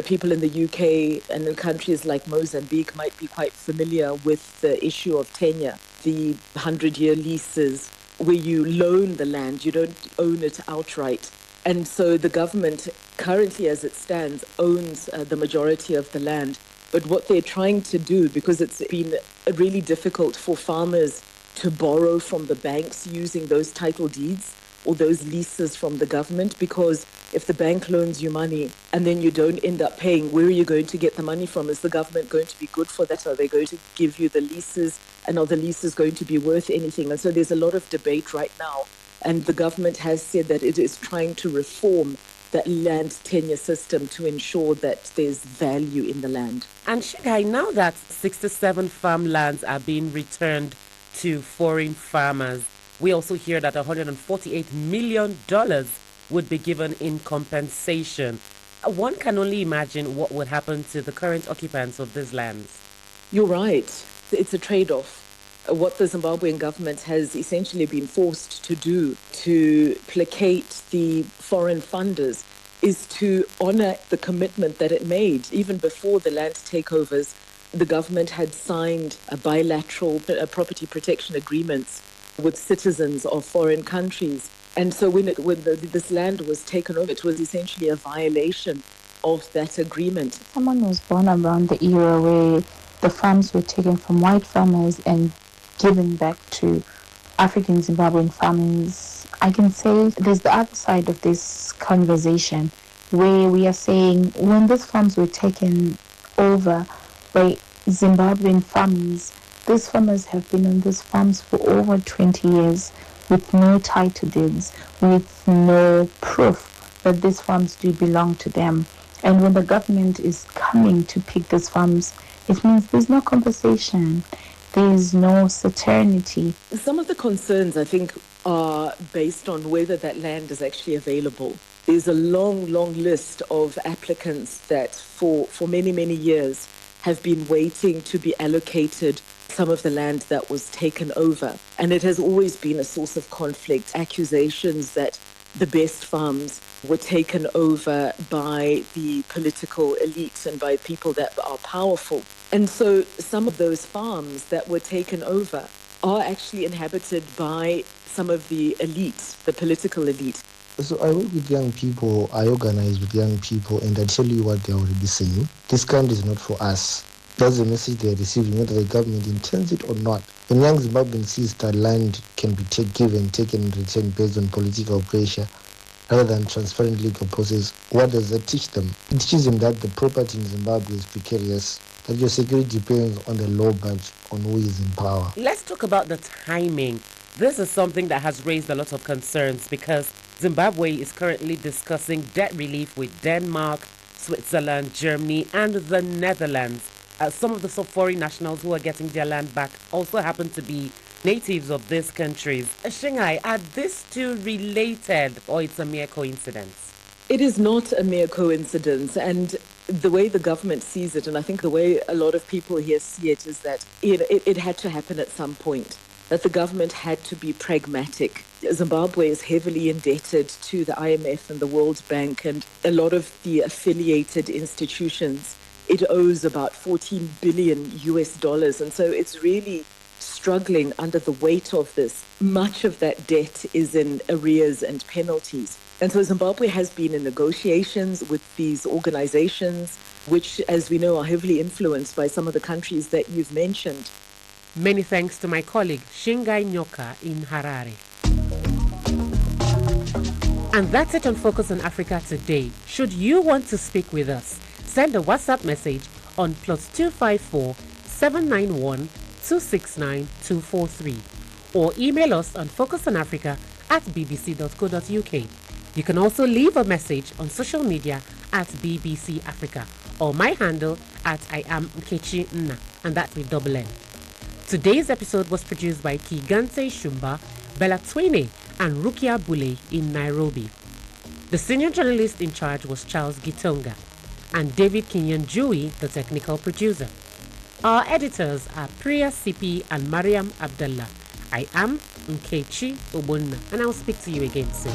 People in the UK and in countries like Mozambique might be quite familiar with the issue of tenure, the 100-year leases where you loan the land, you don't own it outright. And so the government currently, as it stands, owns the majority of the land. But what they're trying to do, because it's been really difficult for farmers to borrow from the banks using those title deeds or those leases from the government, because if the bank loans you money and then you don't end up paying, where are you going to get the money from? Is the government going to be good for that? Are they going to give you the leases? And are the leases going to be worth anything? And so there's a lot of debate right now. And the government has said that it is trying to reform that land tenure system to ensure that there's value in the land. And Shigai, now that 67 farmlands are being returned to foreign farmers, we also hear that $148 million would be given in compensation. One can only imagine what would happen to the current occupants of these lands. You're right. It's a trade-off. What the Zimbabwean government has essentially been forced to do to placate the foreign funders is to honor the commitment that it made. Even before the land takeovers, the government had signed a bilateral property protection agreements with citizens of foreign countries. And so when this land was taken over, it was essentially a violation of that agreement. Someone was born around the era where the farms were taken from white farmers and given back to African Zimbabwean farmers. I can say there's the other side of this conversation where we are saying when these farms were taken over by Zimbabwean farmers, these farmers have been on these farms for over 20 years with no title deeds, with no proof that these farms do belong to them. And when the government is coming to pick these farms, it means there's no compensation. There is no certainty. Some of the concerns, I think, are based on whether that land is actually available. There's a long, long list of applicants that for many, many years have been waiting to be allocated some of the land that was taken over. And it has always been a source of conflict, accusations that the best farms were taken over by the political elites and by people that are powerful. And so some of those farms that were taken over are actually inhabited by some of the elite, the political elite. So I work with young people, I organize with young people, and I tell you what they're already saying. This country is not for us. That's the message they're receiving, whether the government intends it or not. When young Zimbabweans sees that land can be taken in return based on political pressure, rather than transparent legal process, what does that teach them? It teaches them that the property in Zimbabwe is precarious, that your security depends on the law, but on who is in power. Let's talk about the timing. This is something that has raised a lot of concerns because Zimbabwe is currently discussing debt relief with Denmark, Switzerland, Germany, and the Netherlands. Some of the foreign nationals who are getting their land back also happen to be natives of these countries. Shingai, are these two related or it's a mere coincidence? It is not a mere coincidence. And the way the government sees it, and I think the way a lot of people here see it, is that it had to happen at some point, that the government had to be pragmatic. Zimbabwe is heavily indebted to the IMF and the World Bank and a lot of the affiliated institutions. It owes about $14 billion. And so it's really struggling under the weight of this. Much of that debt is in arrears and penalties. And so Zimbabwe has been in negotiations with these organizations, which, as we know, are heavily influenced by some of the countries that you've mentioned. Many thanks to my colleague Shingai Nyoka in Harare. And that's it on Focus on Africa today. Should you want to speak with us, send a WhatsApp message on +254 791 269 243 or email us on focusonafrica@bbc.co.uk. You can also leave a message on social media at BBC Africa or my handle at I am Nkechi Nna, and that's with double N. Today's episode was produced by Kigante Shumba, Bella Twine and Rukia Bule in Nairobi. The senior journalist in charge was Charles Gitonga and David Kinyan-Jui, the technical producer. Our editors are Priya Sipi and Mariam Abdullah. I am Nkechi Obunna, and I'll speak to you again soon.